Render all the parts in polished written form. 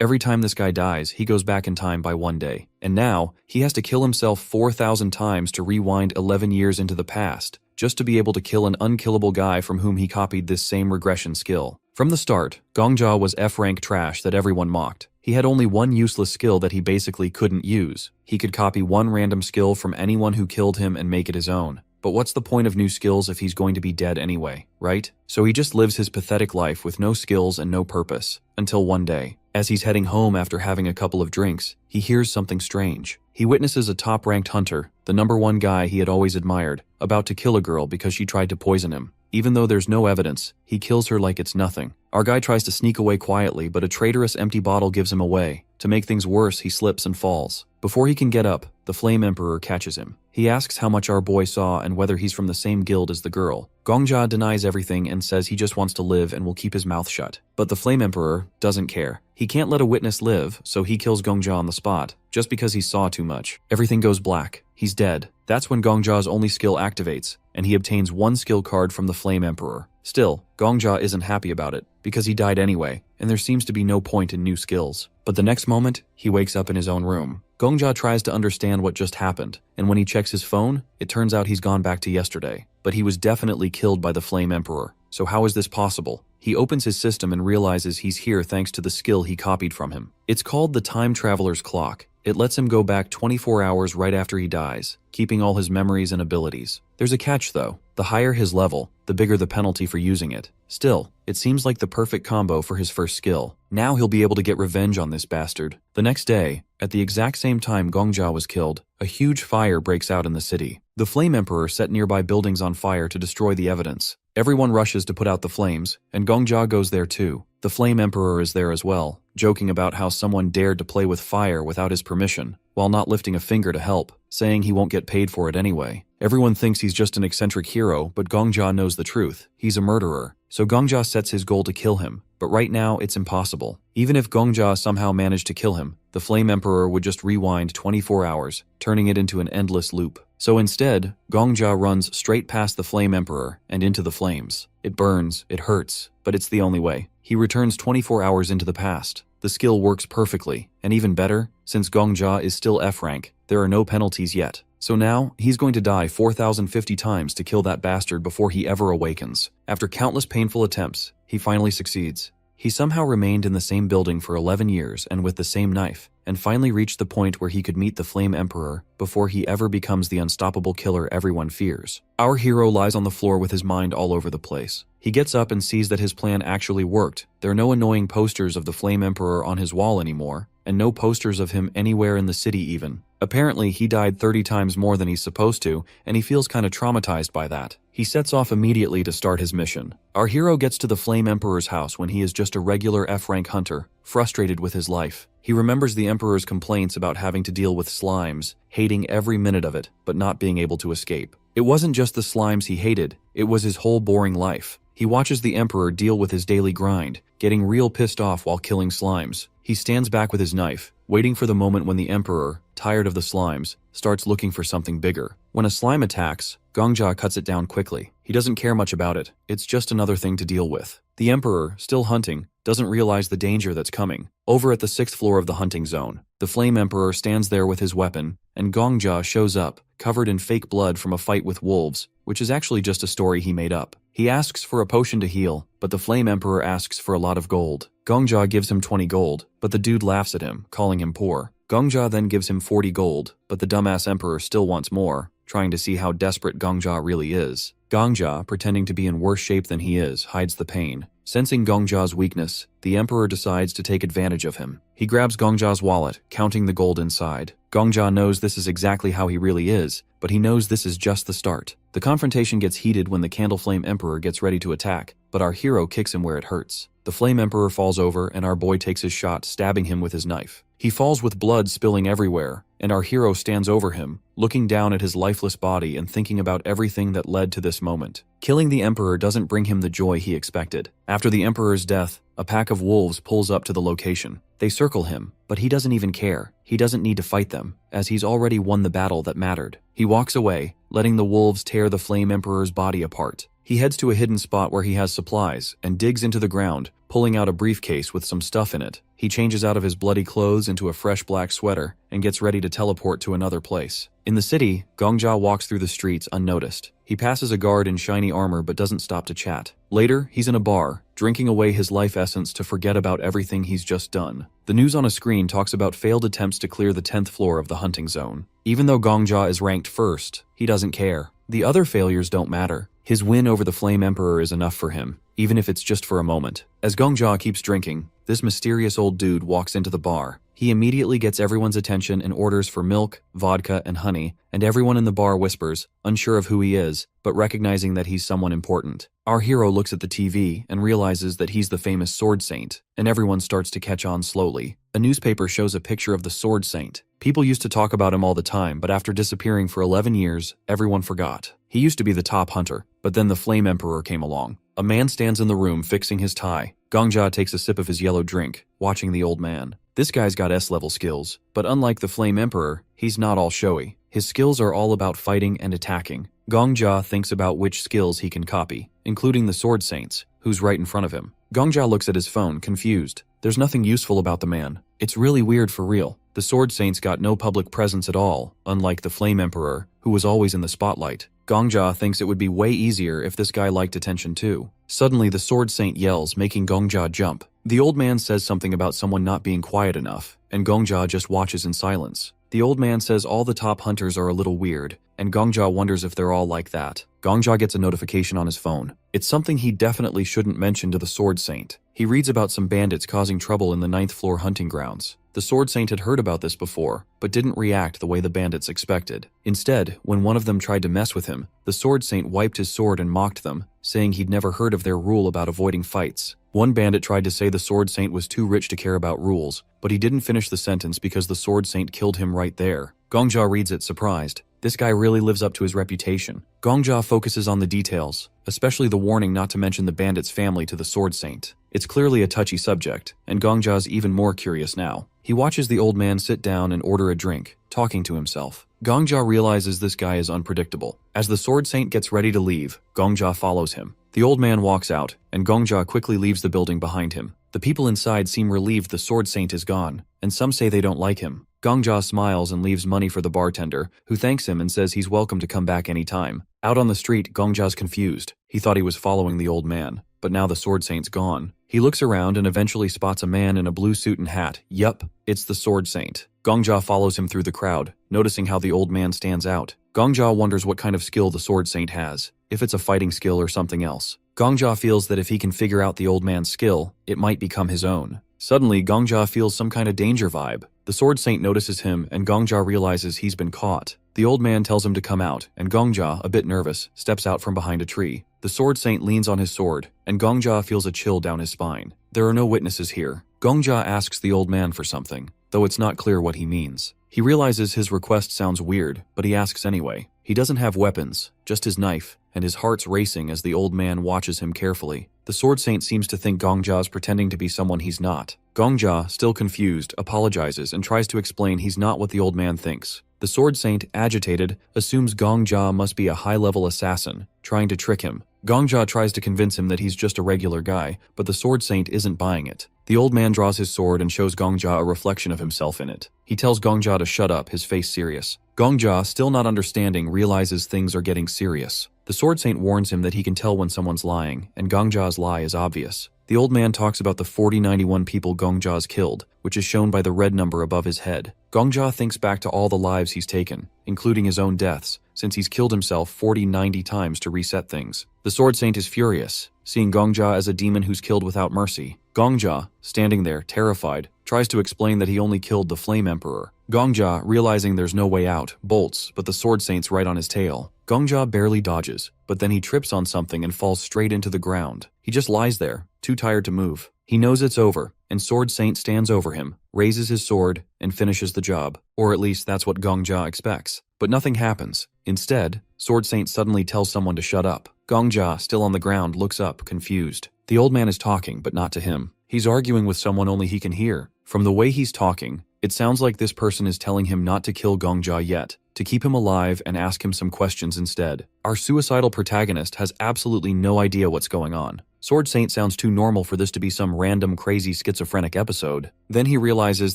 Every time this guy dies, he goes back in time by 1 day. And now, he has to kill himself 4,000 times to rewind 11 years into the past, just to be able to kill an unkillable guy from whom he copied this same regression skill. From the start, Gongja was F-rank trash that everyone mocked. He had only one useless skill that he basically couldn't use. He could copy one random skill from anyone who killed him and make it his own. But what's the point of new skills if he's going to be dead anyway, right? So he just lives his pathetic life with no skills and no purpose. Until one day, as he's heading home after having a couple of drinks, he hears something strange. He witnesses a top-ranked hunter, the #1 guy he had always admired, about to kill a girl because she tried to poison him. Even though there's no evidence, he kills her like it's nothing. Our guy tries to sneak away quietly, but a traitorous empty bottle gives him away. To make things worse, he slips and falls. Before he can get up, the Flame Emperor catches him. He asks how much our boy saw and whether he's from the same guild as the girl. Gongja denies everything and says he just wants to live and will keep his mouth shut. But the Flame Emperor doesn't care. He can't let a witness live, so he kills Gongja on the spot, just because he saw too much. Everything goes black. He's dead. That's when Gongja's only skill activates, and he obtains one skill card from the Flame Emperor. Still, Gongja isn't happy about it, because he died anyway, and there seems to be no point in new skills. But the next moment, he wakes up in his own room. Gongja tries to understand what just happened, and when he checks his phone, it turns out he's gone back to yesterday. But he was definitely killed by the Flame Emperor. So how is this possible? He opens his system and realizes he's here thanks to the skill he copied from him. It's called the Time Traveler's Clock. It lets him go back 24 hours right after he dies, keeping all his memories and abilities. There's a catch though. The higher his level, the bigger the penalty for using it. Still, it seems like the perfect combo for his first skill. Now he'll be able to get revenge on this bastard. The next day, at the exact same time Gongja was killed, a huge fire breaks out in the city. The Flame Emperor set nearby buildings on fire to destroy the evidence. Everyone rushes to put out the flames, and Gongja goes there too. The Flame Emperor is there as well, joking about how someone dared to play with fire without his permission, while not lifting a finger to help, saying he won't get paid for it anyway. Everyone thinks he's just an eccentric hero, but Gongja knows the truth. He's a murderer. So Gongja sets his goal to kill him, but right now it's impossible. Even if Gongja somehow managed to kill him, the Flame Emperor would just rewind 24 hours, turning it into an endless loop. So instead, Gongja runs straight past the Flame Emperor and into the flames. It burns, it hurts, but it's the only way. He returns 24 hours into the past. The skill works perfectly, and even better, since Gongja is still F-rank, there are no penalties yet. So now, he's going to die 4,050 times to kill that bastard before he ever awakens. After countless painful attempts, he finally succeeds. He somehow remained in the same building for 11 years and with the same knife, and finally reached the point where he could meet the Flame Emperor before he ever becomes the unstoppable killer everyone fears. Our hero lies on the floor with his mind all over the place. He gets up and sees that his plan actually worked. There are no annoying posters of the Flame Emperor on his wall anymore, and no posters of him anywhere in the city even. Apparently, he died 30 times more than he's supposed to, and he feels kinda traumatized by that. He sets off immediately to start his mission. Our hero gets to the Flame Emperor's house when he is just a regular F-rank hunter, frustrated with his life. He remembers the Emperor's complaints about having to deal with slimes, hating every minute of it, but not being able to escape. It wasn't just the slimes he hated, it was his whole boring life. He watches the Emperor deal with his daily grind, getting real pissed off while killing slimes. He stands back with his knife, waiting for the moment when the Emperor, tired of the slimes, starts looking for something bigger. When a slime attacks, Gongja cuts it down quickly. He doesn't care much about it. It's just another thing to deal with. The Emperor, still hunting, doesn't realize the danger that's coming. Over at the 6th floor of the hunting zone, the Flame Emperor stands there with his weapon, and Gongja shows up, covered in fake blood from a fight with wolves, which is actually just a story he made up. He asks for a potion to heal, but the Flame Emperor asks for a lot of gold. Gongja gives him 20 gold, but the dude laughs at him, calling him poor. Gongja then gives him 40 gold, but the dumbass Emperor still wants more, trying to see how desperate Gongja really is. Gongja, pretending to be in worse shape than he is, hides the pain. Sensing Gongja's weakness, the Emperor decides to take advantage of him. He grabs Gongja's wallet, counting the gold inside. Gongja knows this is exactly how he really is, but he knows this is just the start. The confrontation gets heated when the Candle Flame Emperor gets ready to attack, but our hero kicks him where it hurts. The Flame Emperor falls over and our boy takes his shot, stabbing him with his knife. He falls with blood spilling everywhere, and our hero stands over him, looking down at his lifeless body and thinking about everything that led to this moment. Killing the Emperor doesn't bring him the joy he expected. After the Emperor's death, a pack of wolves pulls up to the location. They circle him, but he doesn't even care. He doesn't need to fight them, as he's already won the battle that mattered. He walks away, letting the wolves tear the Flame Emperor's body apart. He heads to a hidden spot where he has supplies and digs into the ground, pulling out a briefcase with some stuff in it. He changes out of his bloody clothes into a fresh black sweater and gets ready to teleport to another place. In the city, Gongja walks through the streets unnoticed. He passes a guard in shiny armor but doesn't stop to chat. Later, he's in a bar, drinking away his life essence to forget about everything he's just done. The news on a screen talks about failed attempts to clear the 10th floor of the hunting zone. Even though Gongja is ranked first, he doesn't care. The other failures don't matter. His win over the Flame Emperor is enough for him, even if it's just for a moment. As Gongja keeps drinking, this mysterious old dude walks into the bar. He immediately gets everyone's attention and orders for milk, vodka, and honey, and everyone in the bar whispers, unsure of who he is, but recognizing that he's someone important. Our hero looks at the TV and realizes that he's the famous Sword Saint, and everyone starts to catch on slowly. A newspaper shows a picture of the Sword Saint. People used to talk about him all the time, but after disappearing for 11 years, everyone forgot. He used to be the top hunter, but then the Flame Emperor came along. A man stands in the room fixing his tie. Gongja takes a sip of his yellow drink, watching the old man. This guy's got S-level skills, but unlike the Flame Emperor, he's not all showy. His skills are all about fighting and attacking. Gongja thinks about which skills he can copy, including the Sword Saint's, who's right in front of him. Gongja looks at his phone, confused. There's nothing useful about the man. It's really weird for real. The Sword Saint's got no public presence at all, unlike the Flame Emperor, who was always in the spotlight. Gongja thinks it would be way easier if this guy liked attention too. Suddenly, the Sword Saint yells, making Gongja jump. The old man says something about someone not being quiet enough, and Gongja just watches in silence. The old man says all the top hunters are a little weird, and Gongja wonders if they're all like that. Gongja gets a notification on his phone. It's something he definitely shouldn't mention to the Sword Saint. He reads about some bandits causing trouble in the 9th floor hunting grounds. The Sword Saint had heard about this before, but didn't react the way the bandits expected. Instead, when one of them tried to mess with him, the Sword Saint wiped his sword and mocked them, saying he'd never heard of their rule about avoiding fights. One bandit tried to say the Sword Saint was too rich to care about rules, but he didn't finish the sentence because the Sword Saint killed him right there. Gongja reads it surprised. This guy really lives up to his reputation. Gongja focuses on the details, especially the warning not to mention the bandit's family to the Sword Saint. It's clearly a touchy subject, and Gongja's even more curious now. He watches the old man sit down and order a drink, talking to himself. Gongja realizes this guy is unpredictable. As the Sword Saint gets ready to leave, Gongja follows him. The old man walks out, and Gongja quickly leaves the building behind him. The people inside seem relieved the Sword Saint is gone, and some say they don't like him. Gongja smiles and leaves money for the bartender, who thanks him and says he's welcome to come back anytime. Out on the street, Gongja's confused. He thought he was following the old man, but now the Sword Saint's gone. He looks around and eventually spots a man in a blue suit and hat. Yup, it's the Sword Saint. Gongja follows him through the crowd, noticing how the old man stands out. Gongja wonders what kind of skill the Sword Saint has, if it's a fighting skill or something else. Gongja feels that if he can figure out the old man's skill, it might become his own. Suddenly, Gongja feels some kind of danger vibe. The Sword Saint notices him, and Gongja realizes he's been caught. The old man tells him to come out, and Gongja, a bit nervous, steps out from behind a tree. The Sword Saint leans on his sword, and Gongja feels a chill down his spine. There are no witnesses here. Gongja asks the old man for something, though it's not clear what he means. He realizes his request sounds weird, but he asks anyway. He doesn't have weapons, just his knife, and his heart's racing as the old man watches him carefully. The Sword Saint seems to think Gongja's pretending to be someone he's not. Gongja, still confused, apologizes and tries to explain he's not what the old man thinks. The Sword Saint, agitated, assumes Gongja must be a high-level assassin, trying to trick him. Gongja tries to convince him that he's just a regular guy, but the Sword Saint isn't buying it. The old man draws his sword and shows Gongja a reflection of himself in it. He tells Gongja to shut up, his face serious. Gongja, still not understanding, realizes things are getting serious. The Sword Saint warns him that he can tell when someone's lying, and Gongja's lie is obvious. The old man talks about the 4091 people Gongja's killed, which is shown by the red number above his head. Gongja thinks back to all the lives he's taken, including his own deaths, since he's killed himself 40-90 times to reset things. The Sword Saint is furious, seeing Gongja as a demon who's killed without mercy. Gongja, standing there, terrified, tries to explain that he only killed the Flame Emperor. Gongja, realizing there's no way out, bolts, but the Sword Saint's right on his tail. Gongja barely dodges, but then he trips on something and falls straight into the ground. He just lies there, too tired to move. He knows it's over, and Sword Saint stands over him, raises his sword, and finishes the job. Or at least that's what Gongja expects. But nothing happens. Instead, Sword Saint suddenly tells someone to shut up. Gongja, still on the ground, looks up, confused. The old man is talking, but not to him. He's arguing with someone only he can hear. From the way he's talking, It sounds like this person is telling him not to kill Gongjia yet, to keep him alive and ask him some questions instead. Our suicidal protagonist has absolutely no idea what's going on. Sword Saint sounds too normal for this to be some random crazy schizophrenic episode. Then he realizes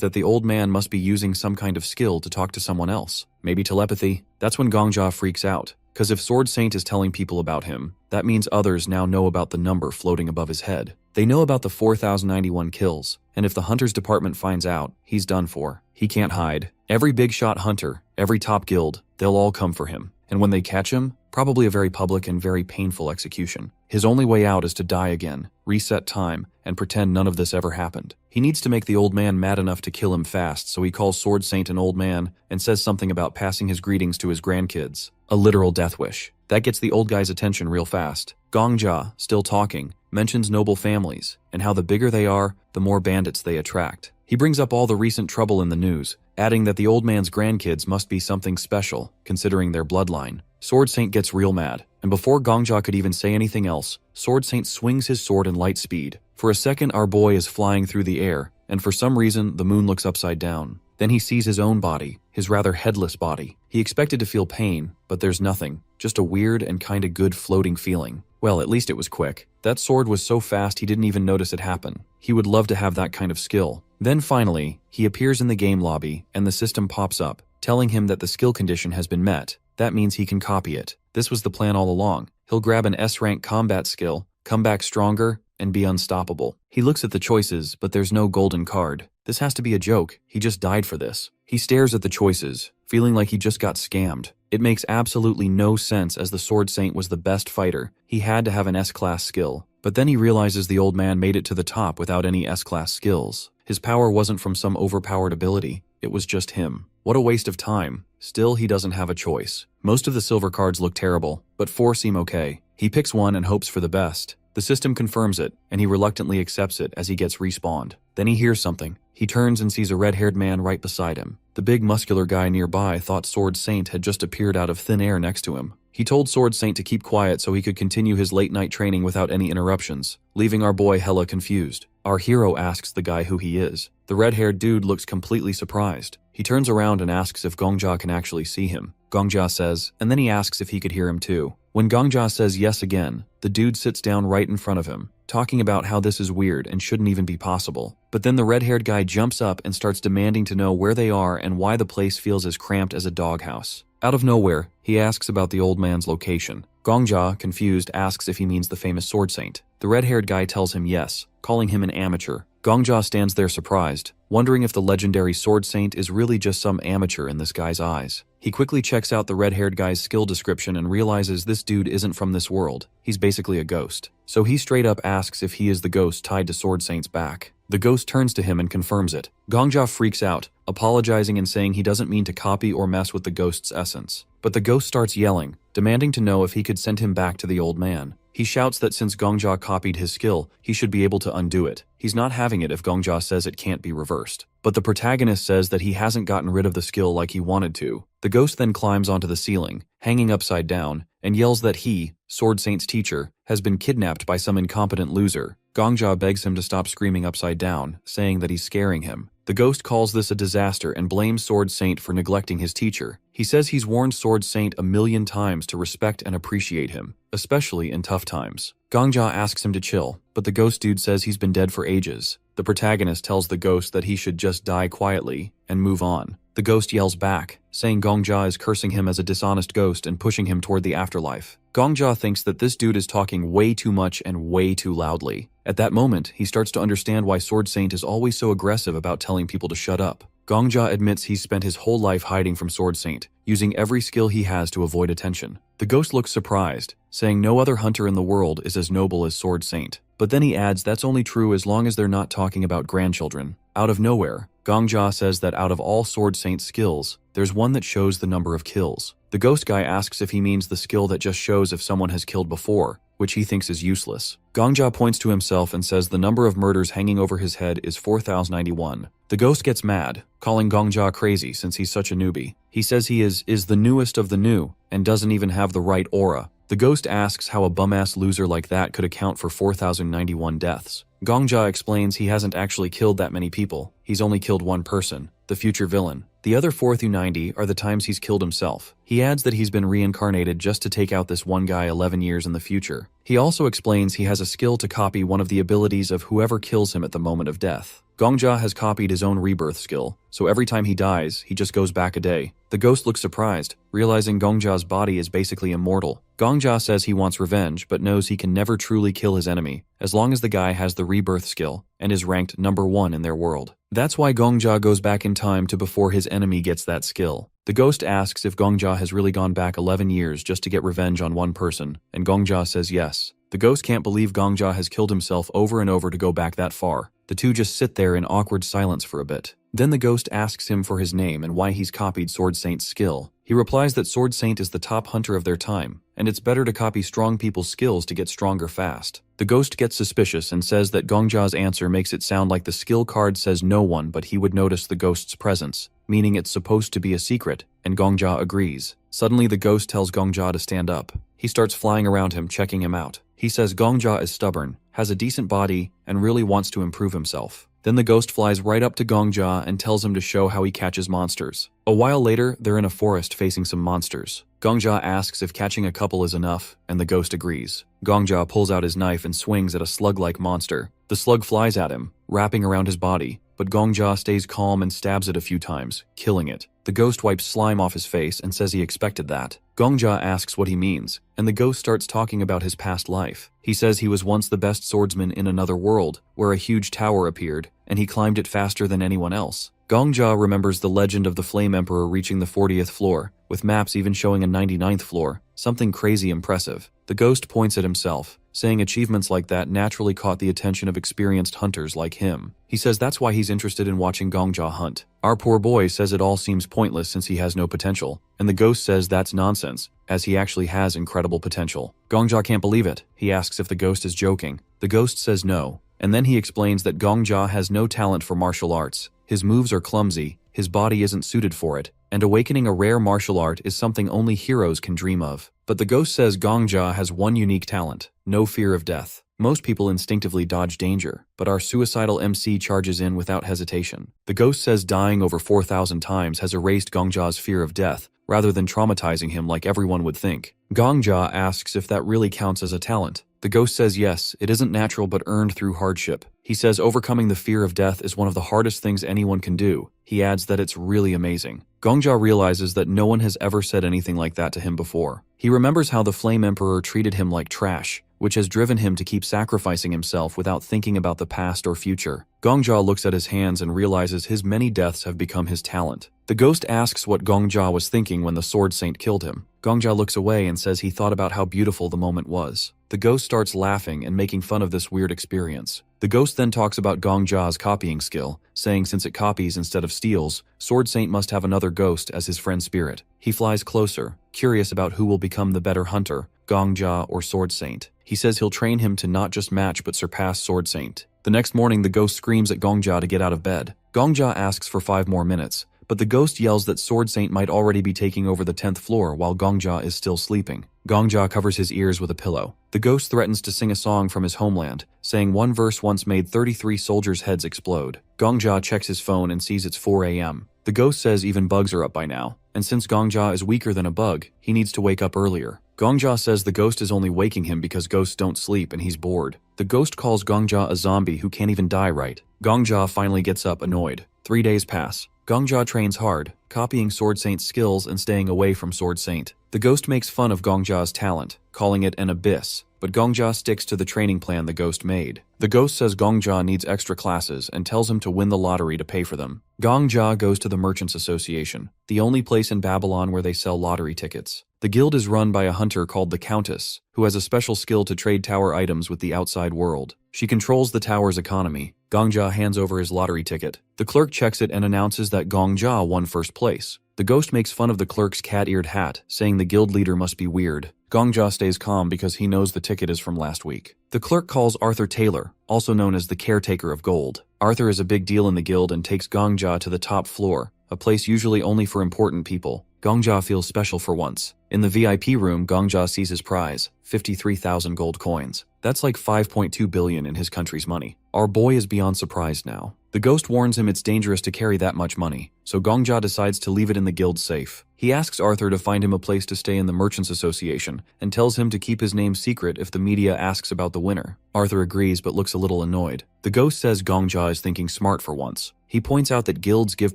that the old man must be using some kind of skill to talk to someone else. Maybe telepathy? That's when Gongjia freaks out. Cause if Sword Saint is telling people about him, that means others now know about the number floating above his head. They know about the 4,091 kills, and if the Hunters Department finds out, he's done for. He can't hide. Every big shot hunter, every top guild, they'll all come for him. And when they catch him, probably a very public and very painful execution. His only way out is to die again, reset time, and pretend none of this ever happened. He needs to make the old man mad enough to kill him fast, so he calls Sword Saint an old man and says something about passing his greetings to his grandkids. A literal death wish. That gets the old guy's attention real fast. Gongjia, still talking, mentions noble families, and how the bigger they are, the more bandits they attract. He brings up all the recent trouble in the news, adding that the old man's grandkids must be something special, considering their bloodline. Sword Saint gets real mad, and before Gongjia could even say anything else, Sword Saint swings his sword in light speed. For a second, our boy is flying through the air, and for some reason, the moon looks upside down. Then he sees his own body, his rather headless body. He expected to feel pain, but there's nothing, just a weird and kinda good floating feeling. Well, at least it was quick. That sword was so fast he didn't even notice it happen. He would love to have that kind of skill. Then finally, he appears in the game lobby, and the system pops up, telling him that the skill condition has been met. That means he can copy it. This was the plan all along. He'll grab an S-rank combat skill, come back stronger, and be unstoppable. He looks at the choices, but there's no golden card. This has to be a joke. He just died for this. He stares at the choices, feeling like he just got scammed. It makes absolutely no sense, as the Sword Saint was the best fighter. He had to have an S-class skill. But then he realizes the old man made it to the top without any S-class skills. His power wasn't from some overpowered ability. It was just him. What a waste of time. Still, he doesn't have a choice. Most of the silver cards look terrible, but 4 seem okay. He picks one and hopes for the best. The system confirms it, and he reluctantly accepts it as he gets respawned. Then he hears something. He turns and sees a red-haired man right beside him. The big muscular guy nearby thought Sword Saint had just appeared out of thin air next to him. He told Sword Saint to keep quiet so he could continue his late-night training without any interruptions, leaving our boy hella confused. Our hero asks the guy who he is. The red-haired dude looks completely surprised. He turns around and asks if Gongjia can actually see him. Gongjia says, and then he asks if he could hear him too. When Gongjia says yes again, the dude sits down right in front of him, talking about how this is weird and shouldn't even be possible. But then the red-haired guy jumps up and starts demanding to know where they are and why the place feels as cramped as a doghouse. Out of nowhere, he asks about the old man's location. Gongjia, confused, asks if he means the famous Sword Saint. The red-haired guy tells him yes, calling him an amateur. Gongjia stands there surprised, wondering if the legendary Sword Saint is really just some amateur in this guy's eyes. He quickly checks out the red-haired guy's skill description and realizes this dude isn't from this world. He's basically a ghost. So he straight up asks if he is the ghost tied to Sword Saint's back. The ghost turns to him and confirms it. Gongjia freaks out, apologizing and saying he doesn't mean to copy or mess with the ghost's essence. But the ghost starts yelling, demanding to know if he could send him back to the old man. He shouts that since Gongjia copied his skill, he should be able to undo it. He's not having it if Gongjia says it can't be reversed. But the protagonist says that he hasn't gotten rid of the skill like he wanted to. The ghost then climbs onto the ceiling, hanging upside down, and yells that he, Sword Saint's teacher, has been kidnapped by some incompetent loser. Gongjia begs him to stop screaming upside down, saying that he's scaring him. The ghost calls this a disaster and blames Sword Saint for neglecting his teacher. He says he's warned Sword Saint 1,000,000 times to respect and appreciate him, especially in tough times. Gongjia asks him to chill, but the ghost dude says he's been dead for ages. The protagonist tells the ghost that he should just die quietly and move on. The ghost yells back, saying Gongjia is cursing him as a dishonest ghost and pushing him toward the afterlife. Gongjia thinks that this dude is talking way too much and way too loudly. At that moment, he starts to understand why Sword Saint is always so aggressive about telling people to shut up. Gongjia admits he's spent his whole life hiding from Sword Saint, using every skill he has to avoid attention. The ghost looks surprised, saying no other hunter in the world is as noble as Sword Saint. But then he adds that's only true as long as they're not talking about grandchildren. Out of nowhere, Gongjia says that out of all Sword Saint's skills, there's one that shows the number of kills. The ghost guy asks if he means the skill that just shows if someone has killed before, which he thinks is useless. Gongjia points to himself and says the number of murders hanging over his head is 4,091. The ghost gets mad, calling Gongjia crazy since he's such a newbie. He says he is the newest of the new and doesn't even have the right aura. The ghost asks how a bum-ass loser like that could account for 4,091 deaths. Gongjia explains he hasn't actually killed that many people. He's only killed one person. the future villain. The other 4 through 90 are the times he's killed himself. He adds that he's been reincarnated just to take out this one guy 11 years in the future. He also explains he has a skill to copy one of the abilities of whoever kills him at the moment of death. Gongja has copied his own rebirth skill, so every time he dies, he just goes back a day. The ghost looks surprised, realizing Gongja's body is basically immortal. Gongja says he wants revenge, but knows he can never truly kill his enemy, as long as the guy has the rebirth skill, and is ranked number 1 in their world. That's why Gongja goes back in time to before his enemy gets that skill. The ghost asks if Gongja has really gone back 11 years just to get revenge on one person, and Gongja says yes. The ghost can't believe Gongja has killed himself over and over to go back that far. The two just sit there in awkward silence for a bit. Then the ghost asks him for his name and why he's copied Sword Saint's skill. He replies that Sword Saint is the top hunter of their time, and it's better to copy strong people's skills to get stronger fast. The ghost gets suspicious and says that Gongja's answer makes it sound like the skill card says no one but he would notice the ghost's presence, meaning it's supposed to be a secret, and Gongja agrees. Suddenly the ghost tells Gongja to stand up. He starts flying around him, checking him out. He says Gongja is stubborn, has a decent body, and really wants to improve himself. Then the ghost flies right up to Gongja and tells him to show how he catches monsters. A while later, they're in a forest facing some monsters. Gongja asks if catching a couple is enough, and the ghost agrees. Gongja pulls out his knife and swings at a slug-like monster. The slug flies at him, wrapping around his body, but Gongja stays calm and stabs it a few times, killing it. The ghost wipes slime off his face and says he expected that. Gongja asks what he means, and the ghost starts talking about his past life. He says he was once the best swordsman in another world, where a huge tower appeared, and he climbed it faster than anyone else. Gongja remembers the legend of the Flame Emperor reaching the 40th floor, with maps even showing a 99th floor, something crazy impressive. The ghost points at himself, saying achievements like that naturally caught the attention of experienced hunters like him. He says that's why he's interested in watching Gongja hunt. Our poor boy says it all seems pointless since he has no potential, and the ghost says that's nonsense, as he actually has incredible potential. Gongja can't believe it. He asks if the ghost is joking. The ghost says no, and then he explains that Gongja has no talent for martial arts. His moves are clumsy, his body isn't suited for it, and awakening a rare martial art is something only heroes can dream of. But the ghost says Gongja has one unique talent: no fear of death. Most people instinctively dodge danger, but our suicidal MC charges in without hesitation. The ghost says dying over 4,000 times has erased Gongja's fear of death, rather than traumatizing him like everyone would think. Gongja asks if that really counts as a talent. The ghost says yes, it isn't natural but earned through hardship. He says overcoming the fear of death is one of the hardest things anyone can do. He adds that it's really amazing. Gongja realizes that no one has ever said anything like that to him before. He remembers how the Flame Emperor treated him like trash, which has driven him to keep sacrificing himself without thinking about the past or future. Gongja looks at his hands and realizes his many deaths have become his talent. The ghost asks what Gongja was thinking when the Sword Saint killed him. Gongja looks away and says he thought about how beautiful the moment was. The ghost starts laughing and making fun of this weird experience. The ghost then talks about Gongja's copying skill, saying since it copies instead of steals, Sword Saint must have another ghost as his friend spirit. He flies closer, curious about who will become the better hunter, Gongja or Sword Saint. He says he'll train him to not just match but surpass Sword Saint. The next morning, the ghost screams at Gongja to get out of bed. Gongja asks for 5 more minutes, but the ghost yells that Sword Saint might already be taking over the 10th floor while Gongja is still sleeping. Gongja covers his ears with a pillow. The ghost threatens to sing a song from his homeland, saying one verse once made 33 soldiers' heads explode. Gongja checks his phone and sees it's 4 a.m. The ghost says even bugs are up by now, and since Gongja is weaker than a bug, he needs to wake up earlier. Gongja says the ghost is only waking him because ghosts don't sleep and he's bored. The ghost calls Gongja a zombie who can't even die right. Gongja finally gets up annoyed. 3 days pass. Gongja trains hard, copying Sword Saint's skills and staying away from Sword Saint. The ghost makes fun of Gongja's talent, calling it an abyss, but Gongja sticks to the training plan the ghost made. The ghost says Gongja needs extra classes and tells him to win the lottery to pay for them. Gongja goes to the Merchants Association, the only place in Babylon where they sell lottery tickets. The guild is run by a hunter called the Countess, who has a special skill to trade tower items with the outside world. She controls the tower's economy. Gongja hands over his lottery ticket. The clerk checks it and announces that Gongja won first place. The ghost makes fun of the clerk's cat-eared hat, saying the guild leader must be weird. Gongja stays calm because he knows the ticket is from last week. The clerk calls Arthur Taylor, also known as the caretaker of gold. Arthur is a big deal in the guild and takes Gongja to the top floor, a place usually only for important people. Gongja feels special for once. In the VIP room, Gongja sees his prize, 53,000 gold coins. That's like 5.2 billion in his country's money. Our boy is beyond surprised now. The ghost warns him it's dangerous to carry that much money, so Gongja decides to leave it in the guild's safe. He asks Arthur to find him a place to stay in the Merchants Association and tells him to keep his name secret if the media asks about the winner. Arthur agrees but looks a little annoyed. The ghost says Gongja is thinking smart for once. He points out that guilds give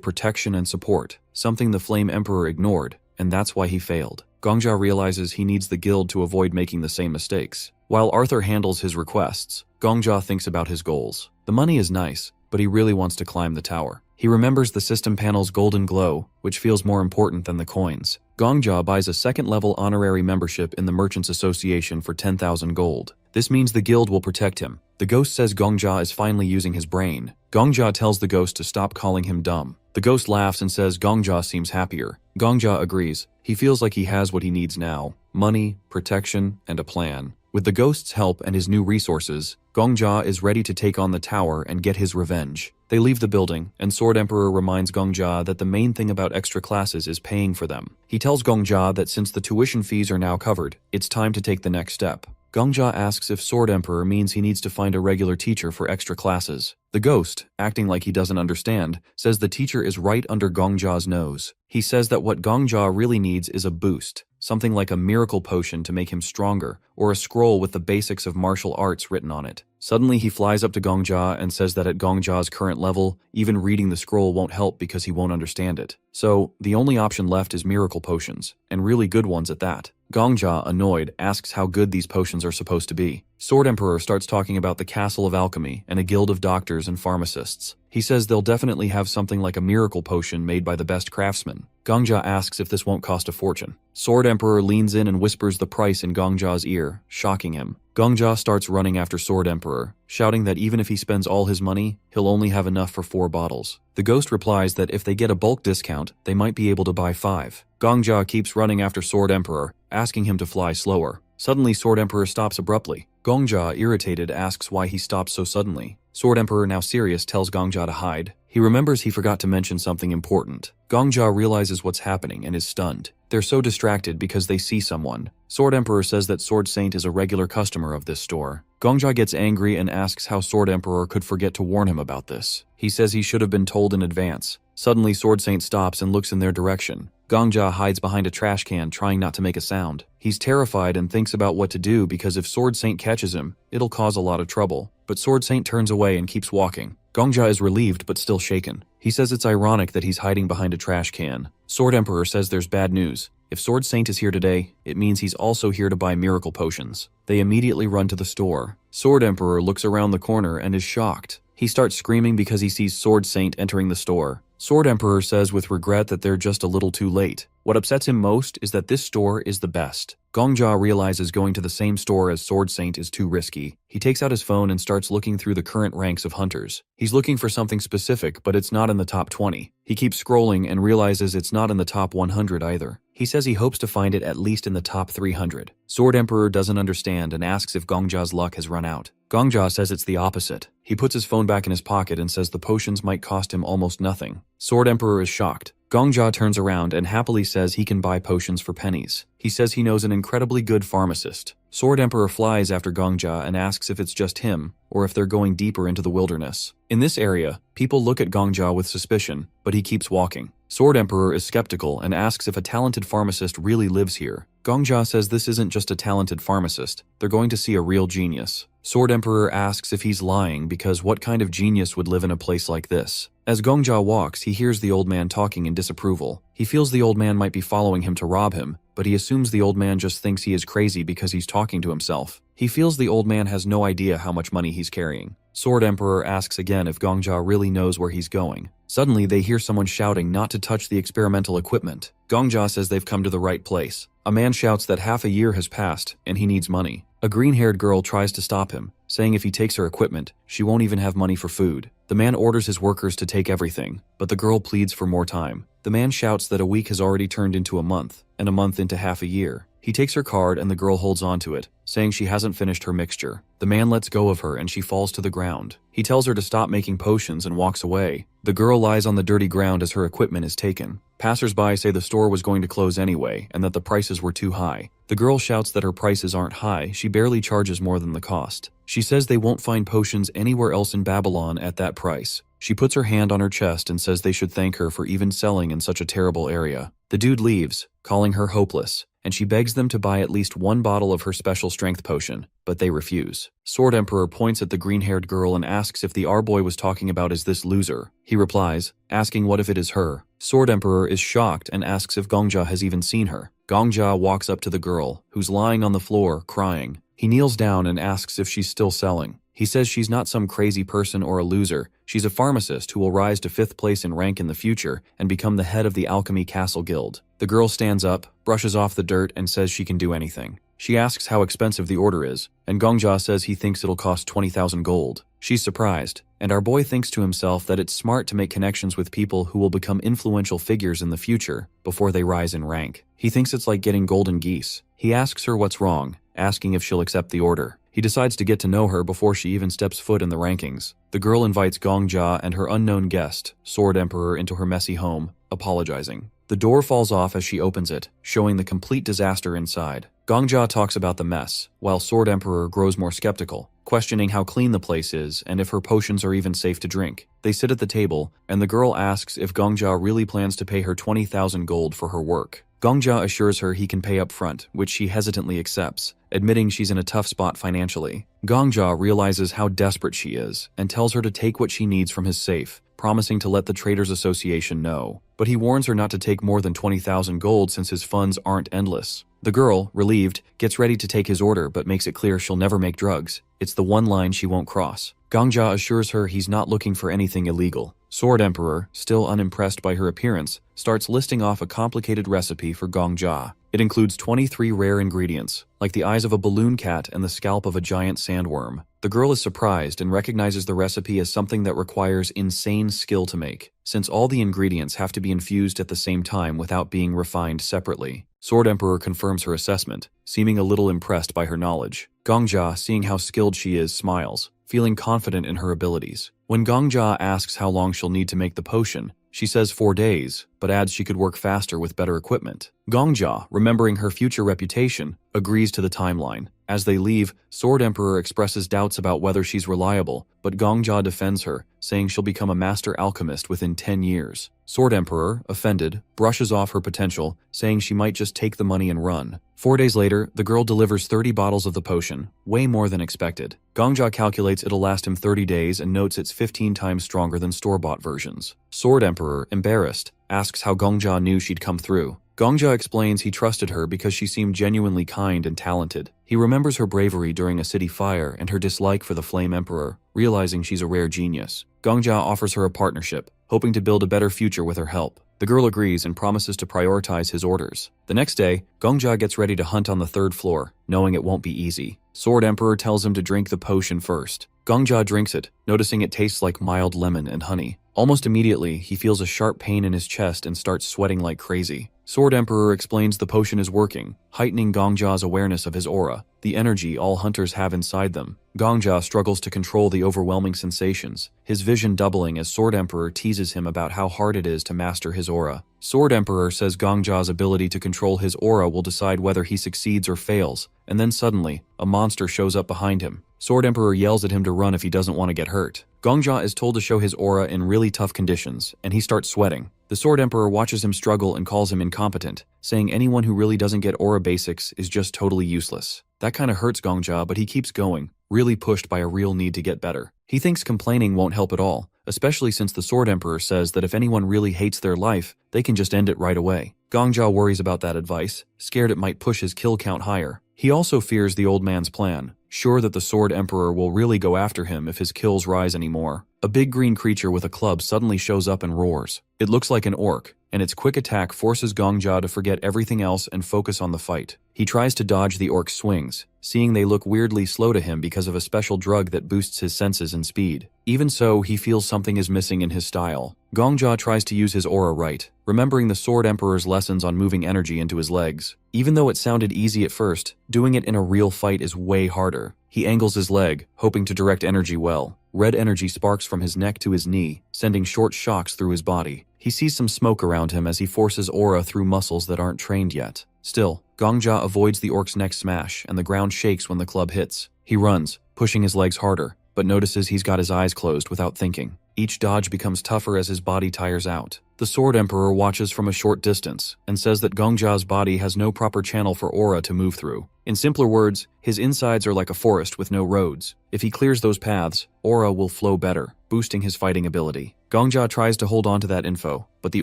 protection and support, something the Flame Emperor ignored, and that's why he failed. Gongja realizes he needs the guild to avoid making the same mistakes. While Arthur handles his requests, Gongja thinks about his goals. The money is nice, but he really wants to climb the tower. He remembers the system panel's golden glow, which feels more important than the coins. Gongja buys a second-level honorary membership in the Merchants Association for 10,000 gold. This means the guild will protect him. The ghost says Gongja is finally using his brain. Gongja tells the ghost to stop calling him dumb. The ghost laughs and says Gongja seems happier. Gongja agrees. He feels like he has what he needs now: money, protection, and a plan. With the ghost's help and his new resources, Gongja is ready to take on the tower and get his revenge. They leave the building, and Sword Emperor reminds Gongja that the main thing about extra classes is paying for them. He tells Gongja that since the tuition fees are now covered, it's time to take the next step. Gongja asks if Sword Emperor means he needs to find a regular teacher for extra classes. The ghost, acting like he doesn't understand, says the teacher is right under Gongja's nose. He says that what Gongja really needs is a boost, something like a miracle potion to make him stronger, or a scroll with the basics of martial arts written on it. Suddenly he flies up to Gongja and says that at Gongja's current level, even reading the scroll won't help because he won't understand it. So, the only option left is miracle potions, and really good ones at that. Gongja, annoyed, asks how good these potions are supposed to be. Sword Emperor starts talking about the Castle of Alchemy and a guild of doctors and pharmacists. He says they'll definitely have something like a miracle potion made by the best craftsmen. Gongja asks if this won't cost a fortune. Sword Emperor leans in and whispers the price in Gongja's ear, shocking him. Gongja starts running after Sword Emperor, shouting that even if he spends all his money, he'll only have enough for 4 bottles. The ghost replies that if they get a bulk discount, they might be able to buy 5. Gongja keeps running after Sword Emperor, asking him to fly slower. Suddenly, Sword Emperor stops abruptly. Gongja, irritated, asks why he stopped so suddenly. Sword Emperor, now serious, tells Gongja to hide. He remembers he forgot to mention something important. Gongja realizes what's happening and is stunned. They're so distracted because they see someone. Sword Emperor says that Sword Saint is a regular customer of this store. Gongja gets angry and asks how Sword Emperor could forget to warn him about this. He says he should have been told in advance. Suddenly, Sword Saint stops and looks in their direction. Gongja hides behind a trash can, trying not to make a sound. He's terrified and thinks about what to do because if Sword Saint catches him, it'll cause a lot of trouble. But Sword Saint turns away and keeps walking. Gongja is relieved but still shaken. He says it's ironic that he's hiding behind a trash can. Sword Emperor says there's bad news. If Sword Saint is here today, it means he's also here to buy miracle potions. They immediately run to the store. Sword Emperor looks around the corner and is shocked. He starts screaming because he sees Sword Saint entering the store. Sword Emperor says with regret that they're just a little too late. What upsets him most is that this store is the best. Gongja realizes going to the same store as Sword Saint is too risky. He takes out his phone and starts looking through the current ranks of hunters. He's looking for something specific, but it's not in the top 20. He keeps scrolling and realizes it's not in the top 100 either. He says he hopes to find it at least in the top 300. Sword Emperor doesn't understand and asks if Gongja's luck has run out. Gongja says it's the opposite. He puts his phone back in his pocket and says the potions might cost him almost nothing. Sword Emperor is shocked. Gongja turns around and happily says he can buy potions for pennies. He says he knows an incredibly good pharmacist. Sword Emperor flies after Gongja and asks if it's just him, or if they're going deeper into the wilderness. In this area, people look at Gongja with suspicion, but he keeps walking. Sword Emperor is skeptical and asks if a talented pharmacist really lives here. Gongja says this isn't just a talented pharmacist, they're going to see a real genius. Sword Emperor asks if he's lying because what kind of genius would live in a place like this? As Gongja walks, he hears the old man talking in disapproval. He feels the old man might be following him to rob him, but he assumes the old man just thinks he is crazy because he's talking to himself. He feels the old man has no idea how much money he's carrying. Sword Emperor asks again if Gongja really knows where he's going. Suddenly, they hear someone shouting not to touch the experimental equipment. Gongja says they've come to the right place. A man shouts that half a year has passed and he needs money. A green-haired girl tries to stop him, saying if he takes her equipment, she won't even have money for food. The man orders his workers to take everything, but the girl pleads for more time. The man shouts that a week has already turned into a month, and a month into half a year. He takes her card and the girl holds on to it, saying she hasn't finished her mixture. The man lets go of her and she falls to the ground. He tells her to stop making potions and walks away. The girl lies on the dirty ground as her equipment is taken. Passers-by say the store was going to close anyway and that the prices were too high. The girl shouts that her prices aren't high, she barely charges more than the cost. She says they won't find potions anywhere else in Babylon at that price. She puts her hand on her chest and says they should thank her for even selling in such a terrible area. The dude leaves, calling her hopeless, and she begs them to buy at least one bottle of her special strength potion, but they refuse. Sword Emperor points at the green-haired girl and asks if the R-boy was talking about is this loser. He replies, asking what if it is her. Sword Emperor is shocked and asks if Gongja has even seen her. Gongja walks up to the girl, who's lying on the floor, crying. He kneels down and asks if she's still selling. He says she's not some crazy person or a loser. She's a pharmacist who will rise to 5th place in rank in the future and become the head of the Alchemy Castle Guild. The girl stands up, brushes off the dirt, and says she can do anything. She asks how expensive the order is, and Gongja says he thinks it'll cost 20,000 gold. She's surprised, and our boy thinks to himself that it's smart to make connections with people who will become influential figures in the future before they rise in rank. He thinks it's like getting golden geese. He asks her what's wrong, asking if she'll accept the order. He decides to get to know her before she even steps foot in the rankings. The girl invites Gongja and her unknown guest, Sword Emperor, into her messy home, apologizing. The door falls off as she opens it, showing the complete disaster inside. Gongja talks about the mess, while Sword Emperor grows more skeptical, questioning how clean the place is and if her potions are even safe to drink. They sit at the table, and the girl asks if Gongja really plans to pay her 20,000 gold for her work. Gongja assures her he can pay up front, which she hesitantly accepts, admitting she's in a tough spot financially. Gongja realizes how desperate she is and tells her to take what she needs from his safe, promising to let the Traders Association know. But he warns her not to take more than 20,000 gold since his funds aren't endless. The girl, relieved, gets ready to take his order but makes it clear she'll never make drugs. It's the one line she won't cross. Gongja assures her he's not looking for anything illegal. Sword Emperor, still unimpressed by her appearance, starts listing off a complicated recipe for Gongja. It includes 23 rare ingredients, like the eyes of a balloon cat and the scalp of a giant sandworm. The girl is surprised and recognizes the recipe as something that requires insane skill to make, since all the ingredients have to be infused at the same time without being refined separately. Sword Emperor confirms her assessment, seeming a little impressed by her knowledge. Gongja, seeing how skilled she is, smiles, feeling confident in her abilities. When Gongja asks how long she'll need to make the potion, she says 4 days, but adds she could work faster with better equipment. Gongja, remembering her future reputation, agrees to the timeline. As they leave, Sword Emperor expresses doubts about whether she's reliable, but Gongja defends her, saying she'll become a master alchemist within 10 years. Sword Emperor, offended, brushes off her potential, saying she might just take the money and run. 4 days later, the girl delivers 30 bottles of the potion, way more than expected. Gongja calculates it'll last him 30 days and notes it's 15 times stronger than store-bought versions. Sword Emperor, embarrassed, asks how Gongja knew she'd come through. Gongja explains he trusted her because she seemed genuinely kind and talented. He remembers her bravery during a city fire and her dislike for the Flame Emperor, realizing she's a rare genius. Gongja offers her a partnership, hoping to build a better future with her help. The girl agrees and promises to prioritize his orders. The next day, Gongja gets ready to hunt on the 3rd floor, knowing it won't be easy. Sword Emperor tells him to drink the potion first. Gongja drinks it, noticing it tastes like mild lemon and honey. Almost immediately, he feels a sharp pain in his chest and starts sweating like crazy. Sword Emperor explains the potion is working, heightening Gongja's awareness of his aura, the energy all hunters have inside them. Gongja struggles to control the overwhelming sensations, his vision doubling as Sword Emperor teases him about how hard it is to master his aura. Sword Emperor says Gongja's ability to control his aura will decide whether he succeeds or fails, and then suddenly, a monster shows up behind him. Sword Emperor yells at him to run if he doesn't want to get hurt. Gongja is told to show his aura in really tough conditions, and he starts sweating. The Sword Emperor watches him struggle and calls him incompetent, saying anyone who really doesn't get aura basics is just totally useless. That kinda hurts Gongja, but he keeps going, really pushed by a real need to get better. He thinks complaining won't help at all, especially since the Sword Emperor says that if anyone really hates their life, they can just end it right away. Gongja worries about that advice, scared it might push his kill count higher. He also fears the old man's plan, sure that the Sword Emperor will really go after him if his kills rise anymore. A big green creature with a club suddenly shows up and roars. It looks like an orc, and its quick attack forces Gongja to forget everything else and focus on the fight. He tries to dodge the orc's swings, seeing they look weirdly slow to him because of a special drug that boosts his senses and speed. Even so, he feels something is missing in his style. Gongja tries to use his aura right, remembering the Sword Emperor's lessons on moving energy into his legs. Even though it sounded easy at first, doing it in a real fight is way harder. He angles his leg, hoping to direct energy well. Red energy sparks from his neck to his knee, sending short shocks through his body. He sees some smoke around him as he forces aura through muscles that aren't trained yet. Still, Gongja avoids the orc's neck smash, and the ground shakes when the club hits. He runs, pushing his legs harder, but notices he's got his eyes closed without thinking. Each dodge becomes tougher as his body tires out. The Sword Emperor watches from a short distance and says that Gongja's body has no proper channel for aura to move through. In simpler words, his insides are like a forest with no roads. If he clears those paths, aura will flow better, boosting his fighting ability. Gongja tries to hold on to that info, but the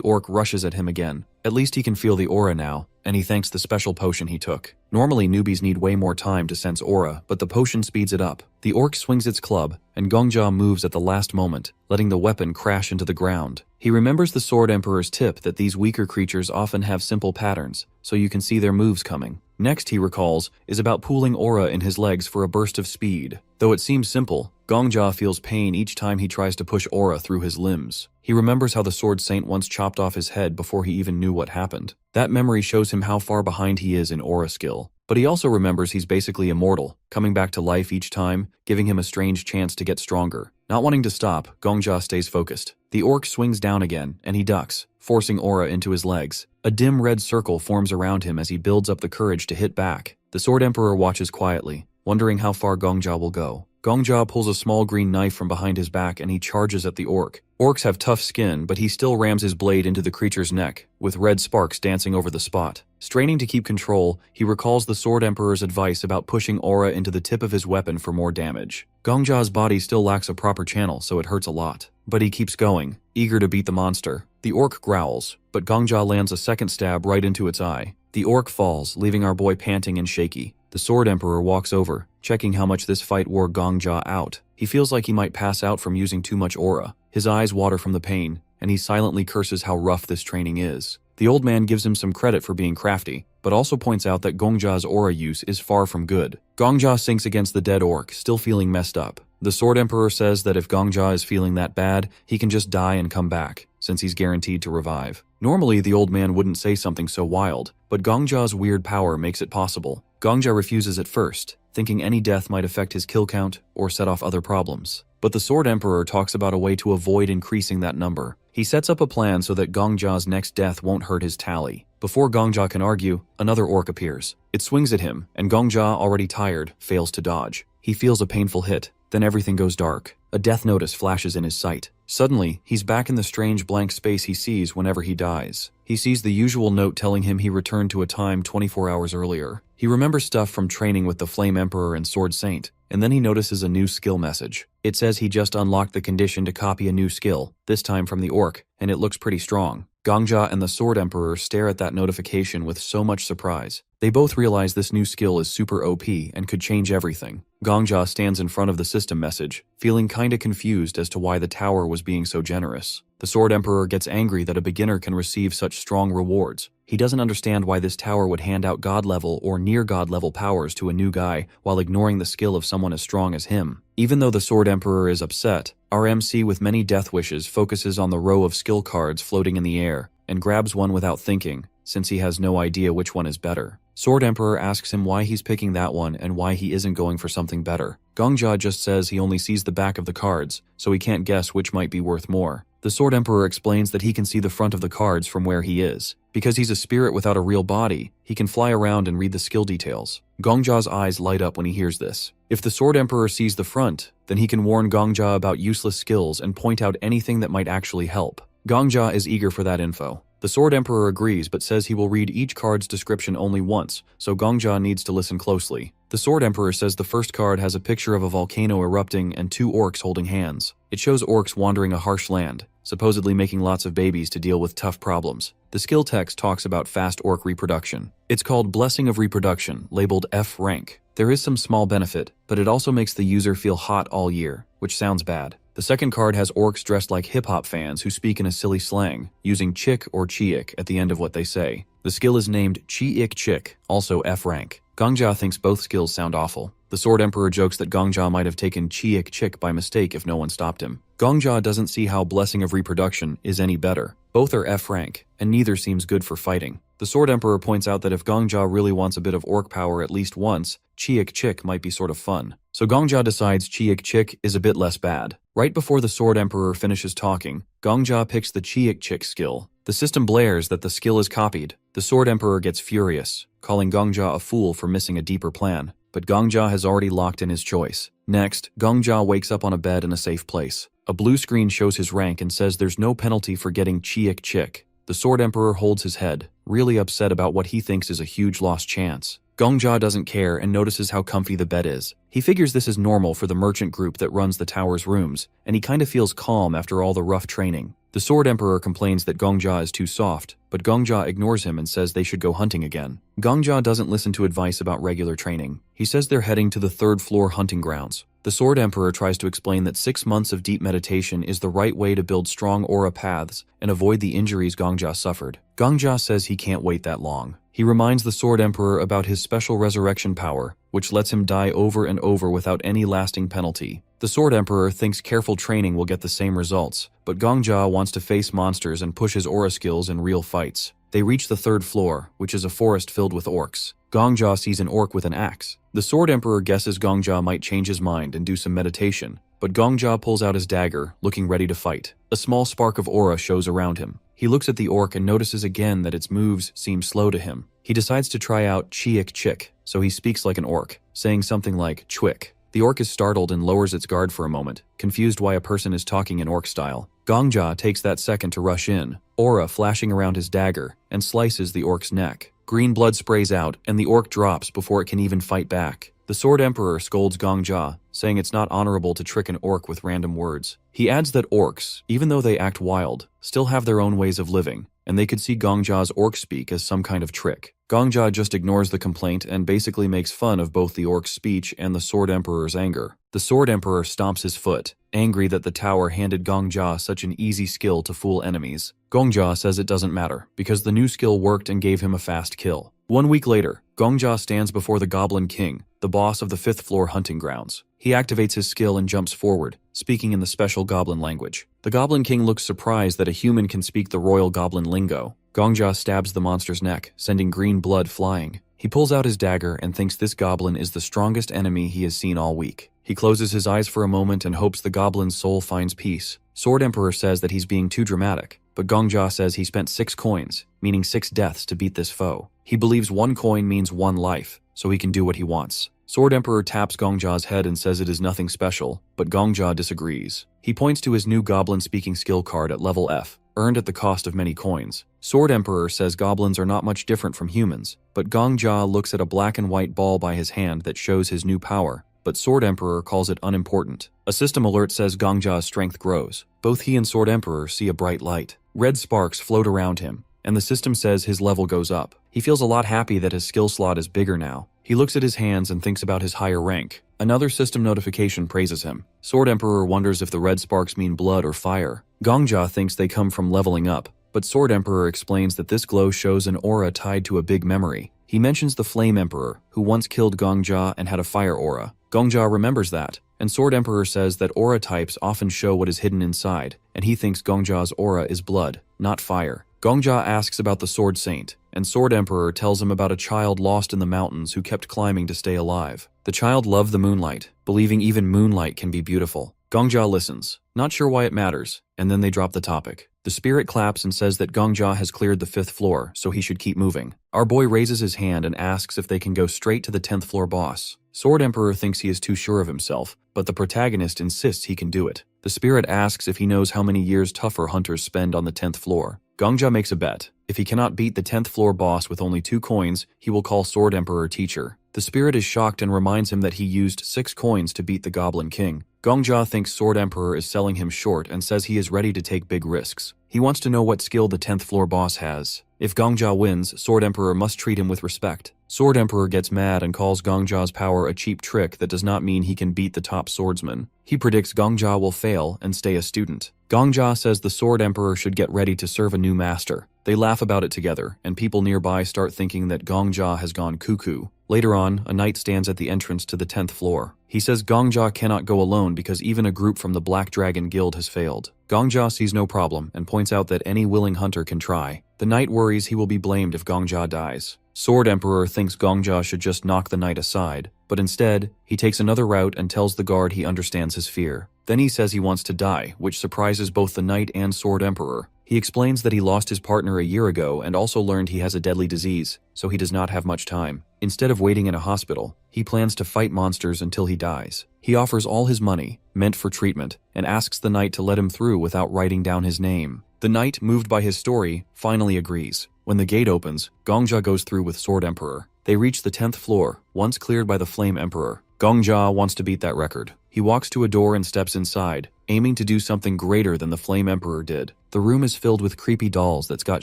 orc rushes at him again. At least he can feel the aura now, and he thanks the special potion he took. Normally newbies need way more time to sense aura, but the potion speeds it up. The orc swings its club, and Gongja moves at the last moment, letting the weapon crash into the ground. He remembers the Sword Emperor's tip that these weaker creatures often have simple patterns, so you can see their moves coming. Next, he recalls, is about pooling aura in his legs for a burst of speed. Though it seems simple, Gongja feels pain each time he tries to push aura through his limbs. He remembers how the Sword Saint once chopped off his head before he even knew what happened. That memory shows him how far behind he is in aura skill. But he also remembers he's basically immortal, coming back to life each time, giving him a strange chance to get stronger. Not wanting to stop, Gongja stays focused. The orc swings down again, and he ducks, forcing aura into his legs. A dim red circle forms around him as he builds up the courage to hit back. The Sword Emperor watches quietly, wondering how far Gongja will go. Gongja pulls a small green knife from behind his back and he charges at the orc. Orcs have tough skin, but he still rams his blade into the creature's neck, with red sparks dancing over the spot. Straining to keep control, he recalls the Sword Emperor's advice about pushing aura into the tip of his weapon for more damage. Gongja's body still lacks a proper channel, so it hurts a lot. But he keeps going, eager to beat the monster. The orc growls, but Gongja lands a second stab right into its eye. The orc falls, leaving our boy panting and shaky. The Sword Emperor walks over, checking how much this fight wore Gongja out. He feels like he might pass out from using too much aura. His eyes water from the pain, and he silently curses how rough this training is. The old man gives him some credit for being crafty, but also points out that Gongja's aura use is far from good. Gongja sinks against the dead orc, still feeling messed up. The Sword Emperor says that if Gongja is feeling that bad, he can just die and come back, since he's guaranteed to revive. Normally, the old man wouldn't say something so wild, but Gongja's weird power makes it possible. Gongja refuses at first, thinking any death might affect his kill count or set off other problems. But the Sword Emperor talks about a way to avoid increasing that number. He sets up a plan so that Gongja's next death won't hurt his tally. Before Gongja can argue, another orc appears. It swings at him, and Gongja, already tired, fails to dodge. He feels a painful hit. Then everything goes dark. A death notice flashes in his sight. Suddenly, he's back in the strange blank space he sees whenever he dies. He sees the usual note telling him he returned to a time 24 hours earlier. He remembers stuff from training with the Flame Emperor and Sword Saint, and then he notices a new skill message. It says he just unlocked the condition to copy a new skill, this time from the orc, and it looks pretty strong. Gongja and the Sword Emperor stare at that notification with so much surprise. They both realize this new skill is super OP and could change everything. Gongja stands in front of the system message, feeling kinda confused as to why the tower was being so generous. The Sword Emperor gets angry that a beginner can receive such strong rewards. He doesn't understand why this tower would hand out god-level or near-god-level powers to a new guy while ignoring the skill of someone as strong as him. Even though the Sword Emperor is upset, our MC with many death wishes focuses on the row of skill cards floating in the air and grabs one without thinking, since he has no idea which one is better. Sword Emperor asks him why he's picking that one and why he isn't going for something better. Gongja just says he only sees the back of the cards, so he can't guess which might be worth more. The Sword Emperor explains that he can see the front of the cards from where he is. Because he's a spirit without a real body, he can fly around and read the skill details. Gongja's eyes light up when he hears this. If the Sword Emperor sees the front, then he can warn Gongja about useless skills and point out anything that might actually help. Gongja is eager for that info. The Sword Emperor agrees but says he will read each card's description only once, so Gongja needs to listen closely. The Sword Emperor says the first card has a picture of a volcano erupting and two orcs holding hands. It shows orcs wandering a harsh land, supposedly making lots of babies to deal with tough problems. The skill text talks about fast orc reproduction. It's called Blessing of Reproduction, labeled F rank. There is some small benefit, but it also makes the user feel hot all year, which sounds bad. The second card has orcs dressed like hip-hop fans who speak in a silly slang, using chick or chiik at the end of what they say. The skill is named Chi-ik Chick, also F rank. Gongja thinks both skills sound awful. The Sword Emperor jokes that Gongja might have taken Chi-ik Chick by mistake if no one stopped him. Gongja doesn't see how Blessing of Reproduction is any better. Both are F rank, and neither seems good for fighting. The Sword Emperor points out that if Gongja really wants a bit of orc power at least once, Chi-ik Chick might be sort of fun. So Gongja decides Chi-ik Chick is a bit less bad. Right before the Sword Emperor finishes talking, Gongja picks the Chi-ik Chick skill. The system blares that the skill is copied. The Sword Emperor gets furious, calling Gongja a fool for missing a deeper plan. but Gongjia has already locked in his choice. Next, Gongjia wakes up on a bed in a safe place. A blue screen shows his rank and says there's no penalty for getting Chiik Chick. The Sword Emperor holds his head, really upset about what he thinks is a huge lost chance. Gongjia doesn't care and notices how comfy the bed is. He figures this is normal for the merchant group that runs the tower's rooms, and he kinda feels calm after all the rough training. The Sword Emperor complains that Gongjia is too soft, but Gongjia ignores him and says they should go hunting again. Gongjia doesn't listen to advice about regular training. He says they're heading to the 3rd floor hunting grounds. The Sword Emperor tries to explain that 6 months of deep meditation is the right way to build strong aura paths and avoid the injuries Gongjia suffered. Gongjia says he can't wait that long. He reminds the Sword Emperor about his special resurrection power, which lets him die over and over without any lasting penalty. The Sword Emperor thinks careful training will get the same results, but Gongjia wants to face monsters and push his aura skills in real fights. They reach the 3rd floor, which is a forest filled with orcs. Gongjia sees an orc with an axe. The Sword Emperor guesses Gongjia might change his mind and do some meditation, but Gongjia pulls out his dagger, looking ready to fight. A small spark of aura shows around him. He looks at the orc and notices again that its moves seem slow to him. He decides to try out Chiik Chick, so he speaks like an orc, saying something like Chwick. The orc is startled and lowers its guard for a moment, confused why a person is talking in orc style. Gongjia takes that second to rush in, aura flashing around his dagger, and slices the orc's neck. Green blood sprays out, and the orc drops before it can even fight back. The Sword Emperor scolds Gongjia, saying it's not honorable to trick an orc with random words. He adds that orcs, even though they act wild, still have their own ways of living, and they could see Gongjia's orc speak as some kind of trick. Gongjia just ignores the complaint and basically makes fun of both the orc's speech and the Sword Emperor's anger. The Sword Emperor stomps his foot, angry that the tower handed Gongjia such an easy skill to fool enemies. Gongjia says it doesn't matter, because the new skill worked and gave him a fast kill. 1 week later, Gongjia stands before the Goblin King, the boss of the 5th floor hunting grounds. He activates his skill and jumps forward, speaking in the special goblin language. The Goblin King looks surprised that a human can speak the royal goblin lingo. Gongjia stabs the monster's neck, sending green blood flying. He pulls out his dagger and thinks this goblin is the strongest enemy he has seen all week. He closes his eyes for a moment and hopes the goblin's soul finds peace. Sword Emperor says that he's being too dramatic, but Gongjia says he spent 6 coins, meaning 6 deaths to beat this foe. He believes 1 coin means 1 life, so he can do what he wants. Sword Emperor taps Gongjia's head and says it is nothing special, but Gongjia disagrees. He points to his new goblin speaking skill card at level F, earned at the cost of many coins. Sword Emperor says goblins are not much different from humans, but Gongjia looks at a black and white ball by his hand that shows his new power, but Sword Emperor calls it unimportant. A system alert says Gongjia's strength grows. Both he and Sword Emperor see a bright light. Red sparks float around him, and the system says his level goes up. He feels a lot happy that his skill slot is bigger now. He looks at his hands and thinks about his higher rank. Another system notification praises him. Sword Emperor wonders if the red sparks mean blood or fire. Gongjia thinks they come from leveling up, but Sword Emperor explains that this glow shows an aura tied to a big memory. He mentions the Flame Emperor, who once killed Gongjia and had a fire aura. Gongjia remembers that, and Sword Emperor says that aura types often show what is hidden inside, and he thinks Gongjia's aura is blood, not fire. Gongjia asks about the Sword Saint, and Sword Emperor tells him about a child lost in the mountains who kept climbing to stay alive. The child loved the moonlight, believing even moonlight can be beautiful. Gongjia listens, not sure why it matters, and then they drop the topic. The spirit claps and says that Gongjia has cleared the 5th floor, so he should keep moving. Our boy raises his hand and asks if they can go straight to the 10th floor boss. Sword Emperor thinks he is too sure of himself, but the protagonist insists he can do it. The spirit asks if he knows how many years tougher hunters spend on the 10th floor. Gongjia makes a bet. If he cannot beat the 10th floor boss with only 2 coins, he will call Sword Emperor teacher. The spirit is shocked and reminds him that he used 6 coins to beat the Goblin King. Gongjia thinks Sword Emperor is selling him short and says he is ready to take big risks. He wants to know what skill the 10th floor boss has. If Gongjia wins, Sword Emperor must treat him with respect. Sword Emperor gets mad and calls Gongjia's power a cheap trick that does not mean he can beat the top swordsman. He predicts Gongjia will fail and stay a student. Gongjia says the Sword Emperor should get ready to serve a new master. They laugh about it together, and people nearby start thinking that Gongjia has gone cuckoo. Later on, a knight stands at the entrance to the 10th floor. He says Gongjia cannot go alone because even a group from the Black Dragon Guild has failed. Gongjia sees no problem and points out that any willing hunter can try. The knight worries he will be blamed if Gongjia dies. Sword Emperor thinks Gongjia should just knock the knight aside, but instead, he takes another route and tells the guard he understands his fear. Then he says he wants to die, which surprises both the knight and Sword Emperor. He explains that he lost his partner a year ago and also learned he has a deadly disease, so he does not have much time. Instead of waiting in a hospital, he plans to fight monsters until he dies. He offers all his money, meant for treatment, and asks the knight to let him through without writing down his name. The knight, moved by his story, finally agrees. When the gate opens, Gongja goes through with Sword Emperor. They reach the 10th floor, once cleared by the Flame Emperor. Gongja wants to beat that record. He walks to a door and steps inside, aiming to do something greater than the Flame Emperor did. The room is filled with creepy dolls that's got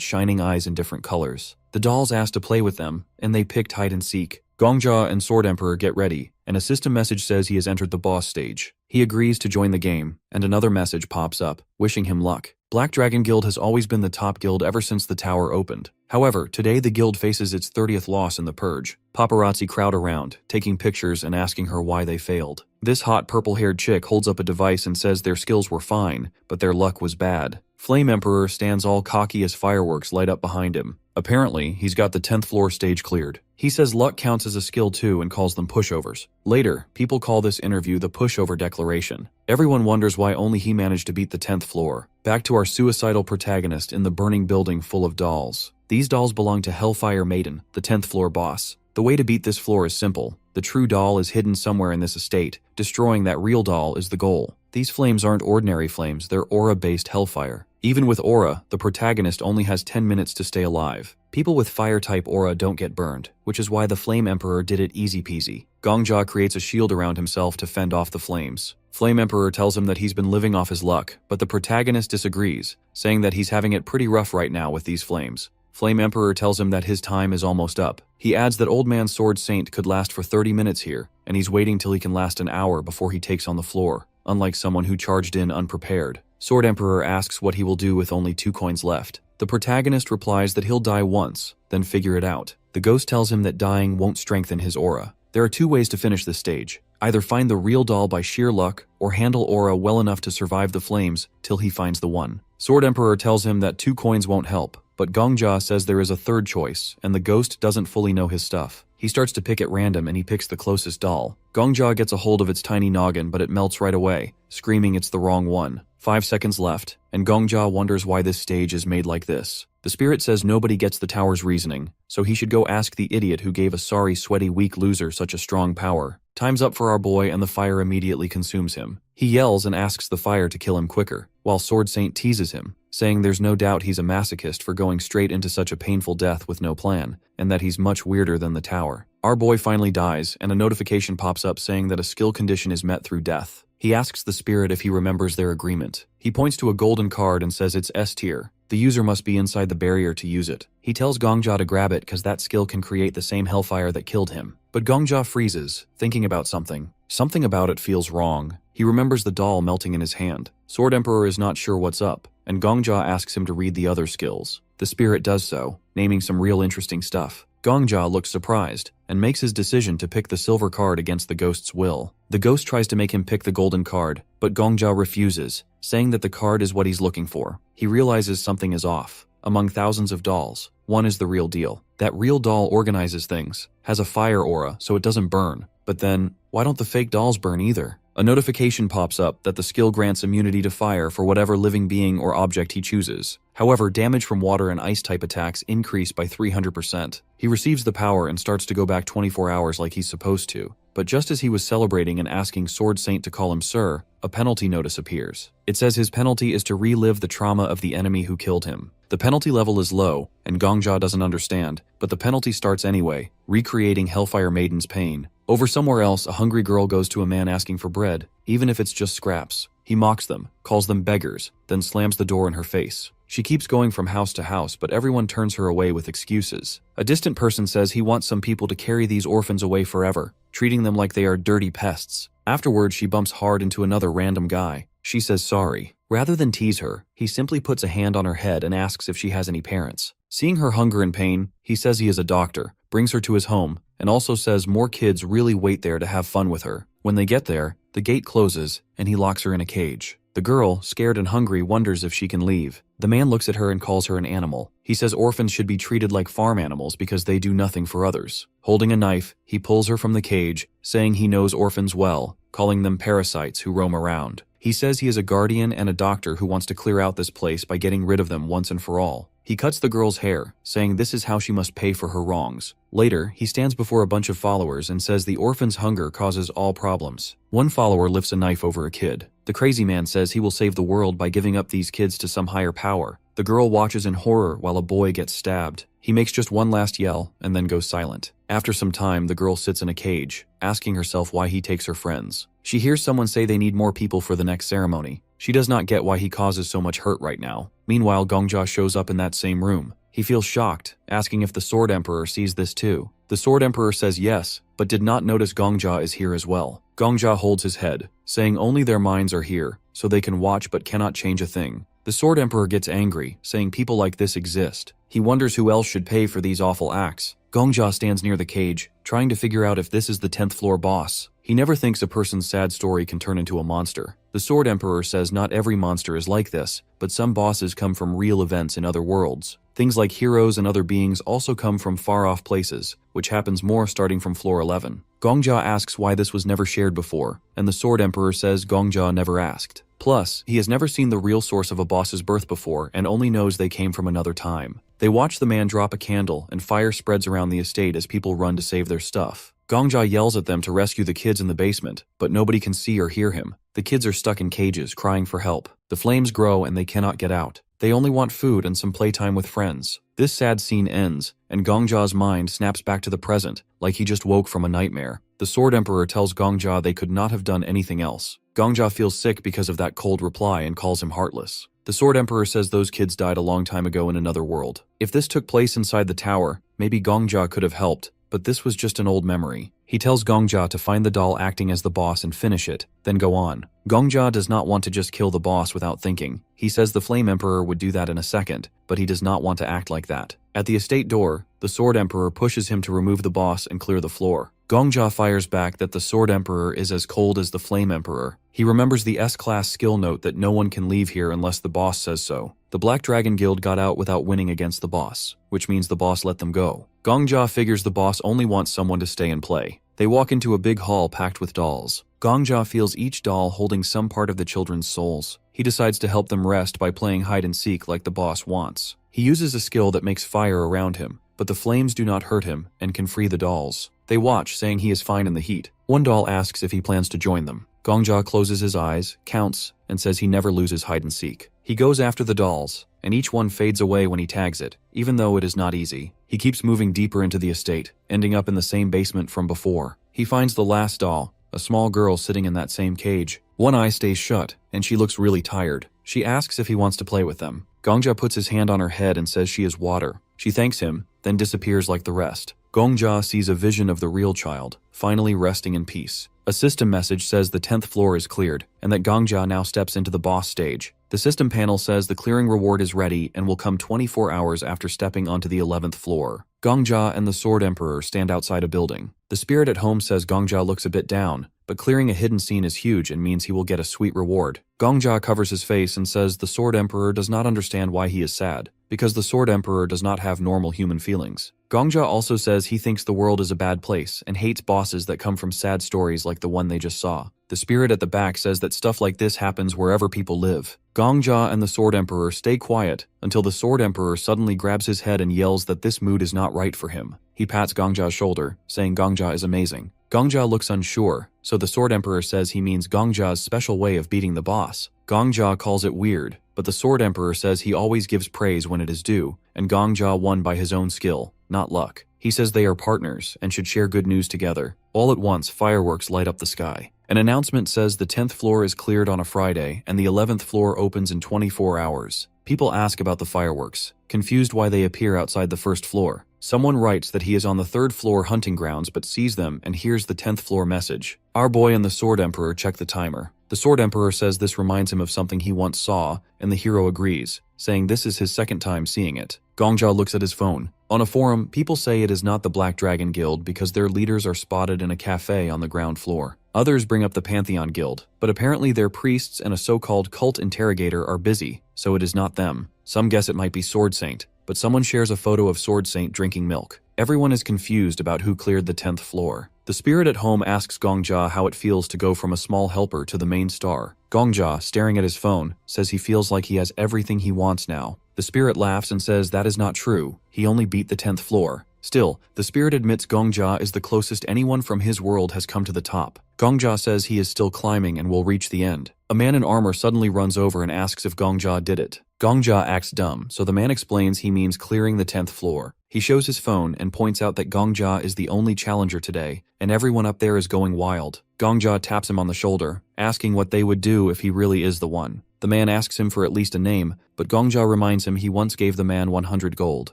shining eyes in different colors. The dolls ask to play with them, and they picked hide and seek. Gongja and Sword Emperor get ready, and a system message says he has entered the boss stage. He agrees to join the game, and another message pops up, wishing him luck. Black Dragon Guild has always been the top guild ever since the tower opened. However, today the guild faces its 30th loss in the purge. Paparazzi crowd around, taking pictures and asking her why they failed. This hot purple-haired chick holds up a device and says their skills were fine, but their luck was bad. Flame Emperor stands all cocky as fireworks light up behind him. Apparently, he's got the 10th floor stage cleared. He says luck counts as a skill too and calls them pushovers. Later, people call this interview the pushover declaration. Everyone wonders why only he managed to beat the 10th floor. Back to our suicidal protagonist in the burning building full of dolls. These dolls belong to Hellfire Maiden, the 10th floor boss. The way to beat this floor is simple. The true doll is hidden somewhere in this estate. Destroying that real doll is the goal. These flames aren't ordinary flames, they're aura-based hellfire. Even with aura, the protagonist only has 10 minutes to stay alive. People with fire-type aura don't get burned, which is why the Flame Emperor did it easy-peasy. Gongja creates a shield around himself to fend off the flames. Flame Emperor tells him that he's been living off his luck, but the protagonist disagrees, saying that he's having it pretty rough right now with these flames. Flame Emperor tells him that his time is almost up. He adds that Old Man Sword Saint could last for 30 minutes here, and he's waiting till he can last an hour before he takes on the floor, unlike someone who charged in unprepared. Sword Emperor asks what he will do with only 2 coins left. The protagonist replies that he'll die once, then figure it out. The ghost tells him that dying won't strengthen his aura. There are 2 ways to finish this stage. Either find the real doll by sheer luck, or handle aura well enough to survive the flames till he finds the one. Sword Emperor tells him that 2 coins won't help, but Gongja says there is a third choice, and the ghost doesn't fully know his stuff. He starts to pick at random and he picks the closest doll. Gongja gets a hold of its tiny noggin, but it melts right away, screaming it's the wrong one. 5 seconds left, and Gongja wonders why this stage is made like this. The spirit says nobody gets the tower's reasoning, so he should go ask the idiot who gave a sorry, sweaty, weak loser such a strong power. Time's up for our boy, and the fire immediately consumes him. He yells and asks the fire to kill him quicker, while Sword Saint teases him, saying there's no doubt he's a masochist for going straight into such a painful death with no plan, and that he's much weirder than the tower. Our boy finally dies, and a notification pops up saying that a skill condition is met through death. He asks the spirit if he remembers their agreement. He points to a golden card and says it's S tier. The user must be inside the barrier to use it. He tells Gongja to grab it because that skill can create the same hellfire that killed him. But Gongja freezes, thinking about something. Something about it feels wrong. He remembers the doll melting in his hand. Sword Emperor is not sure what's up, and Gongja asks him to read the other skills. The spirit does so, naming some real interesting stuff. Gongja looks surprised, and makes his decision to pick the silver card against the ghost's will. The ghost tries to make him pick the golden card, but Gongja refuses, saying that the card is what he's looking for. He realizes something is off. Among thousands of dolls, one is the real deal. That real doll organizes things, has a fire aura so it doesn't burn. But then, why don't the fake dolls burn either? A notification pops up that the skill grants immunity to fire for whatever living being or object he chooses. However, damage from water and ice type attacks increase by 300%. He receives the power and starts to go back 24 hours like he's supposed to. But just as he was celebrating and asking Sword Saint to call him sir, a penalty notice appears. It says his penalty is to relive the trauma of the enemy who killed him. The penalty level is low, and Gongja doesn't understand, but the penalty starts anyway, recreating Hellfire Maiden's pain. Over somewhere else, a hungry girl goes to a man asking for bread, even if it's just scraps. He mocks them, calls them beggars, then slams the door in her face. She keeps going from house to house, but everyone turns her away with excuses. A distant person says he wants some people to carry these orphans away forever, treating them like they are dirty pests. Afterwards, she bumps hard into another random guy. She says sorry. Rather than tease her, he simply puts a hand on her head and asks if she has any parents. Seeing her hunger and pain, he says he is a doctor, brings her to his home, and also says more kids really wait there to have fun with her. When they get there, the gate closes, and he locks her in a cage. The girl, scared and hungry, wonders if she can leave. The man looks at her and calls her an animal. He says orphans should be treated like farm animals because they do nothing for others. Holding a knife, he pulls her from the cage, saying he knows orphans well, calling them parasites who roam around. He says he is a guardian and a doctor who wants to clear out this place by getting rid of them once and for all. He cuts the girl's hair, saying this is how she must pay for her wrongs. Later, he stands before a bunch of followers and says the orphan's hunger causes all problems. One follower lifts a knife over a kid. The crazy man says he will save the world by giving up these kids to some higher power. The girl watches in horror while a boy gets stabbed. He makes just one last yell and then goes silent. After some time, the girl sits in a cage, asking herself why he takes her friends. She hears someone say they need more people for the next ceremony. She does not get why he causes so much hurt right now. Meanwhile, Gongja shows up in that same room. He feels shocked, asking if the Sword Emperor sees this too. The Sword Emperor says yes, but did not notice Gongja is here as well. Gongja holds his head, saying only their minds are here, so they can watch but cannot change a thing. The Sword Emperor gets angry, saying people like this exist. He wonders who else should pay for these awful acts. Gongja stands near the cage, trying to figure out if this is the 10th floor boss. He never thinks a person's sad story can turn into a monster. The Sword Emperor says not every monster is like this, but some bosses come from real events in other worlds. Things like heroes and other beings also come from far-off places, which happens more starting from floor 11. Gongja asks why this was never shared before, and the Sword Emperor says Gongja never asked. Plus, he has never seen the real source of a boss's birth before and only knows they came from another time. They watch the man drop a candle and fire spreads around the estate as people run to save their stuff. Gongja yells at them to rescue the kids in the basement, but nobody can see or hear him. The kids are stuck in cages, crying for help. The flames grow and they cannot get out. They only want food and some playtime with friends. This sad scene ends, and Gongja's mind snaps back to the present, like he just woke from a nightmare. The Sword Emperor tells Gongja they could not have done anything else. Gongja feels sick because of that cold reply and calls him heartless. The Sword Emperor says those kids died a long time ago in another world. If this took place inside the tower, maybe Gongja could have helped, but this was just an old memory. He tells Gongja to find the doll acting as the boss and finish it, then go on. Gongja does not want to just kill the boss without thinking. He says the Flame Emperor would do that in a second, but he does not want to act like that. At the estate door, the Sword Emperor pushes him to remove the boss and clear the floor. Gongja fires back that the Sword Emperor is as cold as the Flame Emperor. He remembers the S-class skill note that no one can leave here unless the boss says so. The Black Dragon Guild got out without winning against the boss, which means the boss let them go. Gongja figures the boss only wants someone to stay and play. They walk into a big hall packed with dolls. Gongja feels each doll holding some part of the children's souls. He decides to help them rest by playing hide and seek like the boss wants. He uses a skill that makes fire around him, but the flames do not hurt him and can free the dolls. They watch, saying he is fine in the heat. One doll asks if he plans to join them. Gongja closes his eyes, counts, and says he never loses hide and seek. He goes after the dolls, and each one fades away when he tags it, even though it is not easy. He keeps moving deeper into the estate, ending up in the same basement from before. He finds the last doll, a small girl sitting in that same cage. One eye stays shut, and she looks really tired. She asks if he wants to play with them. Gongja puts his hand on her head and says she is water. She thanks him, then disappears like the rest. Gongja sees a vision of the real child, finally resting in peace. A system message says the 10th floor is cleared, and that Gongja now steps into the boss stage. The system panel says the clearing reward is ready and will come 24 hours after stepping onto the 11th floor. Gongja and the Sword Emperor stand outside a building. The spirit at home says Gongja looks a bit down, but clearing a hidden scene is huge and means he will get a sweet reward. Gongja covers his face and says the Sword Emperor does not understand why he is sad, because the Sword Emperor does not have normal human feelings. Gongja also says he thinks the world is a bad place and hates bosses that come from sad stories like the one they just saw. The spirit at the back says that stuff like this happens wherever people live. Gongja and the Sword Emperor stay quiet until the Sword Emperor suddenly grabs his head and yells that this mood is not right for him. He pats Gongja's shoulder, saying Gongja is amazing. Gongja looks unsure, so the Sword Emperor says he means Gongja's special way of beating the boss. Gongja calls it weird, but the Sword Emperor says he always gives praise when it is due, and Gongja won by his own skill, not luck. He says they are partners and should share good news together. All at once, fireworks light up the sky. An announcement says the 10th floor is cleared on a Friday and the 11th floor opens in 24 hours. People ask about the fireworks, confused why they appear outside the first floor. Someone writes that he is on the 3rd floor hunting grounds but sees them and hears the 10th floor message. Our boy and the Sword Emperor check the timer. The Sword Emperor says this reminds him of something he once saw, and the hero agrees, saying this is his second time seeing it. Gongja looks at his phone. On a forum, people say it is not the Black Dragon Guild because their leaders are spotted in a cafe on the ground floor. Others bring up the Pantheon Guild, but apparently their priests and a so-called cult interrogator are busy, so it is not them. Some guess it might be Sword Saint, but someone shares a photo of Sword Saint drinking milk. Everyone is confused about who cleared the 10th floor. The spirit at home asks Gongjia how it feels to go from a small helper to the main star. Gongjia, staring at his phone, says he feels like he has everything he wants now. The spirit laughs and says that is not true, he only beat the 10th floor. Still, the spirit admits Gongjia is the closest anyone from his world has come to the top. Gongjia says he is still climbing and will reach the end. A man in armor suddenly runs over and asks if Gongjia did it. Gongjia acts dumb, so the man explains he means clearing the 10th floor. He shows his phone and points out that Gongjia is the only challenger today, and everyone up there is going wild. Gongjia taps him on the shoulder, asking what they would do if he really is the one. The man asks him for at least a name, but Gongjia reminds him he once gave the man 100 gold.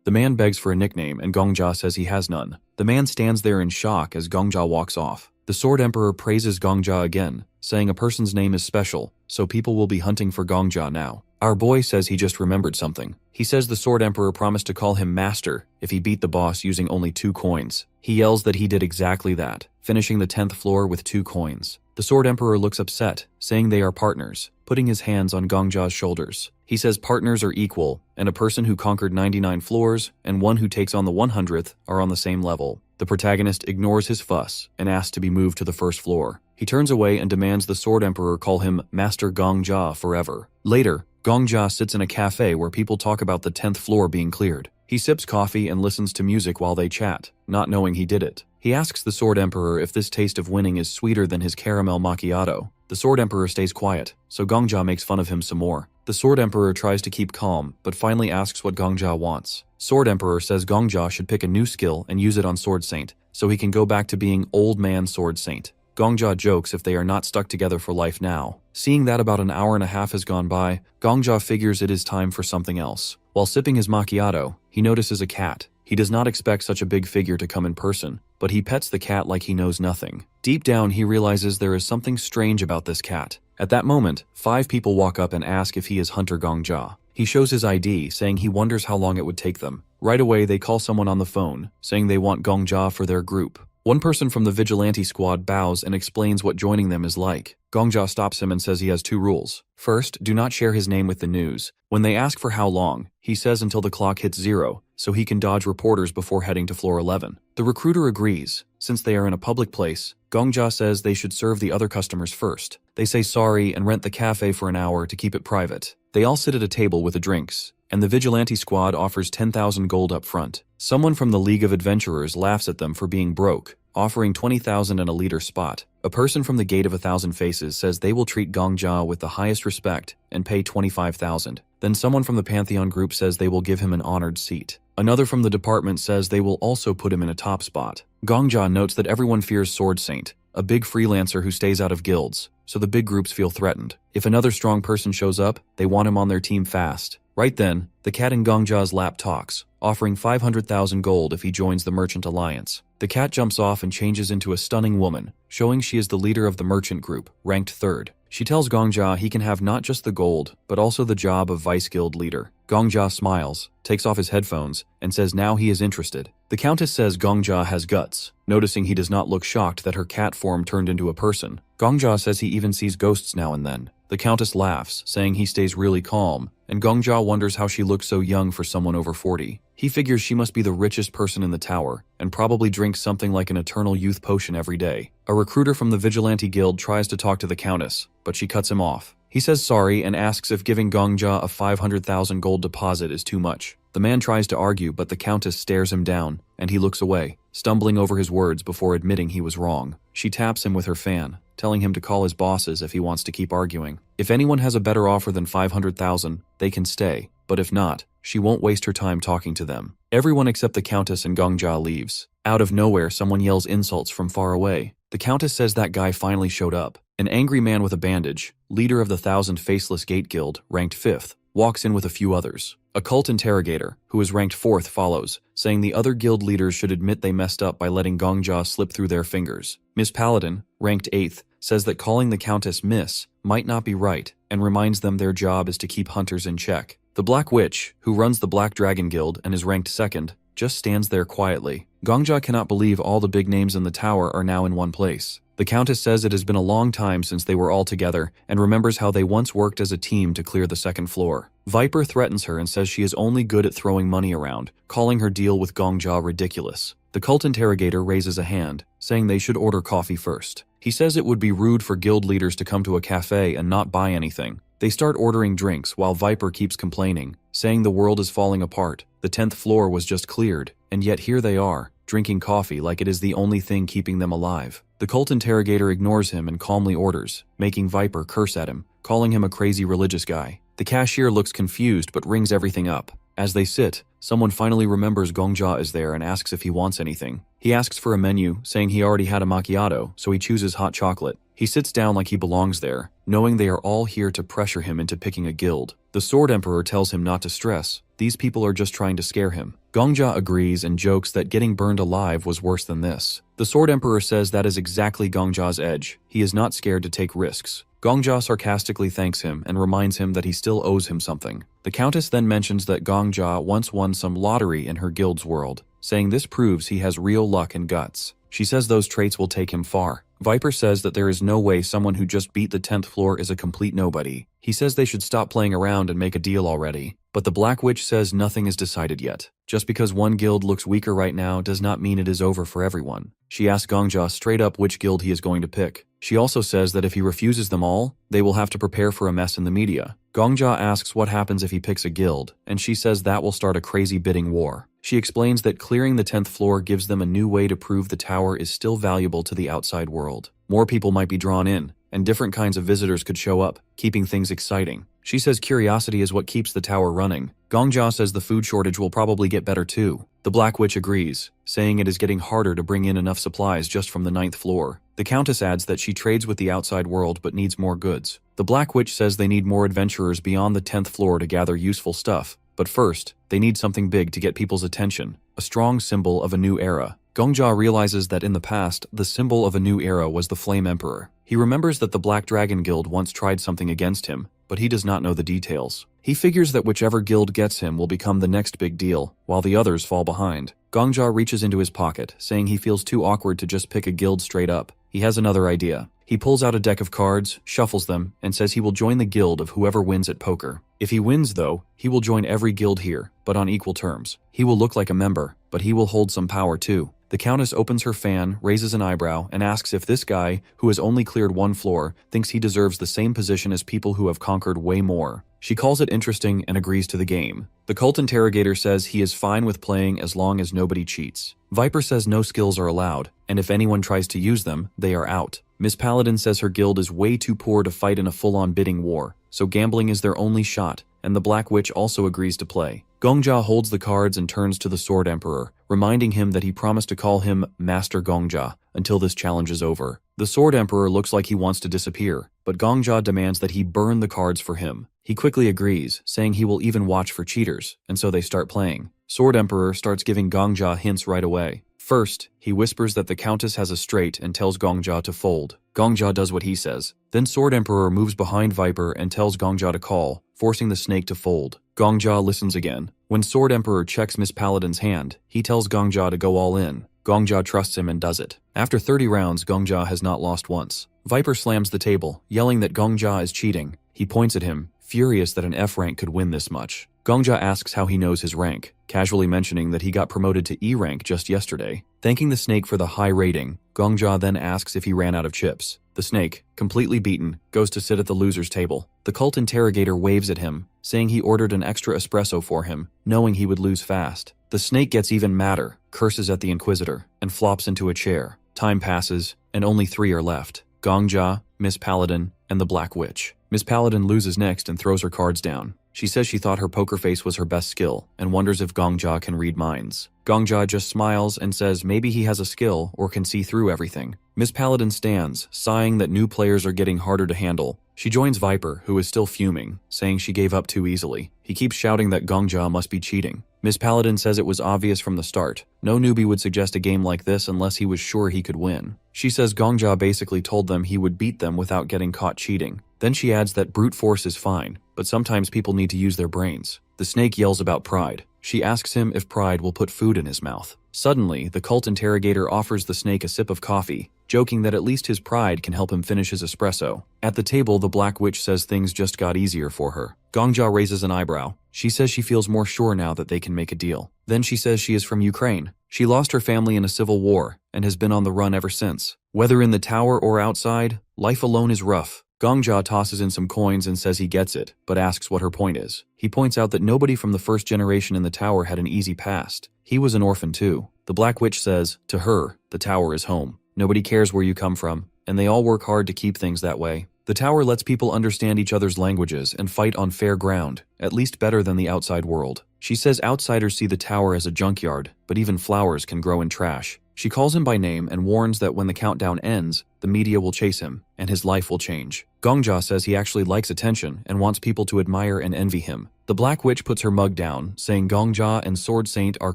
The man begs for a nickname and Gongjia says he has none. The man stands there in shock as Gongjia walks off. The Sword Emperor praises Gongjia again, saying a person's name is special, so people will be hunting for Gongjia now. Our boy says he just remembered something. He says the Sword Emperor promised to call him Master if he beat the boss using only 2 coins. He yells that he did exactly that, finishing the 10th floor with 2 coins. The Sword Emperor looks upset, saying they are partners, putting his hands on Gongjia's shoulders. He says partners are equal, and a person who conquered 99 floors and one who takes on the 100th are on the same level. The protagonist ignores his fuss and asks to be moved to the 1st floor. He turns away and demands the Sword Emperor call him Master Gongjia forever. Later, Gongjia sits in a cafe where people talk about the 10th floor being cleared. He sips coffee and listens to music while they chat, not knowing he did it. He asks the Sword Emperor if this taste of winning is sweeter than his caramel macchiato. The Sword Emperor stays quiet, so Gongjia makes fun of him some more. The Sword Emperor tries to keep calm, but finally asks what Gongjia wants. Sword Emperor says Gongjia should pick a new skill and use it on Sword Saint, so he can go back to being Old Man Sword Saint. Gongjia jokes if they are not stuck together for life now. Seeing that about an hour and a half has gone by, Gongjia figures it is time for something else. While sipping his macchiato, he notices a cat. He does not expect such a big figure to come in person, but he pets the cat like he knows nothing. Deep down, he realizes there is something strange about this cat. At that moment, 5 people walk up and ask if he is Hunter Gongjia. He shows his ID, saying he wonders how long it would take them. Right away, they call someone on the phone, saying they want Gongjia for their group. One person from the vigilante squad bows and explains what joining them is like. Gongjia stops him and says he has 2 rules. First, do not share his name with the news. When they ask for how long, he says until the clock hits 0, so he can dodge reporters before heading to floor 11. The recruiter agrees. Since they are in a public place, Gongjia says they should serve the other customers first. They say sorry and rent the cafe for an hour to keep it private. They all sit at a table with the drinks, and the vigilante squad offers 10,000 gold up front. Someone from the League of Adventurers laughs at them for being broke, offering 20,000 and a leader spot. A person from the Gate of 1,000 Faces says they will treat Gongjia with the highest respect and pay 25,000. Then someone from the Pantheon group says they will give him an honored seat. Another from the department says they will also put him in a top spot. Gongjia notes that everyone fears Sword Saint, a big freelancer who stays out of guilds, so the big groups feel threatened. If another strong person shows up, they want him on their team fast. Right then, the cat in Gongjia's lap talks, offering 500,000 gold if he joins the Merchant Alliance. The cat jumps off and changes into a stunning woman, showing she is the leader of the merchant group, ranked 3rd. She tells Gongjia he can have not just the gold, but also the job of Vice Guild leader. Gongjia smiles, takes off his headphones, and says now he is interested. The Countess says Gongjia has guts, noticing he does not look shocked that her cat form turned into a person. Gongjia says he even sees ghosts now and then. The Countess laughs, saying he stays really calm, and Gongjia wonders how she looks so young for someone over 40. He figures she must be the richest person in the tower, and probably drinks something like an eternal youth potion every day. A recruiter from the Vigilante Guild tries to talk to the Countess, but she cuts him off. He says sorry and asks if giving Gongjia a 500,000 gold deposit is too much. The man tries to argue, but the Countess stares him down, and he looks away, stumbling over his words before admitting he was wrong. She taps him with her fan, telling him to call his bosses if he wants to keep arguing. If anyone has a better offer than 500,000, they can stay, but if not, she won't waste her time talking to them. Everyone except the Countess and Gongjia leaves. Out of nowhere, someone yells insults from far away. The Countess says that guy finally showed up. An angry man with a bandage, leader of the 1,000 Faceless Gate Guild, ranked 5th, walks in with a few others. A cult interrogator, who is ranked 4th, follows, saying the other guild leaders should admit they messed up by letting Gongjia slip through their fingers. Miss Paladin, ranked 8th, says that calling the Countess Miss might not be right, and reminds them their job is to keep hunters in check. The Black Witch, who runs the Black Dragon Guild and is ranked 2nd, just stands there quietly. Gongjia cannot believe all the big names in the tower are now in one place. The Countess says it has been a long time since they were all together and remembers how they once worked as a team to clear the 2nd floor. Viper threatens her and says she is only good at throwing money around, calling her deal with Gongjia ridiculous. The cult interrogator raises a hand, saying they should order coffee first. He says it would be rude for guild leaders to come to a cafe and not buy anything. They start ordering drinks while Viper keeps complaining, saying the world is falling apart. The 10th floor was just cleared, and yet here they are, drinking coffee like it is the only thing keeping them alive. The cult interrogator ignores him and calmly orders, making Viper curse at him, calling him a crazy religious guy. The cashier looks confused but rings everything up. As they sit, someone finally remembers Gongjia is there and asks if he wants anything. He asks for a menu, saying he already had a macchiato, so he chooses hot chocolate. He sits down like he belongs there, knowing they are all here to pressure him into picking a guild. The Sword Emperor tells him not to stress. These people are just trying to scare him. Gongjia agrees and jokes that getting burned alive was worse than this. The Sword Emperor says that is exactly Gongjia's edge. He is not scared to take risks. Gongjia sarcastically thanks him and reminds him that he still owes him something. The Countess then mentions that Gongjia once won some lottery in her guild's world, saying this proves he has real luck and guts. She says those traits will take him far. Viper says that there is no way someone who just beat the 10th floor is a complete nobody. He says they should stop playing around and make a deal already. But the Black Witch says nothing is decided yet. Just because one guild looks weaker right now does not mean it is over for everyone. She asks Gongjia straight up which guild he is going to pick. She also says that if he refuses them all, they will have to prepare for a mess in the media. Gongjia asks what happens if he picks a guild, and she says that will start a crazy bidding war. She explains that clearing the 10th floor gives them a new way to prove the tower is still valuable to the outside world. More people might be drawn in, and different kinds of visitors could show up, keeping things exciting. She says curiosity is what keeps the tower running. Gongjia says the food shortage will probably get better too. The Black Witch agrees, saying it is getting harder to bring in enough supplies just from the 9th floor. The Countess adds that she trades with the outside world but needs more goods. The Black Witch says they need more adventurers beyond the 10th floor to gather useful stuff. But first, they need something big to get people's attention, a strong symbol of a new era. Gongjia realizes that in the past, the symbol of a new era was the Flame Emperor. He remembers that the Black Dragon Guild once tried something against him, but he does not know the details. He figures that whichever guild gets him will become the next big deal, while the others fall behind. Gongjia reaches into his pocket, saying he feels too awkward to just pick a guild straight up. He has another idea. He pulls out a deck of cards, shuffles them, and says he will join the guild of whoever wins at poker. If he wins, though, he will join every guild here, but on equal terms. He will look like a member, but he will hold some power too. The Countess opens her fan, raises an eyebrow, and asks if this guy, who has only cleared one floor, thinks he deserves the same position as people who have conquered way more. She calls it interesting and agrees to the game. The cult interrogator says he is fine with playing as long as nobody cheats. Viper says no skills are allowed, and if anyone tries to use them, they are out. Miss Paladin says her guild is way too poor to fight in a full-on bidding war, so gambling is their only shot, and the Black Witch also agrees to play. Gongjia holds the cards and turns to the Sword Emperor, reminding him that he promised to call him Master Gongjia until this challenge is over. The Sword Emperor looks like he wants to disappear, but Gongjia demands that he burn the cards for him. He quickly agrees, saying he will even watch for cheaters, and so they start playing. Sword Emperor starts giving Gongjia hints right away. First, he whispers that the Countess has a straight and tells Gongjia to fold. Gongjia does what he says. Then Sword Emperor moves behind Viper and tells Gongjia to call, forcing the snake to fold. Gongjia listens again. When Sword Emperor checks Miss Paladin's hand, he tells Gongjia to go all in. Gongjia trusts him and does it. After 30 rounds, Gongjia has not lost once. Viper slams the table, yelling that Gongjia is cheating. He points at him, furious that an F rank could win this much. Gongjia asks how he knows his rank, casually mentioning that he got promoted to E rank just yesterday. Thanking the snake for the high rating, Gongjia then asks if he ran out of chips. The snake, completely beaten, goes to sit at the loser's table. The cult interrogator waves at him, saying he ordered an extra espresso for him, knowing he would lose fast. The snake gets even madder, curses at the Inquisitor, and flops into a chair. Time passes, and only 3 are left. Gongjia, Miss Paladin, and the Black Witch. Miss Paladin loses next and throws her cards down. She says she thought her poker face was her best skill, and wonders if Gongjia can read minds. Gongjia just smiles and says maybe he has a skill or can see through everything. Miss Paladin stands, sighing that new players are getting harder to handle. She joins Viper, who is still fuming, saying she gave up too easily. He keeps shouting that Gongjia must be cheating. Miss Paladin says it was obvious from the start. No newbie would suggest a game like this unless he was sure he could win. She says Gongjia basically told them he would beat them without getting caught cheating. Then she adds that brute force is fine, but sometimes people need to use their brains. The snake yells about pride. She asks him if pride will put food in his mouth. Suddenly, the cult interrogator offers the snake a sip of coffee, joking that at least his pride can help him finish his espresso. At the table, the Black Witch says things just got easier for her. Gongjia raises an eyebrow. She says she feels more sure now that they can make a deal. Then she says she is from Ukraine. She lost her family in a civil war and has been on the run ever since. Whether in the tower or outside, life alone is rough. Gongja tosses in some coins and says he gets it, but asks what her point is. He points out that nobody from the first generation in the tower had an easy past. He was an orphan too. The Black Witch says, to her, the tower is home. Nobody cares where you come from, and they all work hard to keep things that way. The tower lets people understand each other's languages and fight on fair ground, at least better than the outside world. She says outsiders see the tower as a junkyard, but even flowers can grow in trash. She calls him by name and warns that when the countdown ends, the media will chase him, and his life will change. Gongja says he actually likes attention and wants people to admire and envy him. The Black Witch puts her mug down, saying Gongja and Sword Saint are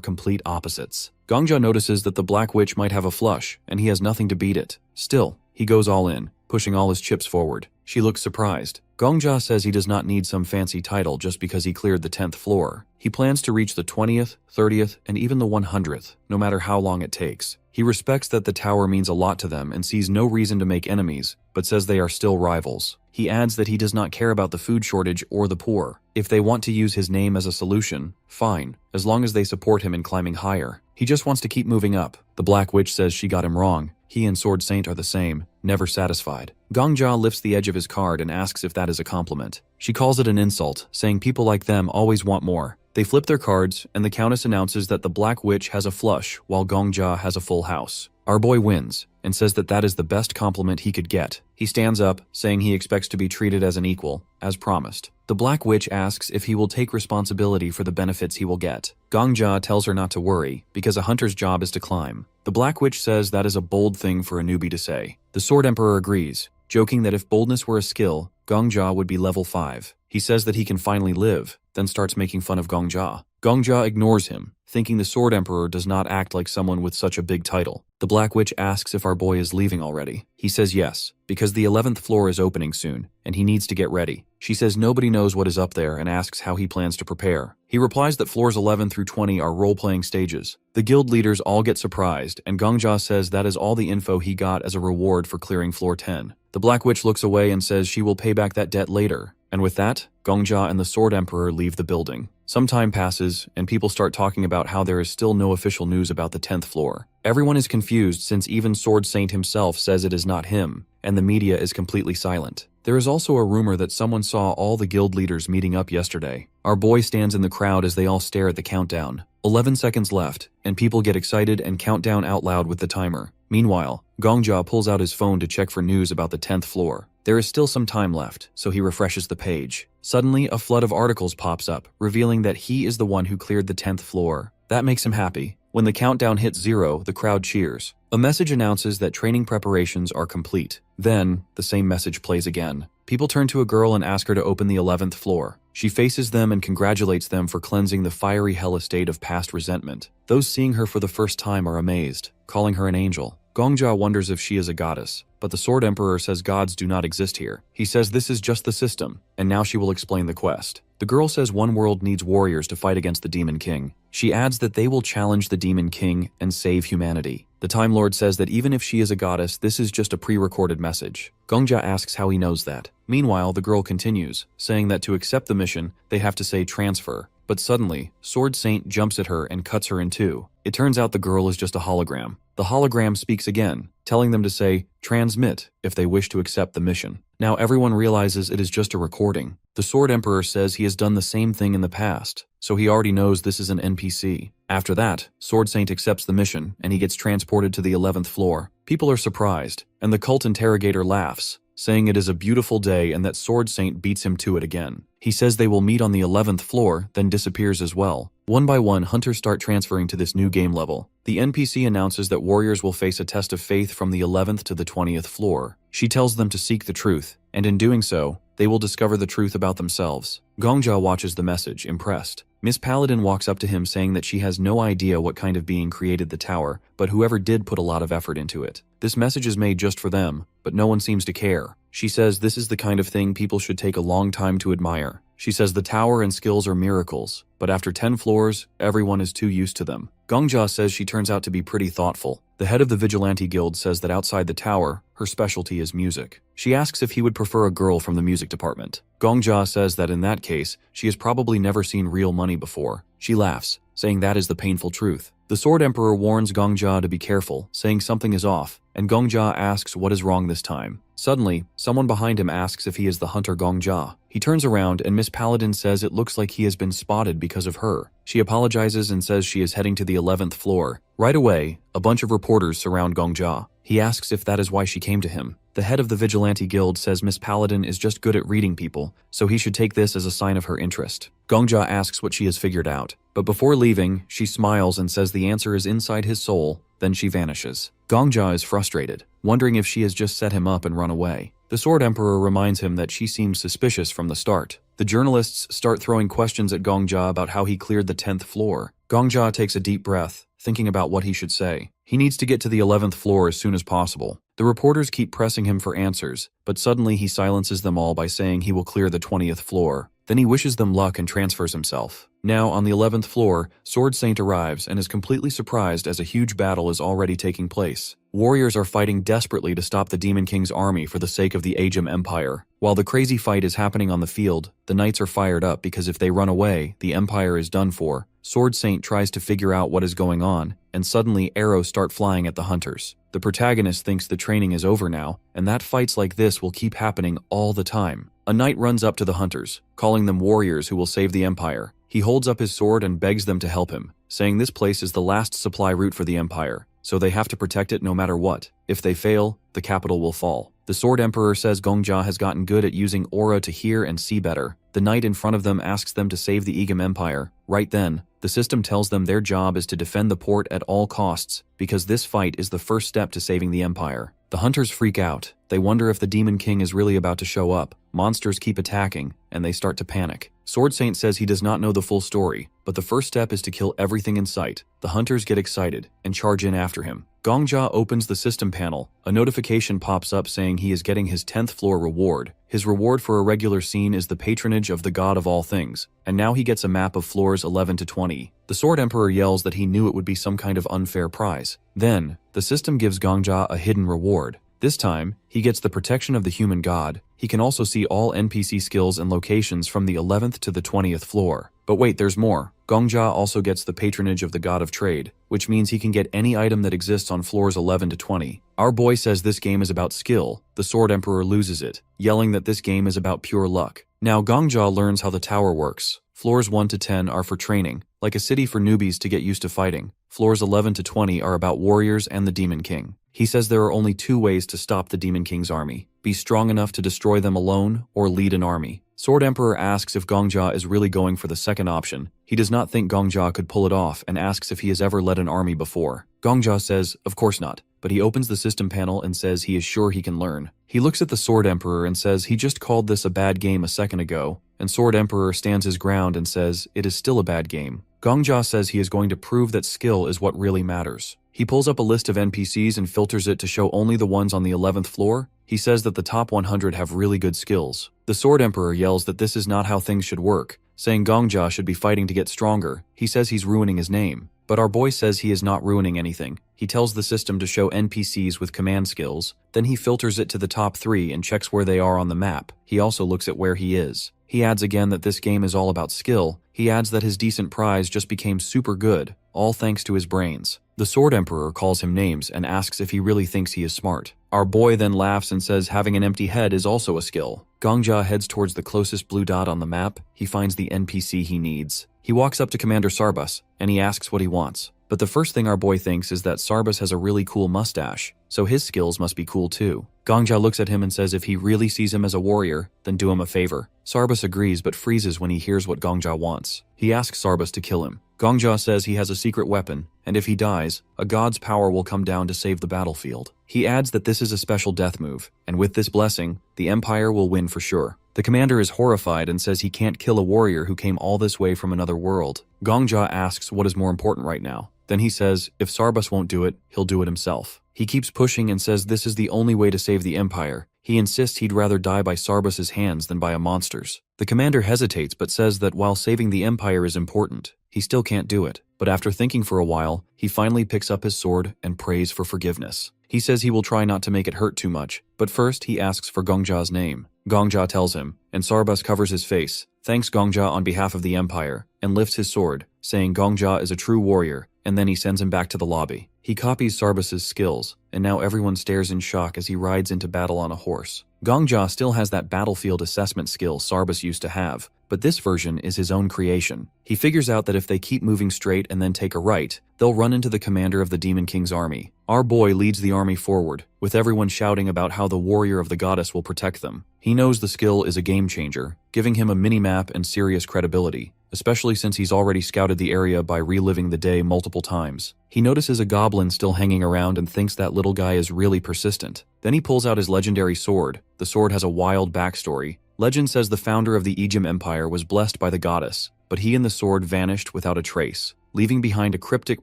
complete opposites. Gongja notices that the Black Witch might have a flush, and he has nothing to beat it. Still, he goes all in, pushing all his chips forward. She looks surprised. Gongja says he does not need some fancy title just because he cleared the 10th floor. He plans to reach the 20th, 30th, and even the 100th, no matter how long it takes. He respects that the tower means a lot to them and sees no reason to make enemies, but says they are still rivals. He adds that he does not care about the food shortage or the poor. If they want to use his name as a solution, fine, as long as they support him in climbing higher. He just wants to keep moving up. The Black Witch says she got him wrong. He and Sword Saint are the same, never satisfied. Gongja lifts the edge of his card and asks if that is a compliment. She calls it an insult, saying people like them always want more. They flip their cards, and the Countess announces that the Black Witch has a flush, while Gongja has a full house. Our boy wins, and says that that is the best compliment he could get. He stands up, saying he expects to be treated as an equal, as promised. The Black Witch asks if he will take responsibility for the benefits he will get. Gongja tells her not to worry, because a hunter's job is to climb. The Black Witch says that is a bold thing for a newbie to say. The Sword Emperor agrees, joking that if boldness were a skill, Gongja would be level 5. He says that he can finally live, then starts making fun of Gongja. Gongja ignores him, thinking the Sword Emperor does not act like someone with such a big title. The Black Witch asks if our boy is leaving already. He says yes, because the 11th floor is opening soon, and he needs to get ready. She says nobody knows what is up there and asks how he plans to prepare. He replies that floors 11 through 20 are role-playing stages. The guild leaders all get surprised, and Gongja says that is all the info he got as a reward for clearing floor 10. The Black Witch looks away and says she will pay back that debt later. And with that, Gongja and the Sword Emperor leave the building. Some time passes, and people start talking about how there is still no official news about the 10th floor. Everyone is confused since even Sword Saint himself says it is not him, and the media is completely silent. There is also a rumor that someone saw all the guild leaders meeting up yesterday. Our boy stands in the crowd as they all stare at the countdown. 11 seconds left, and people get excited and count down out loud with the timer. Meanwhile, Gongja pulls out his phone to check for news about the 10th floor. There is still some time left, so he refreshes the page. Suddenly, a flood of articles pops up, revealing that he is the one who cleared the 10th floor. That makes him happy. When the countdown hits 0, the crowd cheers. A message announces that training preparations are complete. Then, the same message plays again. People turn to a girl and ask her to open the 11th floor. She faces them and congratulates them for cleansing the fiery hell estate of past resentment. Those seeing her for the first time are amazed, calling her an angel. Gongja wonders if she is a goddess, but the Sword Emperor says gods do not exist here. He says this is just the system, and now she will explain the quest. The girl says one world needs warriors to fight against the Demon King. She adds that they will challenge the Demon King and save humanity. The Time Lord says that even if she is a goddess, this is just a pre-recorded message. Gongja asks how he knows that. Meanwhile, the girl continues, saying that to accept the mission, they have to say transfer. But suddenly, Sword Saint jumps at her and cuts her in two. It turns out the girl is just a hologram. The hologram speaks again, telling them to say, transmit, if they wish to accept the mission. Now everyone realizes it is just a recording. The Sword Emperor says he has done the same thing in the past, so he already knows this is an NPC. After that, Sword Saint accepts the mission, and he gets transported to the 11th floor. People are surprised, and the cult interrogator laughs, saying it is a beautiful day and that Sword Saint beats him to it again. He says they will meet on the 11th floor, then disappears as well. One by one, hunters start transferring to this new game level. The NPC announces that warriors will face a test of faith from the 11th to the 20th floor. She tells them to seek the truth, and in doing so, they will discover the truth about themselves. Gongja watches the message, impressed. Miss Paladin walks up to him saying that she has no idea what kind of being created the tower, but whoever did put a lot of effort into it. This message is made just for them, but no one seems to care. She says this is the kind of thing people should take a long time to admire. She says the tower and skills are miracles, but after 10 floors, everyone is too used to them. Gongja says she turns out to be pretty thoughtful. The head of the Vigilante Guild says that outside the tower, her specialty is music. She asks if he would prefer a girl from the music department. Gongja says that in that case, she has probably never seen real money before. She laughs, saying that is the painful truth. The Sword Emperor warns Gongjia to be careful, saying something is off, and Gongjia asks what is wrong this time. Suddenly, someone behind him asks if he is the hunter Gongjia. He turns around and Miss Paladin says it looks like he has been spotted because of her. She apologizes and says she is heading to the 11th floor. Right away, a bunch of reporters surround Gongjia. He asks if that is why she came to him. The head of the Vigilante Guild says Miss Paladin is just good at reading people, so he should take this as a sign of her interest. Gongjia asks what she has figured out, but before leaving, she smiles and says the answer is inside his soul, then she vanishes. Gongjia is frustrated, wondering if she has just set him up and run away. The Sword Emperor reminds him that she seems suspicious from the start. The journalists start throwing questions at Gongjia about how he cleared the 10th floor. Gongjia takes a deep breath, thinking about what he should say. He needs to get to the 11th floor as soon as possible. The reporters keep pressing him for answers, but suddenly he silences them all by saying he will clear the 20th floor. Then he wishes them luck and transfers himself. Now, on the 11th floor, Sword Saint arrives and is completely surprised as a huge battle is already taking place. Warriors are fighting desperately to stop the Demon King's army for the sake of the Agem Empire. While the crazy fight is happening on the field, the knights are fired up because if they run away, the Empire is done for. Sword Saint tries to figure out what is going on, and suddenly arrows start flying at the hunters. The protagonist thinks the training is over now, and that fights like this will keep happening all the time. A knight runs up to the hunters, calling them warriors who will save the Empire. He holds up his sword and begs them to help him, saying this place is the last supply route for the Empire, so they have to protect it no matter what. If they fail, the capital will fall. The Sword Emperor says Gongjia has gotten good at using aura to hear and see better. The knight in front of them asks them to save the Agem Empire. Right then, the system tells them their job is to defend the port at all costs, because this fight is the first step to saving the Empire. The hunters freak out. They wonder if the Demon King is really about to show up. Monsters keep attacking, and they start to panic. Sword Saint says he does not know the full story, but the first step is to kill everything in sight. The hunters get excited and charge in after him. Gongjia opens the system panel. A notification pops up saying he is getting his 10th floor reward. His reward for a regular scene is the patronage of the god of all things, and now he gets a map of floors 11 to 20. The Sword Emperor yells that he knew it would be some kind of unfair prize. Then, the system gives Gongjia a hidden reward. This time, he gets the protection of the human god. He can also see all NPC skills and locations from the 11th to the 20th floor. But wait, there's more. Gongjia also gets the patronage of the god of trade, which means he can get any item that exists on floors 11 to 20. Our boy says this game is about skill. The Sword Emperor loses it, yelling that this game is about pure luck. Now Gongjia learns how the tower works. Floors 1 to 10 are for training, like a city for newbies to get used to fighting. Floors 11 to 20 are about warriors and the Demon King. He says there are only two ways to stop the Demon King's army: be strong enough to destroy them alone, or lead an army. Sword Emperor asks if Gongjia is really going for the second option. He does not think Gongjia could pull it off and asks if he has ever led an army before. Gongjia says, of course not, but he opens the system panel and says he is sure he can learn. He looks at the Sword Emperor and says he just called this a bad game a second ago, and Sword Emperor stands his ground and says it is still a bad game. Gongjia says he is going to prove that skill is what really matters. He pulls up a list of NPCs and filters it to show only the ones on the 11th floor. He says that the top 100 have really good skills. The Sword Emperor yells that this is not how things should work, saying Gongjia should be fighting to get stronger. He says he's ruining his name. But our boy says he is not ruining anything. He tells the system to show NPCs with command skills, then he filters it to the top 3 and checks where they are on the map. He also looks at where he is. He adds again that this game is all about skill. He adds that his decent prize just became super good, all thanks to his brains. The Sword Emperor calls him names and asks if he really thinks he is smart. Our boy then laughs and says having an empty head is also a skill. Gongjia heads towards the closest blue dot on the map. He finds the NPC he needs. He walks up to Commander Sarbus, and he asks what he wants. But the first thing our boy thinks is that Sarbus has a really cool mustache, so his skills must be cool too. Gongjia looks at him and says if he really sees him as a warrior, then do him a favor. Sarbus agrees but freezes when he hears what Gongjia wants. He asks Sarbus to kill him. Gongjia says he has a secret weapon, and if he dies, a god's power will come down to save the battlefield. He adds that this is a special death move, and with this blessing, the Empire will win for sure. The commander is horrified and says he can't kill a warrior who came all this way from another world. Gongjia asks what is more important right now. Then he says if Sarbus won't do it, he'll do it himself. He keeps pushing and says this is the only way to save the Empire. He insists he'd rather die by Sarbus's hands than by a monster's. The commander hesitates but says that while saving the Empire is important, he still can't do it. But after thinking for a while, he finally picks up his sword and prays for forgiveness. He says he will try not to make it hurt too much, but first he asks for Gongjia's name. Gongjia tells him, and Sarbus covers his face, thanks Gongjia on behalf of the Empire, and lifts his sword. saying Gongja is a true warrior, and then he sends him back to the lobby. He copies Sarbus's skills, and now everyone stares in shock as he rides into battle on a horse. Gongja still has that battlefield assessment skill Sarbus used to have, but this version is his own creation. He figures out that if they keep moving straight and then take a right, they'll run into the commander of the Demon King's army. Our boy leads the army forward, with everyone shouting about how the warrior of the goddess will protect them. He knows the skill is a game changer, giving him a mini-map and serious credibility, especially since he's already scouted the area by reliving the day multiple times. He notices a goblin still hanging around and thinks that little guy is really persistent. Then he pulls out his legendary sword. The sword has a wild backstory. Legend says the founder of the Ejim Empire was blessed by the goddess, but he and the sword vanished without a trace, leaving behind a cryptic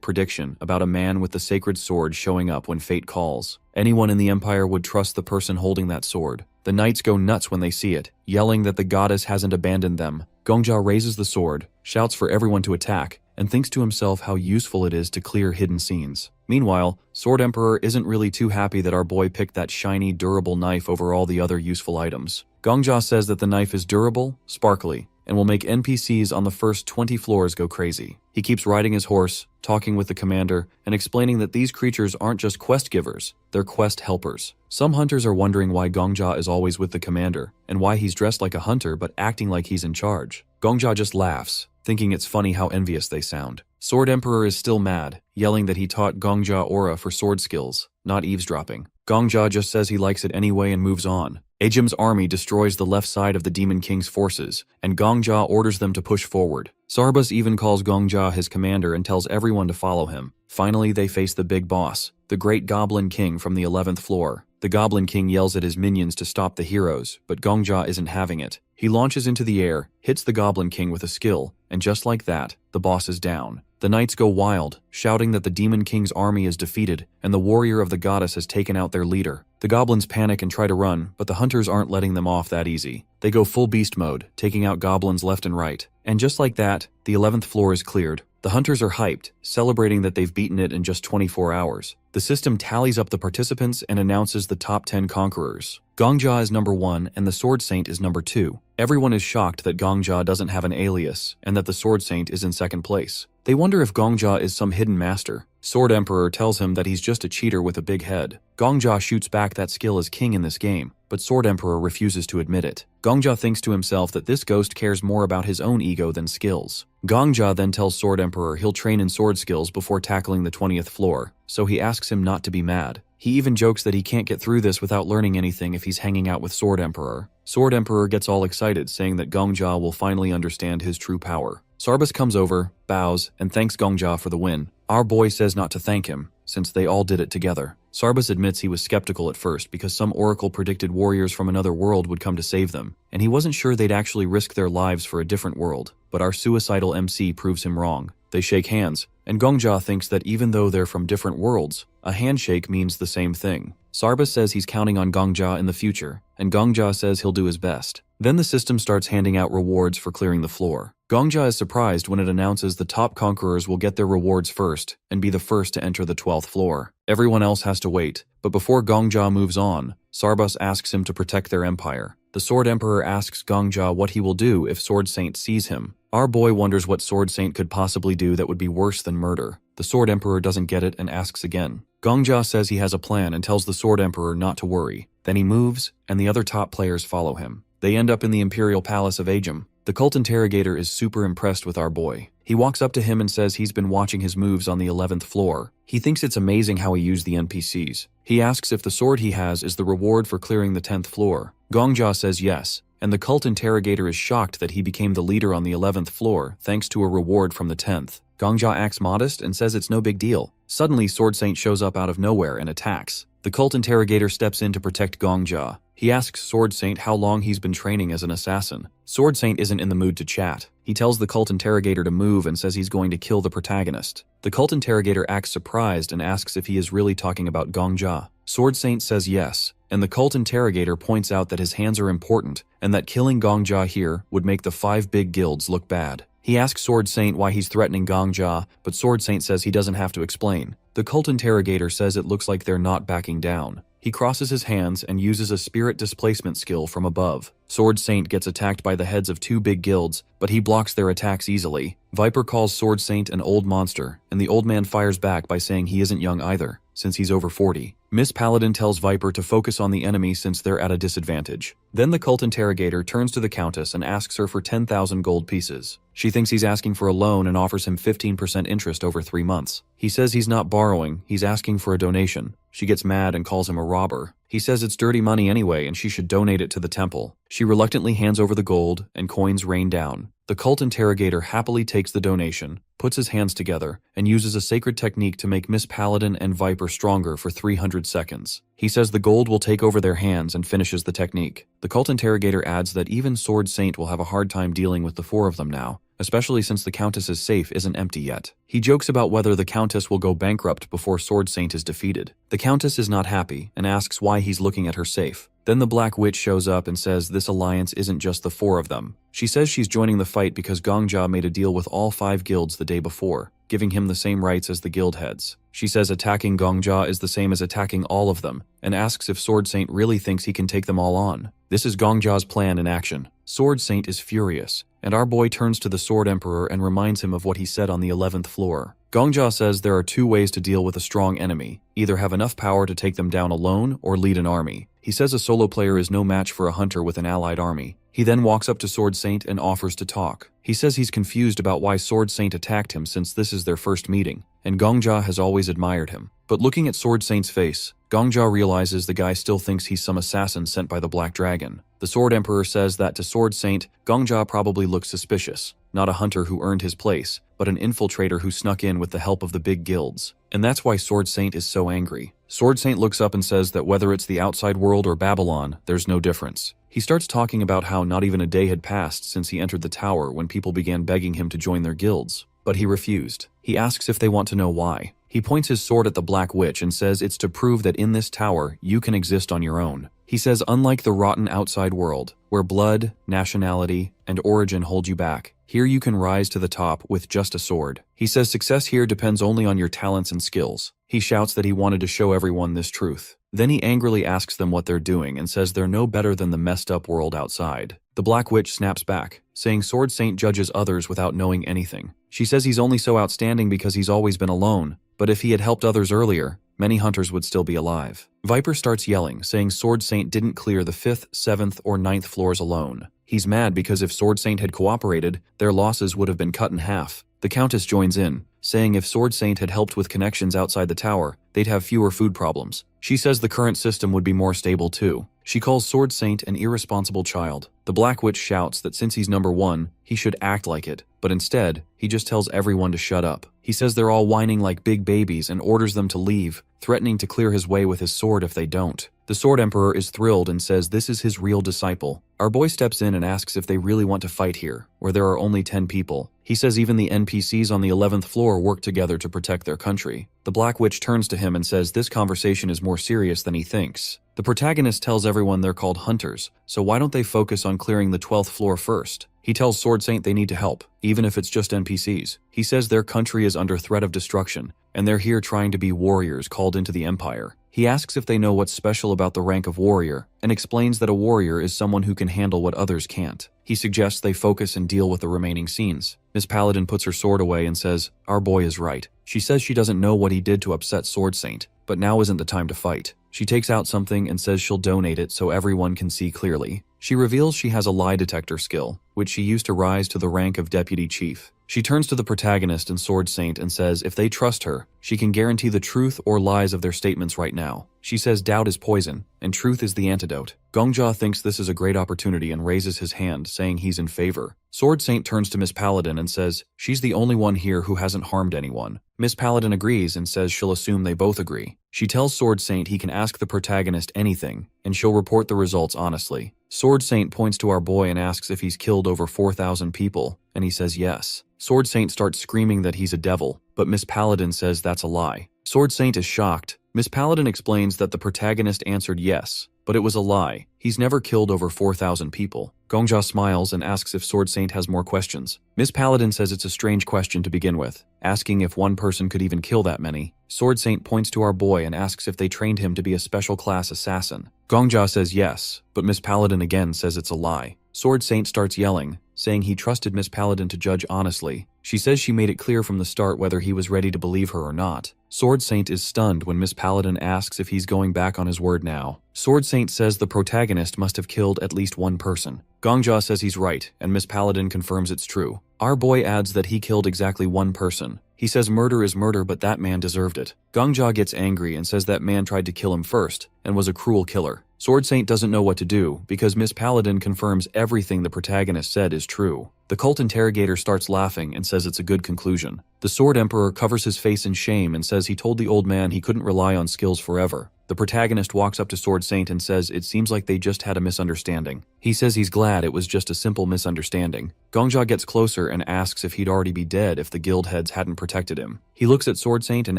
prediction about a man with the sacred sword showing up when fate calls. Anyone in the empire would trust the person holding that sword. The knights go nuts when they see it, yelling that the goddess hasn't abandoned them. Gongja raises the sword, shouts for everyone to attack, and thinks to himself how useful it is to clear hidden scenes. Meanwhile, Sword Emperor isn't really too happy that our boy picked that shiny, durable knife over all the other useful items. Gongja says that the knife is durable, sparkly, and will make NPCs on the first 20 floors go crazy. He keeps riding his horse, talking with the commander, and explaining that these creatures aren't just quest givers, they're quest helpers. Some hunters are wondering why Gongja is always with the commander, and why he's dressed like a hunter but acting like he's in charge. Gongja just laughs, thinking it's funny how envious they sound. Sword Emperor is still mad, yelling that he taught Gongja aura for sword skills, not eavesdropping. Gongja just says he likes it anyway and moves on. Ejim's army destroys the left side of the Demon King's forces, and Gongja orders them to push forward. Sarbus even calls Gongja his commander and tells everyone to follow him. Finally, they face the big boss, the Great Goblin King from the 11th floor. The Goblin King yells at his minions to stop the heroes, but Gongja isn't having it. He launches into the air, hits the Goblin King with a skill, and just like that, the boss is down. The knights go wild, shouting that the Demon King's army is defeated and the warrior of the goddess has taken out their leader. The goblins panic and try to run, but the hunters aren't letting them off that easy. They go full beast mode, taking out goblins left and right. And just like that, the 11th floor is cleared. The hunters are hyped, celebrating that they've beaten it in just 24 hours. The system tallies up the participants and announces the top 10 conquerors. Gongja is number 1 and the Sword Saint is number 2. Everyone is shocked that Gongja doesn't have an alias and that the Sword Saint is in second place. They wonder if Gongja is some hidden master. Sword Emperor tells him that he's just a cheater with a big head. Gongja shoots back that skill is king in this game, but Sword Emperor refuses to admit it. Gongja thinks to himself that this ghost cares more about his own ego than skills. Gongja then tells Sword Emperor he'll train in sword skills before tackling the 20th floor, so he asks him not to be mad. He even jokes that he can't get through this without learning anything if he's hanging out with Sword Emperor. Sword Emperor gets all excited, saying that Gongja will finally understand his true power. Sarbus comes over, bows, and thanks Gongja for the win. Our boy says not to thank him, since they all did it together. Sarbus admits he was skeptical at first because some oracle predicted warriors from another world would come to save them, and he wasn't sure they'd actually risk their lives for a different world, but our suicidal MC proves him wrong. They shake hands, and Gongja thinks that even though they're from different worlds, a handshake means the same thing. Sarbus says he's counting on Gongja in the future, and Gongja says he'll do his best. Then the system starts handing out rewards for clearing the floor. Gongja is surprised when it announces the top conquerors will get their rewards first and be the first to enter the 12th floor. Everyone else has to wait, but before Gongja moves on, Sarbus asks him to protect their empire. The Sword Emperor asks Gongja what he will do if Sword Saint sees him. Our boy wonders what Sword Saint could possibly do that would be worse than murder. The Sword Emperor doesn't get it and asks again. Gongja says he has a plan and tells the Sword Emperor not to worry. Then he moves, and the other top players follow him. They end up in the Imperial Palace of Ejim. The cult interrogator is super impressed with our boy. He walks up to him and says he's been watching his moves on the 11th floor. He thinks it's amazing how he used the NPCs. He asks if the sword he has is the reward for clearing the 10th floor. Gongja says yes, and the cult interrogator is shocked that he became the leader on the 11th floor thanks to a reward from the 10th. Gongja acts modest and says it's no big deal. Suddenly, Sword Saint shows up out of nowhere and attacks. The cult interrogator steps in to protect Gongja. He asks Sword Saint how long he's been training as an assassin. Sword Saint isn't in the mood to chat. He tells the cult interrogator to move and says he's going to kill the protagonist. The cult interrogator acts surprised and asks if he is really talking about Gongja. Sword Saint says yes, and the cult interrogator points out that his hands are important and that killing Gongja here would make the 5 big guilds look bad. He asks Sword Saint why he's threatening Gongja, but Sword Saint says he doesn't have to explain. The cult interrogator says it looks like they're not backing down. He crosses his hands and uses a spirit displacement skill from above. Sword Saint gets attacked by the heads of 2 big guilds, but he blocks their attacks easily. Viper calls Sword Saint an old monster, and the old man fires back by saying he isn't young either, since he's over 40. Miss Paladin tells Viper to focus on the enemy since they're at a disadvantage. Then the cult interrogator turns to the Countess and asks her for 10,000 gold pieces. She thinks he's asking for a loan and offers him 15% interest over 3 months. He says he's not borrowing, he's asking for a donation. She gets mad and calls him a robber. He says it's dirty money anyway and she should donate it to the temple. She reluctantly hands over the gold and coins rain down. The cult interrogator happily takes the donation, puts his hands together, and uses a sacred technique to make Miss Paladin and Viper stronger for 300 seconds. He says the gold will take over their hands and finishes the technique. The cult interrogator adds that even Sword Saint will have a hard time dealing with the 4 of them now, especially since the Countess's safe isn't empty yet. He jokes about whether the Countess will go bankrupt before Sword Saint is defeated. The Countess is not happy and asks why he's looking at her safe. Then the Black Witch shows up and says this alliance isn't just the 4 of them. She says she's joining the fight because Gongja made a deal with all 5 guilds the day before, giving him the same rights as the guild heads. She says attacking Gongja is the same as attacking all of them, and asks if Sword Saint really thinks he can take them all on. This is Gongja's plan in action. Sword Saint is furious, and our boy turns to the Sword Emperor and reminds him of what he said on the 11th floor. Gongja says there are 2 ways to deal with a strong enemy, either have enough power to take them down alone or lead an army. He says a solo player is no match for a hunter with an allied army. He then walks up to Sword Saint and offers to talk. He says he's confused about why Sword Saint attacked him since this is their first meeting, and Gongja has always admired him. But looking at Sword Saint's face, Gongja realizes the guy still thinks he's some assassin sent by the Black Dragon. The Sword Emperor says that to Sword Saint, Gongja probably looks suspicious, not a hunter who earned his place, but an infiltrator who snuck in with the help of the big guilds. And that's why Sword Saint is so angry. Sword Saint looks up and says that whether it's the outside world or Babylon, there's no difference. He starts talking about how not even a day had passed since he entered the tower when people began begging him to join their guilds. But he refused. He asks if they want to know why. He points his sword at the Black Witch and says it's to prove that in this tower, you can exist on your own. He says unlike the rotten outside world, where blood, nationality, and origin hold you back, here you can rise to the top with just a sword. He says success here depends only on your talents and skills. He shouts that he wanted to show everyone this truth. Then he angrily asks them what they're doing and says they're no better than the messed up world outside. The Black Witch snaps back, saying Sword Saint judges others without knowing anything. She says he's only so outstanding because he's always been alone, but if he had helped others earlier, many hunters would still be alive. Viper starts yelling, saying Sword Saint didn't clear the 5th, 7th, or 9th floors alone. He's mad because if Sword Saint had cooperated, their losses would have been cut in half. The Countess joins in, saying if Sword Saint had helped with connections outside the tower, they'd have fewer food problems. She says the current system would be more stable too. She calls Sword Saint an irresponsible child. The Black Witch shouts that since he's number 1, he should act like it, but instead, he just tells everyone to shut up. He says they're all whining like big babies and orders them to leave, threatening to clear his way with his sword if they don't. The Sword Emperor is thrilled and says this is his real disciple. Our boy steps in and asks if they really want to fight here, where there are only 10 people. He says even the NPCs on the 11th floor work together to protect their country. The Black Witch turns to him and says this conversation is more serious than he thinks. The protagonist tells everyone they're called hunters, so why don't they focus on clearing the 12th floor first? He tells Sword Saint they need to help, even if it's just NPCs. He says their country is under threat of destruction, and they're here trying to be warriors called into the Empire. He asks if they know what's special about the rank of warrior, and explains that a warrior is someone who can handle what others can't. He suggests they focus and deal with the remaining scenes. Miss Paladin puts her sword away and says, our boy is right. She says she doesn't know what he did to upset Sword Saint, but now isn't the time to fight. She takes out something and says she'll donate it so everyone can see clearly. She reveals she has a lie detector skill, which she used to rise to the rank of deputy chief. She turns to the protagonist and Sword Saint and says if they trust her, she can guarantee the truth or lies of their statements right now. She says doubt is poison, and truth is the antidote. Gongja thinks this is a great opportunity and raises his hand, saying he's in favor. Sword Saint turns to Miss Paladin and says she's the only one here who hasn't harmed anyone. Miss Paladin agrees and says she'll assume they both agree. She tells Sword Saint he can ask the protagonist anything, and she'll report the results honestly. Sword Saint points to our boy and asks if he's killed over 4,000 people, and he says yes. Sword Saint starts screaming that he's a devil, but Miss Paladin says that's a lie. Sword Saint is shocked. Miss Paladin explains that the protagonist answered yes, but it was a lie. He's never killed over 4,000 people. Gongjia smiles and asks if Sword Saint has more questions. Miss Paladin says it's a strange question to begin with, asking if one person could even kill that many. Sword Saint points to our boy and asks if they trained him to be a special class assassin. Gongjia says yes, but Miss Paladin again says it's a lie. Sword Saint starts yelling, saying he trusted Miss Paladin to judge honestly. She says she made it clear from the start whether he was ready to believe her or not. Sword Saint is stunned when Miss Paladin asks if he's going back on his word now. Sword Saint says the protagonist must have killed at least one person. Gongjia says he's right, and Miss Paladin confirms it's true. Our boy adds that he killed exactly one person. He says murder is murder, but that man deserved it. Gongjia gets angry and says that man tried to kill him first, and was a cruel killer. Sword Saint doesn't know what to do, because Miss Paladin confirms everything the protagonist said is true. The cult interrogator starts laughing and says it's a good conclusion. The Sword Emperor covers his face in shame and says he told the old man he couldn't rely on skills forever. The protagonist walks up to Sword Saint and says it seems like they just had a misunderstanding. He says he's glad it was just a simple misunderstanding. Gongjia gets closer and asks if he'd already be dead if the guild heads hadn't protected him. He looks at Sword Saint and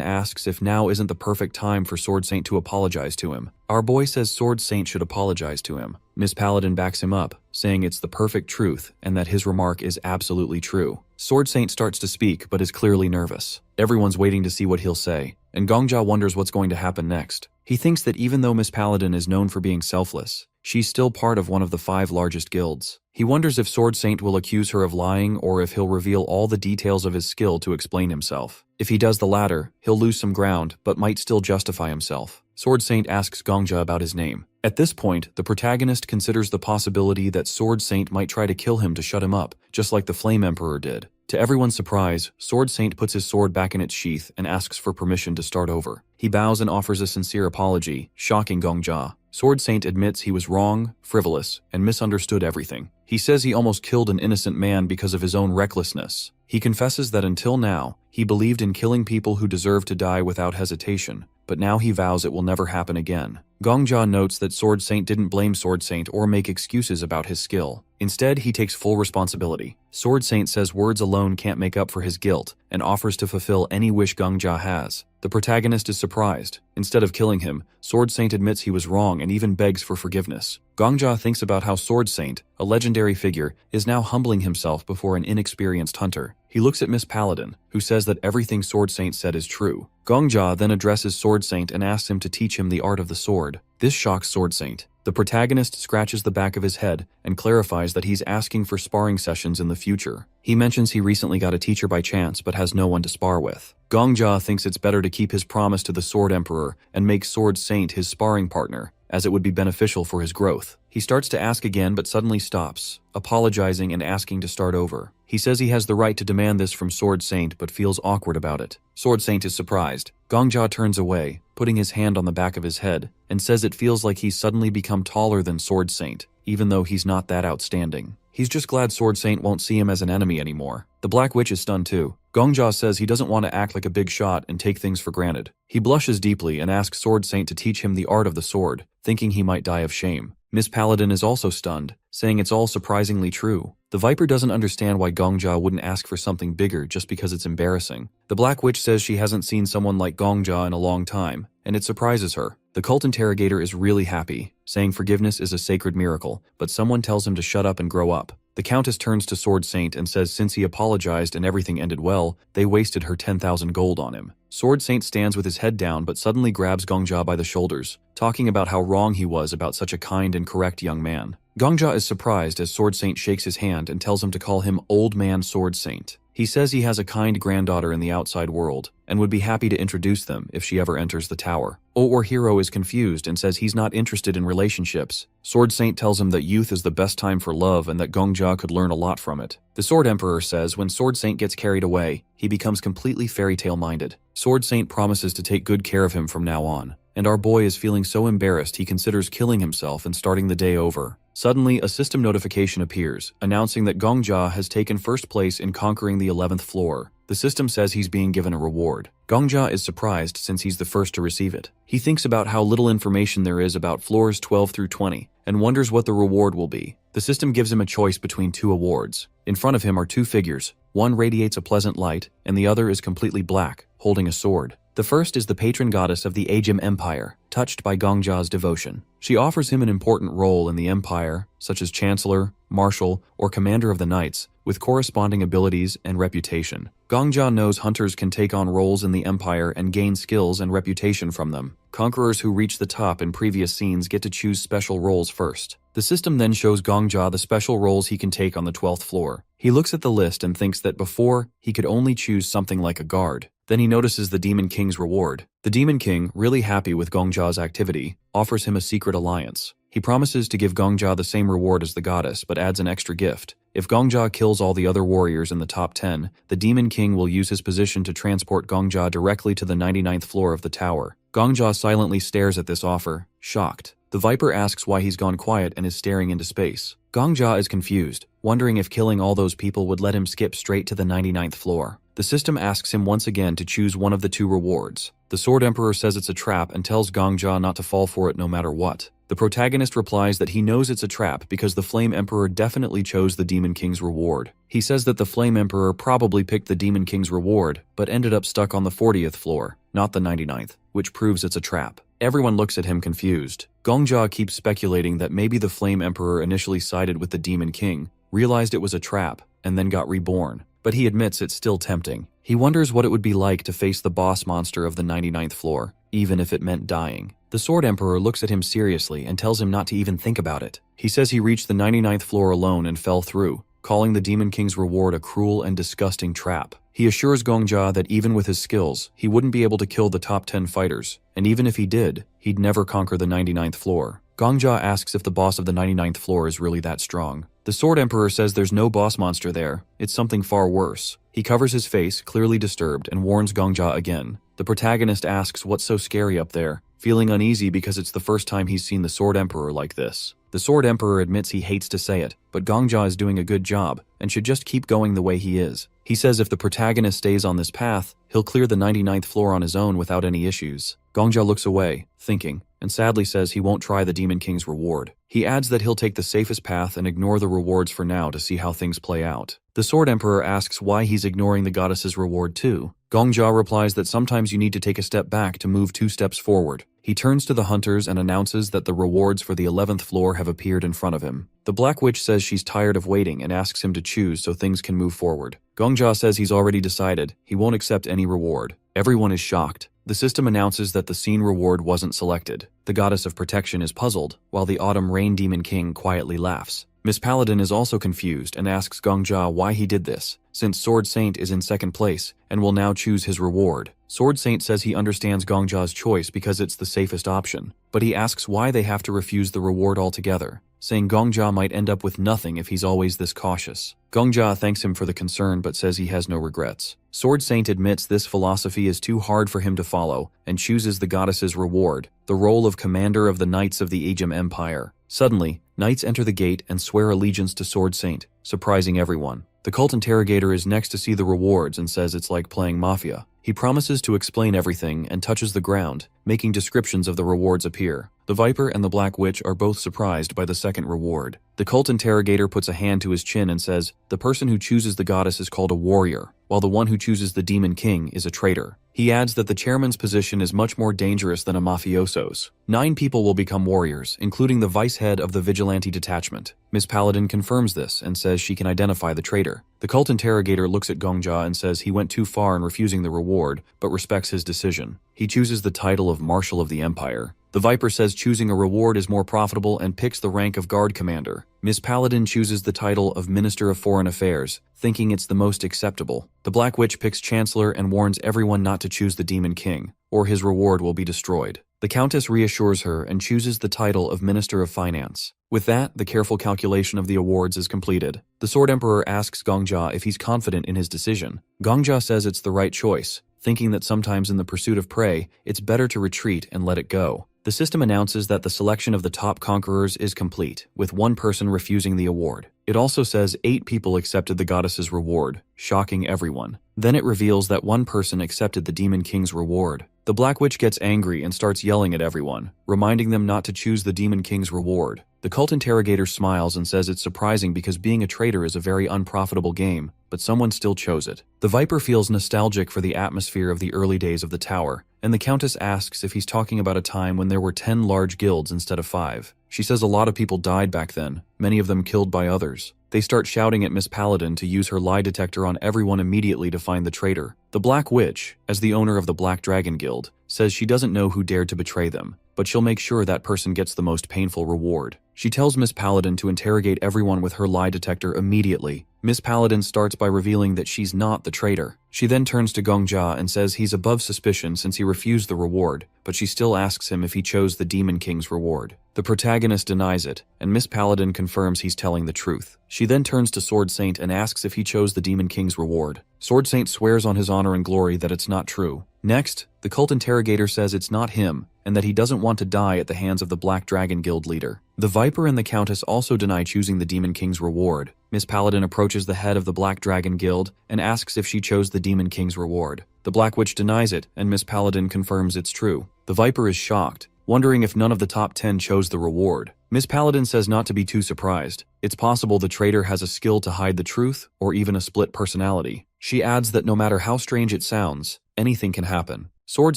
asks if now isn't the perfect time for Sword Saint to apologize to him. Our boy says Sword Saint should apologize to him. Miss Paladin backs him up, saying it's the perfect truth and that his remark is absolutely true. Sword Saint starts to speak but is clearly nervous. Everyone's waiting to see what he'll say, and Gongjia wonders what's going to happen next. He thinks that even though Miss Paladin is known for being selfless, she's still part of one of the 5 largest guilds. He wonders if Sword Saint will accuse her of lying or if he'll reveal all the details of his skill to explain himself. If he does the latter, he'll lose some ground but might still justify himself. Sword Saint asks Gongjia about his name. At this point, the protagonist considers the possibility that Sword Saint might try to kill him to shut him up, just like the Flame Emperor did. To everyone's surprise, Sword Saint puts his sword back in its sheath and asks for permission to start over. He bows and offers a sincere apology, shocking Gongjia. Sword Saint admits he was wrong, frivolous, and misunderstood everything. He says he almost killed an innocent man because of his own recklessness. He confesses that until now, he believed in killing people who deserved to die without hesitation, but now he vows it will never happen again. Gongjia notes that Sword Saint didn't blame Sword Saint or make excuses about his skill. Instead, he takes full responsibility. Sword Saint says words alone can't make up for his guilt and offers to fulfill any wish Gongjia has. The protagonist is surprised. Instead of killing him, Sword Saint admits he was wrong and even begs for forgiveness. Gongjia thinks about how Sword Saint, a legendary figure, is now humbling himself before an inexperienced hunter. He looks at Miss Paladin, who says that everything Sword Saint said is true. Gongjia then addresses Sword Saint and asks him to teach him the art of the sword. This shocks Sword Saint. The protagonist scratches the back of his head and clarifies that he's asking for sparring sessions in the future. He mentions he recently got a teacher by chance but has no one to spar with. Gongjia thinks it's better to keep his promise to the Sword Emperor and make Sword Saint his sparring partner, as it would be beneficial for his growth. He starts to ask again but suddenly stops, apologizing and asking to start over. He says he has the right to demand this from Sword Saint but feels awkward about it. Sword Saint is surprised. Gongjia turns away, putting his hand on the back of his head, and says it feels like he's suddenly become taller than Sword Saint, even though he's not that outstanding. He's just glad Sword Saint won't see him as an enemy anymore. The Black Witch is stunned too. Gongjia says he doesn't want to act like a big shot and take things for granted. He blushes deeply and asks Sword Saint to teach him the art of the sword, thinking he might die of shame. Miss Paladin is also stunned, saying it's all surprisingly true. The Viper doesn't understand why Gongjia wouldn't ask for something bigger just because it's embarrassing. The Black Witch says she hasn't seen someone like Gongjia in a long time, and it surprises her. The cult interrogator is really happy, saying forgiveness is a sacred miracle, but someone tells him to shut up and grow up. The Countess turns to Sword Saint and says since he apologized and everything ended well, they wasted her 10,000 gold on him. Sword Saint stands with his head down but suddenly grabs Gongjia by the shoulders, talking about how wrong he was about such a kind and correct young man. Gongjia is surprised as Sword Saint shakes his hand and tells him to call him Old Man Sword Saint. He says he has a kind granddaughter in the outside world and would be happy to introduce them if she ever enters the tower. Our hero is confused and says he's not interested in relationships. Sword Saint tells him that youth is the best time for love and that Gongjia could learn a lot from it. The Sword Emperor says when Sword Saint gets carried away, he becomes completely fairy tale minded. Sword Saint promises to take good care of him from now on, and our boy is feeling so embarrassed he considers killing himself and starting the day over. Suddenly, a system notification appears, announcing that Gongjia has taken first place in conquering the 11th floor. The system says he's being given a reward. Gongjia is surprised since he's the first to receive it. He thinks about how little information there is about floors 12 through 20, and wonders what the reward will be. The system gives him a choice between 2 awards. In front of him are 2 figures. One radiates a pleasant light, and the other is completely black, holding a sword. The first is the patron goddess of the Ajim Empire, touched by Gongja's devotion. She offers him an important role in the empire, such as chancellor, marshal, or commander of the knights, with corresponding abilities and reputation. Gongja knows hunters can take on roles in the empire and gain skills and reputation from them. Conquerors who reach the top in previous scenes get to choose special roles first. The system then shows Gongja the special roles he can take on the 12th floor. He looks at the list and thinks that before, he could only choose something like a guard. Then he notices the Demon King's reward. The Demon King, really happy with Gongja's activity, offers him a secret alliance. He promises to give Gongja the same reward as the goddess, but adds an extra gift. If Gongja kills all the other warriors in the top 10, the Demon King will use his position to transport Gongja directly to the 99th floor of the tower. Gongja silently stares at this offer, shocked. The Viper asks why he's gone quiet and is staring into space. Gongja is confused, wondering if killing all those people would let him skip straight to the 99th floor. The system asks him once again to choose one of the two rewards. The Sword Emperor says it's a trap and tells Gongja not to fall for it no matter what. The protagonist replies that he knows it's a trap because the Flame Emperor definitely chose the Demon King's reward. He says that the Flame Emperor probably picked the Demon King's reward, but ended up stuck on the 40th floor, not the 99th, which proves it's a trap. Everyone looks at him confused. Gongja keeps speculating that maybe the Flame Emperor initially sided with the Demon King, realized it was a trap, and then got reborn. But he admits it's still tempting. He wonders what it would be like to face the boss monster of the 99th floor, even if it meant dying. The Sword Emperor looks at him seriously and tells him not to even think about it. He says he reached the 99th floor alone and fell through, calling the Demon King's reward a cruel and disgusting trap. He assures Gongja that even with his skills, he wouldn't be able to kill the top 10 fighters, and even if he did, he'd never conquer the 99th floor. Gongja asks if the boss of the 99th floor is really that strong. The Sword Emperor says there's no boss monster there, it's something far worse. He covers his face, clearly disturbed, and warns Gongja again. The protagonist asks what's so scary up there, feeling uneasy because it's the first time he's seen the Sword Emperor like this. The Sword Emperor admits he hates to say it, but Gongja is doing a good job and should just keep going the way he is. He says if the protagonist stays on this path, he'll clear the 99th floor on his own without any issues. Gongja looks away, thinking, and sadly says he won't try the Demon King's reward. He adds that he'll take the safest path and ignore the rewards for now to see how things play out. The Sword Emperor asks why he's ignoring the goddess's reward too. Gongja replies that sometimes you need to take a step back to move 2 steps forward. He turns to the hunters and announces that the rewards for the 11th floor have appeared in front of him. The Black Witch says she's tired of waiting and asks him to choose so things can move forward. Gongja says he's already decided, he won't accept any reward. Everyone is shocked. The system announces that the scene reward wasn't selected. The goddess of protection is puzzled, while the Autumn Rain Demon King quietly laughs. Miss Paladin is also confused and asks Gongja why he did this, since Sword Saint is in second place and will now choose his reward. Sword Saint says he understands Gongja's choice because it's the safest option, but he asks why they have to refuse the reward altogether, saying Gongja might end up with nothing if he's always this cautious. Gongja thanks him for the concern but says he has no regrets. Sword Saint admits this philosophy is too hard for him to follow and chooses the goddess's reward, the role of commander of the Knights of the Ajim Empire. Suddenly, knights enter the gate and swear allegiance to Sword Saint, surprising everyone. The cult interrogator is next to see the rewards and says it's like playing Mafia. He promises to explain everything and touches the ground, making descriptions of the rewards appear. The Viper and the Black Witch are both surprised by the second reward. The cult interrogator puts a hand to his chin and says, the person who chooses the goddess is called a warrior, while the one who chooses the Demon King is a traitor. He adds that the chairman's position is much more dangerous than a mafioso's. 9 people will become warriors, including the vice head of the vigilante detachment. Miss Paladin confirms this and says she can identify the traitor. The cult interrogator looks at Gongja and says he went too far in refusing the reward, but respects his decision. He chooses the title of Marshal of the Empire. The Viper says choosing a reward is more profitable and picks the rank of Guard Commander. Miss Paladin chooses the title of Minister of Foreign Affairs, thinking it's the most acceptable. The Black Witch picks Chancellor and warns everyone not to choose the Demon King, or his reward will be destroyed. The Countess reassures her and chooses the title of Minister of Finance. With that, the careful calculation of the awards is completed. The Sword Emperor asks Gongja if he's confident in his decision. Gongja says it's the right choice, thinking that sometimes in the pursuit of prey, it's better to retreat and let it go. The system announces that the selection of the top conquerors is complete, with 1 person refusing the award. It also says 8 people accepted the goddess's reward, shocking everyone. Then it reveals that 1 person accepted the Demon King's reward. The Black Witch gets angry and starts yelling at everyone, reminding them not to choose the Demon King's reward. The cult interrogator smiles and says it's surprising because being a traitor is a very unprofitable game, but someone still chose it. The Viper feels nostalgic for the atmosphere of the early days of the tower, and the Countess asks if he's talking about a time when there were 10 large guilds instead of 5. She says a lot of people died back then, many of them killed by others. They start shouting at Miss Paladin to use her lie detector on everyone immediately to find the traitor. The Black Witch, as the owner of the Black Dragon Guild, says she doesn't know who dared to betray them, but she'll make sure that person gets the most painful reward. She tells Miss Paladin to interrogate everyone with her lie detector immediately. Miss Paladin starts by revealing that she's not the traitor. She then turns to Gongjia and says he's above suspicion since he refused the reward, but she still asks him if he chose the Demon King's reward. The protagonist denies it, and Miss Paladin confirms he's telling the truth. She then turns to Sword Saint and asks if he chose the Demon King's reward. Sword Saint swears on his honor and glory that it's not true. Next, the cult interrogator says it's not him, and that he doesn't want to die at the hands of the Black Dragon Guild leader. The Viper and the Countess also deny choosing the Demon King's reward. Miss Paladin approaches the head of the Black Dragon Guild and asks if she chose the Demon King's reward. The Black Witch denies it, and Miss Paladin confirms it's true. The Viper is shocked, wondering if none of the top 10 chose the reward. Miss Paladin says not to be too surprised. It's possible the traitor has a skill to hide the truth, or even a split personality. She adds that no matter how strange it sounds, anything can happen. Sword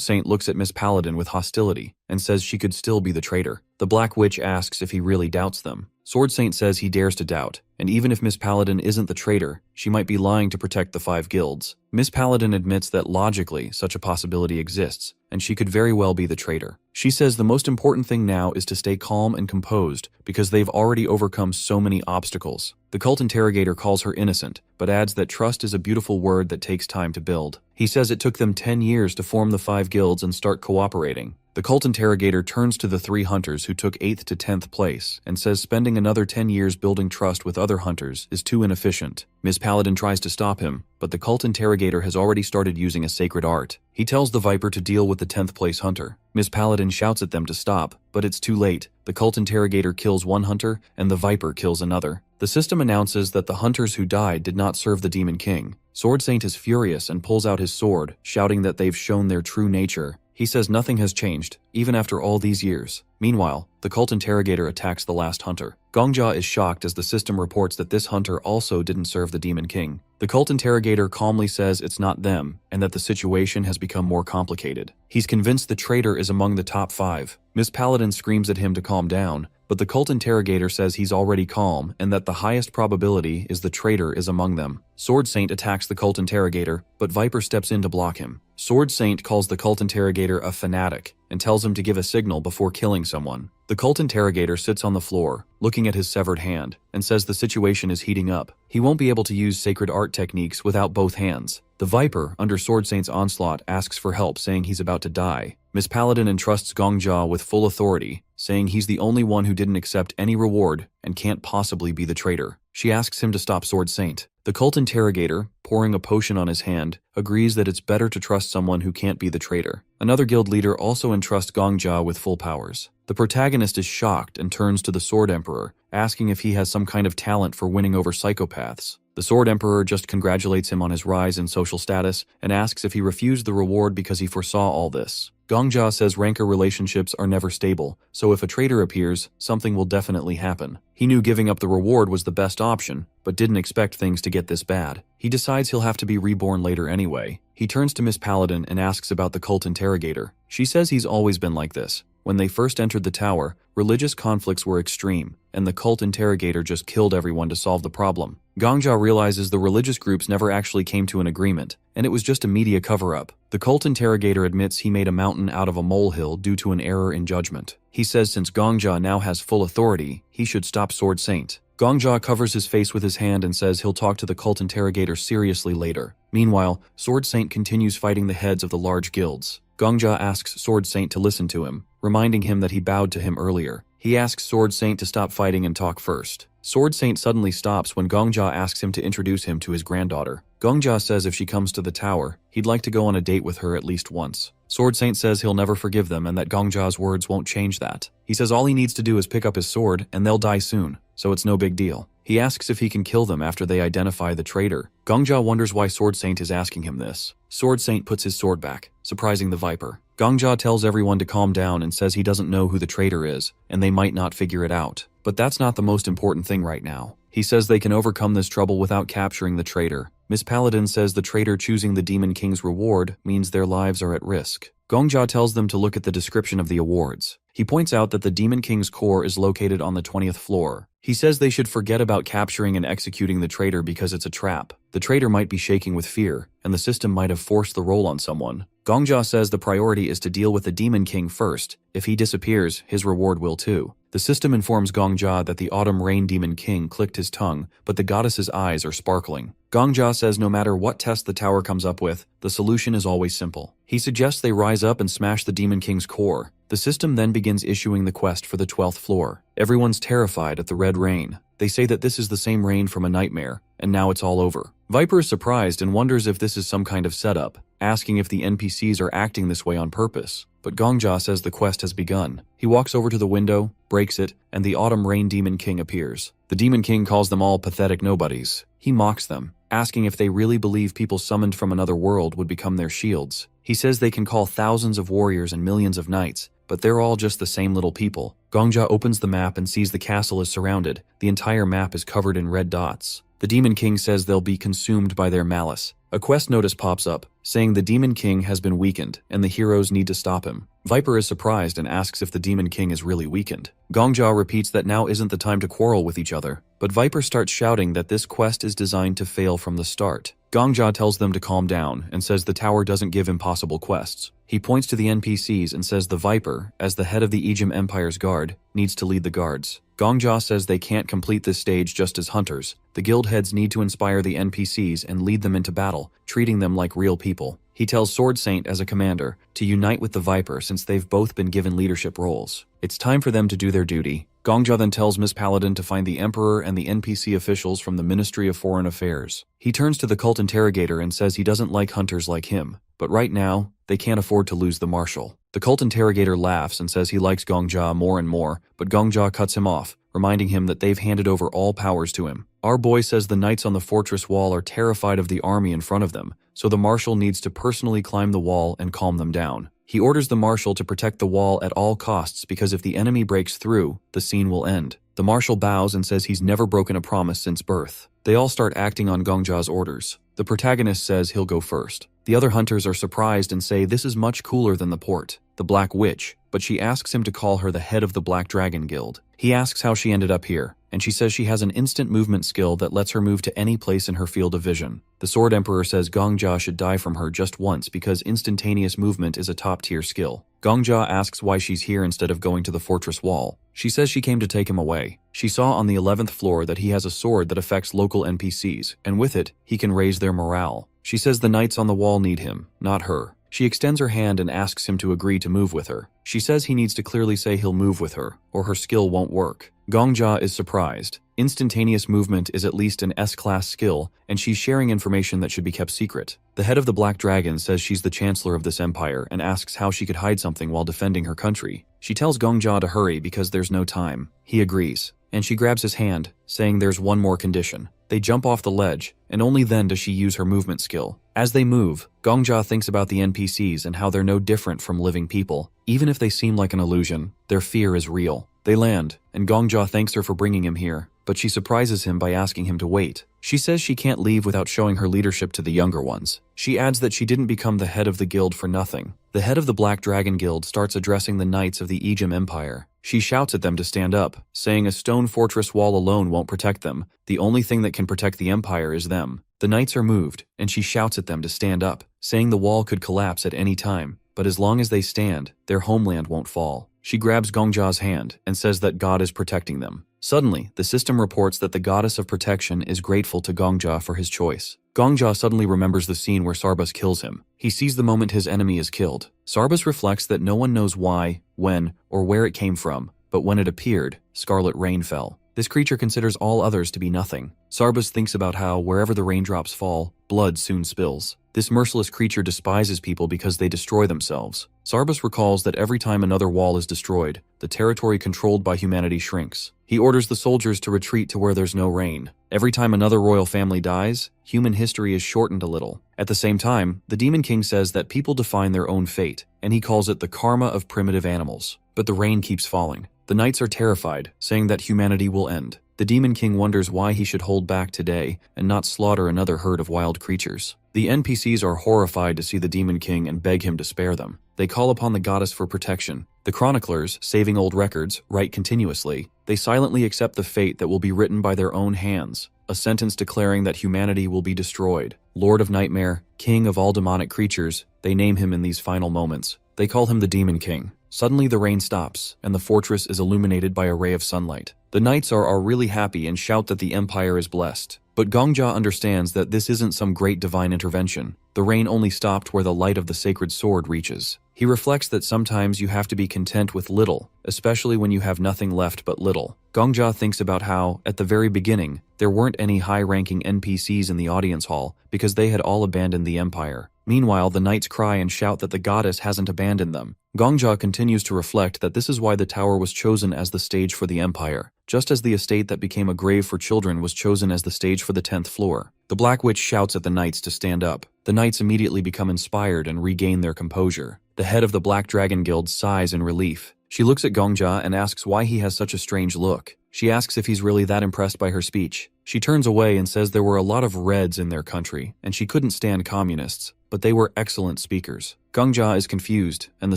Saint looks at Miss Paladin with hostility and says she could still be the traitor. The Black Witch asks if he really doubts them. Sword Saint says he dares to doubt, and even if Miss Paladin isn't the traitor, she might be lying to protect the 5 guilds. Miss Paladin admits that logically such a possibility exists, and she could very well be the traitor. She says the most important thing now is to stay calm and composed because they've already overcome so many obstacles. The cult interrogator calls her innocent, but adds that trust is a beautiful word that takes time to build. He says it took them 10 years to form the 5 guilds and start cooperating. The cult interrogator turns to the 3 hunters who took 8th to 10th place and says spending another 10 years building trust with other hunters is too inefficient. Miss Paladin tries to stop him, but the cult interrogator has already started using a sacred art. He tells the Viper to deal with the 10th place hunter. Miss Paladin shouts at them to stop, but it's too late. The cult interrogator kills one hunter, and the Viper kills another. The system announces that the hunters who died did not serve the Demon King. Sword Saint is furious and pulls out his sword, shouting that they've shown their true nature. He says nothing has changed, even after all these years. Meanwhile, the cult interrogator attacks the last hunter. Gongjia is shocked as the system reports that this hunter also didn't serve the Demon King. The cult interrogator calmly says it's not them, and that the situation has become more complicated. He's convinced the traitor is among the top 5. Miss Paladin screams at him to calm down, but the cult interrogator says he's already calm and that the highest probability is the traitor is among them. Sword Saint attacks the cult interrogator, but Viper steps in to block him. Sword Saint calls the cult interrogator a fanatic and tells him to give a signal before killing someone. The cult interrogator sits on the floor, looking at his severed hand, and says the situation is heating up. He won't be able to use sacred art techniques without both hands. The Viper, under Sword Saint's onslaught, asks for help, saying he's about to die. Miss Paladin entrusts Gongjia with full authority, saying he's the only one who didn't accept any reward and can't possibly be the traitor. She asks him to stop Sword Saint. The cult interrogator, pouring a potion on his hand, agrees that it's better to trust someone who can't be the traitor. Another guild leader also entrusts Gongjia with full powers. The protagonist is shocked and turns to the Sword Emperor, asking if he has some kind of talent for winning over psychopaths. The Sword Emperor just congratulates him on his rise in social status and asks if he refused the reward because he foresaw all this. Gongjia says rancor relationships are never stable, so if a traitor appears, something will definitely happen. He knew giving up the reward was the best option, but didn't expect things to get this bad. He decides he'll have to be reborn later anyway. He turns to Miss Paladin and asks about the cult interrogator. She says he's always been like this. When they first entered the tower, religious conflicts were extreme, and the cult interrogator just killed everyone to solve the problem. Gongjia realizes the religious groups never actually came to an agreement, and it was just a media cover-up. The cult interrogator admits he made a mountain out of a molehill due to an error in judgment. He says since Gongjia now has full authority, he should stop Sword Saint. Gongjia covers his face with his hand and says he'll talk to the cult interrogator seriously later. Meanwhile, Sword Saint continues fighting the heads of the large guilds. Gongjia asks Sword Saint to listen to him, reminding him that he bowed to him earlier. He asks Sword Saint to stop fighting and talk first. Sword Saint suddenly stops when Gongjia asks him to introduce him to his granddaughter. Gongjia says if she comes to the tower, he'd like to go on a date with her at least once. Sword Saint says he'll never forgive them and that Gongjia's words won't change that. He says all he needs to do is pick up his sword and they'll die soon, so it's no big deal. He asks if he can kill them after they identify the traitor. Gongjia wonders why Sword Saint is asking him this. Sword Saint puts his sword back, surprising the Viper. Gongja tells everyone to calm down and says he doesn't know who the traitor is, and they might not figure it out. But that's not the most important thing right now. He says they can overcome this trouble without capturing the traitor. Miss Paladin says the traitor choosing the Demon King's reward means their lives are at risk. Gongja tells them to look at the description of the awards. He points out that the Demon King's core is located on the 20th floor. He says they should forget about capturing and executing the traitor because it's a trap. The traitor might be shaking with fear, and the system might have forced the role on someone. Gongja says the priority is to deal with the Demon King first. If he disappears, his reward will too. The system informs Gongja that the Autumn Rain Demon King clicked his tongue, but the goddess's eyes are sparkling. Gongja says no matter what test the tower comes up with, the solution is always simple. He suggests they rise up and smash the Demon King's core. The system then begins issuing the quest for the 12th floor. Everyone's terrified at the red rain. They say that this is the same rain from a nightmare, and now it's all over. Viper is surprised and wonders if this is some kind of setup, asking if the NPCs are acting this way on purpose. But Gongja says the quest has begun. He walks over to the window, breaks it, and the Autumn Rain Demon King appears. The Demon King calls them all pathetic nobodies. He mocks them, asking if they really believe people summoned from another world would become their shields. He says they can call thousands of warriors and millions of knights, but they're all just the same little people. Gongja opens the map and sees the castle is surrounded. The entire map is covered in red dots. The Demon King says they'll be consumed by their malice. A quest notice pops up, saying the Demon King has been weakened, and the heroes need to stop him. Viper is surprised and asks if the Demon King is really weakened. Gongja repeats that now isn't the time to quarrel with each other, but Viper starts shouting that this quest is designed to fail from the start. Gongja tells them to calm down and says the tower doesn't give impossible quests. He points to the NPCs and says the Viper, as the head of the Ejim Empire's guard, needs to lead the guards. Gongja says they can't complete this stage just as hunters. The guild heads need to inspire the NPCs and lead them into battle, treating them like real people. He tells Sword Saint as a commander to unite with the Viper since they've both been given leadership roles. It's time for them to do their duty. Gongja then tells Miss Paladin to find the Emperor and the NPC officials from the Ministry of Foreign Affairs. He turns to the cult interrogator and says he doesn't like hunters like him, but right now, they can't afford to lose the marshal. The cult interrogator laughs and says he likes Gongja more and more, but Gongja cuts him off, reminding him that they've handed over all powers to him. Our boy says the knights on the fortress wall are terrified of the army in front of them, so the marshal needs to personally climb the wall and calm them down. He orders the marshal to protect the wall at all costs because if the enemy breaks through, the scene will end. The marshal bows and says he's never broken a promise since birth. They all start acting on Gongja's orders. The protagonist says he'll go first. The other hunters are surprised and say this is much cooler than the port, the Black Witch, but she asks him to call her the head of the Black Dragon Guild. He asks how she ended up here, and she says she has an instant movement skill that lets her move to any place in her field of vision. The Sword Emperor says Gongja should die from her just once because instantaneous movement is a top-tier skill. Gongja asks why she's here instead of going to the fortress wall. She says she came to take him away. She saw on the 11th floor that he has a sword that affects local NPCs, and with it, he can raise their morale. She says the knights on the wall need him, not her. She extends her hand and asks him to agree to move with her. She says he needs to clearly say he'll move with her, or her skill won't work. Gongja is surprised. Instantaneous movement is at least an S-class skill, and she's sharing information that should be kept secret. The head of the Black Dragon says she's the chancellor of this empire and asks how she could hide something while defending her country. She tells Gongja to hurry because there's no time. He agrees, and she grabs his hand, saying there's one more condition. They jump off the ledge, and only then does she use her movement skill. As they move, Gongja thinks about the NPCs and how they're no different from living people. Even if they seem like an illusion, their fear is real. They land, and Gongja thanks her for bringing him here, but she surprises him by asking him to wait. She says she can't leave without showing her leadership to the younger ones. She adds that she didn't become the head of the guild for nothing. The head of the Black Dragon Guild starts addressing the knights of the Ejim Empire. She shouts at them to stand up, saying a stone fortress wall alone won't protect them. The only thing that can protect the empire is them. The knights are moved, and she shouts at them to stand up, saying the wall could collapse at any time, but as long as they stand, their homeland won't fall. She grabs Gongja's hand and says that God is protecting them. Suddenly, the system reports that the goddess of protection is grateful to Gongja for his choice. Gongja suddenly remembers the scene where Sarbus kills him. He sees the moment his enemy is killed. Sarbus reflects that no one knows why, when, or where it came from, but when it appeared, scarlet rain fell. This creature considers all others to be nothing. Sarbus thinks about how, wherever the raindrops fall, blood soon spills. This merciless creature despises people because they destroy themselves. Sarbus recalls that every time another wall is destroyed, the territory controlled by humanity shrinks. He orders the soldiers to retreat to where there's no rain. Every time another royal family dies, human history is shortened a little. At the same time, the Demon King says that people define their own fate, and he calls it the karma of primitive animals. But the rain keeps falling. The knights are terrified, saying that humanity will end. The Demon King wonders why he should hold back today and not slaughter another herd of wild creatures. The NPCs are horrified to see the Demon King and beg him to spare them. They call upon the goddess for protection. The chroniclers, saving old records, write continuously. They silently accept the fate that will be written by their own hands, a sentence declaring that humanity will be destroyed. Lord of Nightmare, king of all demonic creatures, they name him in these final moments. They call him the Demon King. Suddenly the rain stops, and the fortress is illuminated by a ray of sunlight. The knights are really happy and shout that the empire is blessed. But Gongja understands that this isn't some great divine intervention. The rain only stopped where the light of the sacred sword reaches. He reflects that sometimes you have to be content with little, especially when you have nothing left but little. Gongja thinks about how, at the very beginning, there weren't any high-ranking NPCs in the audience hall because they had all abandoned the empire. Meanwhile, the knights cry and shout that the goddess hasn't abandoned them. Gongja continues to reflect that this is why the tower was chosen as the stage for the empire, just as the estate that became a grave for children was chosen as the stage for the 10th floor. The Black Witch shouts at the knights to stand up. The knights immediately become inspired and regain their composure. The head of the Black Dragon Guild sighs in relief. She looks at Gongja and asks why he has such a strange look. She asks if he's really that impressed by her speech. She turns away and says there were a lot of Reds in their country, and she couldn't stand communists, but they were excellent speakers. Gongja is confused, and the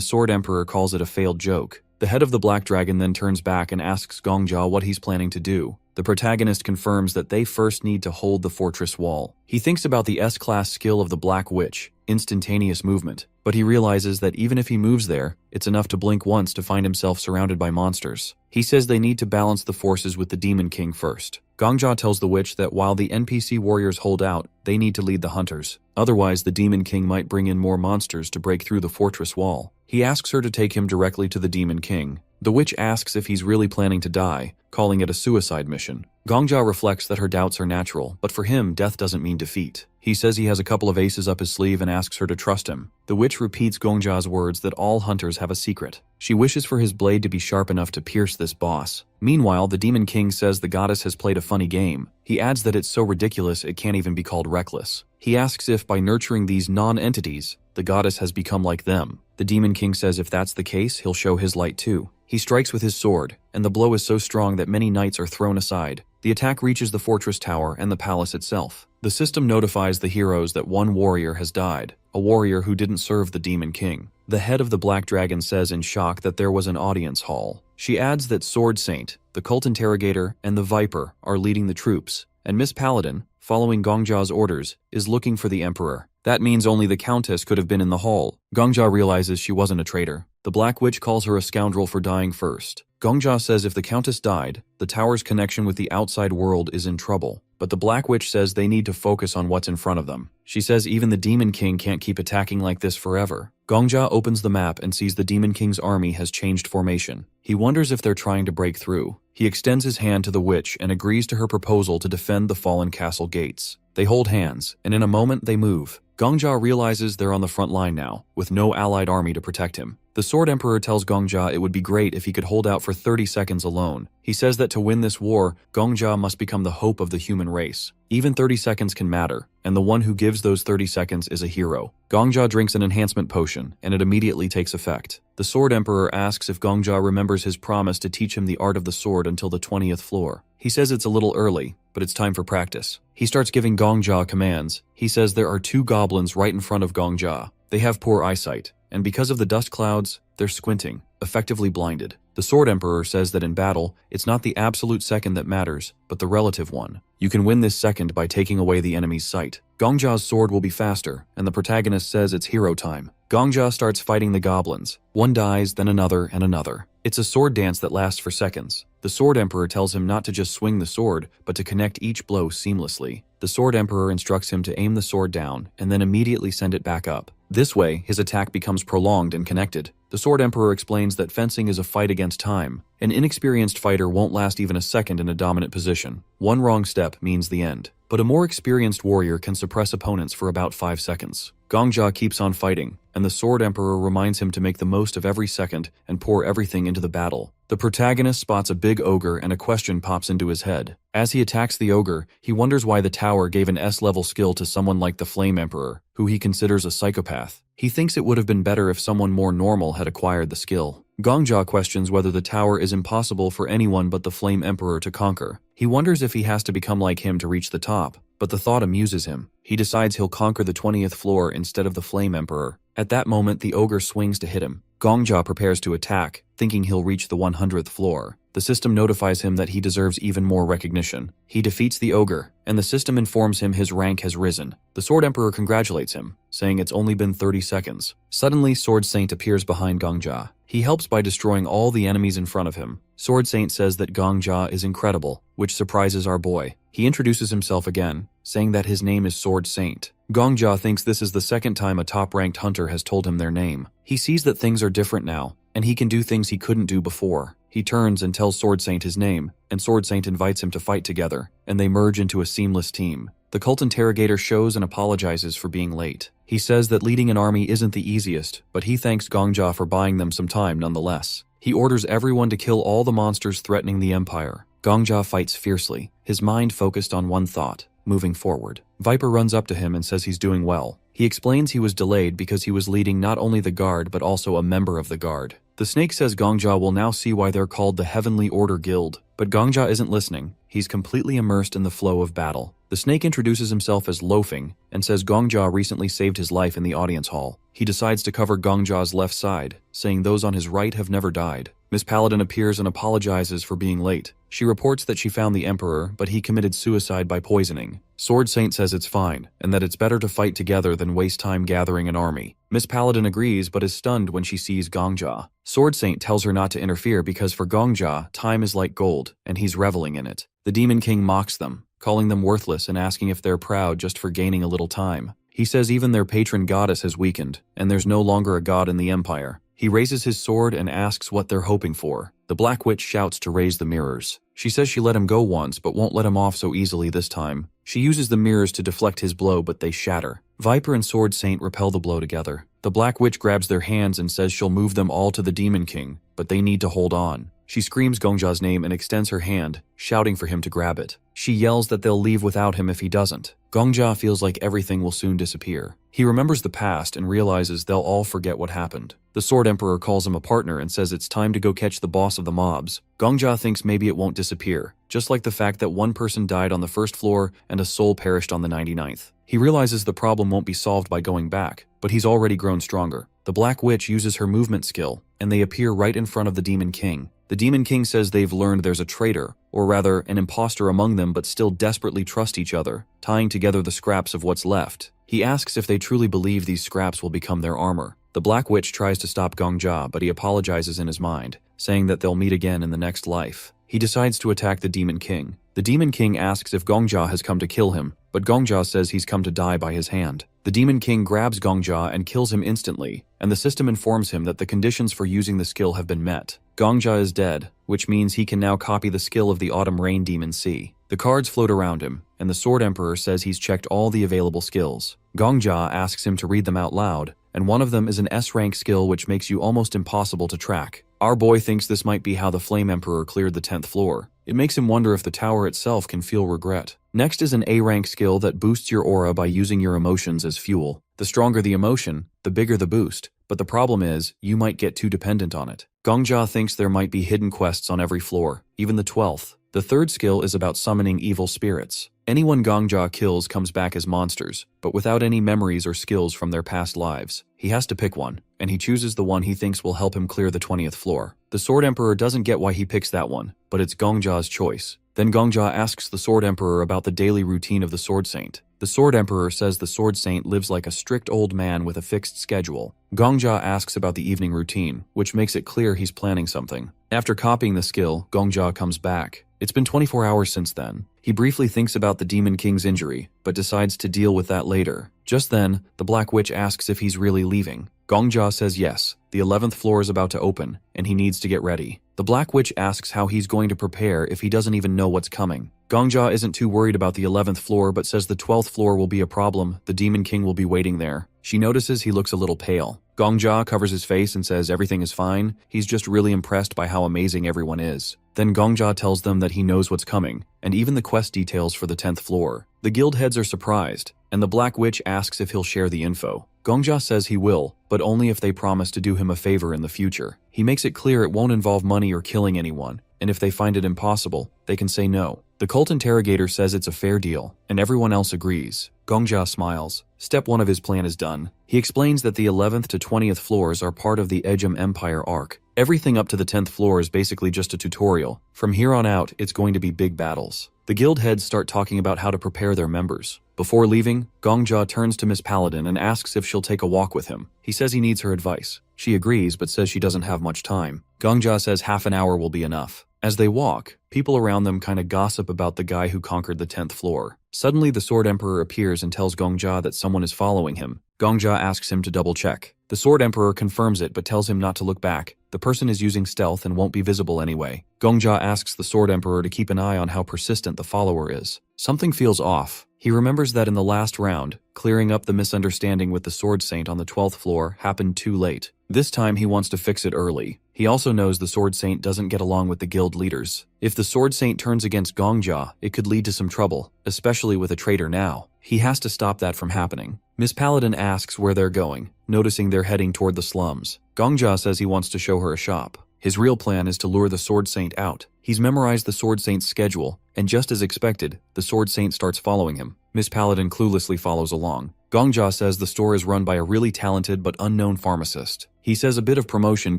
Sword Emperor calls it a failed joke. The head of the Black Dragon then turns back and asks Gongja what he's planning to do. The protagonist confirms that they first need to hold the fortress wall. He thinks about the S-class skill of the Black Witch, instantaneous movement, but he realizes that even if he moves there, it's enough to blink once to find himself surrounded by monsters. He says they need to balance the forces with the Demon King first. Gongja tells the witch that while the NPC warriors hold out, they need to lead the hunters. Otherwise, the Demon King might bring in more monsters to break through the fortress wall. He asks her to take him directly to the Demon King. The witch asks if he's really planning to die, calling it a suicide mission. Gongja reflects that her doubts are natural, but for him, death doesn't mean defeat. He says he has a couple of aces up his sleeve and asks her to trust him. The witch repeats Gongja's words that all hunters have a secret. She wishes for his blade to be sharp enough to pierce this boss. Meanwhile, the Demon King says the goddess has played a funny game. He adds that it's so ridiculous it can't even be called reckless. He asks if by nurturing these non-entities, the goddess has become like them. The Demon King says if that's the case, he'll show his light too. He strikes with his sword, and the blow is so strong that many knights are thrown aside. The attack reaches the fortress tower and the palace itself. The system notifies the heroes that one warrior has died, a warrior who didn't serve the Demon King. The head of the Black Dragon says in shock that there was an audience hall. She adds that Sword Saint, the cult interrogator, and the Viper are leading the troops, and Miss Paladin, following Gongja's orders, is looking for the Emperor. That means only the Countess could have been in the hall. Gongja realizes she wasn't a traitor. The Black Witch calls her a scoundrel for dying first. Gongja says if the Countess died, the tower's connection with the outside world is in trouble. But the Black Witch says they need to focus on what's in front of them. She says even the Demon King can't keep attacking like this forever. Gongja opens the map and sees the Demon King's army has changed formation. He wonders if they're trying to break through. He extends his hand to the witch and agrees to her proposal to defend the fallen castle gates. They hold hands, and in a moment they move. Gongja realizes they're on the front line now, with no allied army to protect him. The Sword Emperor tells Gongja it would be great if he could hold out for 30 seconds alone. He says that to win this war, Gongja must become the hope of the human race. Even 30 seconds can matter, and the one who gives those 30 seconds is a hero. Gongja drinks an enhancement potion, and it immediately takes effect. The Sword Emperor asks if Gongja remembers his promise to teach him the art of the sword until the 20th floor. He says it's a little early, but it's time for practice. He starts giving Gongja commands. He says there are 2 goblins right in front of Gongja. They have poor eyesight, and because of the dust clouds, they're squinting, effectively blinded. The Sword Emperor says that in battle, it's not the absolute second that matters, but the relative one. You can win this second by taking away the enemy's sight. Gongja's sword will be faster, and the protagonist says it's hero time. Gongja starts fighting the goblins. One dies, then another, and another. It's a sword dance that lasts for seconds. The Sword Emperor tells him not to just swing the sword, but to connect each blow seamlessly. The Sword Emperor instructs him to aim the sword down, and then immediately send it back up. This way, his attack becomes prolonged and connected. The Sword Emperor explains that fencing is a fight against time. An inexperienced fighter won't last even a second in a dominant position. One wrong step means the end. But a more experienced warrior can suppress opponents for about 5 seconds. Gongjia keeps on fighting, and the Sword Emperor reminds him to make the most of every second and pour everything into the battle. The protagonist spots a big ogre and a question pops into his head. As he attacks the ogre, he wonders why the tower gave an S-level skill to someone like the Flame Emperor, who he considers a psychopath. He thinks it would have been better if someone more normal had acquired the skill. Gongjia questions whether the tower is impossible for anyone but the Flame Emperor to conquer. He wonders if he has to become like him to reach the top, but the thought amuses him. He decides he'll conquer the 20th floor instead of the Flame Emperor. At that moment, the ogre swings to hit him. Gongjia prepares to attack, thinking he'll reach the 100th floor. The system notifies him that he deserves even more recognition. He defeats the ogre, and the system informs him his rank has risen. The Sword Emperor congratulates him, saying it's only been 30 seconds. Suddenly, Sword Saint appears behind Gongjia. He helps by destroying all the enemies in front of him. Sword Saint says that Gongjia is incredible, which surprises our boy. He introduces himself again, saying that his name is Sword Saint. Gongjia thinks this is the second time a top-ranked hunter has told him their name. He sees that things are different now, and he can do things he couldn't do before. He turns and tells Sword Saint his name, and Sword Saint invites him to fight together, and they merge into a seamless team. The cult interrogator shows and apologizes for being late. He says that leading an army isn't the easiest, but he thanks Gongjia for buying them some time nonetheless. He orders everyone to kill all the monsters threatening the Empire. Gongjia fights fiercely, his mind focused on one thought: moving forward. Viper runs up to him and says he's doing well. He explains he was delayed because he was leading not only the guard but also a member of the guard. The snake says Gongjia will now see why they're called the Heavenly Order Guild, but Gongjia isn't listening. He's completely immersed in the flow of battle. The snake introduces himself as Loafing and says Gongjia recently saved his life in the audience hall. He decides to cover Gongjia's left side, saying those on his right have never died. Miss Paladin appears and apologizes for being late. She reports that she found the Emperor, but he committed suicide by poisoning. Sword Saint says it's fine, and that it's better to fight together than waste time gathering an army. Miss Paladin agrees but is stunned when she sees Gongjia. Sword Saint tells her not to interfere because for Gongjia, time is like gold, and he's reveling in it. The Demon King mocks them, calling them worthless and asking if they're proud just for gaining a little time. He says even their patron goddess has weakened, and there's no longer a god in the Empire. He raises his sword and asks what they're hoping for. The Black Witch shouts to raise the mirrors. She says she let him go once, but won't let him off so easily this time. She uses the mirrors to deflect his blow, but they shatter. Viper and Sword Saint repel the blow together. The Black Witch grabs their hands and says she'll move them all to the Demon King, but they need to hold on. She screams Gongjia's name and extends her hand, shouting for him to grab it. She yells that they'll leave without him if he doesn't. Gongjia feels like everything will soon disappear. He remembers the past and realizes they'll all forget what happened. The Sword Emperor calls him a partner and says it's time to go catch the boss of the mobs. Gongjia thinks maybe it won't disappear, just like the fact that one person died on the first floor and a soul perished on the 99th. He realizes the problem won't be solved by going back, but he's already grown stronger. The Black Witch uses her movement skill, and they appear right in front of the Demon King. The Demon King says they've learned there's a traitor, or rather, an imposter among them but still desperately trust each other, tying together the scraps of what's left. He asks if they truly believe these scraps will become their armor. The Black Witch tries to stop Gongjia, but he apologizes in his mind, saying that they'll meet again in the next life. He decides to attack the Demon King. The Demon King asks if Gongjia has come to kill him, but Gongjia says he's come to die by his hand. The Demon King grabs Gongjia and kills him instantly, and the system informs him that the conditions for using the skill have been met. Gongjia is dead, which means he can now copy the skill of the Autumn Rain Demon Sea. The cards float around him, and the Sword Emperor says he's checked all the available skills. Gongjia asks him to read them out loud, and one of them is an S-rank skill which makes you almost impossible to track. Our boy thinks this might be how the Flame Emperor cleared the 10th floor. It makes him wonder if the tower itself can feel regret. Next is an A-rank skill that boosts your aura by using your emotions as fuel. The stronger the emotion, the bigger the boost, but the problem is, you might get too dependent on it. Gongjia thinks there might be hidden quests on every floor, even the 12th. The third skill is about summoning evil spirits. Anyone Gongjia kills comes back as monsters, but without any memories or skills from their past lives. He has to pick one, and he chooses the one he thinks will help him clear the 20th floor. The Sword Emperor doesn't get why he picks that one, but it's Gongjia's choice. Then Gongjia asks the Sword Emperor about the daily routine of the Sword Saint. The Sword Emperor says the Sword Saint lives like a strict old man with a fixed schedule. Gongjia asks about the evening routine, which makes it clear he's planning something. After copying the skill, Gongjia comes back. It's been 24 hours since then. He briefly thinks about the Demon King's injury, but decides to deal with that later. Just then, the Black Witch asks if he's really leaving. Gongjia says yes. The 11th floor is about to open, and he needs to get ready. The Black Witch asks how he's going to prepare if he doesn't even know what's coming. Gongjia isn't too worried about the 11th floor, but says the 12th floor will be a problem. The Demon King will be waiting there. She notices he looks a little pale. Gongjia covers his face and says everything is fine, he's just really impressed by how amazing everyone is. Then Gongjia tells them that he knows what's coming, and even the quest details for the 10th floor. The guild heads are surprised, and the Black Witch asks if he'll share the info. Gongjia says he will, but only if they promise to do him a favor in the future. He makes it clear it won't involve money or killing anyone, and if they find it impossible, they can say no. The cult interrogator says it's a fair deal, and everyone else agrees. Gongjia smiles. Step 1 of his plan is done. He explains that the 11th to 20th floors are part of the Ejim Empire arc. Everything up to the 10th floor is basically just a tutorial. From here on out, it's going to be big battles. The guild heads start talking about how to prepare their members. Before leaving, Gongjia turns to Miss Paladin and asks if she'll take a walk with him. He says he needs her advice. She agrees but says she doesn't have much time. Gongjia says half an hour will be enough. As they walk, people around them kinda gossip about the guy who conquered the 10th floor. Suddenly, the Sword Emperor appears and tells Gongjia that someone is following him. Gongjia asks him to double check. The Sword Emperor confirms it but tells him not to look back. The person is using stealth and won't be visible anyway. Gongjia asks the Sword Emperor to keep an eye on how persistent the follower is. Something feels off. He remembers that in the last round, clearing up the misunderstanding with the Sword Saint on the 12th floor happened too late. This time he wants to fix it early. He also knows the Sword Saint doesn't get along with the guild leaders. If the Sword Saint turns against Gongjia, it could lead to some trouble, especially with a traitor now. He has to stop that from happening. Miss Paladin asks where they're going, noticing they're heading toward the slums. Gongjia says he wants to show her a shop. His real plan is to lure the Sword Saint out. He's memorized the Sword Saint's schedule, and just as expected, the Sword Saint starts following him. Miss Paladin cluelessly follows along. Gongjia says the store is run by a really talented but unknown pharmacist. He says a bit of promotion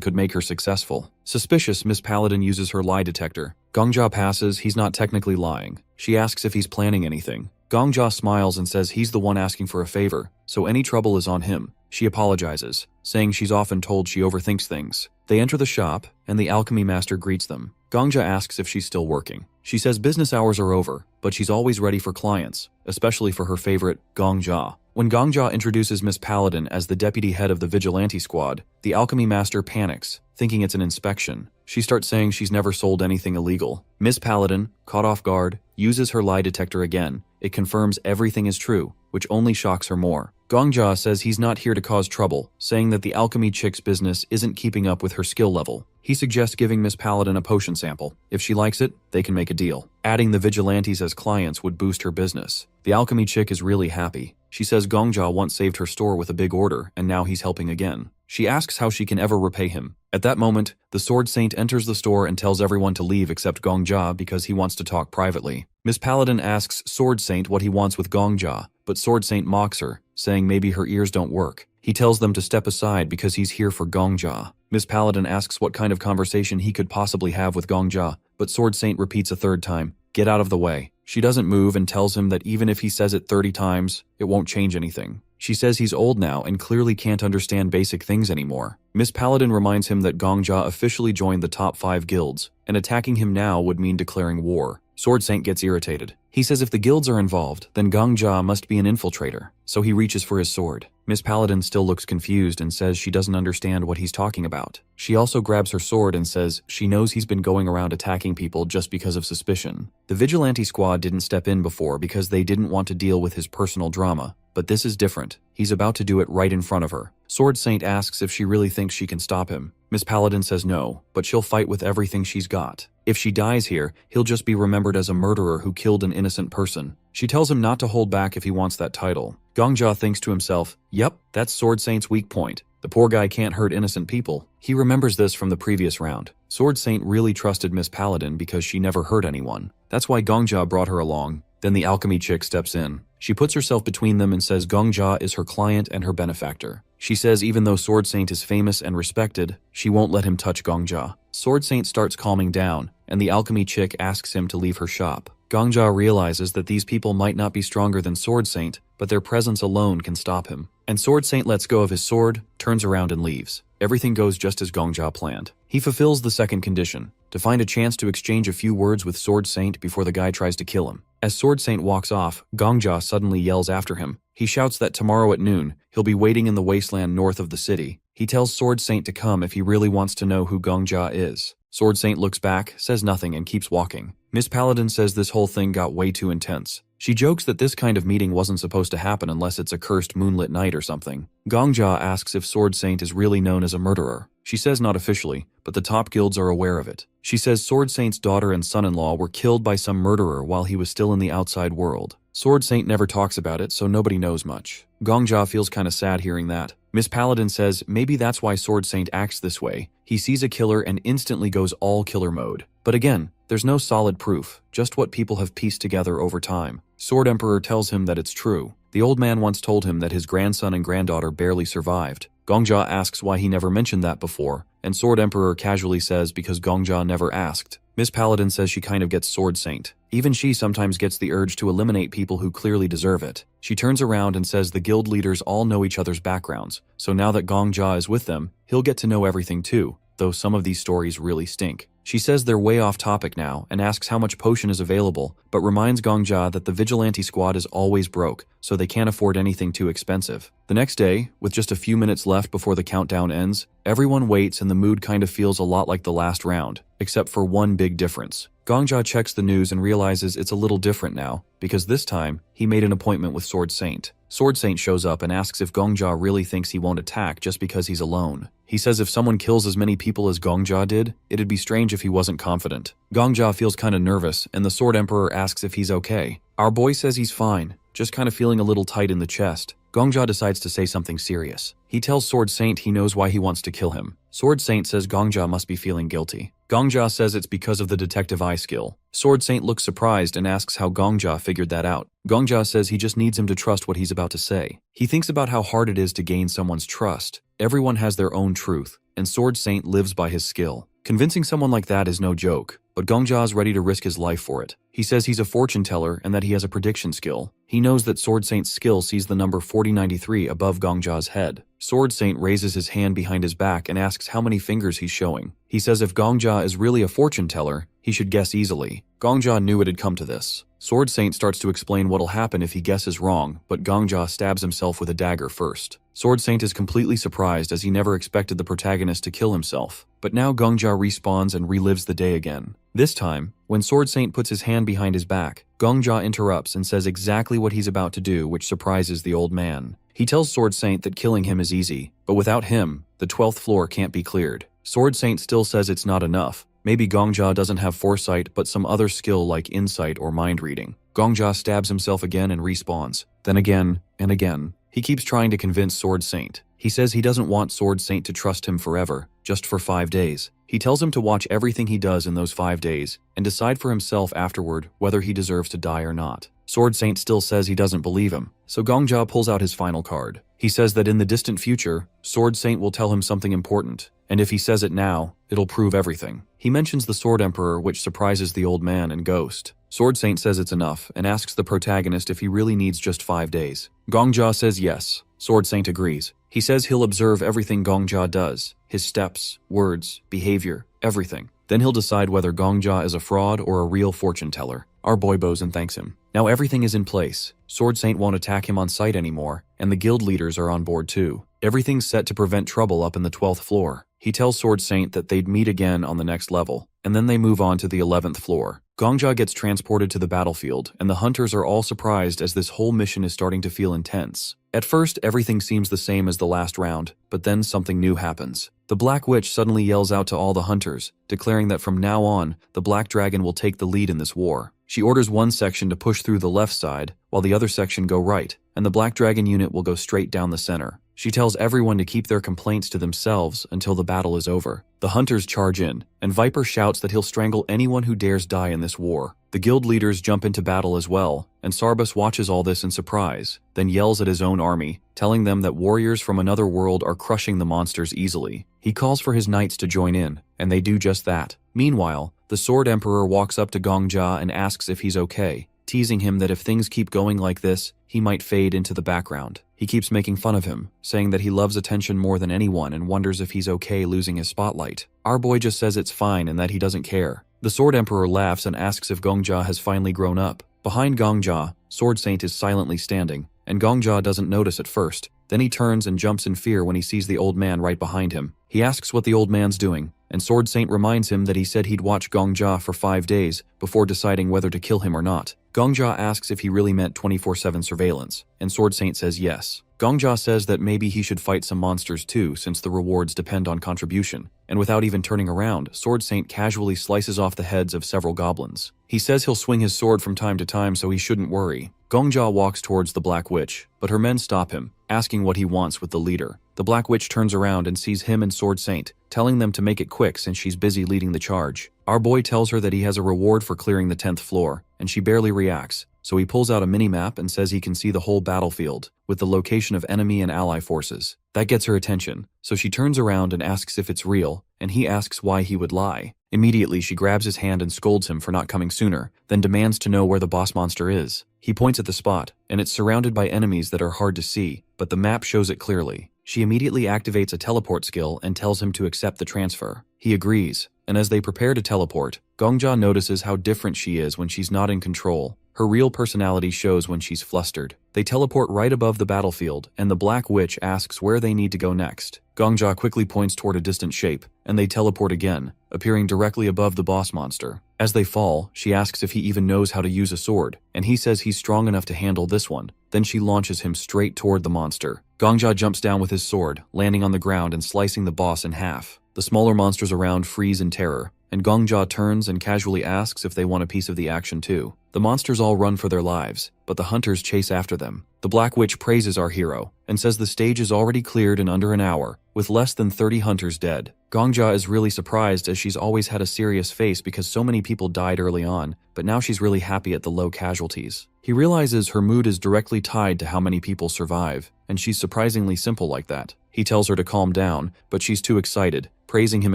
could make her successful. Suspicious, Miss Paladin uses her lie detector. Gongjia passes, he's not technically lying. She asks if he's planning anything. Gongjia smiles and says he's the one asking for a favor, so any trouble is on him. She apologizes, saying she's often told she overthinks things. They enter the shop, and the alchemy master greets them. Gongjia asks if she's still working. She says business hours are over, but she's always ready for clients, especially for her favorite, Gongjia. When Gongjia introduces Miss Paladin as the deputy head of the vigilante squad, the alchemy master panics, thinking it's an inspection. She starts saying she's never sold anything illegal. Miss Paladin, caught off guard, uses her lie detector again. It confirms everything is true, which only shocks her more. Gongjia says he's not here to cause trouble, saying that the alchemy chick's business isn't keeping up with her skill level. He suggests giving Miss Paladin a potion sample. If she likes it, they can make a deal. Adding the vigilantes as clients would boost her business. The alchemy chick is really happy. She says Gongjia once saved her store with a big order, and now he's helping again. She asks how she can ever repay him. At that moment, the Sword Saint enters the store and tells everyone to leave except Gongjia because he wants to talk privately. Miss Paladin asks Sword Saint what he wants with Gongjia, but Sword Saint mocks her, saying maybe her ears don't work. He tells them to step aside because he's here for Gongjia. Miss Paladin asks what kind of conversation he could possibly have with Gongjia, but Sword Saint repeats a third time, "Get out of the way." She doesn't move and tells him that even if he says it 30 times, it won't change anything. She says he's old now and clearly can't understand basic things anymore. Miss Paladin reminds him that Gongjia officially joined the top 5 guilds, and attacking him now would mean declaring war. Sword Saint gets irritated. He says if the guilds are involved, then Gongjia must be an infiltrator, so he reaches for his sword. Miss Paladin still looks confused and says she doesn't understand what he's talking about. She also grabs her sword and says she knows he's been going around attacking people just because of suspicion. The vigilante squad didn't step in before because they didn't want to deal with his personal drama, but this is different. He's about to do it right in front of her. Sword Saint asks if she really thinks she can stop him. Miss Paladin says no, but she'll fight with everything she's got. If she dies here, he'll just be remembered as a murderer who killed an innocent person. She tells him not to hold back if he wants that title. Gongjia thinks to himself, yep, that's Sword Saint's weak point. The poor guy can't hurt innocent people. He remembers this from the previous round. Sword Saint really trusted Miss Paladin because she never hurt anyone. That's why Gongjia brought her along. Then the alchemy chick steps in. She puts herself between them and says Gongjia is her client and her benefactor. She says even though Sword Saint is famous and respected, she won't let him touch Gongjia. Sword Saint starts calming down, and the alchemy chick asks him to leave her shop. Gongjia realizes that these people might not be stronger than Sword Saint, but their presence alone can stop him. And Sword Saint lets go of his sword, turns around and leaves. Everything goes just as Gongjia planned. He fulfills the second condition, to find a chance to exchange a few words with Sword Saint before the guy tries to kill him. As Sword Saint walks off, Gongjia suddenly yells after him. He shouts that tomorrow at noon, he'll be waiting in the wasteland north of the city. He tells Sword Saint to come if he really wants to know who Gongjia is. Sword Saint looks back, says nothing, and keeps walking. Miss Paladin says this whole thing got way too intense. She jokes that this kind of meeting wasn't supposed to happen unless it's a cursed moonlit night or something. Gongja asks if Sword Saint is really known as a murderer. She says not officially, but the top guilds are aware of it. She says Sword Saint's daughter and son-in-law were killed by some murderer while he was still in the outside world. Sword Saint never talks about it, so nobody knows much. Gongja feels kinda sad hearing that. Miss Paladin says maybe that's why Sword Saint acts this way. He sees a killer and instantly goes all killer mode. But again, there's no solid proof, just what people have pieced together over time. Sword Emperor tells him that it's true. The old man once told him that his grandson and granddaughter barely survived. Gongja asks why he never mentioned that before, and Sword Emperor casually says because Gongja never asked. Miss Paladin says she kind of gets Sword Saint. Even she sometimes gets the urge to eliminate people who clearly deserve it. She turns around and says the guild leaders all know each other's backgrounds, so now that Gongja is with them, he'll get to know everything too, though some of these stories really stink. She says they're way off topic now and asks how much potion is available, but reminds Gongja that the vigilante squad is always broke, so they can't afford anything too expensive. The next day, with just a few minutes left before the countdown ends, everyone waits and the mood kind of feels a lot like the last round, except for one big difference. Gongja checks the news and realizes it's a little different now, because this time, he made an appointment with Sword Saint. Sword Saint shows up and asks if Gongja really thinks he won't attack just because he's alone. He says if someone kills as many people as Gongja did, it'd be strange if he wasn't confident. Gongja feels kinda nervous, and the Sword Emperor asks if he's okay. Our boy says he's fine, just kinda feeling a little tight in the chest. Gongja decides to say something serious. He tells Sword Saint he knows why he wants to kill him. Sword Saint says Gongja must be feeling guilty. Gongja says it's because of the detective eye skill. Sword Saint looks surprised and asks how Gongja figured that out. Gongja says he just needs him to trust what he's about to say. He thinks about how hard it is to gain someone's trust. Everyone has their own truth, and Sword Saint lives by his skill. Convincing someone like that is no joke, but Gongja is ready to risk his life for it. He says he's a fortune teller and that he has a prediction skill. He knows that Sword Saint's skill sees the number 4093 above Gongja's head. Sword Saint raises his hand behind his back and asks how many fingers he's showing. He says if Gongja is really a fortune teller, he should guess easily. Gongja knew it had come to this. Sword Saint starts to explain what'll happen if he guesses wrong, but Gongja stabs himself with a dagger first. Sword Saint is completely surprised as he never expected the protagonist to kill himself. But now Gongja respawns and relives the day again. This time, when Sword Saint puts his hand behind his back, Gongja interrupts and says exactly what he's about to do, which surprises the old man. He tells Sword Saint that killing him is easy, but without him, the 12th floor can't be cleared. Sword Saint still says it's not enough. Maybe Gongja doesn't have foresight, but some other skill like insight or mind reading. Gongja stabs himself again and respawns. Then again, and again. He keeps trying to convince Sword Saint. He says he doesn't want Sword Saint to trust him forever, just for 5 days. He tells him to watch everything he does in those 5 days, and decide for himself afterward whether he deserves to die or not. Sword Saint still says he doesn't believe him, so Gongja pulls out his final card. He says that in the distant future, Sword Saint will tell him something important, and if he says it now, it'll prove everything. He mentions the Sword Emperor, which surprises the old man and Ghost. Sword Saint says it's enough, and asks the protagonist if he really needs just 5 days. Gongja says yes. Sword Saint agrees. He says he'll observe everything Gongja does, his steps, words, behavior, everything. Then he'll decide whether Gongja is a fraud or a real fortune teller. Our boy bows and thanks him. Now everything is in place. Sword Saint won't attack him on sight anymore, and the guild leaders are on board too. Everything's set to prevent trouble up in the 12th floor. He tells Sword Saint that they'd meet again on the next level, and then they move on to the 11th floor. Gongja gets transported to the battlefield, and the hunters are all surprised as this whole mission is starting to feel intense. At first, everything seems the same as the last round, but then something new happens. The Black Witch suddenly yells out to all the hunters, declaring that from now on, the Black Dragon will take the lead in this war. She orders one section to push through the left side, while the other section go right, and the Black Dragon unit will go straight down the center. She tells everyone to keep their complaints to themselves until the battle is over. The hunters charge in, and Viper shouts that he'll strangle anyone who dares die in this war. The guild leaders jump into battle as well, and Sarbus watches all this in surprise, then yells at his own army, telling them that warriors from another world are crushing the monsters easily. He calls for his knights to join in, and they do just that. Meanwhile, the Sword Emperor walks up to Gongja and asks if he's okay, teasing him that if things keep going like this, he might fade into the background. He keeps making fun of him, saying that he loves attention more than anyone and wonders if he's okay losing his spotlight. Our boy just says it's fine and that he doesn't care. The Sword Emperor laughs and asks if Gongja has finally grown up. Behind Gongja, Sword Saint is silently standing, and Gongja doesn't notice at first. Then he turns and jumps in fear when he sees the old man right behind him. He asks what the old man's doing, and Sword Saint reminds him that he said he'd watch Gongjia for 5 days before deciding whether to kill him or not. Gongjia asks if he really meant 24/7 surveillance, and Sword Saint says yes. Gongjia says that maybe he should fight some monsters too, since the rewards depend on contribution, and without even turning around, Sword Saint casually slices off the heads of several goblins. He says he'll swing his sword from time to time so he shouldn't worry. Gongjia walks towards the Black Witch, but her men stop him, asking what he wants with the leader. The Black Witch turns around and sees him and Sword Saint, telling them to make it quick since she's busy leading the charge. Our boy tells her that he has a reward for clearing the 10th floor, and she barely reacts, so he pulls out a mini-map and says he can see the whole battlefield, with the location of enemy and ally forces. That gets her attention, so she turns around and asks if it's real, and he asks why he would lie. Immediately, she grabs his hand and scolds him for not coming sooner, then demands to know where the boss monster is. He points at the spot, and it's surrounded by enemies that are hard to see, but the map shows it clearly. She immediately activates a teleport skill and tells him to accept the transfer. He agrees, and as they prepare to teleport, Gongjia notices how different she is when she's not in control. Her real personality shows when she's flustered. They teleport right above the battlefield, and the Black Witch asks where they need to go next. Gongjia quickly points toward a distant shape, and they teleport again, appearing directly above the boss monster. As they fall, she asks if he even knows how to use a sword, and he says he's strong enough to handle this one. Then she launches him straight toward the monster. Gongjia jumps down with his sword, landing on the ground and slicing the boss in half. The smaller monsters around freeze in terror, and Gongjia turns and casually asks if they want a piece of the action too. The monsters all run for their lives, but the hunters chase after them. The Black Witch praises our hero, and says the stage is already cleared in under an hour, with less than 30 hunters dead. Gongjia is really surprised as she's always had a serious face because so many people died early on, but now she's really happy at the low casualties. He realizes her mood is directly tied to how many people survive, and she's surprisingly simple like that. He tells her to calm down, but she's too excited, praising him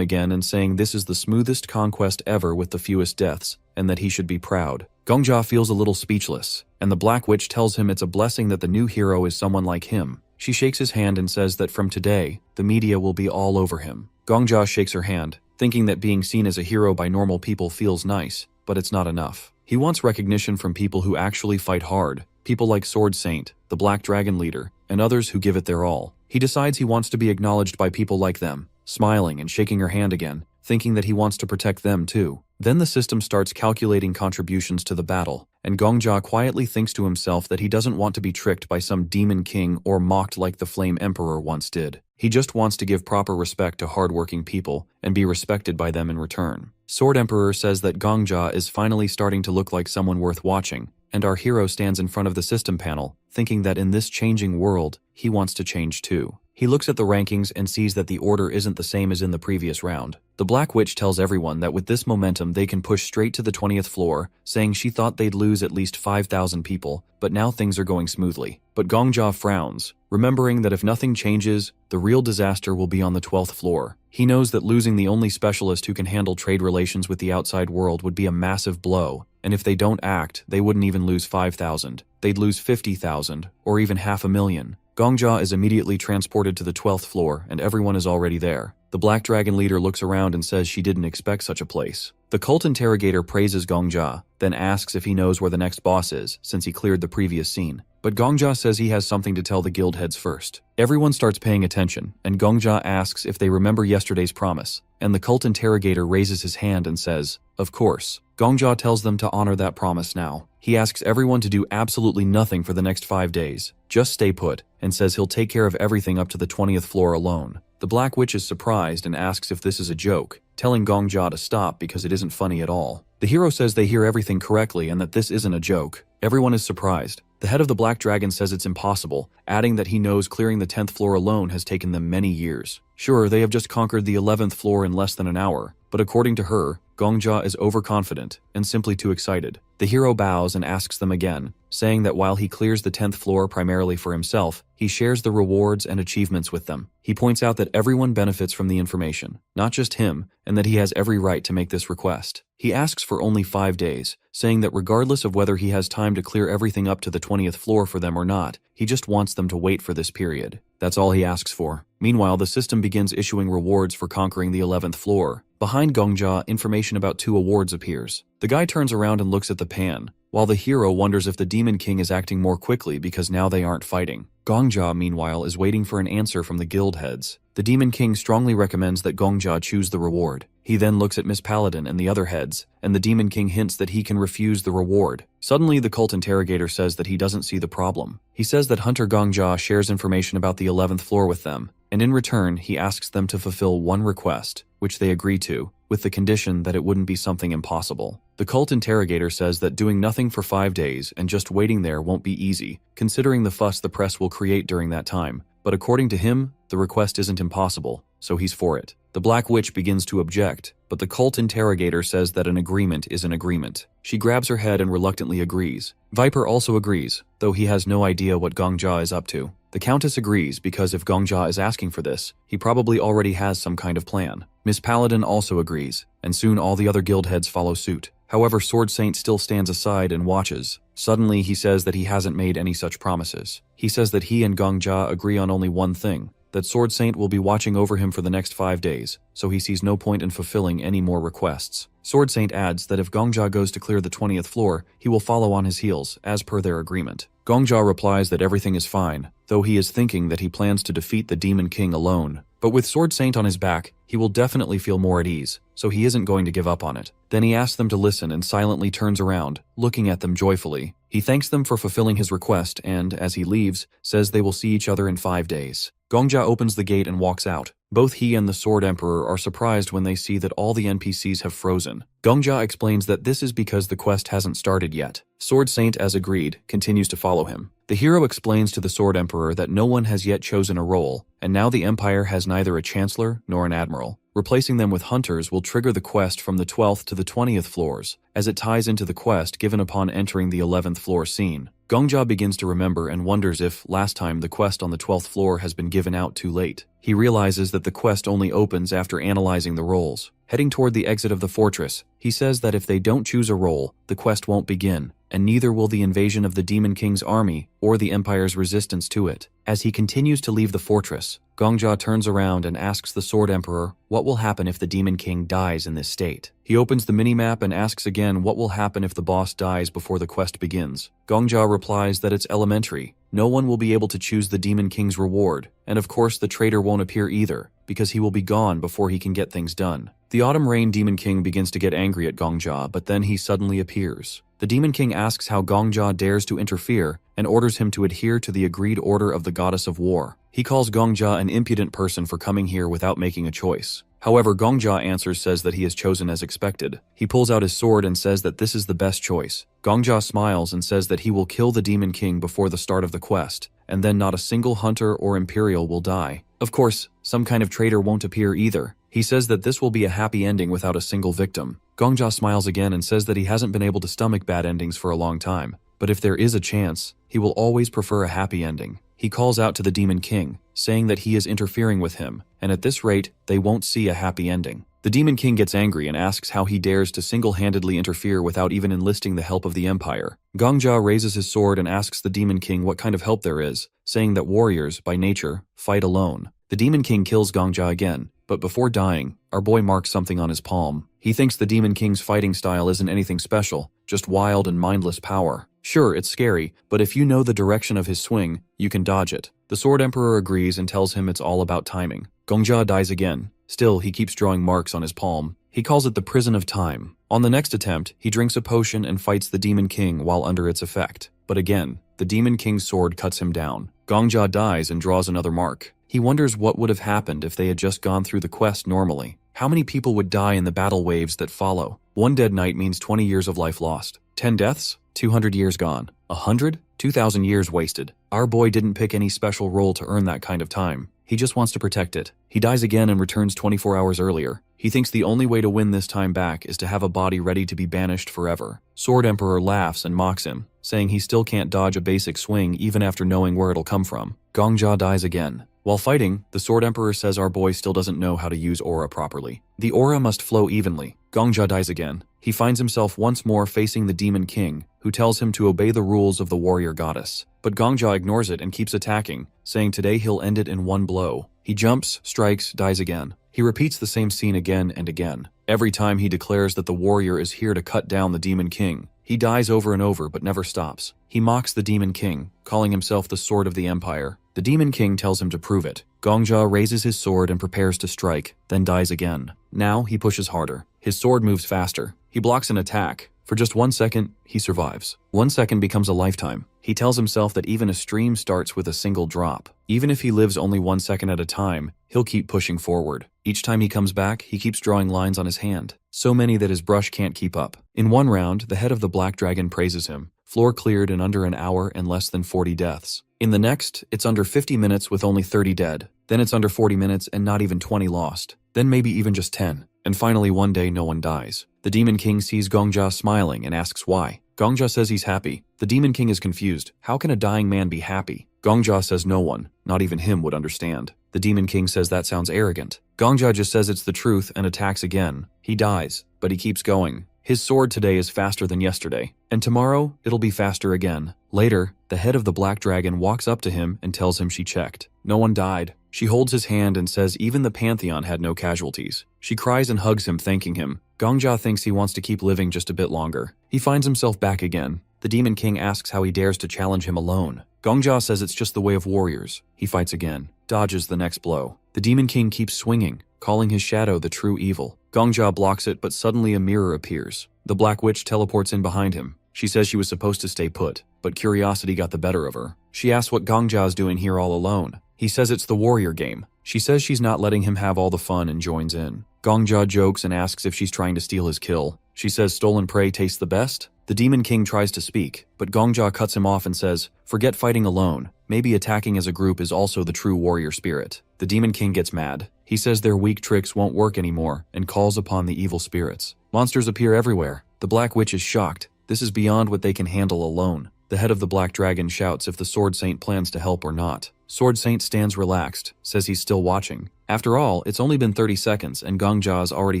again and saying this is the smoothest conquest ever with the fewest deaths, and that he should be proud. Gongjia feels a little speechless, and the Black Witch tells him it's a blessing that the new hero is someone like him. She shakes his hand and says that from today, the media will be all over him. Gongjia shakes her hand, thinking that being seen as a hero by normal people feels nice, but it's not enough. He wants recognition from people who actually fight hard, people like Sword Saint, the Black Dragon leader, and others who give it their all. He decides he wants to be acknowledged by people like them, smiling and shaking her hand again, thinking that he wants to protect them too. Then the system starts calculating contributions to the battle, and Gongjia quietly thinks to himself that he doesn't want to be tricked by some demon king or mocked like the Flame Emperor once did. He just wants to give proper respect to hardworking people and be respected by them in return. Sword Emperor says that Gongjia is finally starting to look like someone worth watching, and our hero stands in front of the system panel, thinking that in this changing world, he wants to change too. He looks at the rankings and sees that the order isn't the same as in the previous round. The Black Witch tells everyone that with this momentum they can push straight to the 20th floor, saying she thought they'd lose at least 5,000 people, but now things are going smoothly. But Gongjia frowns, remembering that if nothing changes, the real disaster will be on the 12th floor. He knows that losing the only specialist who can handle trade relations with the outside world would be a massive blow, and if they don't act, they wouldn't even lose 5,000. They'd lose 50,000, or even 500,000. Gongjia is immediately transported to the 12th floor, and everyone is already there. The Black Dragon leader looks around and says she didn't expect such a place. The cult interrogator praises Gongjia, then asks if he knows where the next boss is, since he cleared the previous scene. But Gongjia says he has something to tell the guild heads first. Everyone starts paying attention, and Gongjia asks if they remember yesterday's promise, and the cult interrogator raises his hand and says, "Of course." Gongjia tells them to honor that promise now. He asks everyone to do absolutely nothing for the next 5 days, just stay put, and says he'll take care of everything up to the 20th floor alone. The Black Witch is surprised and asks if this is a joke, telling Gongjia to stop because it isn't funny at all. The hero says they hear everything correctly and that this isn't a joke. Everyone is surprised. The head of the Black Dragon says it's impossible, adding that he knows clearing the 10th floor alone has taken them many years. Sure, they have just conquered the 11th floor in less than an hour, but according to her, Gongjia is overconfident and simply too excited. The hero bows and asks them again, saying that while he clears the 10th floor primarily for himself, he shares the rewards and achievements with them. He points out that everyone benefits from the information, not just him, and that he has every right to make this request. He asks for only 5 days, saying that regardless of whether he has time to clear everything up to the 20th floor for them or not, he just wants them to wait for this period. That's all he asks for. Meanwhile, the system begins issuing rewards for conquering the 11th floor. Behind Gongjia, information about 2 awards appears. The guy turns around and looks at the pan, while the hero wonders if the Demon King is acting more quickly because now they aren't fighting. Gongjia, meanwhile, is waiting for an answer from the guild heads. The Demon King strongly recommends that Gongjia choose the reward. He then looks at Miss Paladin and the other heads, and the Demon King hints that he can refuse the reward. Suddenly, the cult interrogator says that he doesn't see the problem. He says that Hunter Gongjia shares information about the 11th floor with them, and in return, he asks them to fulfill one request, which they agree to, with the condition that it wouldn't be something impossible. The cult interrogator says that doing nothing for 5 days and just waiting there won't be easy, considering the fuss the press will create during that time. But according to him, the request isn't impossible, so he's for it. The Black Witch begins to object, but the cult interrogator says that an agreement is an agreement. She grabs her head and reluctantly agrees. Viper also agrees, though he has no idea what Gongjia is up to. The Countess agrees because if Gongjia is asking for this, he probably already has some kind of plan. Miss Paladin also agrees, and soon all the other guild heads follow suit. However, Sword Saint still stands aside and watches. Suddenly, he says that he hasn't made any such promises. He says that he and Gongjia agree on only one thing, that Sword Saint will be watching over him for the next 5 days, so he sees no point in fulfilling any more requests. Sword Saint adds that if Gongjia goes to clear the 20th floor, he will follow on his heels, as per their agreement. Gongjia replies that everything is fine, though he is thinking that he plans to defeat the Demon King alone. But with Sword Saint on his back, he will definitely feel more at ease, so he isn't going to give up on it. Then he asks them to listen and silently turns around, looking at them joyfully. He thanks them for fulfilling his request and, as he leaves, says they will see each other in 5 days. Gongjia opens the gate and walks out. Both he and the Sword Emperor are surprised when they see that all the NPCs have frozen. Gongjia explains that this is because the quest hasn't started yet. Sword Saint, as agreed, continues to follow him. The hero explains to the Sword Emperor that no one has yet chosen a role, and now the Empire has neither a Chancellor nor an Admiral. Replacing them with hunters will trigger the quest from the 12th to the 20th floors, as it ties into the quest given upon entering the 11th floor scene. Gongjia begins to remember and wonders if, last time, the quest on the 12th floor has been given out too late. He realizes that the quest only opens after analyzing the roles. Heading toward the exit of the fortress, he says that if they don't choose a role, the quest won't begin, and neither will the invasion of the Demon King's army or the Empire's resistance to it. As he continues to leave the fortress, Gongjia turns around and asks the Sword Emperor what will happen if the Demon King dies in this state. He opens the minimap and asks again what will happen if the boss dies before the quest begins. Gongjia replies that it's elementary. No one will be able to choose the Demon King's reward, and of course the traitor won't appear either, because he will be gone before he can get things done. The Autumn Rain Demon King begins to get angry at Gongjia, but then he suddenly appears. The Demon King asks how Gongjia dares to interfere and orders him to adhere to the agreed order of the Goddess of War. He calls Gongjia an impudent person for coming here without making a choice. However, Gongjia says that he has chosen as expected. He pulls out his sword and says that this is the best choice. Gongjia smiles and says that he will kill the Demon King before the start of the quest, and then not a single hunter or Imperial will die. Of course, some kind of traitor won't appear either. He says that this will be a happy ending without a single victim. Gongjia smiles again and says that he hasn't been able to stomach bad endings for a long time, but if there is a chance, he will always prefer a happy ending. He calls out to the Demon King, saying that he is interfering with him, and at this rate, they won't see a happy ending. The Demon King gets angry and asks how he dares to single-handedly interfere without even enlisting the help of the Empire. Gongjia raises his sword and asks the Demon King what kind of help there is, saying that warriors, by nature, fight alone. The Demon King kills Gongjia again, but before dying, our boy marks something on his palm. He thinks the Demon King's fighting style isn't anything special, just wild and mindless power. Sure, it's scary, but if you know the direction of his swing, you can dodge it. The Sword Emperor agrees and tells him it's all about timing. Gongjia dies again. Still, he keeps drawing marks on his palm. He calls it the Prison of Time. On the next attempt, he drinks a potion and fights the Demon King while under its effect. But again, the Demon King's sword cuts him down. Gongjia dies and draws another mark. He wonders what would have happened if they had just gone through the quest normally. How many people would die in the battle waves that follow? 1 dead knight means 20 years of life lost. 10 deaths? 200 years gone. 100? 2,000 years wasted. Our boy didn't pick any special role to earn that kind of time. He just wants to protect it. He dies again and returns 24 hours earlier. He thinks the only way to win this time back is to have a body ready to be banished forever. Sword Emperor laughs and mocks him, saying he still can't dodge a basic swing even after knowing where it'll come from. Gongjia dies again. While fighting, the Sword Emperor says our boy still doesn't know how to use aura properly. The aura must flow evenly. Gongjia dies again. He finds himself once more facing the Demon King, who tells him to obey the rules of the warrior goddess. But Gongjia ignores it and keeps attacking, saying today he'll end it in one blow. He jumps, strikes, dies again. He repeats the same scene again and again. Every time he declares that the warrior is here to cut down the Demon King. He dies over and over but never stops. He mocks the Demon King, calling himself the Sword of the Empire. The Demon King tells him to prove it. Gongja raises his sword and prepares to strike, then dies again. Now he pushes harder. His sword moves faster. He blocks an attack. For just 1 second, he survives. 1 second becomes a lifetime. He tells himself that even a stream starts with a single drop. Even if he lives only 1 second at a time, he'll keep pushing forward. Each time he comes back, he keeps drawing lines on his hand. So many that his brush can't keep up. In one round, the head of the Black Dragon praises him. Floor cleared in under an hour and less than 40 deaths. In the next, it's under 50 minutes with only 30 dead. Then it's under 40 minutes and not even 20 lost. Then maybe even just 10. And finally one day no one dies. The Demon King sees Gongja smiling and asks why. Gongja says he's happy. The Demon King is confused. How can a dying man be happy? Gongja says no one, not even him, would understand. The Demon King says that sounds arrogant. Gongja just says it's the truth and attacks again. He dies, but he keeps going. His sword today is faster than yesterday, and tomorrow it'll be faster again. Later, the head of the Black Dragon walks up to him and tells him she checked. No one died. She holds his hand and says even the Pantheon had no casualties. She cries and hugs him, thanking him. Gongja thinks he wants to keep living just a bit longer. He finds himself back again. The Demon King asks how he dares to challenge him alone. Gongja says it's just the way of warriors. He fights again, dodges the next blow. The Demon King keeps swinging, calling his shadow the true evil. Gongja blocks it, but suddenly a mirror appears. The Black Witch teleports in behind him. She says she was supposed to stay put, but curiosity got the better of her. She asks what Gongja's doing here all alone. He says it's the warrior game. She says she's not letting him have all the fun and joins in. Gongja jokes and asks if she's trying to steal his kill. She says stolen prey tastes the best. The Demon King tries to speak, but Gongja cuts him off and says, forget fighting alone. Maybe attacking as a group is also the true warrior spirit. The Demon King gets mad. He says their weak tricks won't work anymore and calls upon the evil spirits. Monsters appear everywhere. The Black Witch is shocked. This is beyond what they can handle alone. The head of the Black Dragon shouts if the Sword Saint plans to help or not. Sword Saint stands relaxed, says he's still watching. After all, it's only been 30 seconds and Gongja's already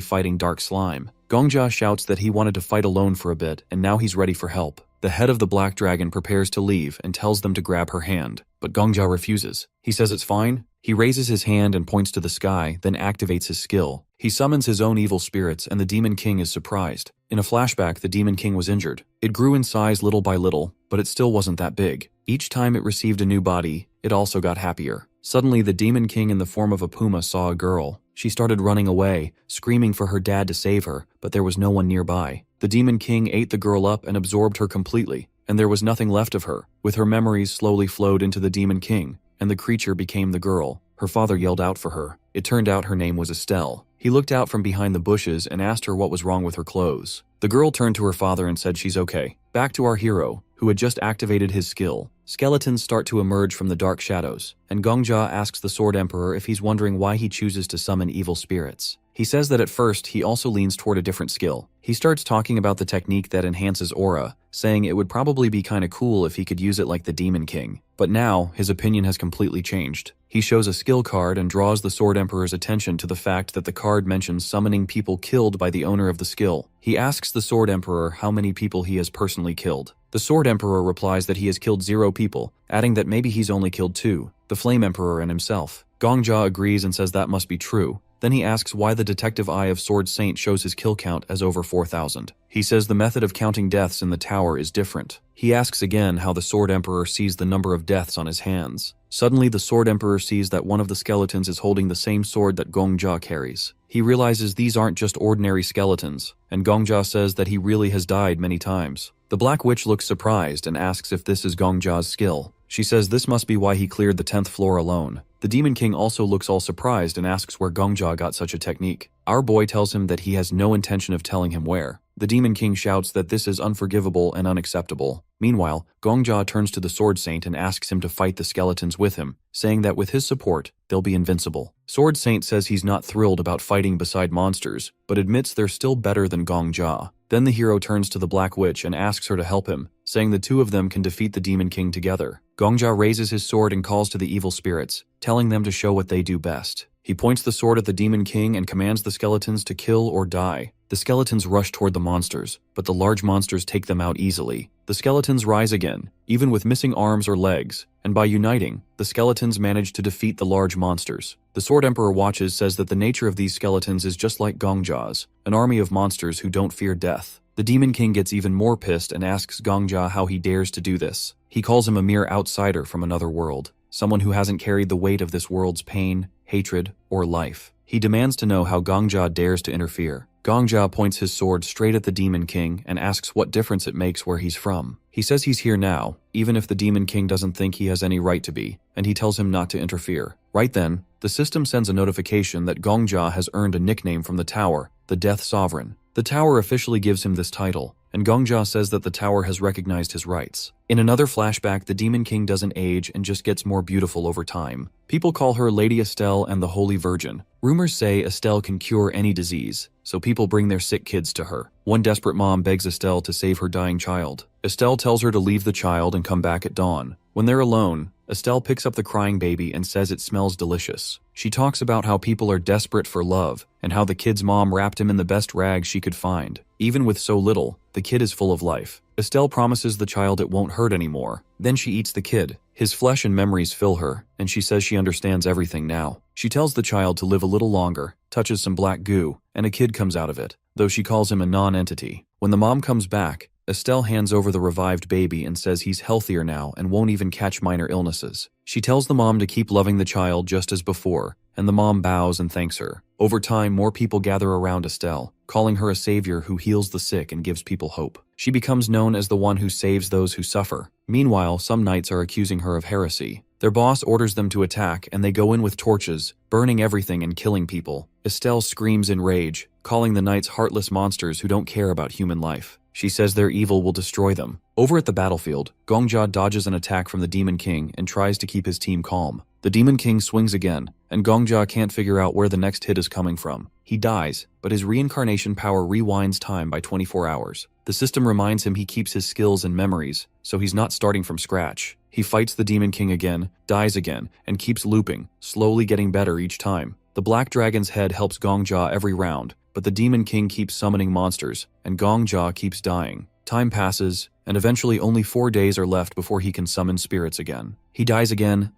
fighting Dark Slime. Gongja shouts that he wanted to fight alone for a bit and now he's ready for help. The head of the Black Dragon prepares to leave and tells them to grab her hand, but Gongja refuses. He says it's fine. He raises his hand and points to the sky, then activates his skill. He summons his own evil spirits and the Demon King is surprised. In a flashback, the Demon King was injured. It grew in size little by little, but it still wasn't that big. Each time it received a new body, it also got happier. Suddenly, the Demon King in the form of a puma saw a girl. She started running away, screaming for her dad to save her, but there was no one nearby. The Demon King ate the girl up and absorbed her completely, and there was nothing left of her. With her memories slowly flowed into the Demon King, and the creature became the girl. Her father yelled out for her. It turned out her name was Estelle. He looked out from behind the bushes and asked her what was wrong with her clothes. The girl turned to her father and said she's okay. Back to our hero, who had just activated his skill. Skeletons start to emerge from the dark shadows, and Gongja asks the Sword Emperor if he's wondering why he chooses to summon evil spirits. He says that at first he also leans toward a different skill. He starts talking about the technique that enhances aura, saying it would probably be kinda cool if he could use it like the Demon King. But now, his opinion has completely changed. He shows a skill card and draws the Sword Emperor's attention to the fact that the card mentions summoning people killed by the owner of the skill. He asks the Sword Emperor how many people he has personally killed. The Sword Emperor replies that he has killed 0 people, adding that maybe he's only killed 2, the Flame Emperor and himself. Gongja agrees and says that must be true. Then he asks why the detective eye of Sword Saint shows his kill count as over 4,000. He says the method of counting deaths in the tower is different. He asks again how the Sword Emperor sees the number of deaths on his hands. Suddenly, the Sword Emperor sees that one of the skeletons is holding the same sword that Gongja carries. He realizes these aren't just ordinary skeletons, and Gongja says that he really has died many times. The Black Witch looks surprised and asks if this is Gongja's skill. She says this must be why he cleared the 10th floor alone. The Demon King also looks all surprised and asks where Gongja got such a technique. Our boy tells him that he has no intention of telling him where. The Demon King shouts that this is unforgivable and unacceptable. Meanwhile, Gongja turns to the Sword Saint and asks him to fight the skeletons with him, saying that with his support, they'll be invincible. Sword Saint says he's not thrilled about fighting beside monsters, but admits they're still better than Gongja. Then the hero turns to the Black Witch and asks her to help him, saying the two of them can defeat the Demon King together. Gongja raises his sword and calls to the evil spirits, telling them to show what they do best. He points the sword at the Demon King and commands the skeletons to kill or die. The skeletons rush toward the monsters, but the large monsters take them out easily. The skeletons rise again, even with missing arms or legs, and by uniting, the skeletons manage to defeat the large monsters. The Sword Emperor watches says that the nature of these skeletons is just like Gongja's, an army of monsters who don't fear death. The Demon King gets even more pissed and asks Gongjia how he dares to do this. He calls him a mere outsider from another world, someone who hasn't carried the weight of this world's pain, hatred, or life. He demands to know how Gongjia dares to interfere. Gongjia points his sword straight at the Demon King and asks what difference it makes where he's from. He says he's here now, even if the Demon King doesn't think he has any right to be, and he tells him not to interfere. Right then, the system sends a notification that Gongjia has earned a nickname from the tower, the Death Sovereign. The tower officially gives him this title, and Gongjia says that the tower has recognized his rights. In another flashback, the Demon King doesn't age and just gets more beautiful over time. People call her Lady Estelle and the Holy Virgin. Rumors say Estelle can cure any disease, so people bring their sick kids to her. One desperate mom begs Estelle to save her dying child. Estelle tells her to leave the child and come back at dawn. When they're alone, Estelle picks up the crying baby and says it smells delicious. She talks about how people are desperate for love and how the kid's mom wrapped him in the best rags she could find. Even with so little, the kid is full of life. Estelle promises the child it won't hurt anymore. Then she eats the kid. His flesh and memories fill her, and she says she understands everything now. She tells the child to live a little longer, touches some black goo, and a kid comes out of it, though she calls him a non-entity. When the mom comes back, Estelle hands over the revived baby and says he's healthier now and won't even catch minor illnesses. She tells the mom to keep loving the child just as before, and the mom bows and thanks her. Over time, more people gather around Estelle, calling her a savior who heals the sick and gives people hope. She becomes known as the one who saves those who suffer. Meanwhile, some knights are accusing her of heresy. Their boss orders them to attack, and they go in with torches, burning everything and killing people. Estelle screams in rage, calling the knights heartless monsters who don't care about human life. She says their evil will destroy them. Over at the battlefield, Gongjia dodges an attack from the Demon King and tries to keep his team calm. The Demon King swings again, and Gongjia can't figure out where the next hit is coming from. He dies, but his reincarnation power rewinds time by 24 hours. The system reminds him he keeps his skills and memories, so he's not starting from scratch. He fights the Demon King again, dies again, and keeps looping, slowly getting better each time. The Black Dragon's head helps Gongjia every round, but the Demon King keeps summoning monsters, and Gongjia keeps dying. Time passes, and eventually only 4 days are left before he can summon spirits again. He dies again,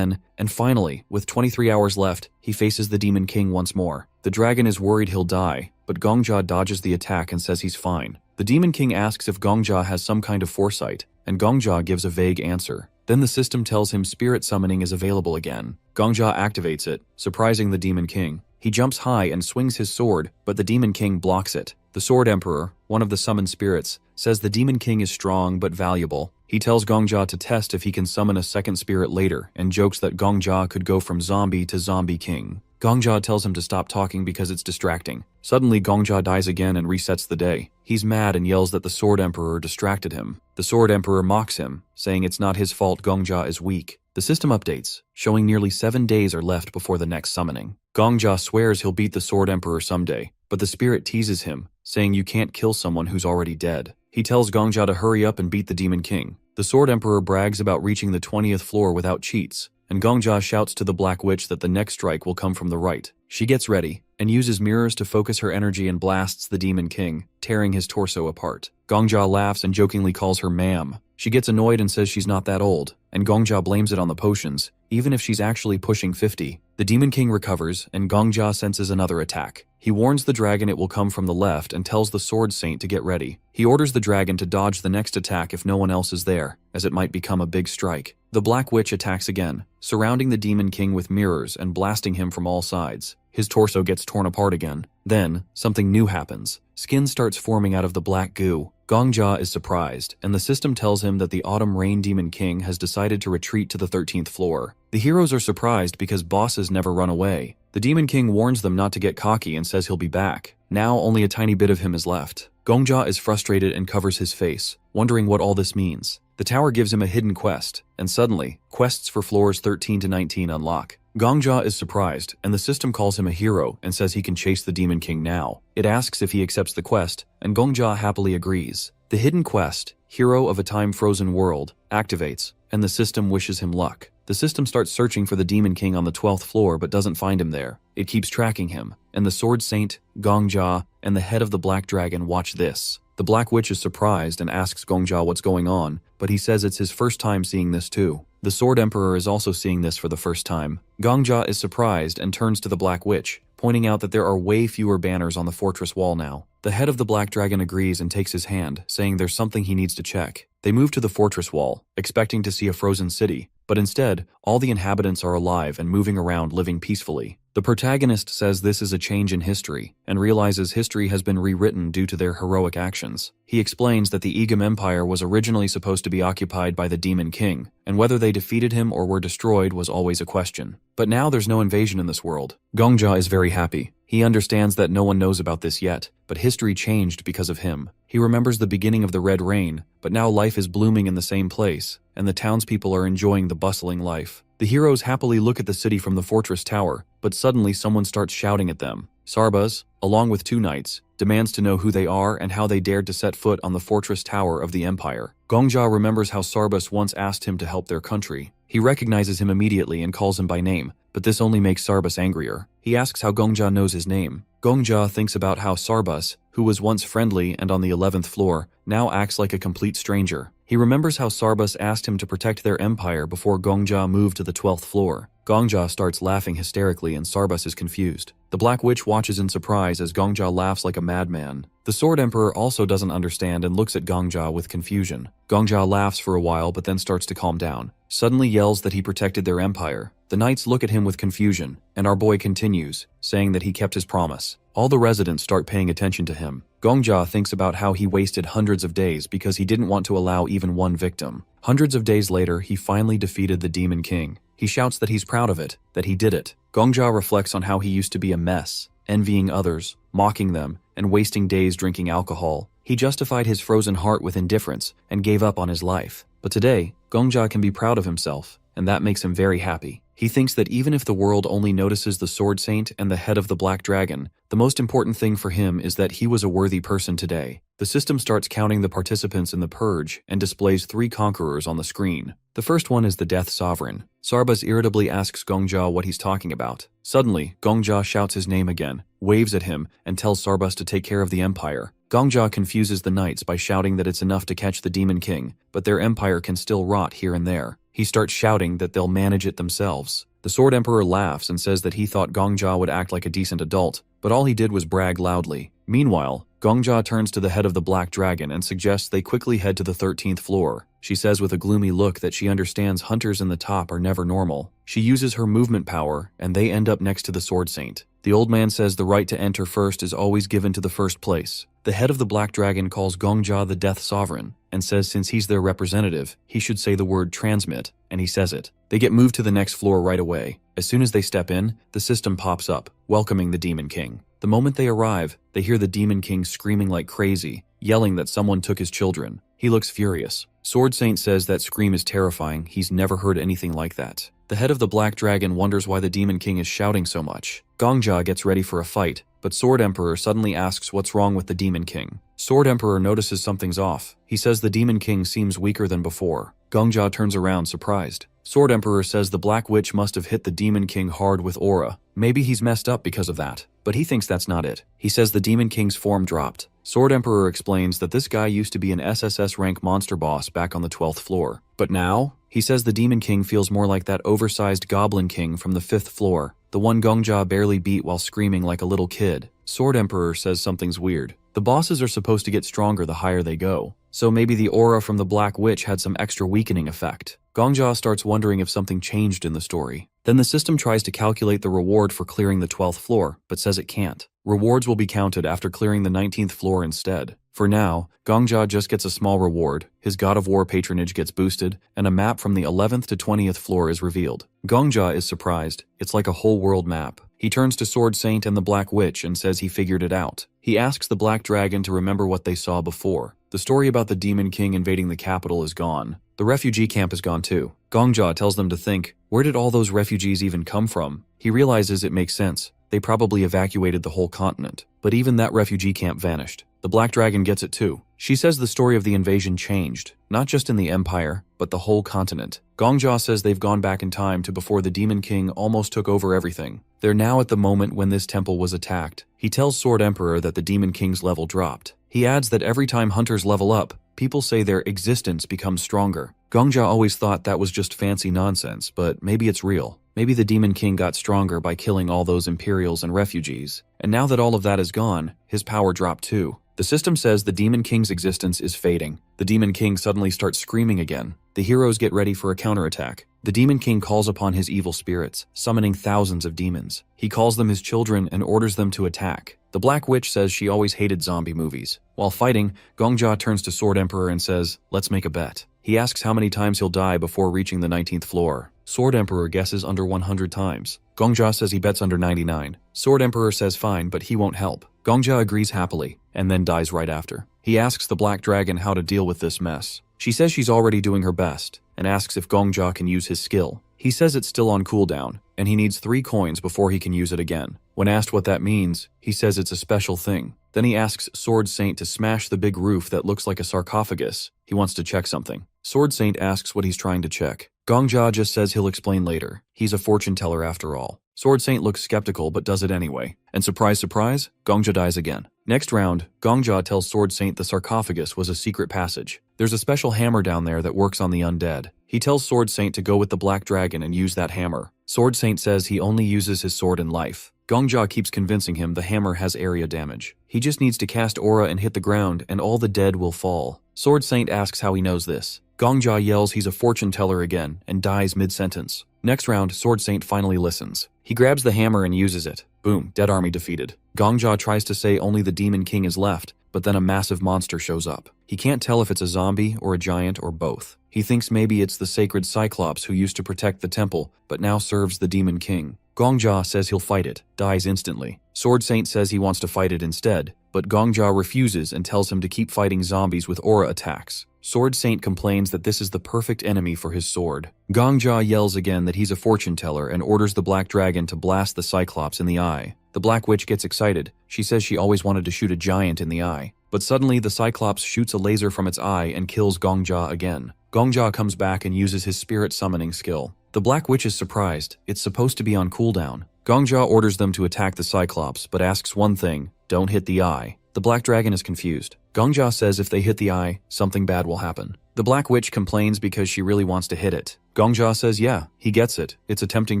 and finally, with 23 hours left, he faces the Demon King once more. The dragon is worried he'll die, but Gongjia dodges the attack and says he's fine. The Demon King asks if Gongjia has some kind of foresight, and Gongjia gives a vague answer. Then the system tells him spirit summoning is available again. Gongjia activates it, surprising the Demon King. He jumps high and swings his sword, but the Demon King blocks it. The Sword Emperor, one of the summoned spirits, says the Demon King is strong but valuable. He tells Gongjia to test if he can summon a second spirit later, and jokes that Gongjia could go from zombie to zombie king. Gongjia tells him to stop talking because it's distracting. Suddenly, Gongjia dies again and resets the day. He's mad and yells that the Sword Emperor distracted him. The Sword Emperor mocks him, saying it's not his fault Gongjia is weak. The system updates, showing nearly 7 days are left before the next summoning. Gongjia swears he'll beat the Sword Emperor someday, but the spirit teases him, saying you can't kill someone who's already dead. He tells Gongjia to hurry up and beat the Demon King. The Sword Emperor brags about reaching the 20th floor without cheats, and Gongjia shouts to the Black Witch that the next strike will come from the right. She gets ready, and uses mirrors to focus her energy and blasts the Demon King, tearing his torso apart. Gongjia laughs and jokingly calls her ma'am. She gets annoyed and says she's not that old, and Gongjia blames it on the potions, even if she's actually pushing 50. The Demon King recovers, and Gongjia senses another attack. He warns the dragon it will come from the left and tells the Sword Saint to get ready. He orders the dragon to dodge the next attack if no one else is there, as it might become a big strike. The Black Witch attacks again, surrounding the Demon King with mirrors and blasting him from all sides. His torso gets torn apart again. Then, something new happens. Skin starts forming out of the black goo. Gongjia is surprised, and the system tells him that the Autumn Rain Demon King has decided to retreat to the 13th floor. The heroes are surprised because bosses never run away. The Demon King warns them not to get cocky and says he'll be back. Now only a tiny bit of him is left. Gongjia is frustrated and covers his face, wondering what all this means. The tower gives him a hidden quest, and suddenly, quests for floors 13 to 19 unlock. Gongjia is surprised, and the system calls him a hero and says he can chase the Demon King now. It asks if he accepts the quest, and Gongjia happily agrees. The hidden quest, Hero of a Time-Frozen World, activates, and the system wishes him luck. The system starts searching for the Demon King on the 12th floor but doesn't find him there. It keeps tracking him, and the Sword Saint, Gongjia, and the head of the Black Dragon watch this. The Black Witch is surprised and asks Gongjia what's going on, but he says it's his first time seeing this too. The Sword Emperor is also seeing this for the first time. Gongjia is surprised and turns to the Black Witch, pointing out that there are way fewer banners on the fortress wall now. The head of the Black Dragon agrees and takes his hand, saying there's something he needs to check. They move to the fortress wall, expecting to see a frozen city, but instead, all the inhabitants are alive and moving around living peacefully. The protagonist says this is a change in history, and realizes history has been rewritten due to their heroic actions. He explains that the Igam Empire was originally supposed to be occupied by the Demon King, and whether they defeated him or were destroyed was always a question. But now there's no invasion in this world. Gongja is very happy. He understands that no one knows about this yet, but history changed because of him. He remembers the beginning of the Red Rain, but now life is blooming in the same place, and the townspeople are enjoying the bustling life. The heroes happily look at the city from the fortress tower, but suddenly someone starts shouting at them. Sarbaz, along with 2 knights, demands to know who they are and how they dared to set foot on the fortress tower of the empire. Gongja remembers how Sarbaz once asked him to help their country. He recognizes him immediately and calls him by name, but this only makes Sarbaz angrier. He asks how Gongja knows his name. Gongja thinks about how Sarbaz, who was once friendly and on the 11th floor, now acts like a complete stranger. He remembers how Sarbaz asked him to protect their empire before Gongja moved to the 12th floor. Gongja starts laughing hysterically and Sarbaz is confused. The Black Witch watches in surprise as Gongja laughs like a madman. The Sword Emperor also doesn't understand and looks at Gongja with confusion. Gongja laughs for a while but then starts to calm down. Suddenly yells that he protected their empire. The knights look at him with confusion, and our boy continues, saying that he kept his promise. All the residents start paying attention to him. Gongja thinks about how he wasted hundreds of days because he didn't want to allow even one victim. Hundreds of days later, he finally defeated the Demon King. He shouts that he's proud of it, that he did it. Gongja reflects on how he used to be a mess, envying others, mocking them, and wasting days drinking alcohol. He justified his frozen heart with indifference and gave up on his life. But today, Gongja can be proud of himself, and that makes him very happy. He thinks that even if the world only notices the Sword Saint and the head of the Black Dragon, the most important thing for him is that he was a worthy person today. The system starts counting the participants in the purge and displays 3 conquerors on the screen. The first one is the Death Sovereign. Sarbaz irritably asks Gongja what he's talking about. Suddenly, Gongja shouts his name again, waves at him, and tells Sarbaz to take care of the empire. Gongja confuses the knights by shouting that it's enough to catch the Demon King, but their empire can still rot here and there. He starts shouting that they'll manage it themselves. The Sword Emperor laughs and says that he thought Gongja would act like a decent adult, but all he did was brag loudly. Meanwhile, Gongja turns to the head of the Black Dragon and suggests they quickly head to the 13th floor. She says with a gloomy look that she understands hunters in the top are never normal. She uses her movement power, and they end up next to the Sword Saint. The old man says the right to enter first is always given to the first place. The head of the Black Dragon calls Gongja the Death Sovereign, and says since he's their representative, he should say the word transmit, and he says it. They get moved to the next floor right away. As soon as they step in, the system pops up, welcoming the Demon King. The moment they arrive, they hear the Demon King screaming like crazy, yelling that someone took his children. He looks furious. Sword Saint says that scream is terrifying, he's never heard anything like that. The head of the Black Dragon wonders why the Demon King is shouting so much. Gongja gets ready for a fight, but Sword Emperor suddenly asks what's wrong with the Demon King. Sword Emperor notices something's off. He says the Demon King seems weaker than before. Gongja turns around surprised. Sword Emperor says the Black Witch must have hit the Demon King hard with aura. Maybe he's messed up because of that, but he thinks that's not it. He says the Demon King's form dropped. Sword Emperor explains that this guy used to be an SSS rank monster boss back on the 12th floor. But now, he says the Demon King feels more like that oversized Goblin King from the 5th floor, the one Gongja barely beat while screaming like a little kid. Sword Emperor says something's weird. The bosses are supposed to get stronger the higher they go, so maybe the aura from the Black Witch had some extra weakening effect. Gongja starts wondering if something changed in the story. Then the system tries to calculate the reward for clearing the 12th floor, but says it can't. Rewards will be counted after clearing the 19th floor instead. For now, Gongja just gets a small reward, his God of War patronage gets boosted, and a map from the 11th to 20th floor is revealed. Gongja is surprised. It's like a whole world map. He turns to Sword Saint and the Black Witch and says he figured it out. He asks the Black Dragon to remember what they saw before. The story about the Demon King invading the capital is gone. The refugee camp is gone too. Gongja tells them to think, where did all those refugees even come from? He realizes it makes sense. They probably evacuated the whole continent. But even that refugee camp vanished. The Black Dragon gets it too. She says the story of the invasion changed, not just in the Empire, but the whole continent. Gongja says they've gone back in time to before the Demon King almost took over everything. They're now at the moment when this temple was attacked. He tells Sword Emperor that the Demon King's level dropped. He adds that every time hunters level up, people say their existence becomes stronger. Gongja always thought that was just fancy nonsense, but maybe it's real. Maybe the Demon King got stronger by killing all those Imperials and refugees. And now that all of that is gone, his power dropped too. The system says the Demon King's existence is fading. The Demon King suddenly starts screaming again. The heroes get ready for a counterattack. The Demon King calls upon his evil spirits, summoning thousands of demons. He calls them his children and orders them to attack. The Black Witch says she always hated zombie movies. While fighting, Gongjia turns to Sword Emperor and says, "Let's make a bet." He asks how many times he'll die before reaching the 19th floor. Sword Emperor guesses under 100 times. Gongjia says he bets under 99. Sword Emperor says fine, but he won't help. Gongjia agrees happily, and then dies right after. He asks the Black Dragon how to deal with this mess. She says she's already doing her best, and asks if Gongjia can use his skill. He says it's still on cooldown, and he needs 3 coins before he can use it again. When asked what that means, he says it's a special thing. Then he asks Sword Saint to smash the big roof that looks like a sarcophagus. He wants to check something. Sword Saint asks what he's trying to check. Gongjia just says he'll explain later. He's a fortune teller after all. Sword Saint looks skeptical but does it anyway. And surprise, surprise, Gongjia dies again. Next round, Gongjia tells Sword Saint the sarcophagus was a secret passage. There's a special hammer down there that works on the undead. He tells Sword Saint to go with the Black Dragon and use that hammer. Sword Saint says he only uses his sword in life. Gongjia keeps convincing him the hammer has area damage. He just needs to cast aura and hit the ground and all the dead will fall. Sword Saint asks how he knows this. Gongjia yells he's a fortune teller again and dies mid-sentence. Next round, Sword Saint finally listens. He grabs the hammer and uses it. Boom, dead army defeated. Gongjia tries to say only the Demon King is left, but then a massive monster shows up. He can't tell if it's a zombie or a giant or both. He thinks maybe it's the sacred Cyclops who used to protect the temple, but now serves the Demon King. Gongjia says he'll fight it, dies instantly. Sword Saint says he wants to fight it instead, but Gongjia refuses and tells him to keep fighting zombies with aura attacks. Sword Saint complains that this is the perfect enemy for his sword. Gongjia yells again that he's a fortune teller and orders the Black Dragon to blast the Cyclops in the eye. The Black Witch gets excited. She says she always wanted to shoot a giant in the eye. But suddenly the Cyclops shoots a laser from its eye and kills Gongjia again. Gongjia comes back and uses his spirit summoning skill. The Black Witch is surprised. It's supposed to be on cooldown. Gongjia orders them to attack the Cyclops, but asks one thing: don't hit the eye. The Black Dragon is confused. Gongjia says if they hit the eye, something bad will happen. The Black Witch complains because she really wants to hit it. Gongjia says yeah, he gets it. It's a tempting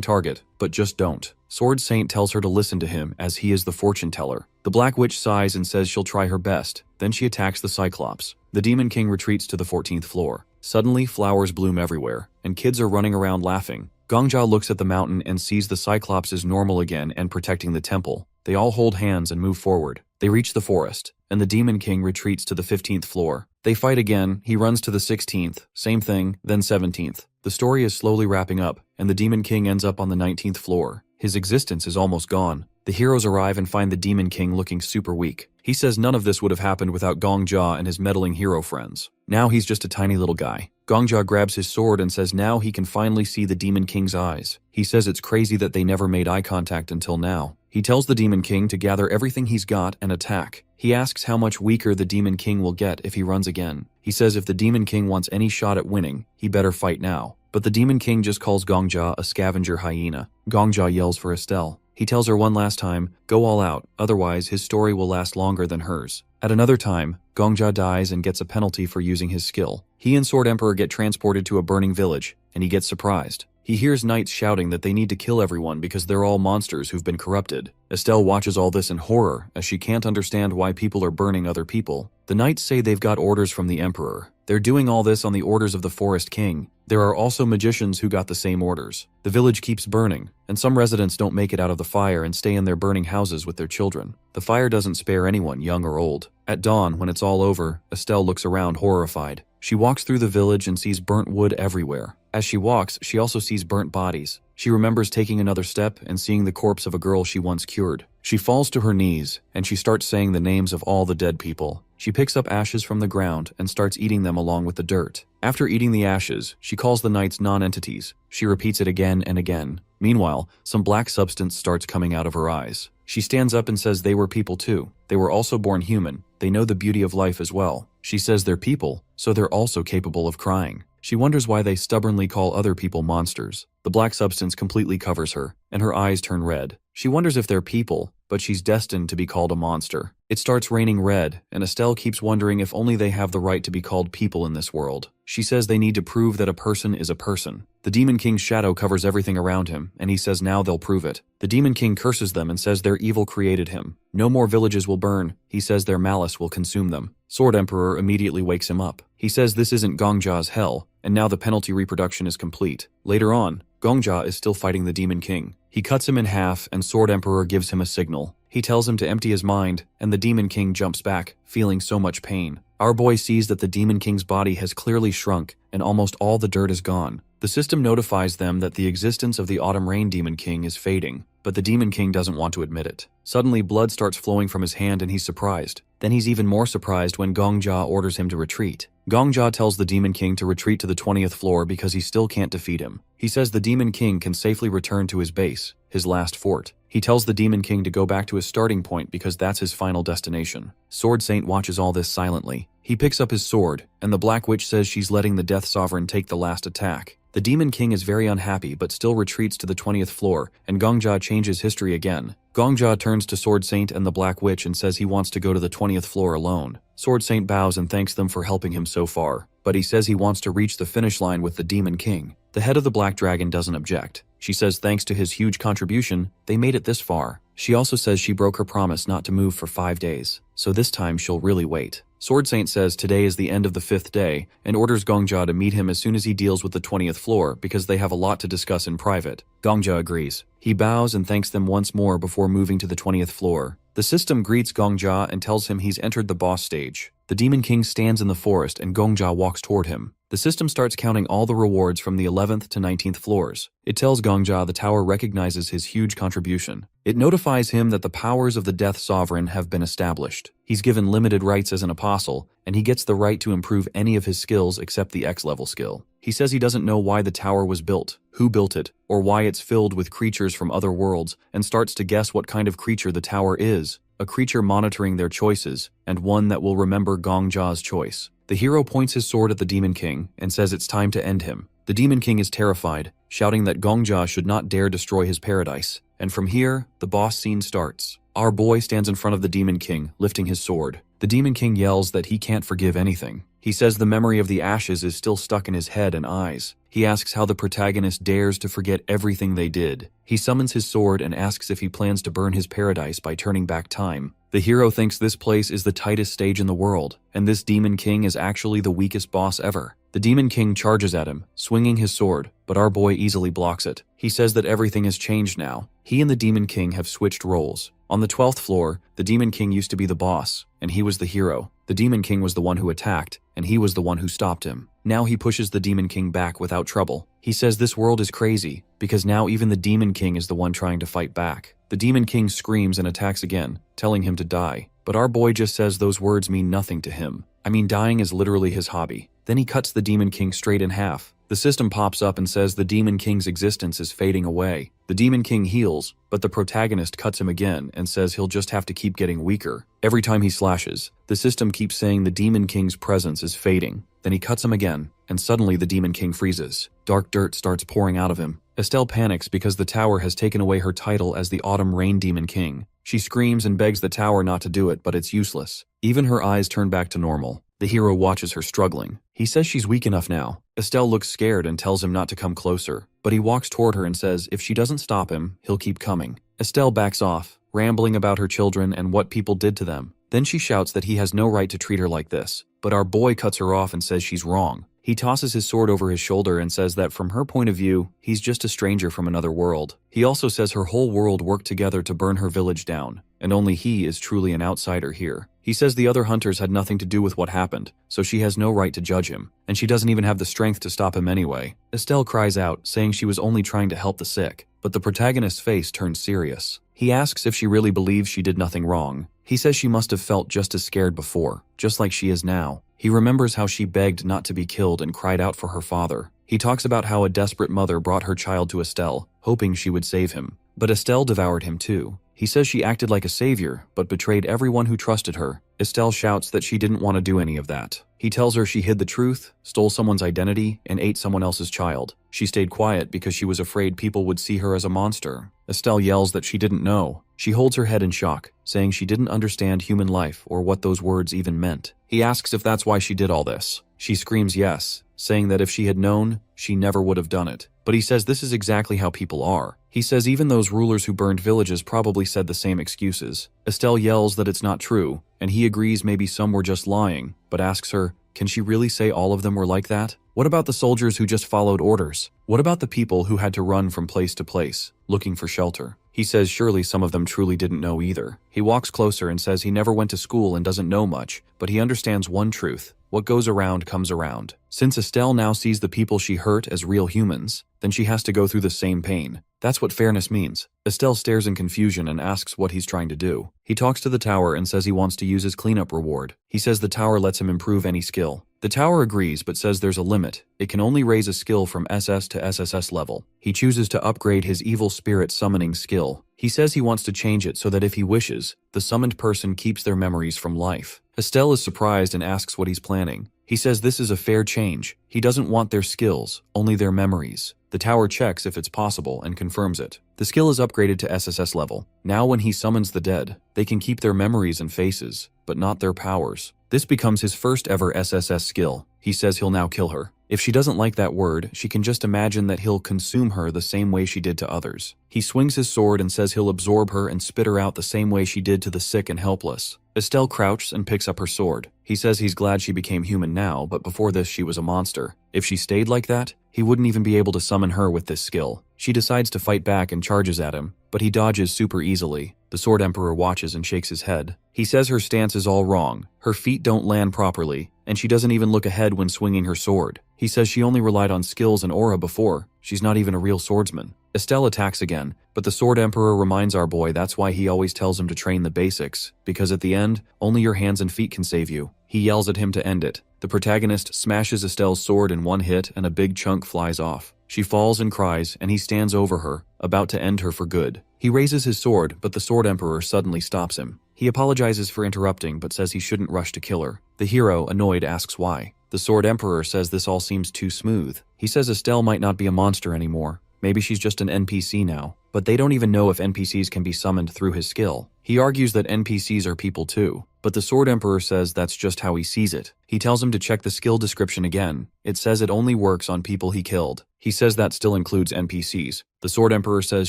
target, but just don't. Sword Saint tells her to listen to him as he is the fortune teller. The Black Witch sighs and says she'll try her best. Then she attacks the Cyclops. The Demon King retreats to the 14th floor. Suddenly, flowers bloom everywhere, and kids are running around laughing. Gongjia looks at the mountain and sees the Cyclops is normal again and protecting the temple. They all hold hands and move forward. They reach the forest, and the Demon King retreats to the 15th floor. They fight again, he runs to the 16th, same thing, then 17th. The story is slowly wrapping up, and the Demon King ends up on the 19th floor. His existence is almost gone. The heroes arrive and find the Demon King looking super weak. He says none of this would have happened without Gongjia and his meddling hero friends. Now he's just a tiny little guy. Gongjia grabs his sword and says now he can finally see the Demon King's eyes. He says it's crazy that they never made eye contact until now. He tells the Demon King to gather everything he's got and attack. He asks how much weaker the Demon King will get if he runs again. He says if the Demon King wants any shot at winning, he better fight now. But the Demon King just calls Gongjia a scavenger hyena. Gongjia yells for Estelle. He tells her one last time, go all out, otherwise his story will last longer than hers. At another time, Gongjia dies and gets a penalty for using his skill. He and Sword Emperor get transported to a burning village, and he gets surprised. He hears knights shouting that they need to kill everyone because they're all monsters who've been corrupted. Estelle watches all this in horror as she can't understand why people are burning other people. The knights say they've got orders from the Emperor. They're doing all this on the orders of the Forest King. There are also magicians who got the same orders. The village keeps burning, and some residents don't make it out of the fire and stay in their burning houses with their children. The fire doesn't spare anyone, young or old. At dawn, when it's all over, Estelle looks around horrified. She walks through the village and sees burnt wood everywhere. As she walks, she also sees burnt bodies. She remembers taking another step and seeing the corpse of a girl she once cured. She falls to her knees, and she starts saying the names of all the dead people. She picks up ashes from the ground and starts eating them along with the dirt. After eating the ashes, she calls the knights non-entities. She repeats it again and again. Meanwhile, some black substance starts coming out of her eyes. She stands up and says they were people too. They were also born human. They know the beauty of life as well. She says they're people, so they're also capable of crying. She wonders why they stubbornly call other people monsters. The black substance completely covers her, and her eyes turn red. She wonders if they're people, but she's destined to be called a monster. It starts raining red, and Estelle keeps wondering if only they have the right to be called people in this world. She says they need to prove that a person is a person. The Demon King's shadow covers everything around him, and he says now they'll prove it. The Demon King curses them and says their evil created him. No more villages will burn. He says their malice will consume them. Sword Emperor immediately wakes him up. He says this isn't Gongja's hell, and now the penalty reproduction is complete. Later on, Gongja is still fighting the Demon King. He cuts him in half, and Sword Emperor gives him a signal. He tells him to empty his mind, and the Demon King jumps back, feeling so much pain. Our boy sees that the Demon King's body has clearly shrunk, and almost all the dirt is gone. The system notifies them that the existence of the Autumn Rain Demon King is fading, but the Demon King doesn't want to admit it. Suddenly, blood starts flowing from his hand and he's surprised. Then he's even more surprised when Gongja orders him to retreat. Gongja tells the Demon King to retreat to the 20th floor because he still can't defeat him. He says the Demon King can safely return to his base, his last fort. He tells the Demon King to go back to his starting point because that's his final destination. Sword Saint watches all this silently. He picks up his sword, and the Black Witch says she's letting the Death Sovereign take the last attack. The Demon King is very unhappy but still retreats to the 20th floor, and Gongja changes history again. Gongja turns to Sword Saint and the Black Witch and says he wants to go to the 20th floor alone. Sword Saint bows and thanks them for helping him so far, but he says he wants to reach the finish line with the Demon King. The head of the Black Dragon doesn't object. She says thanks to his huge contribution, they made it this far. She also says she broke her promise not to move for 5 days, so this time she'll really wait. Sword Saint says today is the end of the 5th day and orders Gongja to meet him as soon as he deals with the 20th floor because they have a lot to discuss in private. Gongja agrees. He bows and thanks them once more before moving to the 20th floor. The system greets Gongja and tells him he's entered the boss stage. The Demon King stands in the forest and Gongja walks toward him. The system starts counting all the rewards from the 11th to 19th floors. It tells Gongja the tower recognizes his huge contribution. It notifies him that the powers of the Death Sovereign have been established. He's given limited rights as an apostle, and he gets the right to improve any of his skills except the X-level skill. He says he doesn't know why the tower was built, who built it, or why it's filled with creatures from other worlds, and starts to guess what kind of creature the tower is. A creature monitoring their choices, and one that will remember Gongja's choice. The hero points his sword at the Demon King and says it's time to end him. The Demon King is terrified, shouting that Gongja should not dare destroy his paradise. And from here, the boss scene starts. Our boy stands in front of the Demon King, lifting his sword. The Demon King yells that he can't forgive anything. He says the memory of the ashes is still stuck in his head and eyes. He asks how the protagonist dares to forget everything they did. He summons his sword and asks if he plans to burn his paradise by turning back time. The hero thinks this place is the tightest stage in the world, and this Demon King is actually the weakest boss ever. The Demon King charges at him, swinging his sword, but our boy easily blocks it. He says that everything has changed now. He and the Demon King have switched roles. On the 12th floor, the Demon King used to be the boss, and he was the hero. The Demon King was the one who attacked, and he was the one who stopped him. Now he pushes the Demon King back without trouble. He says this world is crazy, because now even the Demon King is the one trying to fight back. The Demon King screams and attacks again, telling him to die. But our boy just says those words mean nothing to him. I mean, dying is literally his hobby. Then he cuts the Demon King straight in half. The system pops up and says the Demon King's existence is fading away. The Demon King heals, but the protagonist cuts him again and says he'll just have to keep getting weaker. Every time he slashes, the system keeps saying the Demon King's presence is fading. Then he cuts him again, and suddenly the Demon King freezes. Dark dirt starts pouring out of him. Estelle panics because the tower has taken away her title as the Autumn Rain Demon King. She screams and begs the tower not to do it, but it's useless. Even her eyes turn back to normal. The hero watches her struggling. He says she's weak enough now. Estelle looks scared and tells him not to come closer, but he walks toward her and says if she doesn't stop him, he'll keep coming. Estelle backs off, rambling about her children and what people did to them. Then she shouts that he has no right to treat her like this, but our boy cuts her off and says she's wrong. He tosses his sword over his shoulder and says that from her point of view, he's just a stranger from another world. He also says her whole world worked together to burn her village down, and only he is truly an outsider here. He says the other hunters had nothing to do with what happened, so she has no right to judge him, and she doesn't even have the strength to stop him anyway. Estelle cries out, saying she was only trying to help the sick, but the protagonist's face turns serious. He asks if she really believes she did nothing wrong. He says she must have felt just as scared before, just like she is now. He remembers how she begged not to be killed and cried out for her father. He talks about how a desperate mother brought her child to Estelle, hoping she would save him. But Estelle devoured him too. He says she acted like a savior, but betrayed everyone who trusted her. Estelle shouts that she didn't want to do any of that. He tells her she hid the truth, stole someone's identity, and ate someone else's child. She stayed quiet because she was afraid people would see her as a monster. Estelle yells that she didn't know. She holds her head in shock, saying she didn't understand human life or what those words even meant. He asks if that's why she did all this. She screams yes, saying that if she had known, she never would have done it. But he says this is exactly how people are. He says even those rulers who burned villages probably said the same excuses. Estelle yells that it's not true, and he agrees maybe some were just lying, but asks her, can she really say all of them were like that? What about the soldiers who just followed orders? What about the people who had to run from place to place, looking for shelter? He says surely some of them truly didn't know either. He walks closer and says he never went to school and doesn't know much, but he understands one truth. What goes around comes around. Since Estelle now sees the people she hurt as real humans, then she has to go through the same pain. That's what fairness means. Estelle stares in confusion and asks what he's trying to do. He talks to the tower and says he wants to use his cleanup reward. He says the tower lets him improve any skill. The tower agrees but says there's a limit. It can only raise a skill from SS to SSS level. He chooses to upgrade his evil spirit summoning skill. He says he wants to change it so that if he wishes, the summoned person keeps their memories from life. Estelle is surprised and asks what he's planning. He says this is a fair change. He doesn't want their skills, only their memories. The tower checks if it's possible and confirms it. The skill is upgraded to SSS level. Now when he summons the dead, they can keep their memories and faces, but not their powers. This becomes his first ever SSS skill. He says he'll now kill her. If she doesn't like that word, she can just imagine that he'll consume her the same way she did to others. He swings his sword and says he'll absorb her and spit her out the same way she did to the sick and helpless. Estelle crouches and picks up her sword. He says he's glad she became human now, but before this she was a monster. If she stayed like that, he wouldn't even be able to summon her with this skill. She decides to fight back and charges at him, but he dodges super easily. The Sword Emperor watches and shakes his head. He says her stance is all wrong. Her feet don't land properly, and she doesn't even look ahead when swinging her sword. He says she only relied on skills and aura before. She's not even a real swordsman. Estelle attacks again, but the Sword Emperor reminds our boy that's why he always tells him to train the basics, because at the end, only your hands and feet can save you. He yells at him to end it. The protagonist smashes Estelle's sword in one hit and a big chunk flies off. She falls and cries, and he stands over her, about to end her for good. He raises his sword, but the Sword Emperor suddenly stops him. He apologizes for interrupting, but says he shouldn't rush to kill her. The hero, annoyed, asks why. The Sword Emperor says this all seems too smooth. He says Estelle might not be a monster anymore. Maybe she's just an NPC now. But they don't even know if NPCs can be summoned through his skill. He argues that NPCs are people too, but the Sword Emperor says that's just how he sees it. He tells him to check the skill description again. It says it only works on people he killed. He says that still includes NPCs. The Sword Emperor says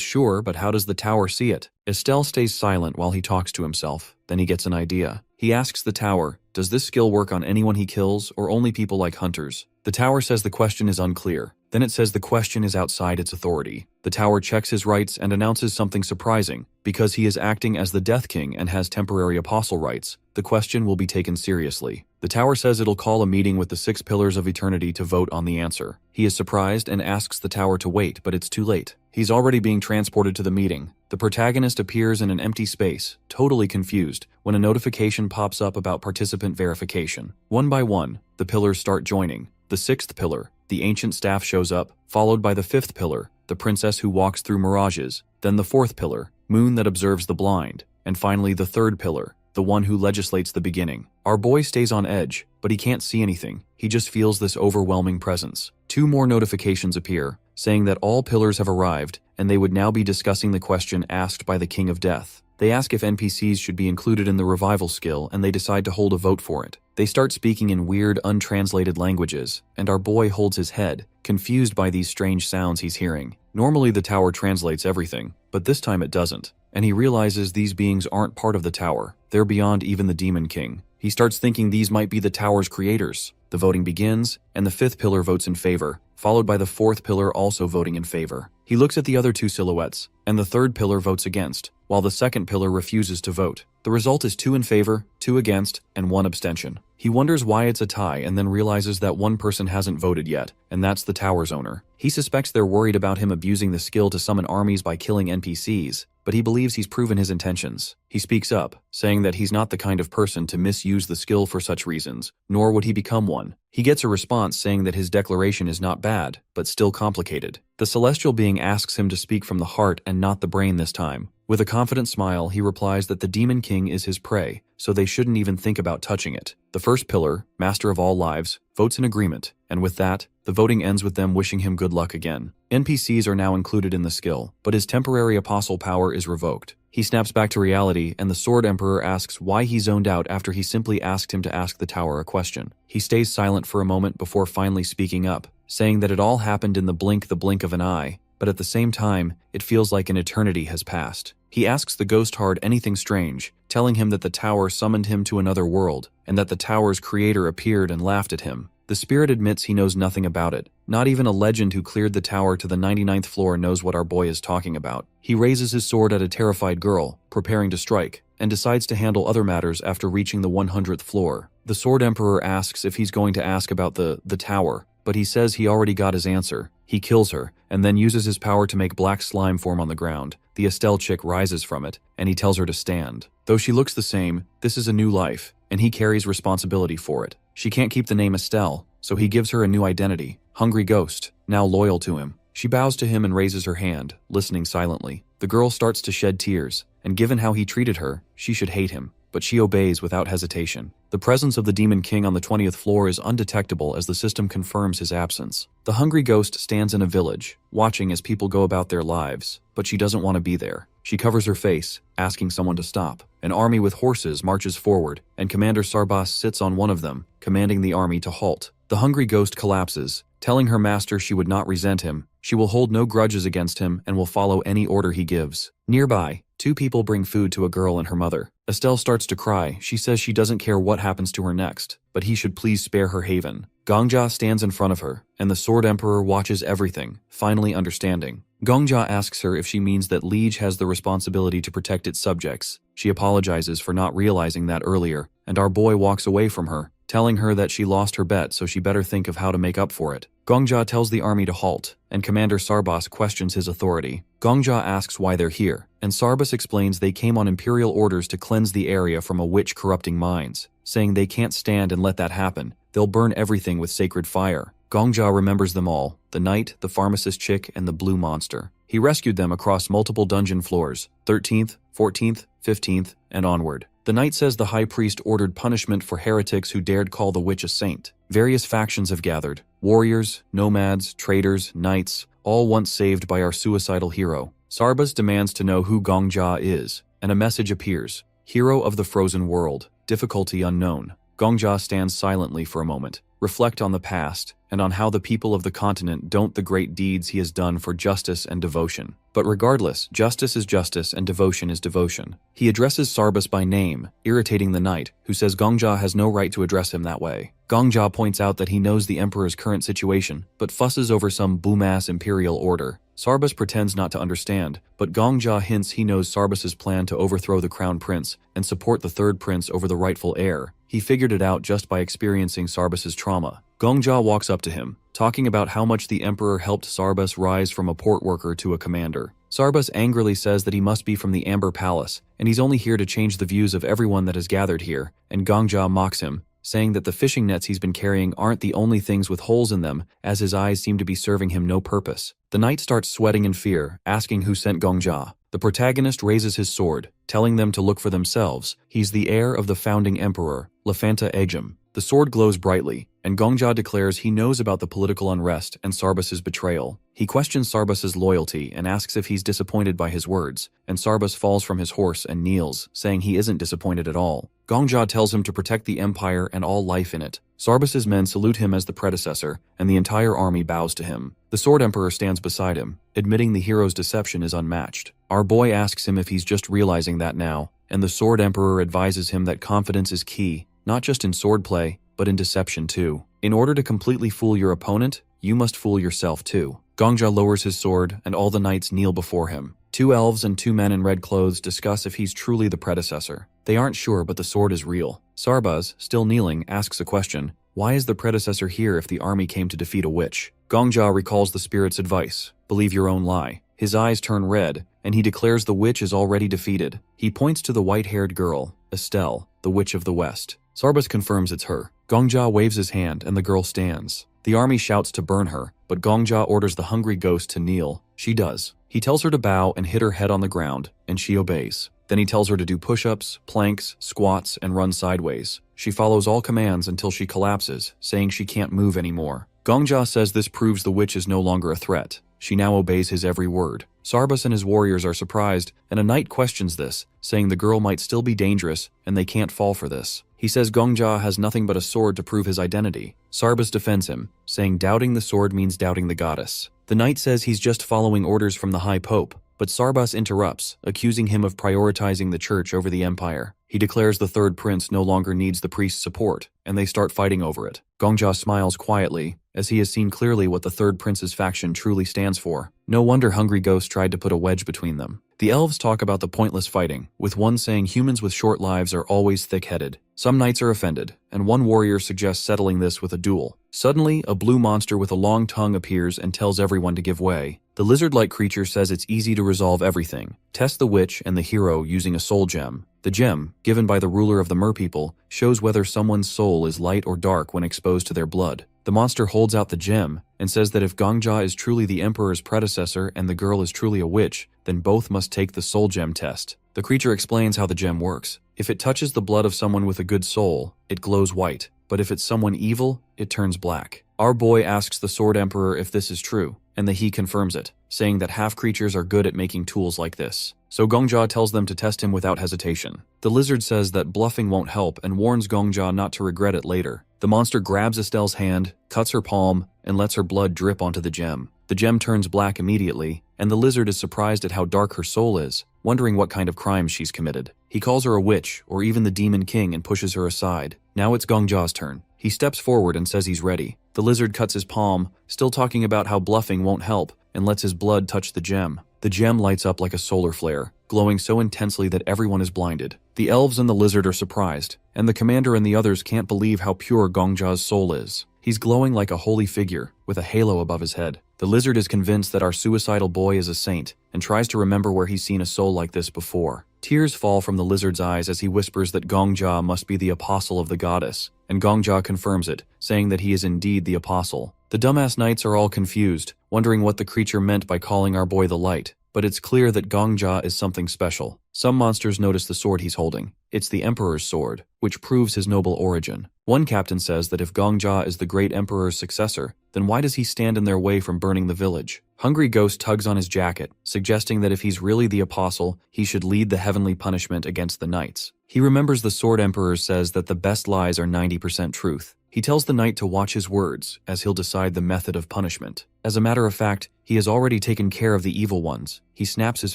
sure, but how does the tower see it? Estelle stays silent while he talks to himself. Then he gets an idea. He asks the tower, does this skill work on anyone he kills or only people like hunters? The tower says the question is unclear. Then it says the question is outside its authority. The tower checks his rights and announces something surprising. Because he is acting as the Death King and has temporary apostle rights, the question will be taken seriously. The tower says it'll call a meeting with the 6 pillars of eternity to vote on the answer. He is surprised and asks the tower to wait, but it's too late. He's already being transported to the meeting. The protagonist appears in an empty space, totally confused, when a notification pops up about participant verification. One by one, the pillars start joining. The 6th pillar, the ancient staff, shows up, followed by the 5th pillar, the princess who walks through mirages, then the 4th pillar, moon that observes the blind, and finally the 3rd pillar, the one who legislates the beginning. Our boy stays on edge, but he can't see anything. He just feels this overwhelming presence. 2 more notifications appear, saying that all pillars have arrived, and they would now be discussing the question asked by the King of Death. They ask if NPCs should be included in the revival skill, and they decide to hold a vote for it. They start speaking in weird, untranslated languages, and our boy holds his head, confused by these strange sounds he's hearing. Normally the tower translates everything, but this time it doesn't, and he realizes these beings aren't part of the tower. They're beyond even the Demon King. He starts thinking these might be the tower's creators. The voting begins, and the 5th pillar votes in favor, followed by the 4th pillar also voting in favor. He looks at the other 2 silhouettes, and the 3rd pillar votes against, while the 2nd pillar refuses to vote. The result is 2 in favor, 2 against, and 1 abstention. He wonders why it's a tie and then realizes that one person hasn't voted yet, and that's the tower's owner. He suspects they're worried about him abusing the skill to summon armies by killing NPCs, but he believes he's proven his intentions. He speaks up, saying that he's not the kind of person to misuse the skill for such reasons, nor would he become one. He gets a response saying that his declaration is not bad, but still complicated. The celestial being asks him to speak from the heart and not the brain this time. With a confident smile, he replies that the Demon King is his prey, so they shouldn't even think about touching it. The first pillar, Master of All Lives, votes in agreement, and with that, the voting ends with them wishing him good luck again. NPCs are now included in the skill, but his temporary apostle power is revoked. He snaps back to reality, and the Sword Emperor asks why he zoned out after he simply asked him to ask the tower a question. He stays silent for a moment before finally speaking up, saying that it all happened in the blink of an eye, but at the same time, it feels like an eternity has passed. He asks the ghost heart anything strange, telling him that the tower summoned him to another world, and that the tower's creator appeared and laughed at him. The spirit admits he knows nothing about it. Not even a legend who cleared the tower to the 99th floor knows what our boy is talking about. He raises his sword at a terrified girl, preparing to strike, and decides to handle other matters after reaching the 100th floor. The Sword Emperor asks if he's going to ask about the tower, but he says he already got his answer. He kills her, and then uses his power to make black slime form on the ground. The Estelle chick rises from it, and he tells her to stand. Though she looks the same, this is a new life, and he carries responsibility for it. She can't keep the name Estelle, so he gives her a new identity, Hungry Ghost, now loyal to him. She bows to him and raises her hand, listening silently. The girl starts to shed tears, and given how he treated her, she should hate him. But she obeys without hesitation. The presence of the Demon King on the 20th floor is undetectable as the system confirms his absence. The Hungry Ghost stands in a village, watching as people go about their lives, but she doesn't want to be there. She covers her face, asking someone to stop. An army with horses marches forward, and Commander Sarbas sits on one of them, commanding the army to halt. The Hungry Ghost collapses, telling her master she would not resent him. She will hold no grudges against him and will follow any order he gives. Nearby, two people bring food to a girl and her mother. Estelle starts to cry. She says she doesn't care what happens to her next, but he should please spare her haven. Gongja stands in front of her, and the Sword Emperor watches everything, finally understanding. Gongja asks her if she means that Liege has the responsibility to protect its subjects. She apologizes for not realizing that earlier, and our boy walks away from her, telling her that she lost her bet so she better think of how to make up for it. Gongja tells the army to halt, and Commander Sarbas questions his authority. Gongja asks why they're here, and Sarbas explains they came on imperial orders to cleanse the area from a witch corrupting minds, saying they can't stand and let that happen. They'll burn everything with sacred fire. Gongja remembers them all, the knight, the pharmacist chick, and the blue monster. He rescued them across multiple dungeon floors, 13th, 14th, 15th, and onward. The knight says the high priest ordered punishment for heretics who dared call the witch a saint. Various factions have gathered. Warriors, nomads, traders, knights, all once saved by our suicidal hero. Sarbas demands to know who Gongja is, and a message appears. Hero of the frozen world, difficulty unknown. Gongja stands silently for a moment, reflect on the past, and on how the people of the continent don't the great deeds he has done for justice and devotion. But regardless, justice is justice and devotion is devotion. He addresses Sarbas by name, irritating the knight, who says Gongja has no right to address him that way. Gongja points out that he knows the emperor's current situation, but fusses over some boom-ass imperial order. Sarbas pretends not to understand, but Gongja hints he knows Sarbas's plan to overthrow the crown prince and support the third prince over the rightful heir. He figured it out just by experiencing Sarbas's trauma. Gongja walks up to him, talking about how much the emperor helped Sarbas rise from a port worker to a commander. Sarbas angrily says that he must be from the Amber Palace, and he's only here to change the views of everyone that has gathered here, and Gongja mocks him, saying that the fishing nets he's been carrying aren't the only things with holes in them, as his eyes seem to be serving him no purpose. The knight starts sweating in fear, asking who sent Gongja. The protagonist raises his sword, telling them to look for themselves. He's the heir of the founding emperor, Lafanta Egem. The sword glows brightly, and Gongja declares he knows about the political unrest and Sarbas's betrayal. He questions Sarbas's loyalty and asks if he's disappointed by his words, and Sarbas falls from his horse and kneels, saying he isn't disappointed at all. Gongja tells him to protect the empire and all life in it. Sarbas's men salute him as the predecessor, and the entire army bows to him. The Sword Emperor stands beside him, admitting the hero's deception is unmatched. Our boy asks him if he's just realizing that now, and the Sword Emperor advises him that confidence is key, not just in swordplay, but in deception too. In order to completely fool your opponent, you must fool yourself too. Gongja lowers his sword, and all the knights kneel before him. Two elves and two men in red clothes discuss if he's truly the predecessor. They aren't sure, but the sword is real. Sarbas, still kneeling, asks a question. Why is the predecessor here if the army came to defeat a witch? Gongja recalls the spirit's advice. Believe your own lie. His eyes turn red, and he declares the witch is already defeated. He points to the white-haired girl, Estelle, the witch of the West. Sarbas confirms it's her. Gongja waves his hand, and the girl stands. The army shouts to burn her, but Gongja orders the hungry ghost to kneel. She does. He tells her to bow and hit her head on the ground, and she obeys. Then he tells her to do push-ups, planks, squats, and run sideways. She follows all commands until she collapses, saying she can't move anymore. Gongja says this proves the witch is no longer a threat. She now obeys his every word. Sarbas and his warriors are surprised, and a knight questions this, saying the girl might still be dangerous and they can't fall for this. He says Gongja has nothing but a sword to prove his identity. Sarbas defends him, saying doubting the sword means doubting the goddess. The knight says he's just following orders from the High Pope, but Sarbas interrupts, accusing him of prioritizing the church over the empire. He declares the third prince no longer needs the priest's support, and they start fighting over it. Gongja smiles quietly, as he has seen clearly what the third prince's faction truly stands for. No wonder Hungry Ghost tried to put a wedge between them. The elves talk about the pointless fighting, with one saying humans with short lives are always thick-headed. Some knights are offended, and one warrior suggests settling this with a duel. Suddenly, a blue monster with a long tongue appears and tells everyone to give way. The lizard-like creature says it's easy to resolve everything. Test the witch and the hero using a soul gem. The gem, given by the ruler of the merpeople, shows whether someone's soul is light or dark when exposed to their blood. The monster holds out the gem and says that if Gongja is truly the emperor's predecessor and the girl is truly a witch, then both must take the soul gem test. The creature explains how the gem works. If it touches the blood of someone with a good soul, it glows white, but if it's someone evil, it turns black. Our boy asks the Sword Emperor if this is true, and he confirms it, saying that half-creatures are good at making tools like this. So Gongja tells them to test him without hesitation. The lizard says that bluffing won't help and warns Gongja not to regret it later. The monster grabs Estelle's hand, cuts her palm, and lets her blood drip onto the gem. The gem turns black immediately, and the lizard is surprised at how dark her soul is, wondering what kind of crimes she's committed. He calls her a witch, or even the Demon King, and pushes her aside. Now it's Gongja's turn. He steps forward and says he's ready. The lizard cuts his palm, still talking about how bluffing won't help, and lets his blood touch the gem. The gem lights up like a solar flare, glowing so intensely that everyone is blinded. The elves and the lizard are surprised, and the commander and the others can't believe how pure Gongja's soul is. He's glowing like a holy figure, with a halo above his head. The lizard is convinced that our suicidal boy is a saint, and tries to remember where he's seen a soul like this before. Tears fall from the lizard's eyes as he whispers that Gongja must be the apostle of the goddess, and Gongja confirms it, saying that he is indeed the apostle. The dumbass knights are all confused, wondering what the creature meant by calling our boy the light, but it's clear that Gongja is something special. Some monsters notice the sword he's holding. It's the Emperor's sword, which proves his noble origin. One captain says that if Gongja is the great Emperor's successor, then why does he stand in their way from burning the village? Hungry Ghost tugs on his jacket, suggesting that if he's really the apostle, he should lead the heavenly punishment against the knights. He remembers the Sword Emperor says that the best lies are 90% truth. He tells the knight to watch his words, as he'll decide the method of punishment. As a matter of fact, he has already taken care of the evil ones. He snaps his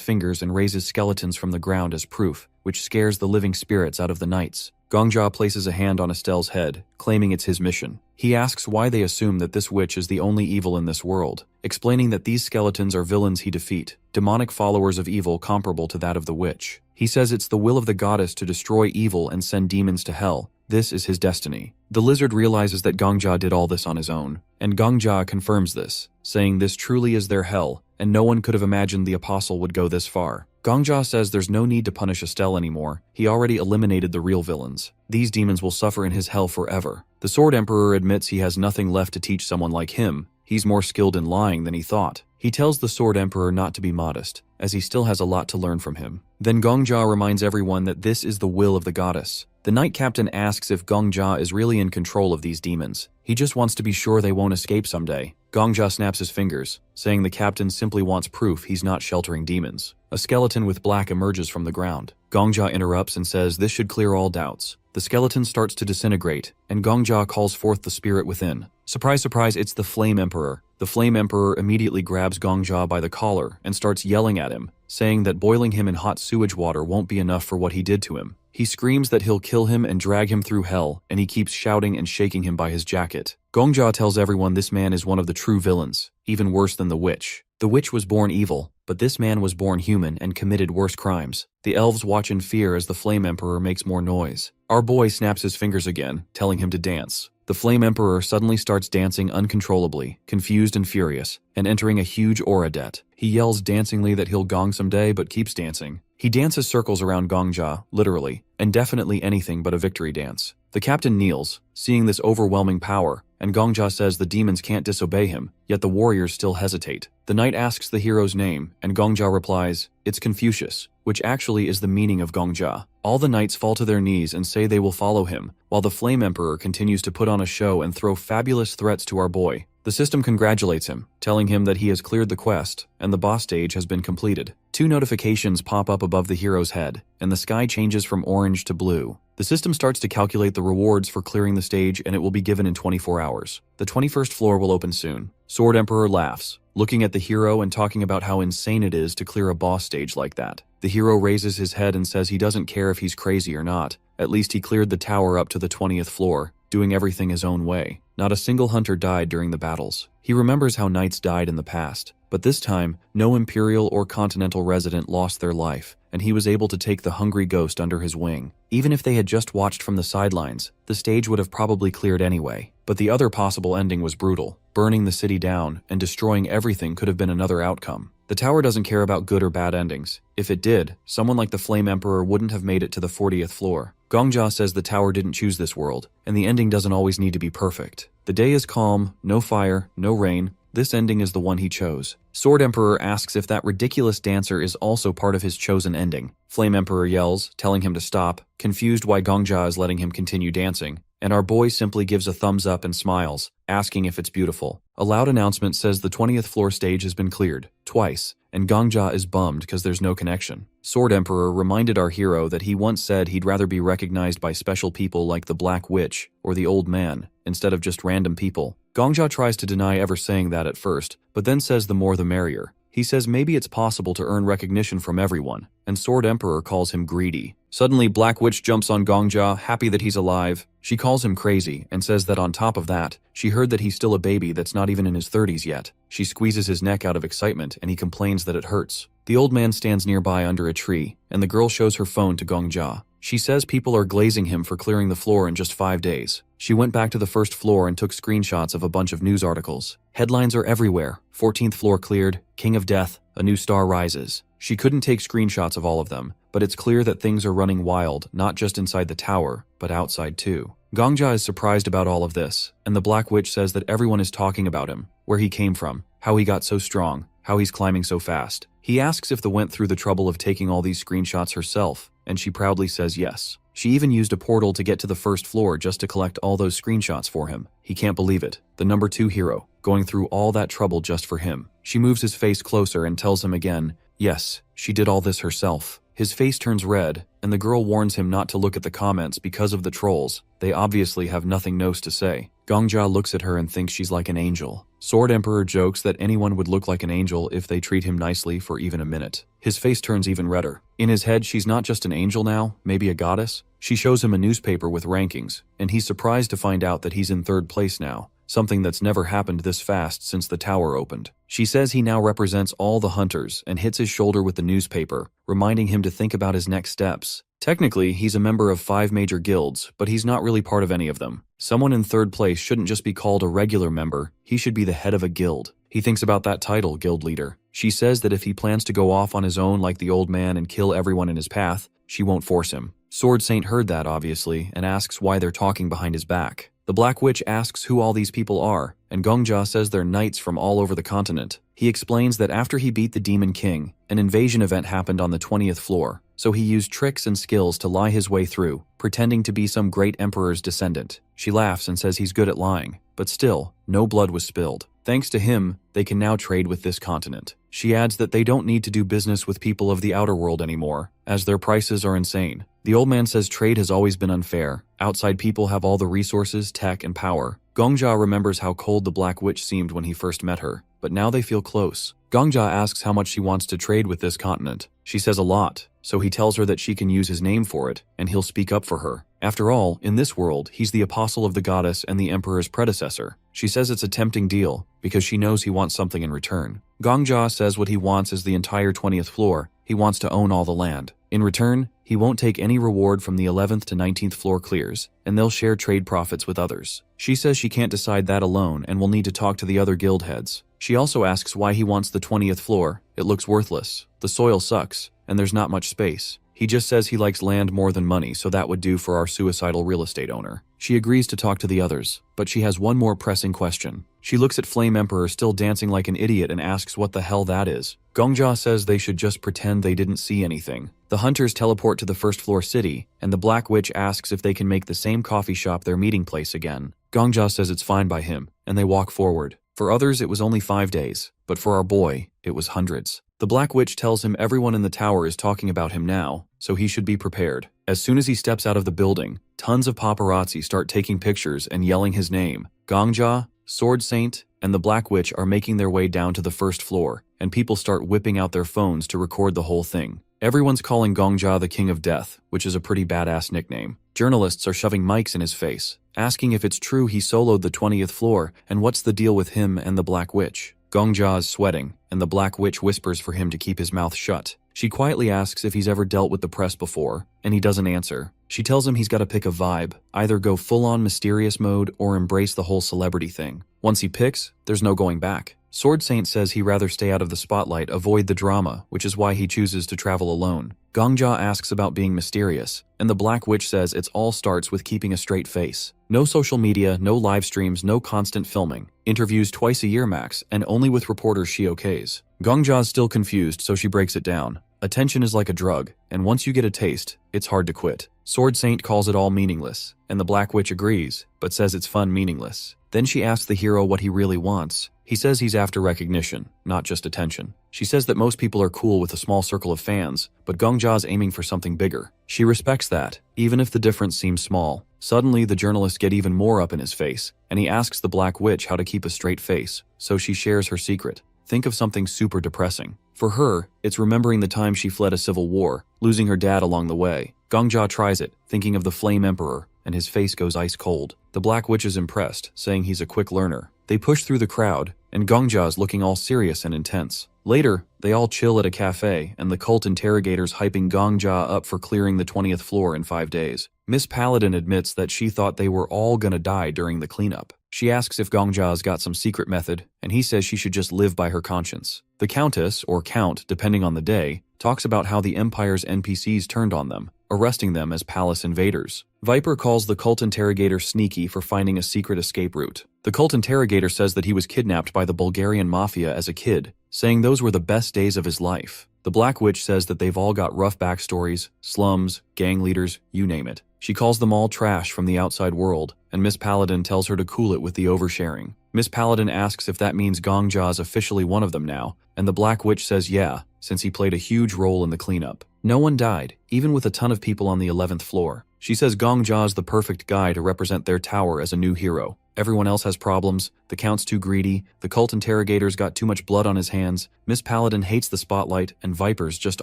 fingers and raises skeletons from the ground as proof, which scares the living spirits out of the knights. Gongja places a hand on Estelle's head, claiming it's his mission. He asks why they assume that this witch is the only evil in this world, explaining that these skeletons are villains he defeat, demonic followers of evil comparable to that of the witch. He says it's the will of the goddess to destroy evil and send demons to hell. This is his destiny. The lizard realizes that Gongja did all this on his own, and Gongja confirms this, saying this truly is their hell, and no one could have imagined the apostle would go this far. Gongja says there's no need to punish Estelle anymore. He already eliminated the real villains. These demons will suffer in his hell forever. The Sword Emperor admits he has nothing left to teach someone like him. He's more skilled in lying than he thought. He tells the Sword Emperor not to be modest, as he still has a lot to learn from him. Then Gongja reminds everyone that this is the will of the goddess. The knight captain asks if Gongja is really in control of these demons. He just wants to be sure they won't escape someday. Gongja snaps his fingers, saying the captain simply wants proof he's not sheltering demons. A skeleton with black emerges from the ground. Gongja interrupts and says this should clear all doubts. The skeleton starts to disintegrate, and Gongja calls forth the spirit within. Surprise, surprise, it's the Flame Emperor. The Flame Emperor immediately grabs Gongja by the collar and starts yelling at him, saying that boiling him in hot sewage water won't be enough for what he did to him. He screams that he'll kill him and drag him through hell, and he keeps shouting and shaking him by his jacket. Gongja tells everyone this man is one of the true villains, even worse than the witch. The witch was born evil, but this man was born human and committed worse crimes. The elves watch in fear as the Flame Emperor makes more noise. Our boy snaps his fingers again, telling him to dance. The Flame Emperor suddenly starts dancing uncontrollably, confused and furious, and entering a huge aura debt. He yells dancingly that he'll gong someday but keeps dancing. He dances circles around Gongja, literally, and definitely anything but a victory dance. The captain kneels, seeing this overwhelming power, and Gongjia says the demons can't disobey him, yet the warriors still hesitate. The knight asks the hero's name, and Gongjia replies, "It's Confucius," which actually is the meaning of Gongjia. All the knights fall to their knees and say they will follow him, while the Flame Emperor continues to put on a show and throw fabulous threats to our boy. The system congratulates him, telling him that he has cleared the quest, and the boss stage has been completed. 2 notifications pop up above the hero's head, and the sky changes from orange to blue. The system starts to calculate the rewards for clearing the stage, and it will be given in 24 hours. The 21st floor will open soon. Sword Emperor laughs, looking at the hero and talking about how insane it is to clear a boss stage like that. The hero raises his head and says he doesn't care if he's crazy or not. At least he cleared the tower up to the 20th floor, doing everything his own way. Not a single hunter died during the battles. He remembers how knights died in the past, but this time, no imperial or continental resident lost their life, and he was able to take the hungry ghost under his wing. Even if they had just watched from the sidelines, the stage would have probably cleared anyway. But the other possible ending was brutal. Burning the city down and destroying everything could have been another outcome. The tower doesn't care about good or bad endings. If it did, someone like the Flame Emperor wouldn't have made it to the 40th floor. Gongjia says the tower didn't choose this world, and the ending doesn't always need to be perfect. The day is calm, no fire, no rain. This ending is the one he chose. Sword Emperor asks if that ridiculous dancer is also part of his chosen ending. Flame Emperor yells, telling him to stop, confused why Gongjia is letting him continue dancing, and our boy simply gives a thumbs up and smiles, asking if it's beautiful. A loud announcement says the 20th floor stage has been cleared, twice, and Gongjia is bummed because there's no connection. Sword Emperor reminded our hero that he once said he'd rather be recognized by special people like the Black Witch or the Old Man, instead of just random people. Gongjia tries to deny ever saying that at first, but then says the more the merrier. He says maybe it's possible to earn recognition from everyone, and Sword Emperor calls him greedy. Suddenly, Black Witch jumps on Gongjia, happy that he's alive. She calls him crazy and says that on top of that, she heard that he's still a baby that's not even in his 30s yet. She squeezes his neck out of excitement and he complains that it hurts. The old man stands nearby under a tree, and the girl shows her phone to Gongjia. She says people are glazing him for clearing the floor in just 5 days. She went back to the first floor and took screenshots of a bunch of news articles. Headlines are everywhere. 14th floor cleared, King of Death, a new star rises. She couldn't take screenshots of all of them, but it's clear that things are running wild, not just inside the tower, but outside too. Gongjia is surprised about all of this, and the Black Witch says that everyone is talking about him, where he came from, how he got so strong, how he's climbing so fast. He asks if the went through the trouble of taking all these screenshots herself, and she proudly says yes. She even used a portal to get to the first floor just to collect all those screenshots for him. He can't believe it. The number 2 hero, going through all that trouble just for him. She moves his face closer and tells him again, yes, she did all this herself. His face turns red, and the girl warns him not to look at the comments because of the trolls. They obviously have nothing nice to say. Gongjia looks at her and thinks she's like an angel. Sword Emperor jokes that anyone would look like an angel if they treat him nicely for even a minute. His face turns even redder. In his head, she's not just an angel now, maybe a goddess. She shows him a newspaper with rankings, and he's surprised to find out that he's in 3rd place now. Something that's never happened this fast since the tower opened. She says he now represents all the hunters and hits his shoulder with the newspaper, reminding him to think about his next steps. Technically, he's a member of 5 major guilds, but he's not really part of any of them. Someone in 3rd place shouldn't just be called a regular member, he should be the head of a guild. He thinks about that title, guild leader. She says that if he plans to go off on his own like the old man and kill everyone in his path, she won't force him. Sword Saint heard that, obviously, and asks why they're talking behind his back. The Black Witch asks who all these people are, and Gongjia says they're knights from all over the continent. He explains that after he beat the Demon King, an invasion event happened on the 20th floor, so he used tricks and skills to lie his way through, pretending to be some great emperor's descendant. She laughs and says he's good at lying, but still, no blood was spilled. Thanks to him, they can now trade with this continent. She adds that they don't need to do business with people of the outer world anymore, as their prices are insane. The old man says trade has always been unfair. Outside people have all the resources, tech, and power. Gongjia remembers how cold the Black Witch seemed when he first met her, but now they feel close. Gongjia asks how much she wants to trade with this continent. She says a lot, so he tells her that she can use his name for it, and he'll speak up for her. After all, in this world, he's the apostle of the goddess and the emperor's predecessor. She says it's a tempting deal, because she knows he wants something in return. Gongjia says what he wants is the entire 20th floor. He wants to own all the land. In return, he won't take any reward from the 11th to 19th floor clears, and they'll share trade profits with others. She says she can't decide that alone and will need to talk to the other guild heads. She also asks why he wants the 20th floor. It looks worthless. The soil sucks, and there's not much space. He just says he likes land more than money, so that would do for our suicidal real estate owner. She agrees to talk to the others, but she has one more pressing question. She looks at Flame Emperor still dancing like an idiot and asks what the hell that is. Gongja says they should just pretend they didn't see anything. The hunters teleport to the first floor city, and the Black Witch asks if they can make the same coffee shop their meeting place again. Gongja says it's fine by him, and they walk forward. For others, it was only 5 days, but for our boy, it was hundreds. The Black Witch tells him everyone in the tower is talking about him now, so he should be prepared. As soon as he steps out of the building, tons of paparazzi start taking pictures and yelling his name. Gongja, Sword Saint, and the Black Witch are making their way down to the first floor, and people start whipping out their phones to record the whole thing. Everyone's calling Gongja the King of Death, which is a pretty badass nickname. Journalists are shoving mics in his face, asking if it's true he soloed the 20th floor and what's the deal with him and the Black Witch. Gongja is sweating, and the Black Witch whispers for him to keep his mouth shut. She quietly asks if he's ever dealt with the press before, and he doesn't answer. She tells him he's got to pick a vibe, either go full-on mysterious mode or embrace the whole celebrity thing. Once he picks, there's no going back. Sword Saint says he'd rather stay out of the spotlight, avoid the drama, which is why he chooses to travel alone. Gongja asks about being mysterious, and the Black Witch says it all starts with keeping a straight face. No social media, no live streams, no constant filming. Interviews twice a year max, and only with reporters she okays. Gongja's still confused, so she breaks it down. Attention is like a drug, and once you get a taste, it's hard to quit. Sword Saint calls it all meaningless, and the Black Witch agrees, but says it's fun meaningless. Then she asks the hero what he really wants. He says he's after recognition, not just attention. She says that most people are cool with a small circle of fans, but Gongja's aiming for something bigger. She respects that, even if the difference seems small. Suddenly, the journalists get even more up in his face, and he asks the Black Witch how to keep a straight face, so she shares her secret. Think of something super depressing. For her, it's remembering the time she fled a civil war, losing her dad along the way. Gongja tries it, thinking of the Flame Emperor, and his face goes ice cold. The Black Witch is impressed, saying he's a quick learner. They push through the crowd, and Gongja is looking all serious and intense. Later, they all chill at a cafe, and the cult interrogator's hyping Gongja up for clearing the 20th floor in 5 days. Miss Paladin admits that she thought they were all gonna die during the cleanup. She asks if Gongja's got some secret method, and he says she should just live by her conscience. The Countess, or Count, depending on the day, talks about how the Empire's NPCs turned on them, arresting them as palace invaders. Viper calls the cult interrogator sneaky for finding a secret escape route. The cult interrogator says that he was kidnapped by the Bulgarian mafia as a kid, saying those were the best days of his life. The Black Witch says that they've all got rough backstories, slums, gang leaders, you name it. She calls them all trash from the outside world, and Miss Paladin tells her to cool it with the oversharing. Miss Paladin asks if that means Gongja is officially one of them now, and the Black Witch says yeah, since he played a huge role in the cleanup. No one died, even with a ton of people on the 11th floor. She says Gongja is the perfect guy to represent their tower as a new hero. Everyone else has problems, the Count's too greedy, the cult interrogator's got too much blood on his hands, Miss Paladin hates the spotlight, and Viper's just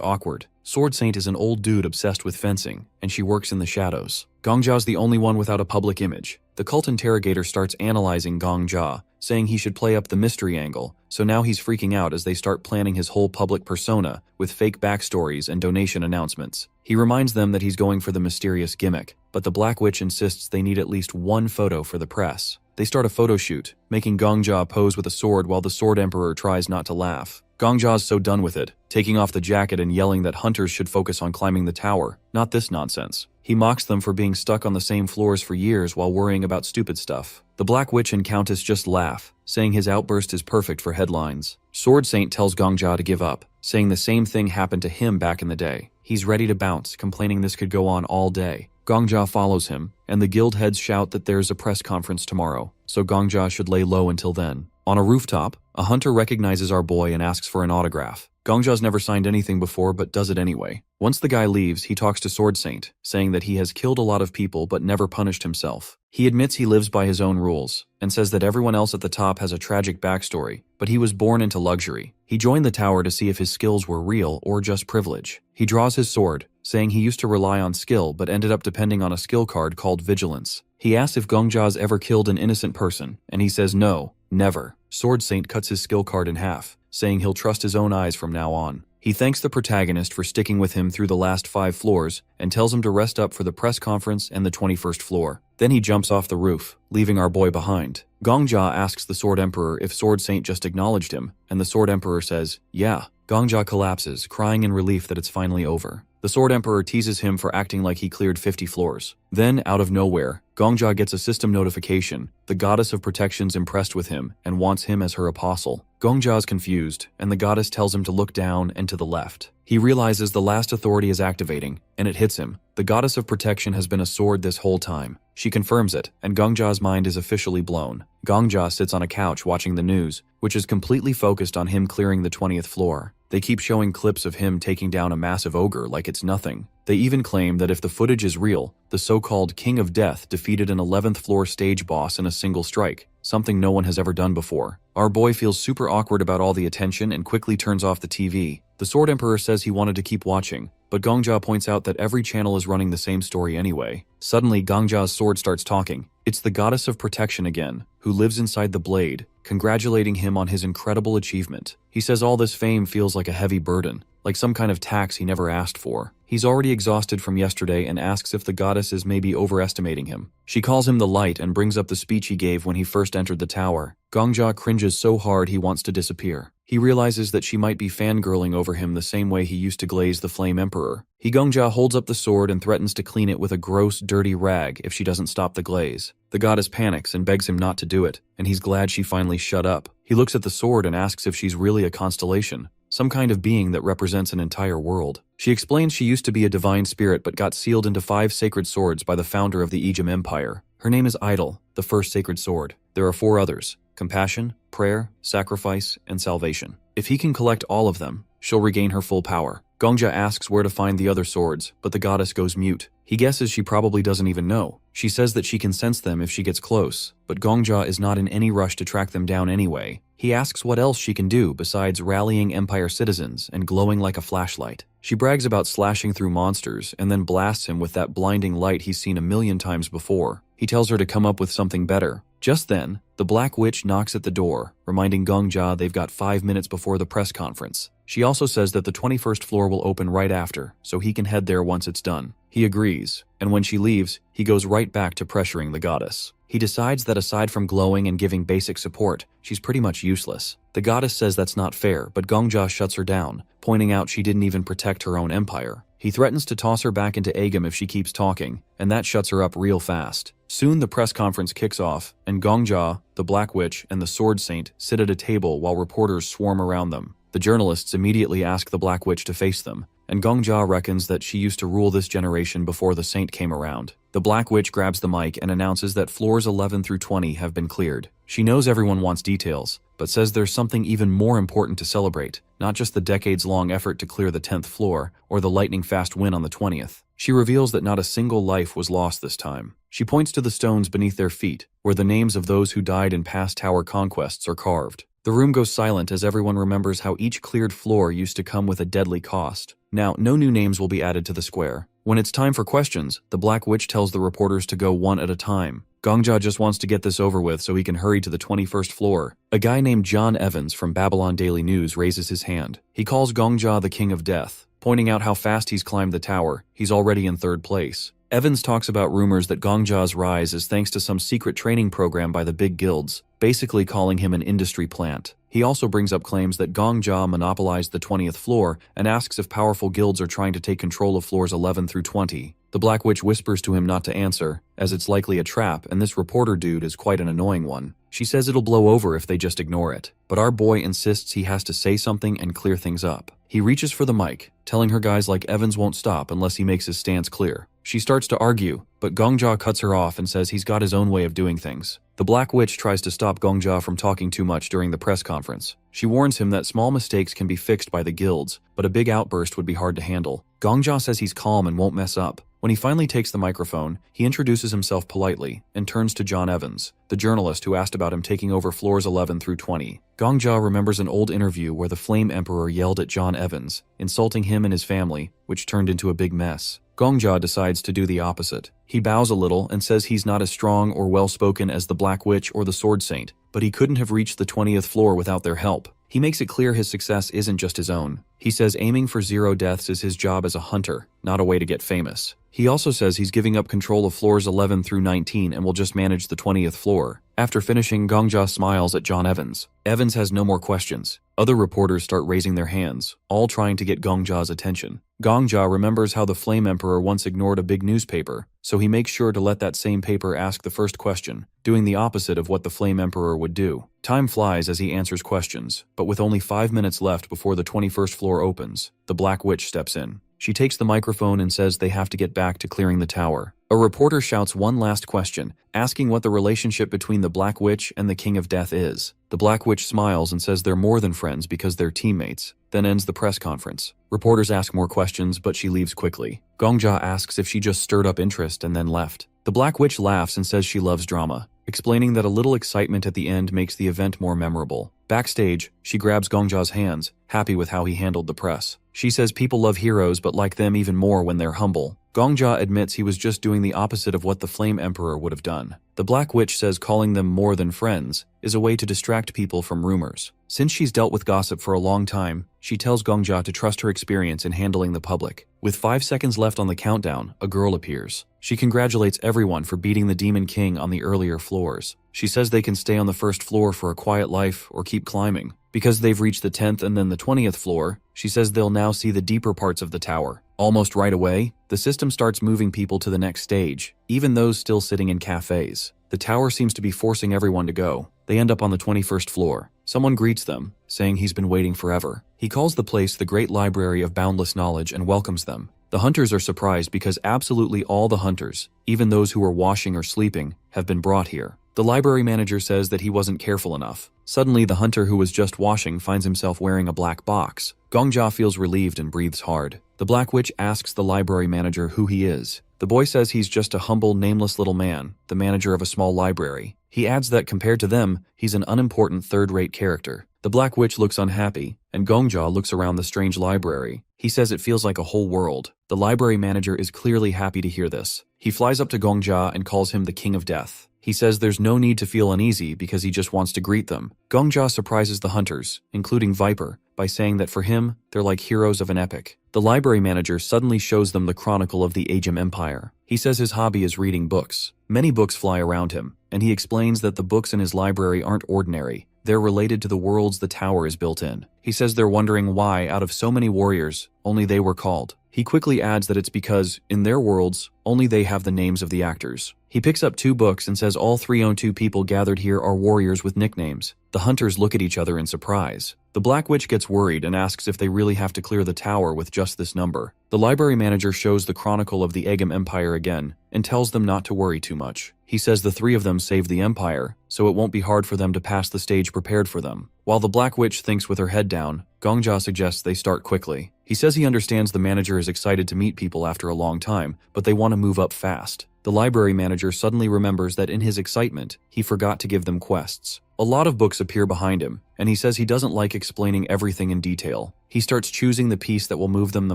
awkward. Sword Saint is an old dude obsessed with fencing, and she works in the shadows. Gongja's the only one without a public image. The cult interrogator starts analyzing Gongja, saying he should play up the mystery angle, so now he's freaking out as they start planning his whole public persona with fake backstories and donation announcements. He reminds them that he's going for the mysterious gimmick, but the Black Witch insists they need at least one photo for the press. They start a photo shoot, making Gongja pose with a sword while the Sword Emperor tries not to laugh. Gongja's so done with it, taking off the jacket and yelling that hunters should focus on climbing the tower, not this nonsense. He mocks them for being stuck on the same floors for years while worrying about stupid stuff. The Black Witch and Countess just laugh, saying his outburst is perfect for headlines. Sword Saint tells Gongja to give up, saying the same thing happened to him back in the day. He's ready to bounce, complaining this could go on all day. Gongja follows him, and the guild heads shout that there's a press conference tomorrow, so Gongja should lay low until then. On a rooftop, a hunter recognizes our boy and asks for an autograph. Gongja's never signed anything before but does it anyway. Once the guy leaves, he talks to Sword Saint, saying that he has killed a lot of people but never punished himself. He admits he lives by his own rules, and says that everyone else at the top has a tragic backstory, but he was born into luxury. He joined the tower to see if his skills were real or just privilege. He draws his sword, saying he used to rely on skill but ended up depending on a skill card called Vigilance. He asks if Gongja's ever killed an innocent person, and he says no, never. Sword Saint cuts his skill card in half, saying he'll trust his own eyes from now on. He thanks the protagonist for sticking with him through the last 5 floors and tells him to rest up for the press conference and the 21st floor. Then he jumps off the roof, leaving our boy behind. Gongja asks the Sword Emperor if Sword Saint just acknowledged him, and the Sword Emperor says, yeah. Gongja collapses, crying in relief that it's finally over. The Sword Emperor teases him for acting like he cleared 50 floors. Then, out of nowhere, Gongja gets a system notification. The goddess of protection's impressed with him and wants him as her apostle. Gongja's confused, and the goddess tells him to look down and to the left. He realizes the last authority is activating, and it hits him. The goddess of protection has been a sword this whole time. She confirms it, and Gongja's mind is officially blown. Gongja sits on a couch watching the news, which is completely focused on him clearing the 20th floor. They keep showing clips of him taking down a massive ogre like it's nothing. They even claim that if the footage is real, the so-called King of Death defeated an 11th floor stage boss in a single strike, something no one has ever done before. Our boy feels super awkward about all the attention and quickly turns off the TV. The Sword Emperor says he wanted to keep watching, but Gongja points out that every channel is running the same story anyway. Suddenly, Gongja's sword starts talking. It's the goddess of protection again, who lives inside the blade, congratulating him on his incredible achievement. He says all this fame feels like a heavy burden, like some kind of tax he never asked for. He's already exhausted from yesterday and asks if the goddess is maybe overestimating him. She calls him the light and brings up the speech he gave when he first entered the tower. Gongja cringes so hard he wants to disappear. He realizes that she might be fangirling over him the same way he used to glaze the Flame Emperor. Gongja holds up the sword and threatens to clean it with a gross, dirty rag if she doesn't stop the glaze. The goddess panics and begs him not to do it, and he's glad she finally shut up. He looks at the sword and asks if she's really a constellation, some kind of being that represents an entire world. She explains she used to be a divine spirit but got sealed into 5 sacred swords by the founder of the Ijim Empire. Her name is Idol, the first sacred sword. There are 4 others: compassion, prayer, sacrifice, and salvation. If he can collect all of them, she'll regain her full power. Gongja asks where to find the other swords, but the goddess goes mute. He guesses she probably doesn't even know. She says that she can sense them if she gets close, but Gongja is not in any rush to track them down anyway. He asks what else she can do besides rallying Empire citizens and glowing like a flashlight. She brags about slashing through monsters and then blasts him with that blinding light he's seen a million times before. He tells her to come up with something better. Just then, the Black Witch knocks at the door, reminding Gongja they've got 5 minutes before the press conference. She also says that the 21st floor will open right after, so he can head there once it's done. He agrees, and when she leaves, he goes right back to pressuring the goddess. He decides that aside from glowing and giving basic support, she's pretty much useless. The goddess says that's not fair, but Gongja shuts her down, pointing out she didn't even protect her own empire. He threatens to toss her back into Agam if she keeps talking, and that shuts her up real fast. Soon the press conference kicks off, and Gongja, the Black Witch, and the Sword Saint sit at a table while reporters swarm around them. The journalists immediately ask the Black Witch to face them, and Gongja reckons that she used to rule this generation before the Saint came around. The Black Witch grabs the mic and announces that floors 11 through 20 have been cleared. She knows everyone wants details, but says there's something even more important to celebrate, not just the decades-long effort to clear the 10th floor or the lightning-fast win on the 20th. She reveals that not a single life was lost this time. She points to the stones beneath their feet, where the names of those who died in past tower conquests are carved. The room goes silent as everyone remembers how each cleared floor used to come with a deadly cost. Now, no new names will be added to the square. When it's time for questions, the Black Witch tells the reporters to go one at a time. Gongja just wants to get this over with so he can hurry to the 21st floor. A guy named John Evans from Babylon Daily News raises his hand. He calls Gongja the King of Death, pointing out how fast he's climbed the tower. He's already in 3rd place. Evans talks about rumors that Gongja's rise is thanks to some secret training program by the big guilds, basically calling him an industry plant. He also brings up claims that Gongja monopolized the 20th floor and asks if powerful guilds are trying to take control of floors 11 through 20. The Black Witch whispers to him not to answer, as it's likely a trap and this reporter dude is quite an annoying one. She says it'll blow over if they just ignore it, but our boy insists he has to say something and clear things up. He reaches for the mic, telling her guys like Evans won't stop unless he makes his stance clear. She starts to argue, but Gongja cuts her off and says he's got his own way of doing things. The Black Witch tries to stop Gongja from talking too much during the press conference. She warns him that small mistakes can be fixed by the guilds, but a big outburst would be hard to handle. Gongja says he's calm and won't mess up. When he finally takes the microphone, he introduces himself politely and turns to John Evans, the journalist who asked about him taking over floors 11 through 20. Gongja remembers an old interview where the Flame Emperor yelled at John Evans, insulting him and his family, which turned into a big mess. Gongja decides to do the opposite. He bows a little and says he's not as strong or well-spoken as the Black Witch or the Sword Saint, but he couldn't have reached the 20th floor without their help. He makes it clear his success isn't just his own. He says aiming for 0 deaths is his job as a hunter, not a way to get famous. He also says he's giving up control of floors 11 through 19 and will just manage the 20th floor. After finishing, Gongja smiles at John Evans. Evans has no more questions. Other reporters start raising their hands, all trying to get Gongja's attention. Gongja remembers how the Flame Emperor once ignored a big newspaper, so he makes sure to let that same paper ask the first question, doing the opposite of what the Flame Emperor would do. Time flies as he answers questions, but with only 5 minutes left before the 21st floor opens, the Black Witch steps in. She takes the microphone and says they have to get back to clearing the tower. A reporter shouts one last question, asking what the relationship between the Black Witch and the King of Death is. The Black Witch smiles and says they're more than friends because they're teammates, then ends the press conference. Reporters ask more questions, but she leaves quickly. Gongja asks if she just stirred up interest and then left. The Black Witch laughs and says she loves drama, explaining that a little excitement at the end makes the event more memorable. Backstage, she grabs Gongja's hands, happy with how he handled the press. She says people love heroes but like them even more when they're humble. Gongja admits he was just doing the opposite of what the Flame Emperor would have done. The Black Witch says calling them more than friends is a way to distract people from rumors. Since she's dealt with gossip for a long time, she tells Gongja to trust her experience in handling the public. With 5 seconds left on the countdown, a girl appears. She congratulates everyone for beating the Demon King on the earlier floors. She says they can stay on the first floor for a quiet life or keep climbing. Because they've reached the 10th and then the 20th floor, she says they'll now see the deeper parts of the tower. Almost right away, the system starts moving people to the next stage, even those still sitting in cafes. The tower seems to be forcing everyone to go. They end up on the 21st floor. Someone greets them, saying he's been waiting forever. He calls the place the Great Library of Boundless Knowledge and welcomes them. The hunters are surprised because absolutely all the hunters, even those who are washing or sleeping, have been brought here. The library manager says that he wasn't careful enough. Suddenly, the hunter who was just washing finds himself wearing a black box. Gongja feels relieved and breathes hard. The Black Witch asks the library manager who he is. The boy says he's just a humble, nameless little man, the manager of a small library. He adds that compared to them, he's an unimportant third-rate character. The Black Witch looks unhappy, and Gongja looks around the strange library. He says it feels like a whole world. The library manager is clearly happy to hear this. He flies up to Gongja and calls him the King of Death. He says there's no need to feel uneasy because he just wants to greet them. Gongja surprises the hunters, including Viper, by saying that for him, they're like heroes of an epic. The library manager suddenly shows them the chronicle of the Agem Empire. He says his hobby is reading books. Many books fly around him, and he explains that the books in his library aren't ordinary. They're related to the worlds the tower is built in. He says they're wondering why, out of so many warriors, only they were called. He quickly adds that it's because, in their worlds, only they have the names of the actors. He picks up 2 books and says all 302 people gathered here are warriors with nicknames. The hunters look at each other in surprise. The Black Witch gets worried and asks if they really have to clear the tower with just this number. The library manager shows the chronicle of the Agem Empire again and tells them not to worry too much. He says the 3 of them saved the empire, so it won't be hard for them to pass the stage prepared for them. While the Black Witch thinks with her head down, Gongja suggests they start quickly. He says he understands the manager is excited to meet people after a long time, but they want to move up fast. The library manager suddenly remembers that in his excitement, he forgot to give them quests. A lot of books appear behind him, and he says he doesn't like explaining everything in detail. He starts choosing the piece that will move them the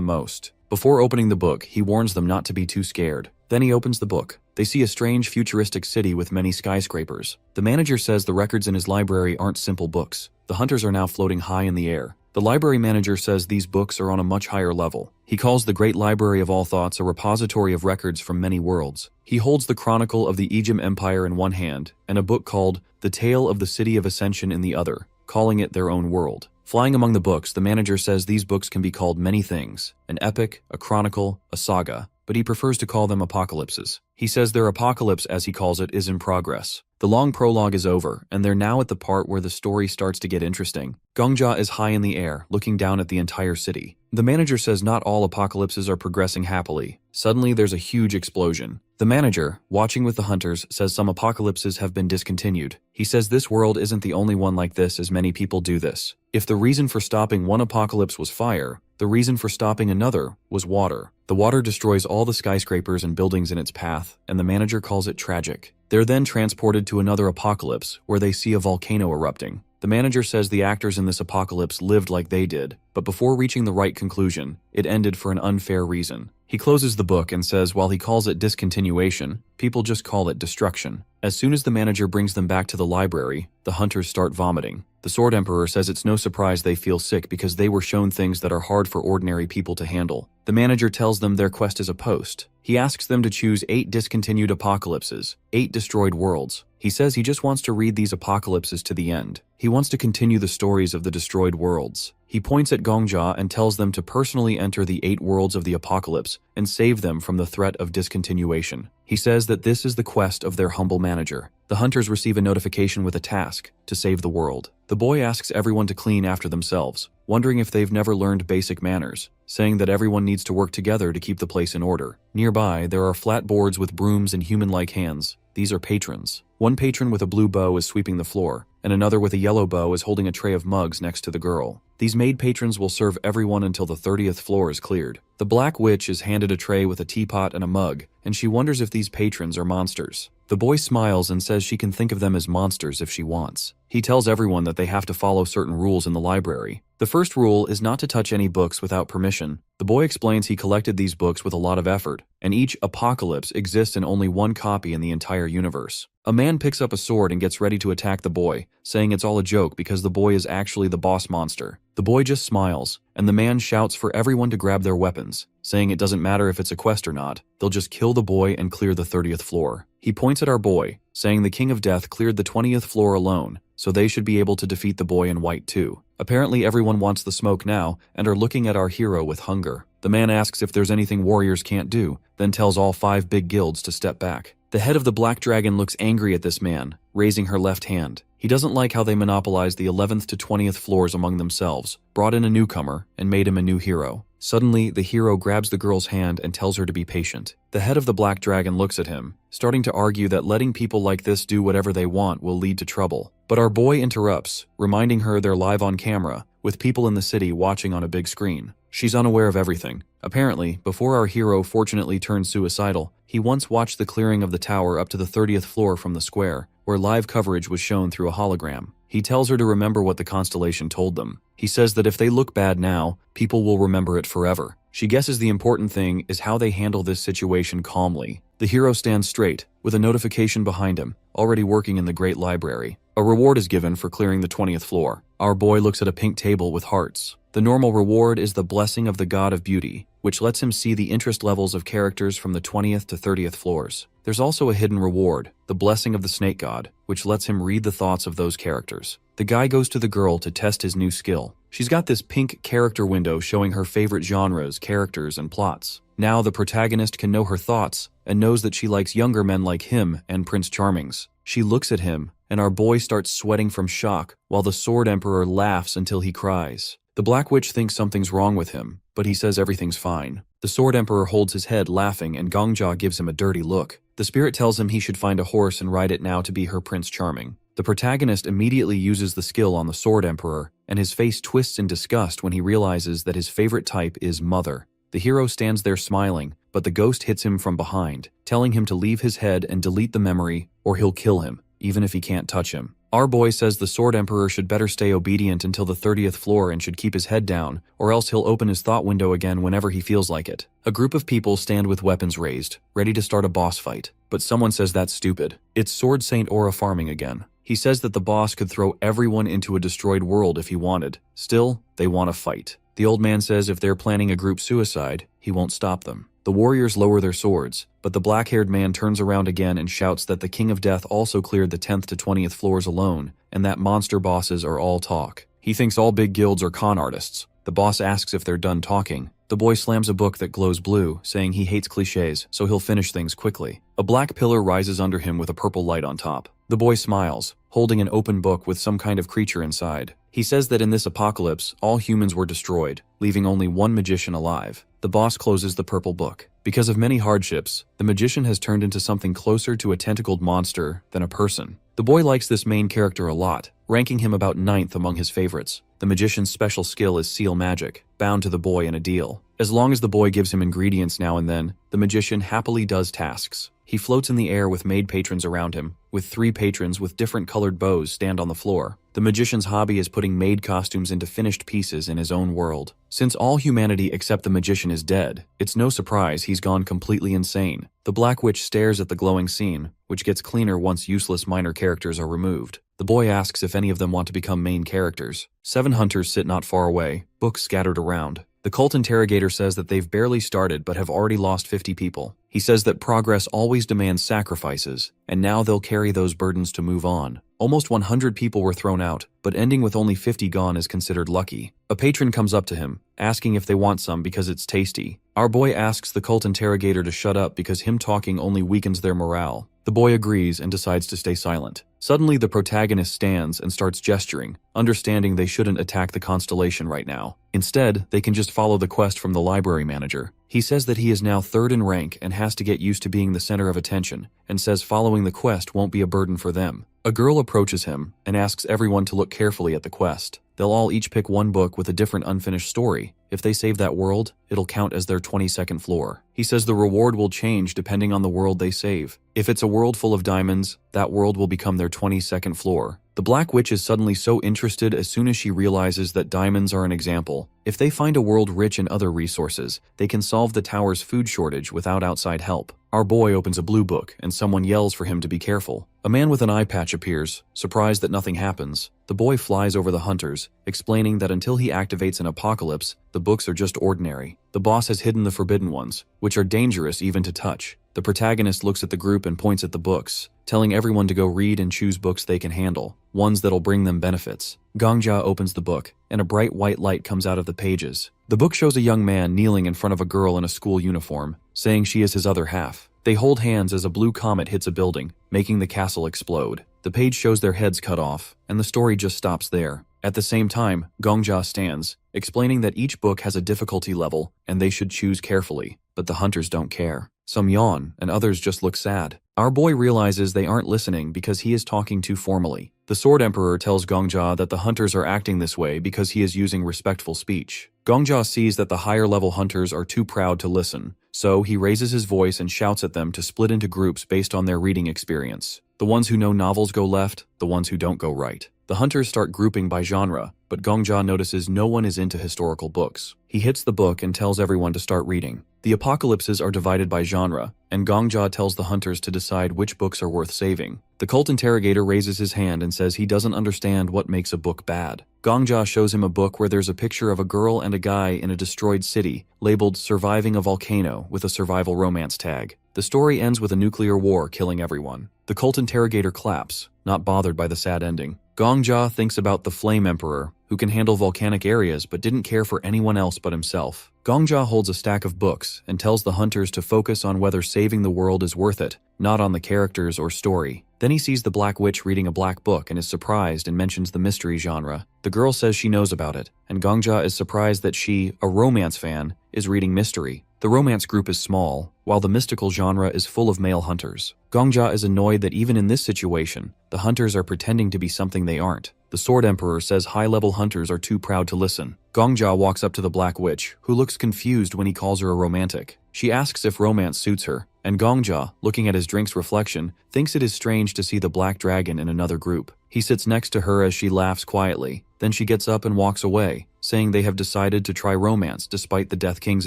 most. Before opening the book, he warns them not to be too scared. Then he opens the book. They see a strange futuristic city with many skyscrapers. The manager says the records in his library aren't simple books. The hunters are now floating high in the air. The library manager says these books are on a much higher level. He calls the Great Library of All Thoughts a repository of records from many worlds. He holds the chronicle of the Agem Empire in one hand and a book called The Tale of the City of Ascension in the other, calling it their own world. Flying among the books, the manager says these books can be called many things: an epic, a chronicle, a saga, but he prefers to call them apocalypses. He says their apocalypse, as he calls it, is in progress. The long prologue is over, and they're now at the part where the story starts to get interesting. Gongja is high in the air, looking down at the entire city. The manager says not all apocalypses are progressing happily. Suddenly, there's a huge explosion. The manager, watching with the hunters, says some apocalypses have been discontinued. He says this world isn't the only one like this, as many people do this. If the reason for stopping one apocalypse was fire, the reason for stopping another was water. The water destroys all the skyscrapers and buildings in its path, and the manager calls it tragic. They're then transported to another apocalypse, where they see a volcano erupting. The manager says the actors in this apocalypse lived like they did, but before reaching the right conclusion, it ended for an unfair reason. He closes the book and says while he calls it discontinuation, people just call it destruction. As soon as the manager brings them back to the library, the hunters start vomiting. The Sword Emperor says it's no surprise they feel sick because they were shown things that are hard for ordinary people to handle. The manager tells them their quest is a post. He asks them to choose 8 discontinued apocalypses, 8 destroyed worlds. He says he just wants to read these apocalypses to the end. He wants to continue the stories of the destroyed worlds. He points at Gongjia and tells them to personally enter the 8 worlds of the apocalypse and save them from the threat of discontinuation. He says that this is the quest of their humble manager. The hunters receive a notification with a task to save the world. The boy asks everyone to clean after themselves, wondering if they've never learned basic manners, saying that everyone needs to work together to keep the place in order. Nearby, there are flat boards with brooms and human-like hands. These are patrons. One patron with a blue bow is sweeping the floor, and another with a yellow bow is holding a tray of mugs next to the girl. These maid patrons will serve everyone until the 30th floor is cleared. The Black Witch is handed a tray with a teapot and a mug, and she wonders if these patrons are monsters. The boy smiles and says she can think of them as monsters if she wants. He tells everyone that they have to follow certain rules in the library. The first rule is not to touch any books without permission. The boy explains he collected these books with a lot of effort, and each apocalypse exists in only one copy in the entire universe. A man picks up a sword and gets ready to attack the boy, saying it's all a joke because the boy is actually the boss monster. The boy just smiles, and the man shouts for everyone to grab their weapons, saying it doesn't matter if it's a quest or not, they'll just kill the boy and clear the 30th floor. He points at our boy, saying the King of Death cleared the 20th floor alone, so they should be able to defeat the boy in white too. Apparently everyone wants the smoke now and are looking at our hero with hunger. The man asks if there's anything warriors can't do, then tells all 5 big guilds to step back. The head of the Black Dragon looks angry at this man, raising her left hand. He doesn't like how they monopolized the 11th to 20th floors among themselves, brought in a newcomer, and made him a new hero. Suddenly, the hero grabs the girl's hand and tells her to be patient. The head of the Black Dragon looks at him, starting to argue that letting people like this do whatever they want will lead to trouble. But our boy interrupts, reminding her they're live on camera, with people in the city watching on a big screen. She's unaware of everything. Apparently, before our hero fortunately turned suicidal, he once watched the clearing of the tower up to the 30th floor from the square, where live coverage was shown through a hologram. He tells her to remember what the constellation told them. He says that if they look bad now, people will remember it forever. She guesses the important thing is how they handle this situation calmly. The hero stands straight, with a notification behind him, already working in the Great Library. A reward is given for clearing the 20th floor. Our boy looks at a pink table with hearts. The normal reward is the Blessing of the God of Beauty, which lets him see the interest levels of characters from the 20th to 30th floors. There's also a hidden reward, the Blessing of the Snake God, which lets him read the thoughts of those characters. The guy goes to the girl to test his new skill. She's got this pink character window showing her favorite genres, characters, and plots. Now the protagonist can know her thoughts and knows that she likes younger men like him and Prince Charming's. She looks at him, and our boy starts sweating from shock, while the Sword Emperor laughs until he cries. The Black Witch thinks something's wrong with him, but he says everything's fine. The Sword Emperor holds his head laughing and Gongjia gives him a dirty look. The spirit tells him he should find a horse and ride it now to be her Prince Charming. The protagonist immediately uses the skill on the Sword Emperor, and his face twists in disgust when he realizes that his favorite type is Mother. The hero stands there smiling, but the ghost hits him from behind, telling him to leave his head and delete the memory, or he'll kill him, even if he can't touch him. Our boy says the Sword Emperor should better stay obedient until the 30th floor and should keep his head down, or else he'll open his thought window again whenever he feels like it. A group of people stand with weapons raised, ready to start a boss fight. But someone says that's stupid. It's Sword Saint Aura farming again. He says that the boss could throw everyone into a destroyed world if he wanted. Still, they want to fight. The old man says if they're planning a group suicide, he won't stop them. The warriors lower their swords, but the black-haired man turns around again and shouts that the King of Death also cleared the 10th to 20th floors alone, and that monster bosses are all talk. He thinks all big guilds are con artists. The boss asks if they're done talking. The boy slams a book that glows blue, saying he hates cliches, so he'll finish things quickly. A black pillar rises under him with a purple light on top. The boy smiles, holding an open book with some kind of creature inside. He says that in this apocalypse, all humans were destroyed, leaving only one magician alive. The boss closes the purple book. Because of many hardships, the magician has turned into something closer to a tentacled monster than a person. The boy likes this main character a lot, ranking him about 9th among his favorites. The magician's special skill is seal magic, bound to the boy in a deal. As long as the boy gives him ingredients now and then, the magician happily does tasks. He floats in the air with maid patrons around him, with 3 patrons with different colored bows stand on the floor. The magician's hobby is putting maid costumes into finished pieces in his own world. Since all humanity except the magician is dead, it's no surprise he's gone completely insane. The Black Witch stares at the glowing scene, which gets cleaner once useless minor characters are removed. The boy asks if any of them want to become main characters. 7 hunters sit not far away, books scattered around. The cult interrogator says that they've barely started but have already lost 50 people. He says that progress always demands sacrifices, and now they'll carry those burdens to move on. Almost 100 people were thrown out, but ending with only 50 gone is considered lucky. A patron comes up to him, asking if they want some because it's tasty. Our boy asks the cult interrogator to shut up because him talking only weakens their morale. The boy agrees and decides to stay silent. Suddenly, the protagonist stands and starts gesturing, understanding they shouldn't attack the constellation right now. Instead, they can just follow the quest from the library manager. He says that he is now 3rd in rank and has to get used to being the center of attention, and says following the quest won't be a burden for them. A girl approaches him and asks everyone to look carefully at the quest. They'll all each pick one book with a different unfinished story. If they save that world, it'll count as their 22nd floor. He says the reward will change depending on the world they save. If it's a world full of diamonds, that world will become their 22nd floor. The Black Witch is suddenly so interested as soon as she realizes that diamonds are an example. If they find a world rich in other resources, they can solve the tower's food shortage without outside help. Our boy opens a blue book, and someone yells for him to be careful. A man with an eye patch appears, surprised that nothing happens. The boy flies over the hunters, explaining that until he activates an apocalypse, the books are just ordinary. The boss has hidden the forbidden ones, which are dangerous even to touch. The protagonist looks at the group and points at the books, telling everyone to go read and choose books they can handle, ones that'll bring them benefits. Gongja opens the book, and a bright white light comes out of the pages. The book shows a young man kneeling in front of a girl in a school uniform, saying she is his other half. They hold hands as a blue comet hits a building, making the castle explode. The page shows their heads cut off, and the story just stops there. At the same time, Gongja stands, explaining that each book has a difficulty level, and they should choose carefully, but the hunters don't care. Some yawn, and others just look sad. Our boy realizes they aren't listening because he is talking too formally. The Sword Emperor tells Gongja that the hunters are acting this way because he is using respectful speech. Gongja sees that the higher-level hunters are too proud to listen, so he raises his voice and shouts at them to split into groups based on their reading experience. The ones who know novels go left, the ones who don't go right. The hunters start grouping by genre, but Gongja notices no one is into historical books. He hits the book and tells everyone to start reading. The apocalypses are divided by genre, and Gongja tells the hunters to decide which books are worth saving. The cult interrogator raises his hand and says he doesn't understand what makes a book bad. Gongja shows him a book where there's a picture of a girl and a guy in a destroyed city, labeled Surviving a Volcano with a survival romance tag. The story ends with a nuclear war killing everyone. The cult interrogator claps, not bothered by the sad ending. Gongja thinks about the Flame Emperor, who can handle volcanic areas but didn't care for anyone else but himself. Gongja holds a stack of books and tells the hunters to focus on whether saving the world is worth it, not on the characters or story. Then he sees the Black Witch reading a black book and is surprised and mentions the mystery genre. The girl says she knows about it, and Gongja is surprised that she, a romance fan, is reading mystery. The romance group is small, while the mystical genre is full of male hunters. Gongja is annoyed that even in this situation, the hunters are pretending to be something they aren't. The Sword Emperor says high-level hunters are too proud to listen. Gongja walks up to the Black Witch, who looks confused when he calls her a romantic. She asks if romance suits her, and Gongja, looking at his drink's reflection, thinks it is strange to see the Black Dragon in another group. He sits next to her as she laughs quietly. Then she gets up and walks away, saying they have decided to try romance despite the Death King's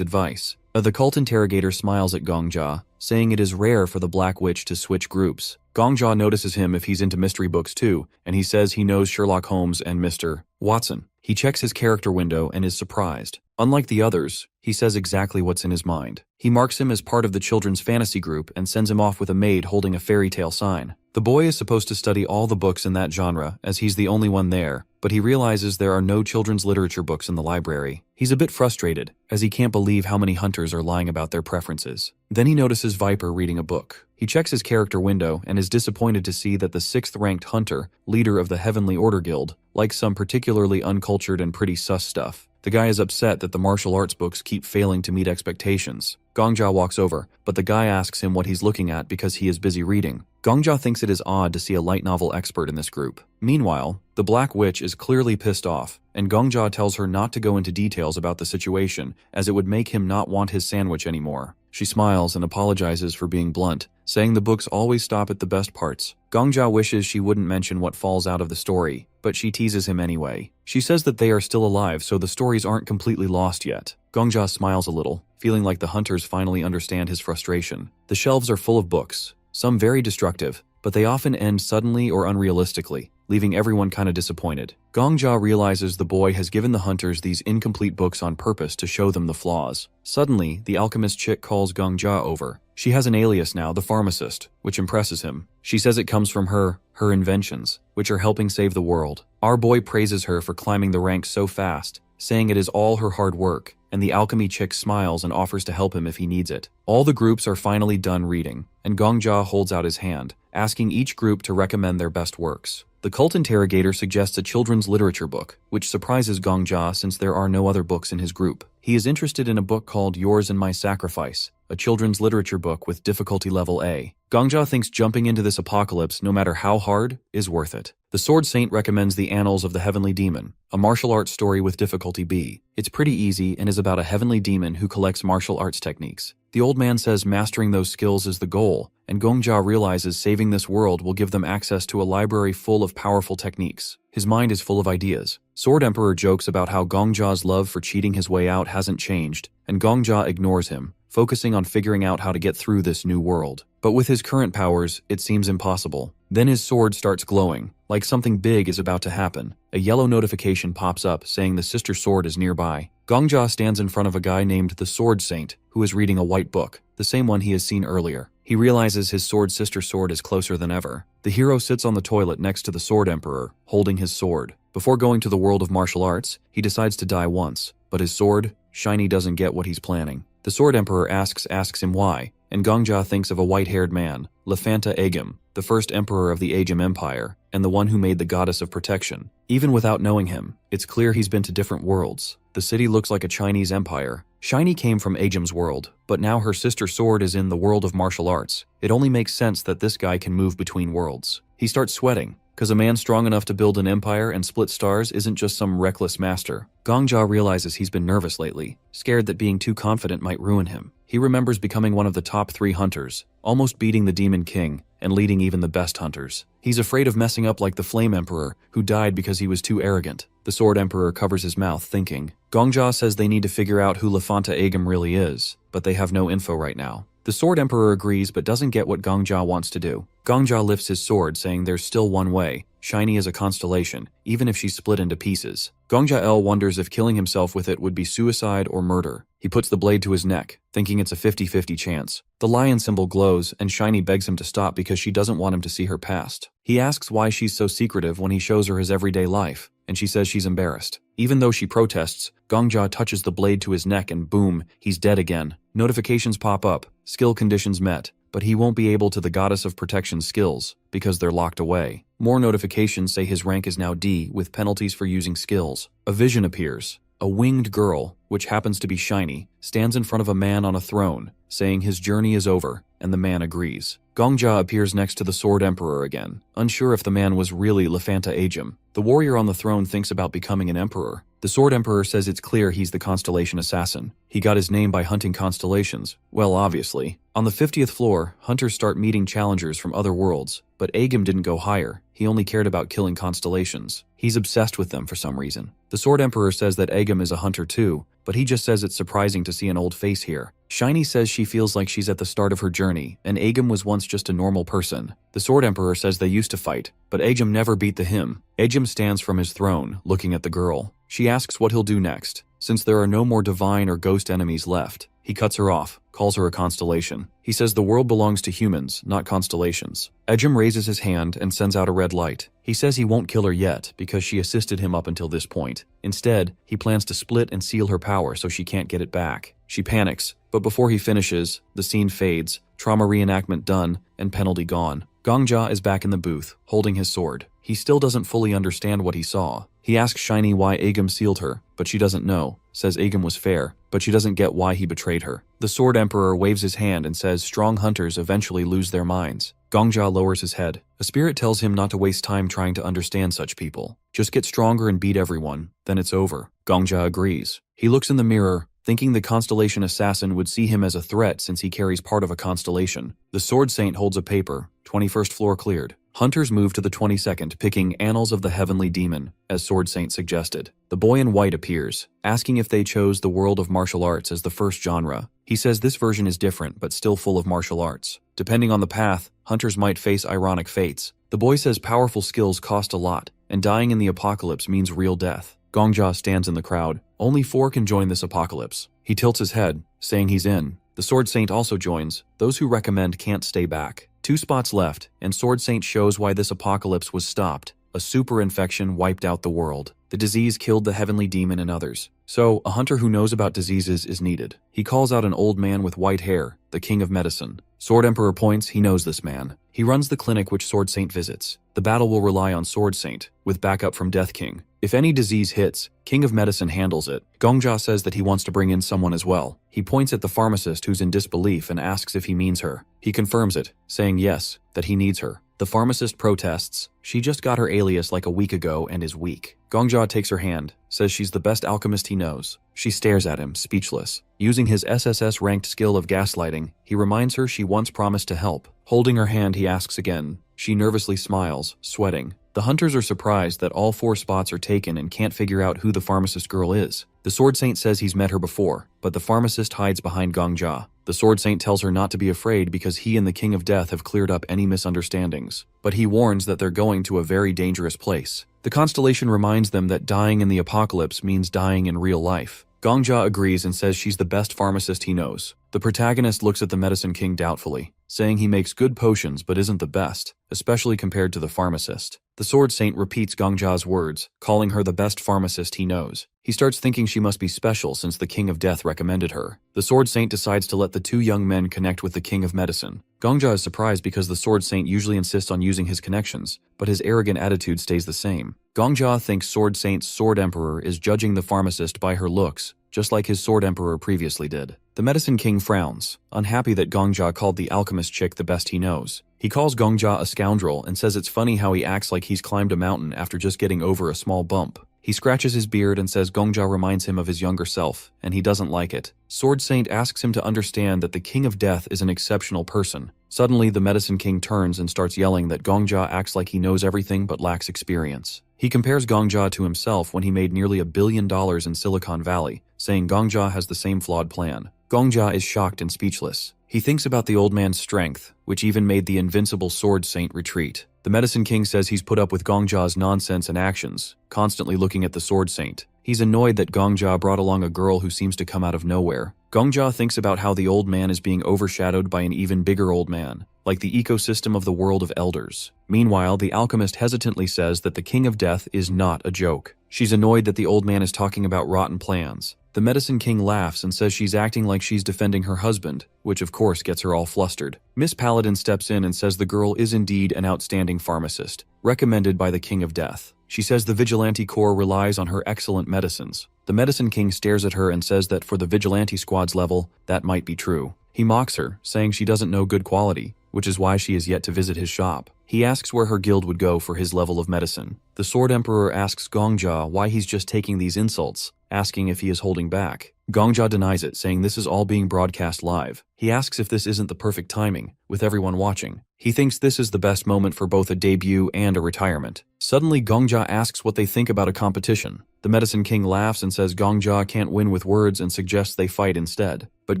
advice. The cult interrogator smiles at Gongja, saying it is rare for the Black Witch to switch groups. Gongja notices him if he's into mystery books too, and he says he knows Sherlock Holmes and Mr. Watson. He checks his character window and is surprised. Unlike the others, he says exactly what's in his mind. He marks him as part of the children's fantasy group and sends him off with a maid holding a fairy tale sign. The boy is supposed to study all the books in that genre, as he's the only one there, but he realizes there are no children's literature books in the library. He's a bit frustrated, as he can't believe how many hunters are lying about their preferences. Then he notices Viper reading a book. He checks his character window and is disappointed to see that the 6th-ranked hunter, leader of the Heavenly Order Guild, likes some particularly uncultured and pretty sus stuff. The guy is upset that the martial arts books keep failing to meet expectations. Gongja walks over, but the guy asks him what he's looking at because he is busy reading. Gongja thinks it is odd to see a light novel expert in this group. Meanwhile, the Black Witch is clearly pissed off, and Gongja tells her not to go into details about the situation, as it would make him not want his sandwich anymore. She smiles and apologizes for being blunt, saying the books always stop at the best parts. Gongjia wishes she wouldn't mention what falls out of the story, but she teases him anyway. She says that they are still alive, so the stories aren't completely lost yet. Gongjia smiles a little, feeling like the hunters finally understand his frustration. The shelves are full of books, some very destructive, but they often end suddenly or unrealistically, leaving everyone kinda disappointed. Gongjia realizes the boy has given the hunters these incomplete books on purpose to show them the flaws. Suddenly, the alchemist chick calls Gongjia over. She has an alias now, the pharmacist, which impresses him. She says it comes from her inventions, which are helping save the world. Our boy praises her for climbing the ranks so fast, saying it is all her hard work, and the alchemy chick smiles and offers to help him if he needs it. All the groups are finally done reading, and Gongjia holds out his hand, asking each group to recommend their best works. The cult interrogator suggests a children's literature book, which surprises Gongjia since there are no other books in his group. He is interested in a book called Yours and My Sacrifice, a children's literature book with difficulty level A. Gongjia thinks jumping into this apocalypse, no matter how hard, is worth it. The Sword Saint recommends The Annals of the Heavenly Demon, a martial arts story with difficulty B. It's pretty easy and is about a heavenly demon who collects martial arts techniques. The old man says mastering those skills is the goal, and Gongjia realizes saving this world will give them access to a library full of powerful techniques. His mind is full of ideas. Sword Emperor jokes about how Gongjia's love for cheating his way out hasn't changed, and Gongjia ignores him, focusing on figuring out how to get through this new world. But with his current powers, it seems impossible. Then his sword starts glowing, like something big is about to happen. A yellow notification pops up saying the sister sword is nearby. Gongjia stands in front of a guy named the Sword Saint, who is reading a white book, the same one he has seen earlier. He realizes his sister sword is closer than ever. The hero sits on the toilet next to the Sword Emperor, holding his sword. Before going to the world of martial arts, he decides to die once, but his sword, Shiny, doesn't get what he's planning. The Sword Emperor asks him why, and Gongjia thinks of a white-haired man, Lafanta Agum, the first emperor of the Agum Empire, and the one who made the goddess of protection. Even without knowing him, it's clear he's been to different worlds. The city looks like a Chinese empire. Shiny came from Agum's world, but now her sister sword is in the world of martial arts. It only makes sense that this guy can move between worlds. He starts sweating, because a man strong enough to build an empire and split stars isn't just some reckless master. Gongjia realizes he's been nervous lately, scared that being too confident might ruin him. He remembers becoming one of the top 3 hunters, almost beating the Demon King, and leading even the best hunters. He's afraid of messing up like the Flame Emperor, who died because he was too arrogant. The Sword Emperor covers his mouth, thinking. Gongjia says they need to figure out who Lafanta Agum really is, but they have no info right now. The Sword Emperor agrees but doesn't get what Gongjia wants to do. Gongjia lifts his sword, saying there's still one way. Shiny is a constellation, even if she's split into pieces. Gongjia wonders if killing himself with it would be suicide or murder. He puts the blade to his neck, thinking it's a 50-50 chance. The lion symbol glows, and Shiny begs him to stop because she doesn't want him to see her past. He asks why she's so secretive when he shows her his everyday life, and she says she's embarrassed. Even though she protests, Gongjia touches the blade to his neck and boom, he's dead again. Notifications pop up, skill conditions met, but he won't be able to the Goddess of Protection skills because they're locked away. More notifications say his rank is now D with penalties for using skills. A vision appears. A winged girl, which happens to be Shiny, stands in front of a man on a throne, saying his journey is over, and the man agrees. Gongjia appears next to the Sword Emperor again, unsure if the man was really Lafanta Agum. The warrior on the throne thinks about becoming an emperor. The Sword Emperor says it's clear he's the constellation assassin. He got his name by hunting constellations. Well, obviously. On the 50th floor, hunters start meeting challengers from other worlds, but Agum didn't go higher. He only cared about killing constellations. He's obsessed with them for some reason. The Sword Emperor says that Agum is a hunter too, but he just says it's surprising to see an old face here. Shiny says she feels like she's at the start of her journey, and Agum was once just a normal person. The Sword Emperor says they used to fight, but Agum never beat the him. Agum stands from his throne, looking at the girl. She asks what he'll do next, since there are no more divine or ghost enemies left. He cuts her off, calls her a constellation. He says the world belongs to humans, not constellations. Agum raises his hand and sends out a red light. He says he won't kill her yet because she assisted him up until this point. Instead, he plans to split and seal her power so she can't get it back. She panics, but before he finishes, the scene fades, trauma reenactment done, and penalty gone. Gongjia is back in the booth, holding his sword. He still doesn't fully understand what he saw. He asks Shiny why Agum sealed her, but she doesn't know, says Agum was fair, but she doesn't get why he betrayed her. The Sword Emperor waves his hand and says strong hunters eventually lose their minds. Gongjia lowers his head. A spirit tells him not to waste time trying to understand such people. Just get stronger and beat everyone, then it's over. Gongjia agrees. He looks in the mirror, thinking the constellation assassin would see him as a threat since he carries part of a constellation. The Sword Saint holds a paper, 21st floor cleared. Hunters move to the 22nd, picking Annals of the Heavenly Demon, as Sword Saint suggested. The boy in white appears, asking if they chose the world of martial arts as the first genre. He says this version is different but still full of martial arts. Depending on the path, hunters might face ironic fates. The boy says powerful skills cost a lot, and dying in the apocalypse means real death. Gongja stands in the crowd. Only 4 can join this apocalypse. He tilts his head, saying he's in. The Sword Saint also joins. Those who recommend can't stay back. 2 spots left, and Sword Saint shows why this apocalypse was stopped. A super infection wiped out the world. The disease killed the heavenly demon and others. So, a hunter who knows about diseases is needed. He calls out an old man with white hair, the king of medicine. Sword Emperor points he knows this man. He runs the clinic which Sword Saint visits. The battle will rely on Sword Saint, with backup from Death King. If any disease hits, King of Medicine handles it. Gongja says that he wants to bring in someone as well. He points at the pharmacist who's in disbelief and asks if he means her. He confirms it, saying yes, that he needs her. The pharmacist protests. She just got her alias like a week ago and is weak. Gongja takes her hand, says she's the best alchemist he knows. She stares at him, speechless. Using his SSS-ranked skill of gaslighting, he reminds her she once promised to help. Holding her hand, he asks again. She nervously smiles, sweating. The hunters are surprised that all 4 spots are taken and can't figure out who the pharmacist girl is. The Sword Saint says he's met her before, but the pharmacist hides behind Gongja. The Sword Saint tells her not to be afraid because he and the King of Death have cleared up any misunderstandings. But he warns that they're going to a very dangerous place. The constellation reminds them that dying in the apocalypse means dying in real life. Gongja agrees and says she's the best pharmacist he knows. The protagonist looks at the Medicine King doubtfully, saying he makes good potions but isn't the best, especially compared to the pharmacist. The Sword Saint repeats Gongja's words, calling her the best pharmacist he knows. He starts thinking she must be special since the King of Death recommended her. The Sword Saint decides to let the 2 young men connect with the King of Medicine. Gongja is surprised because the Sword Saint usually insists on using his connections, but his arrogant attitude stays the same. Gongja thinks Sword Saint's Sword Emperor is judging the pharmacist by her looks, just like his Sword Emperor previously did. The Medicine King frowns, unhappy that Gongja called the alchemist chick the best he knows. He calls Gongja a scoundrel and says it's funny how he acts like he's climbed a mountain after just getting over a small bump. He scratches his beard and says Gongja reminds him of his younger self, and he doesn't like it. Sword Saint asks him to understand that the King of Death is an exceptional person. Suddenly, the Medicine King turns and starts yelling that Gongja acts like he knows everything but lacks experience. He compares Gongja to himself when he made nearly $1 billion in Silicon Valley, saying Gongja has the same flawed plan. Gongja is shocked and speechless. He thinks about the old man's strength, which even made the invincible Sword Saint retreat. The Medicine King says he's put up with Gongja's nonsense and actions, constantly looking at the Sword Saint. He's annoyed that Gongja brought along a girl who seems to come out of nowhere. Gongja thinks about how the old man is being overshadowed by an even bigger old man, like the ecosystem of the world of elders. Meanwhile, the alchemist hesitantly says that the King of Death is not a joke. She's annoyed that the old man is talking about rotten plans. The Medicine King laughs and says she's acting like she's defending her husband, which of course gets her all flustered. Miss Paladin steps in and says the girl is indeed an outstanding pharmacist, recommended by the King of Death. She says the Vigilante Corps relies on her excellent medicines. The Medicine King stares at her and says that for the Vigilante Squad's level, that might be true. He mocks her, saying she doesn't know good quality, which is why she is yet to visit his shop. He asks where her guild would go for his level of medicine. The Sword Emperor asks Gongja why he's just taking these insults, asking if he is holding back. Gongja denies it, saying this is all being broadcast live. He asks if this isn't the perfect timing, with everyone watching. He thinks this is the best moment for both a debut and a retirement. Suddenly, Gongja asks what they think about a competition. The Medicine King laughs and says Gongja can't win with words and suggests they fight instead. But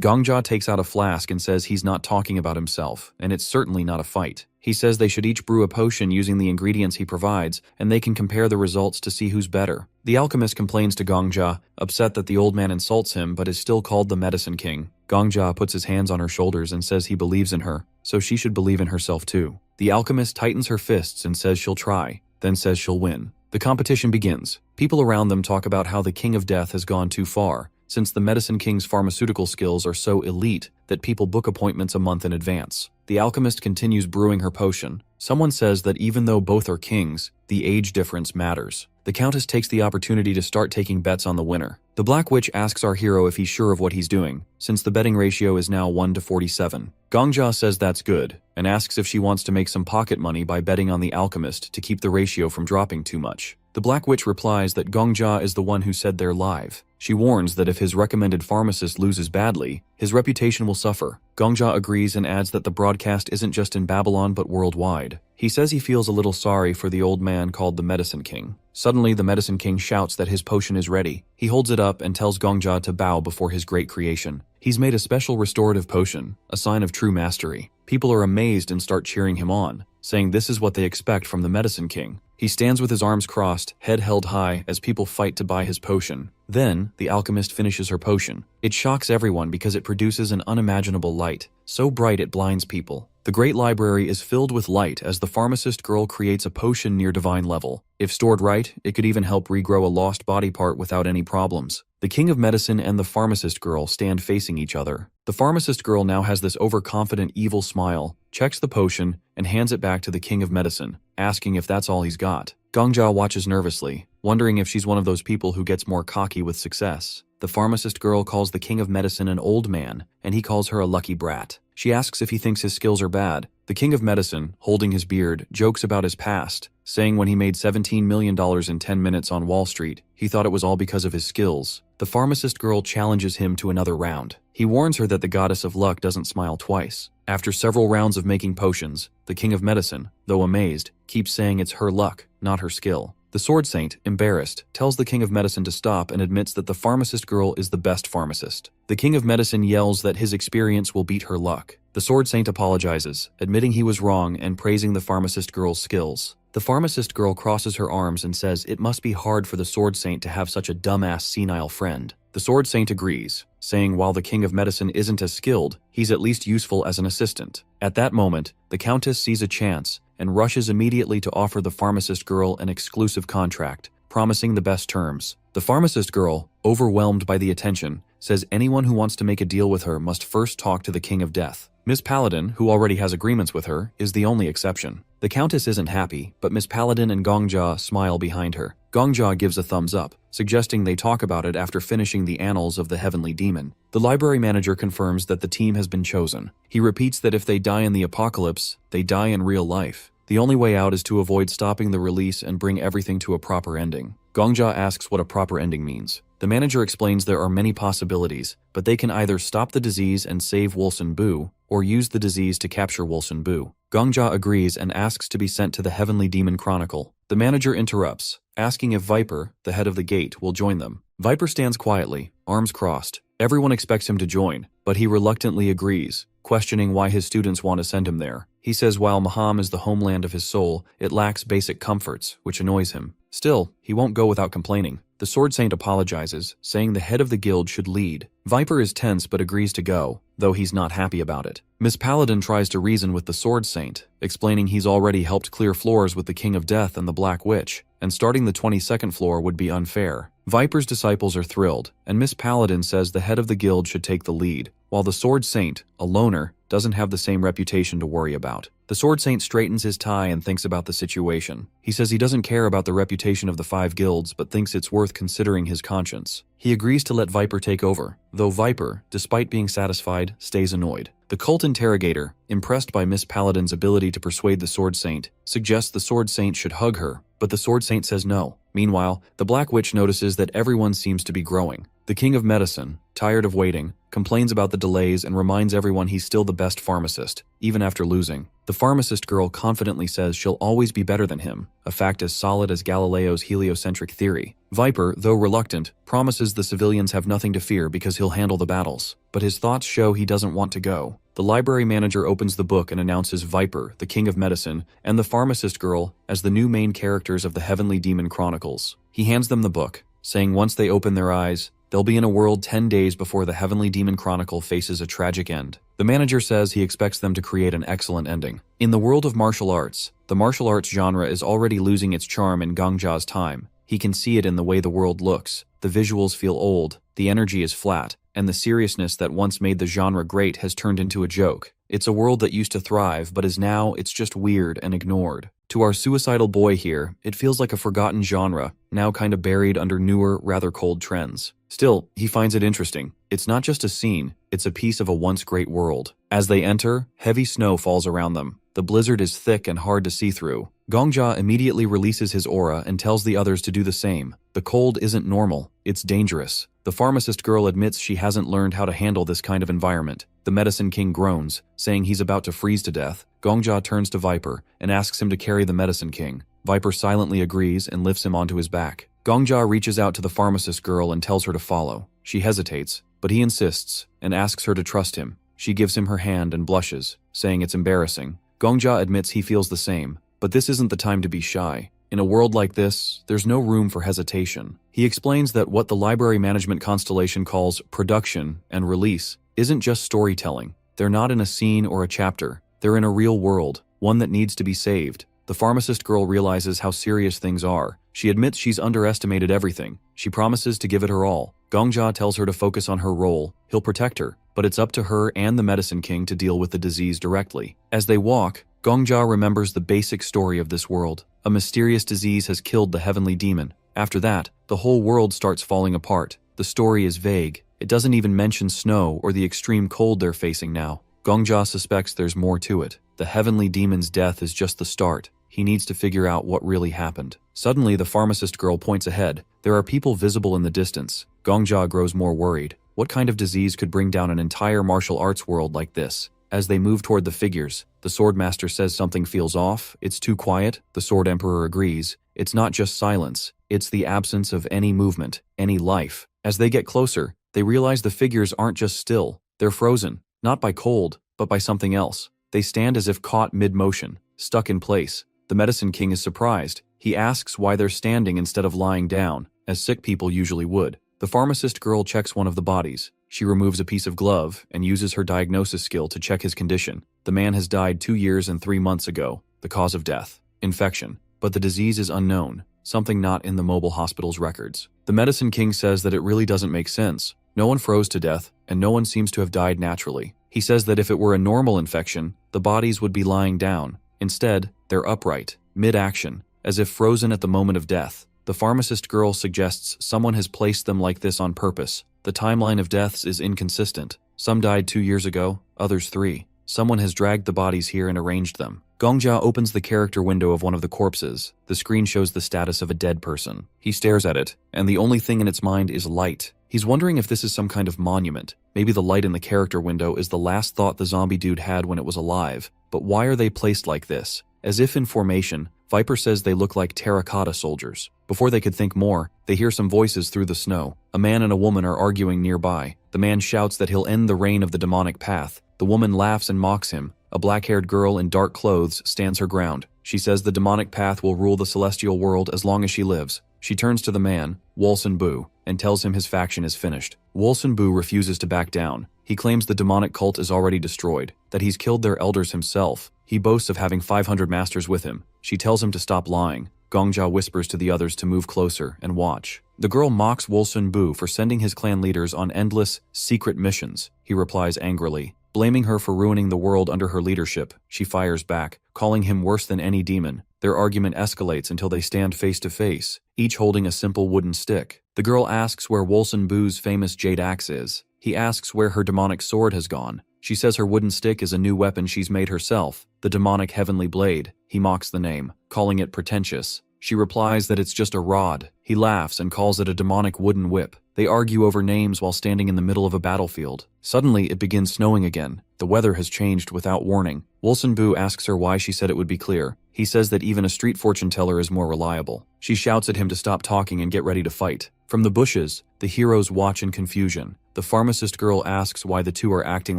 Gongja takes out a flask and says he's not talking about himself, and it's certainly not a fight. He says they should each brew a potion using the ingredients he provides, and they can compare the results to see who's better. The alchemist complains to Gongja, upset that the old man insults him but is still called the Medicine King. Gongja puts his hands on her shoulders and says he believes in her, so she should believe in herself too. The alchemist tightens her fists and says she'll try, then says she'll win. The competition begins. People around them talk about how the King of Death has gone too far, since the Medicine King's pharmaceutical skills are so elite that people book appointments a month in advance. The alchemist continues brewing her potion. Someone says that even though both are kings, the age difference matters. The Countess takes the opportunity to start taking bets on the winner. The Black Witch asks our hero if he's sure of what he's doing, since the betting ratio is now 1-47. Gongja says that's good, and asks if she wants to make some pocket money by betting on the alchemist to keep the ratio from dropping too much. The Black Witch replies that Gongja is the one who said they're live. She warns that if his recommended pharmacist loses badly, his reputation will suffer. Gongja agrees and adds that the broadcast isn't just in Babylon but worldwide. He says he feels a little sorry for the old man called the Medicine King. Suddenly, the Medicine King shouts that his potion is ready. He holds it up and tells Gongja to bow before his great creation. He's made a special restorative potion, a sign of true mastery. People are amazed and start cheering him on, saying this is what they expect from the Medicine King. He stands with his arms crossed, head held high, as people fight to buy his potion. Then, the alchemist finishes her potion. It shocks everyone because it produces an unimaginable light, so bright it blinds people. The great library is filled with light as the pharmacist girl creates a potion near divine level. If stored right, it could even help regrow a lost body part without any problems. The king of medicine and the pharmacist girl stand facing each other. The pharmacist girl now has this overconfident evil smile, checks the potion, and hands it back to the king of medicine, asking if that's all he's got. Gongja watches nervously, wondering if she's one of those people who gets more cocky with success. The pharmacist girl calls the king of medicine an old man, and he calls her a lucky brat. She asks if he thinks his skills are bad. The king of medicine, holding his beard, jokes about his past, saying when he made $17 million in 10 minutes on Wall Street, he thought it was all because of his skills. The pharmacist girl challenges him to another round. He warns her that the goddess of luck doesn't smile twice. After several rounds of making potions, the king of medicine, though amazed, keeps saying it's her luck, not her skill. The sword saint, embarrassed, tells the king of medicine to stop and admits that the pharmacist girl is the best pharmacist. The king of medicine yells that his experience will beat her luck. The sword saint apologizes, admitting he was wrong and praising the pharmacist girl's skills. The pharmacist girl crosses her arms and says it must be hard for the sword saint to have such a dumbass senile friend. The sword saint agrees, saying while the king of medicine isn't as skilled, he's at least useful as an assistant. At that moment, the countess sees a chance and rushes immediately to offer the pharmacist girl an exclusive contract, promising the best terms. The pharmacist girl, overwhelmed by the attention, says anyone who wants to make a deal with her must first talk to the king of death. Miss Paladin, who already has agreements with her, is the only exception. The countess isn't happy, but Miss Paladin and Gongja smile behind her. Gongja gives a thumbs up, suggesting they talk about it after finishing the annals of the heavenly demon. The library manager confirms that the team has been chosen. He repeats that if they die in the apocalypse, they die in real life. The only way out is to avoid stopping the release and bring everything to a proper ending. Gongja asks what a proper ending means. The manager explains there are many possibilities, but they can either stop the disease and save Wolson Boo, or use the disease to capture Wolson Boo. Gongja agrees and asks to be sent to the Heavenly Demon Chronicle. The manager interrupts, asking if Viper, the head of the gate, will join them. Viper stands quietly, arms crossed. Everyone expects him to join, but he reluctantly agrees, questioning why his students want to send him there. He says while Maham is the homeland of his soul, it lacks basic comforts, which annoys him. Still, he won't go without complaining. The sword saint apologizes, saying the head of the guild should lead. Viper is tense but agrees to go, though he's not happy about it. Miss Paladin tries to reason with the sword saint, explaining he's already helped clear floors with the King of Death and the Black Witch, and starting the 22nd floor would be unfair. Viper's disciples are thrilled, and Miss Paladin says the head of the guild should take the lead, while the sword saint, a loner, doesn't have the same reputation to worry about. The sword saint straightens his tie and thinks about the situation. He says he doesn't care about the reputation of the 5 guilds, but thinks it's worth considering his conscience. He agrees to let Viper take over, though Viper, despite being satisfied, stays annoyed. The cult interrogator, impressed by Miss Paladin's ability to persuade the sword saint, suggests the sword saint should hug her, but the sword saint says no. Meanwhile, the Black Witch notices that everyone seems to be growing. The King of Medicine, tired of waiting, complains about the delays and reminds everyone he's still the best pharmacist, even after losing. The pharmacist girl confidently says she'll always be better than him, a fact as solid as Galileo's heliocentric theory. Viper, though reluctant, promises the civilians have nothing to fear because he'll handle the battles, but his thoughts show he doesn't want to go. The library manager opens the book and announces Viper, the King of Medicine, and the pharmacist girl as the new main characters of the Heavenly Demon Chronicles. He hands them the book, saying once they open their eyes, they'll be in a world 10 days before the Heavenly Demon Chronicle faces a tragic end. The manager says he expects them to create an excellent ending. In the world of martial arts, the martial arts genre is already losing its charm in Gongja's time. He can see it in the way the world looks. The visuals feel old, the energy is flat, and the seriousness that once made the genre great has turned into a joke. It's a world that used to thrive, but is now, it's just weird and ignored. To our suicidal boy here, it feels like a forgotten genre, now kind of buried under newer, rather cold trends. Still, he finds it interesting. It's not just a scene, it's a piece of a once great world. As they enter, heavy snow falls around them. The blizzard is thick and hard to see through. Gongjia immediately releases his aura and tells the others to do the same. The cold isn't normal, it's dangerous. The pharmacist girl admits she hasn't learned how to handle this kind of environment. The medicine king groans, saying he's about to freeze to death. Gongjia turns to Viper and asks him to carry the medicine king. Viper silently agrees and lifts him onto his back. Gongjia reaches out to the pharmacist girl and tells her to follow. She hesitates, but he insists and asks her to trust him. She gives him her hand and blushes, saying it's embarrassing. Gongjia admits he feels the same, but this isn't the time to be shy. In a world like this, there's no room for hesitation. He explains that what the library management constellation calls production and release isn't just storytelling. They're not in a scene or a chapter. They're in a real world, one that needs to be saved. The pharmacist girl realizes how serious things are. She admits she's underestimated everything. She promises to give it her all. Gongjia tells her to focus on her role. He'll protect her, but it's up to her and the medicine king to deal with the disease directly. As they walk, Gongjia remembers the basic story of this world. A mysterious disease has killed the heavenly demon. After that, the whole world starts falling apart. The story is vague. It doesn't even mention snow or the extreme cold they're facing now. Gongjia suspects there's more to it. The heavenly demon's death is just the start. He needs to figure out what really happened. Suddenly, the pharmacist girl points ahead. There are people visible in the distance. Gongjia grows more worried. What kind of disease could bring down an entire martial arts world like this? As they move toward the figures, the Swordmaster says something feels off. It's too quiet. The Sword Emperor agrees. It's not just silence. It's the absence of any movement, any life. As they get closer, they realize the figures aren't just still. They're frozen, not by cold, but by something else. They stand as if caught mid-motion, stuck in place. The medicine king is surprised. He asks why they're standing instead of lying down, as sick people usually would. The pharmacist girl checks one of the bodies. She removes a piece of glove and uses her diagnosis skill to check his condition. The man has died 2 years and 3 months ago. The cause of death: infection. But the disease is unknown, something not in the mobile hospital's records. The medicine king says that it really doesn't make sense. No one froze to death, and no one seems to have died naturally. He says that if it were a normal infection, the bodies would be lying down. Instead, they're upright, mid-action, as if frozen at the moment of death. The pharmacist girl suggests someone has placed them like this on purpose. The timeline of deaths is inconsistent. Some died 2 years ago, others 3. Someone has dragged the bodies here and arranged them. Gongjia opens the character window of one of the corpses. The screen shows the status of a dead person. He stares at it, and the only thing in its mind is light. He's wondering if this is some kind of monument. Maybe the light in the character window is the last thought the zombie dude had when it was alive. But why are they placed like this? As if in formation, Viper says they look like terracotta soldiers. Before they could think more, they hear some voices through the snow. A man and a woman are arguing nearby. The man shouts that he'll end the reign of the demonic path. The woman laughs and mocks him. A black-haired girl in dark clothes stands her ground. She says the demonic path will rule the celestial world as long as she lives. She turns to the man, Wolson Bu, and tells him his faction is finished. Wolson Bu refuses to back down. He claims the demonic cult is already destroyed, that he's killed their elders himself. He boasts of having 500 masters with him. She tells him to stop lying. Gongjia whispers to the others to move closer and watch. The girl mocks Wolson Bu for sending his clan leaders on endless, secret missions. He replies angrily, blaming her for ruining the world under her leadership. She fires back, calling him worse than any demon. Their argument escalates until they stand face to face, each holding a simple wooden stick. The girl asks where Wolson Bu's famous jade axe is. He asks where her demonic sword has gone. She says her wooden stick is a new weapon she's made herself, the demonic heavenly blade. He mocks the name, calling it pretentious. She replies that it's just a rod. He laughs and calls it a demonic wooden whip. They argue over names while standing in the middle of a battlefield. Suddenly, it begins snowing again. The weather has changed without warning. Wolson Bu asks her why she said it would be clear. He says that even a street fortune teller is more reliable. She shouts at him to stop talking and get ready to fight. From the bushes, the heroes watch in confusion. The pharmacist girl asks why the two are acting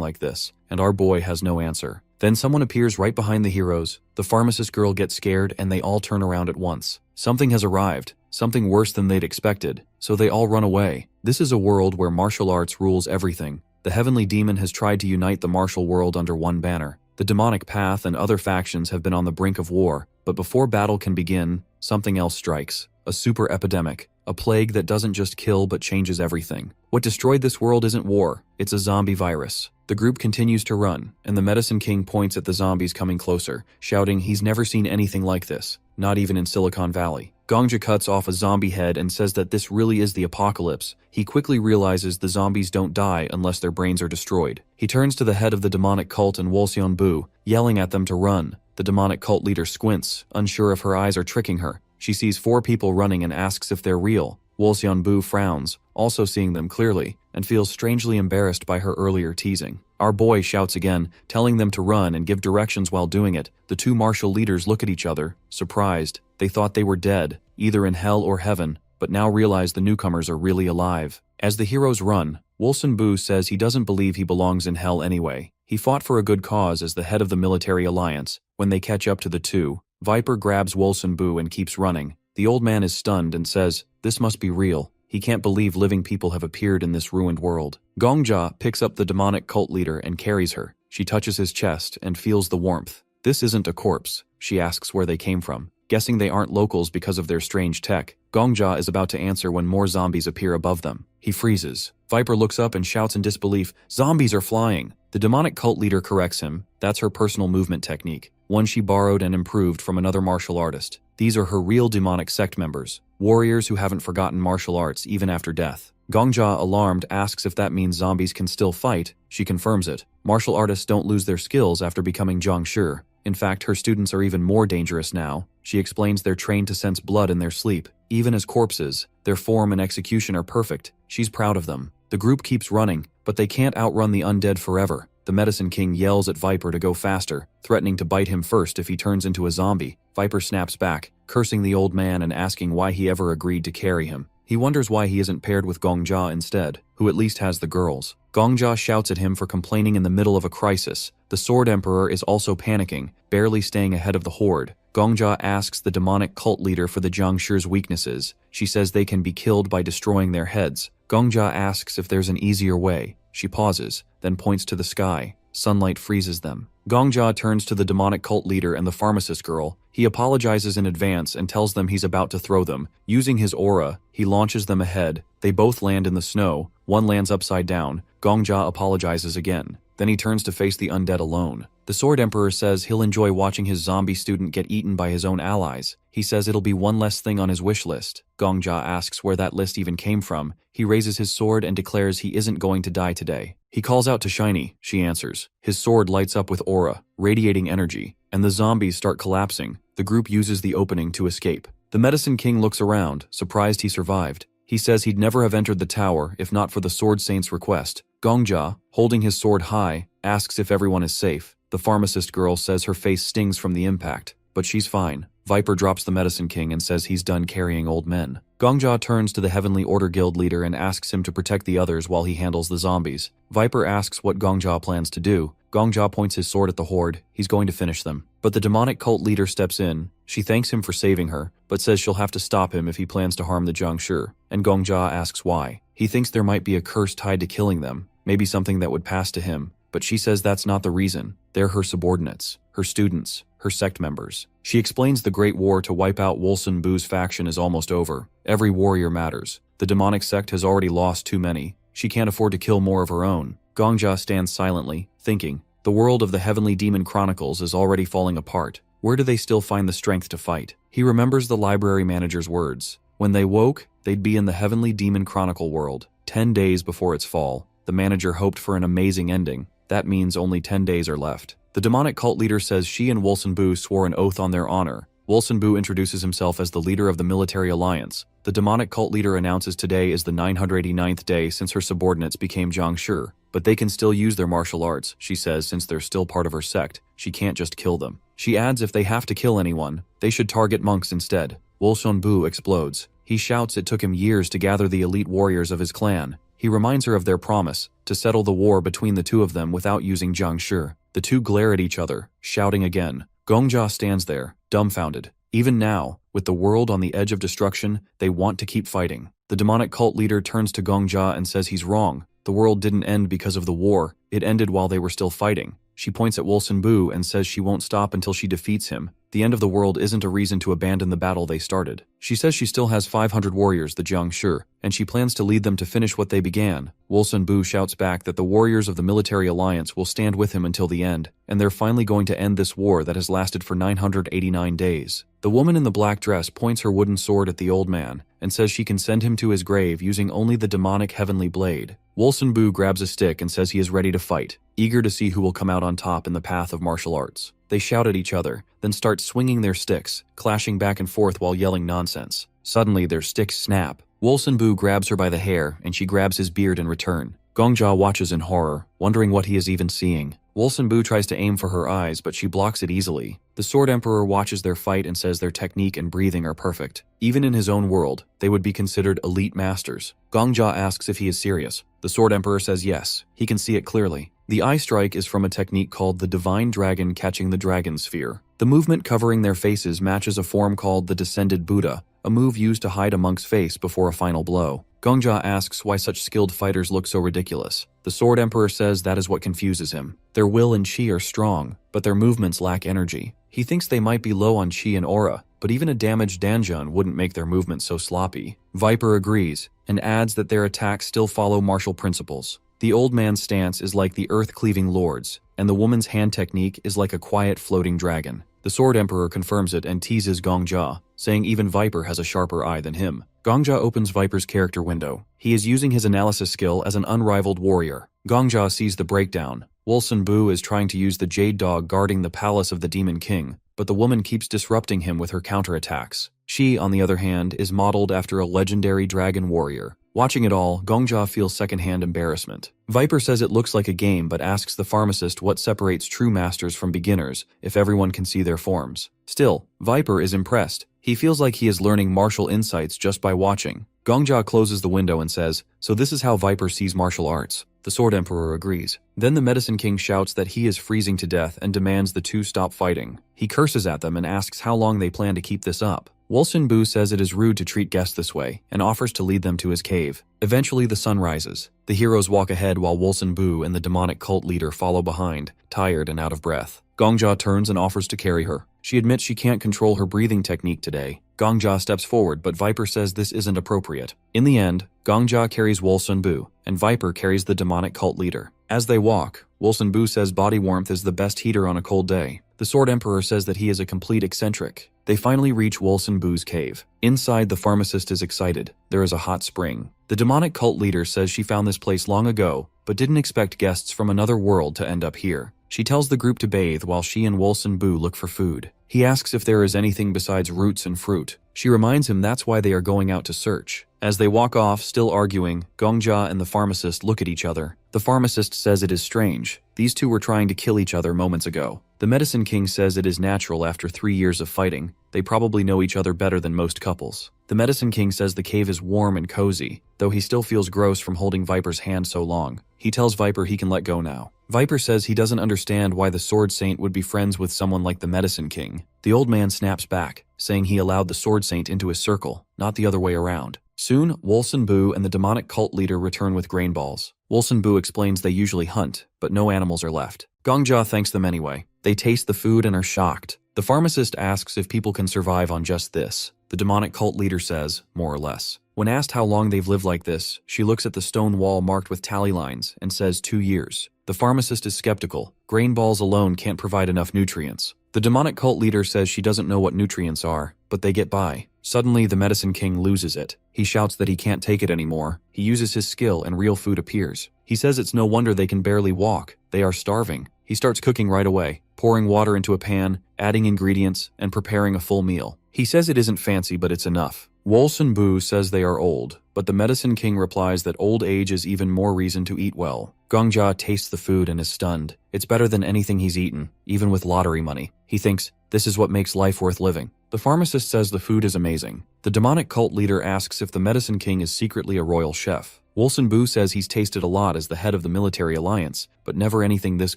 like this, and our boy has no answer. Then someone appears right behind the heroes. The pharmacist girl gets scared and they all turn around at once. Something has arrived, something worse than they'd expected, so they all run away. This is a world where martial arts rules everything. The heavenly demon has tried to unite the martial world under one banner. The demonic path and other factions have been on the brink of war, but before battle can begin, something else strikes. A super epidemic. A plague that doesn't just kill but changes everything. What destroyed this world isn't war, it's a zombie virus. The group continues to run, and the Medicine King points at the zombies coming closer, shouting he's never seen anything like this, not even in Silicon Valley. Gongja cuts off a zombie head and says that this really is the apocalypse. He quickly realizes the zombies don't die unless their brains are destroyed. He turns to the head of the demonic cult and Wolseon-bu, yelling at them to run. The demonic cult leader squints, unsure if her eyes are tricking her. She sees 4 people running and asks if they're real. Wolseon-bu frowns, also seeing them clearly, and feels strangely embarrassed by her earlier teasing. Our boy shouts again, telling them to run and give directions while doing it. The 2 martial leaders look at each other, surprised. They thought they were dead, either in hell or heaven, but now realize the newcomers are really alive. As the heroes run, Wolseon-bu says he doesn't believe he belongs in hell anyway. He fought for a good cause as the head of the military alliance. When they catch up to the 2, Viper grabs Wolseon-bu and keeps running. The old man is stunned and says, "This must be real." He can't believe living people have appeared in this ruined world. Gongja picks up the demonic cult leader and carries her. She touches his chest and feels the warmth. This isn't a corpse. She asks where they came from. Guessing they aren't locals because of their strange tech, Gongja is about to answer when more zombies appear above them. He freezes. Viper looks up and shouts in disbelief, "Zombies are flying!" The demonic cult leader corrects him. That's her personal movement technique, one she borrowed and improved from another martial artist. These are her real demonic sect members, warriors who haven't forgotten martial arts even after death. Gongja, alarmed, asks if that means zombies can still fight. She confirms it. Martial artists don't lose their skills after becoming Zhangshi. In fact, her students are even more dangerous now. She explains they're trained to sense blood in their sleep. Even as corpses, their form and execution are perfect. She's proud of them. The group keeps running, but they can't outrun the undead forever. The Medicine King yells at Viper to go faster, threatening to bite him first if he turns into a zombie. Viper snaps back, cursing the old man and asking why he ever agreed to carry him. He wonders why he isn't paired with Gongja instead, who at least has the girls. Gongja shouts at him for complaining in the middle of a crisis. The Sword Emperor is also panicking, barely staying ahead of the horde. Gongja asks the demonic cult leader for the Zhangshi's weaknesses. She says they can be killed by destroying their heads. Gongja asks if there's an easier way. She pauses, then points to the sky. Sunlight freezes them. Gongja turns to the demonic cult leader and the pharmacist girl. He apologizes in advance and tells them he's about to throw them. Using his aura, he launches them ahead. They both land in the snow. One lands upside down. Gongja apologizes again. Then he turns to face the undead alone. The Sword Emperor says he'll enjoy watching his zombie student get eaten by his own allies. He says it'll be one less thing on his wish list. Gongja asks where that list even came from. He raises his sword and declares he isn't going to die today. He calls out to Shiny. She answers. His sword lights up with aura, radiating energy, and the zombies start collapsing. The group uses the opening to escape. The Medicine King looks around, surprised he survived. He says he'd never have entered the tower if not for the Sword Saint's request. Gongja, holding his sword high, asks if everyone is safe. The pharmacist girl says her face stings from the impact, but she's fine. Viper drops the Medicine King and says he's done carrying old men. Gongja turns to the Heavenly Order Guild leader and asks him to protect the others while he handles the zombies. Viper asks what Gongja plans to do. Gongja points his sword at the horde. He's going to finish them. But the demonic cult leader steps in. She thanks him for saving her, but says she'll have to stop him if he plans to harm the Zhangshi. And Gongja asks why. He thinks there might be a curse tied to killing them, maybe something that would pass to him. But she says that's not the reason. They're her subordinates, her students, her sect members. She explains the Great War to wipe out Wolseon-bu's faction is almost over. Every warrior matters. The demonic sect has already lost too many. She can't afford to kill more of her own. Gongja stands silently, thinking. The world of the Heavenly Demon Chronicles is already falling apart. Where do they still find the strength to fight? He remembers the library manager's words. When they woke, they'd be in the Heavenly Demon Chronicle world, 10 days before its fall. The manager hoped for an amazing ending. That means only 10 days are left. The demonic cult leader says she and Wolseon-bu swore an oath on their honor. Wolseon-bu introduces himself as the leader of the military alliance. The demonic cult leader announces today is the 989th day since her subordinates became Zhangshi. But they can still use their martial arts, she says, since they're still part of her sect. She can't just kill them. She adds if they have to kill anyone, they should target monks instead. Wolseon-bu explodes. He shouts it took him years to gather the elite warriors of his clan. He reminds her of their promise, to settle the war between the two of them without using Zhangshi. The two glare at each other, shouting again. Gongja stands there, dumbfounded. Even now, with the world on the edge of destruction, they want to keep fighting. The demonic cult leader turns to Gongja and says he's wrong. The world didn't end because of the war, it ended while they were still fighting. She points at Wolseon-bu and says she won't stop until she defeats him. the end of the world isn't a reason to abandon the battle they started. She says she still has 500 warriors, the Jiangshi, and she plans to lead them to finish what they began. Wolsun Bu shouts back that the warriors of the military alliance will stand with him until the end, and they're finally going to end this war that has lasted for 989 days. The woman in the black dress points her wooden sword at the old man and says she can send him to his grave using only the demonic heavenly blade. Wolsun Bu grabs a stick and says he is ready to fight, eager to see who will come out on top in the path of martial arts. They shout at each other, then start swinging their sticks, clashing back and forth while yelling nonsense. Suddenly, their sticks snap. Wolsun Bu grabs her by the hair, and she grabs his beard in return. Gongjia watches in horror, wondering what he is even seeing. Wolsun Bu tries to aim for her eyes, but she blocks it easily. The Sword Emperor watches their fight and says their technique and breathing are perfect. Even in his own world, they would be considered elite masters. Gongjia asks if he is serious. The Sword Emperor says yes, he can see it clearly. The eye strike is from a technique called the Divine Dragon catching the Dragon Sphere. The movement covering their faces matches a form called the Descended Buddha, a move used to hide a monk's face before a final blow. Gongjia asks why such skilled fighters look so ridiculous. The Sword Emperor says that is what confuses him. Their will and chi are strong, but their movements lack energy. He thinks they might be low on chi and aura, but even a damaged Danjun wouldn't make their movements so sloppy. Viper agrees, and adds that their attacks still follow martial principles. The old man's stance is like the earth-cleaving lords, and the woman's hand technique is like a quiet floating dragon. The Sword Emperor confirms it and teases Gongjia, saying even Viper has a sharper eye than him. Gongjia opens Viper's character window. He is using his analysis skill as an unrivaled warrior. Gongjia sees the breakdown. Wolsun Bu is trying to use the Jade Dog guarding the palace of the Demon King, but the woman keeps disrupting him with her counterattacks. She, on the other hand, is modeled after a legendary dragon warrior. Watching it all, Gongjia feels secondhand embarrassment. Viper says it looks like a game but asks the pharmacist what separates true masters from beginners if everyone can see their forms. Still, Viper is impressed. He feels like he is learning martial insights just by watching. Gongjia closes the window and says, "So this is how Viper sees martial arts." The Sword Emperor agrees. Then the Medicine King shouts that he is freezing to death and demands the two stop fighting. He curses at them and asks how long they plan to keep this up. Wolsun Bu says it is rude to treat guests this way and offers to lead them to his cave. Eventually the sun rises. The heroes walk ahead while Wolsun Bu and the demonic cult leader follow behind, tired and out of breath. Gongjia turns and offers to carry her. She admits she can't control her breathing technique today. Gongjia steps forward, but Viper says this isn't appropriate. In the end, Gongjia carries Wolsun Bu, and Viper carries the demonic cult leader. As they walk, Wolsun Bu says body warmth is the best heater on a cold day. The Sword Emperor says that he is a complete eccentric. They finally reach Wolsun Bu's cave. Inside, the pharmacist is excited. There is a hot spring. The demonic cult leader says she found this place long ago, but didn't expect guests from another world to end up here. She tells the group to bathe while she and Wolsun Bu look for food. He asks if there is anything besides roots and fruit. She reminds him that's why they are going out to search. As they walk off, still arguing, Gongjia and the pharmacist look at each other. The pharmacist says it is strange. These two were trying to kill each other moments ago. The Medicine King says it is natural after 3 years of fighting. They probably know each other better than most couples. The Medicine King says the cave is warm and cozy, though he still feels gross from holding Viper's hand so long. He tells Viper he can let go now. Viper says he doesn't understand why the Sword Saint would be friends with someone like the Medicine King. The old man snaps back, saying he allowed the Sword Saint into his circle, not the other way around. Soon, Wolsun Bu and the demonic cult leader return with grain balls. Wolsun Bu explains they usually hunt, but no animals are left. Gongjia thanks them anyway. They taste the food and are shocked. The pharmacist asks if people can survive on just this. The demonic cult leader says, more or less. When asked how long they've lived like this, she looks at the stone wall marked with tally lines and says 2 years. The pharmacist is skeptical. Grain balls alone can't provide enough nutrients. The demonic cult leader says she doesn't know what nutrients are, but they get by. Suddenly, the Medicine King loses it. He shouts that he can't take it anymore. He uses his skill and real food appears. He says it's no wonder they can barely walk. They are starving. He starts cooking right away, pouring water into a pan, adding ingredients, and preparing a full meal. He says it isn't fancy, but it's enough. Wolsun Bu says they are old, but the Medicine King replies that old age is even more reason to eat well. Gongjia tastes the food and is stunned. It's better than anything he's eaten, even with lottery money. He thinks, this is what makes life worth living. The pharmacist says the food is amazing. The demonic cult leader asks if the Medicine King is secretly a royal chef. Wolsun Bu says he's tasted a lot as the head of the military alliance, but never anything this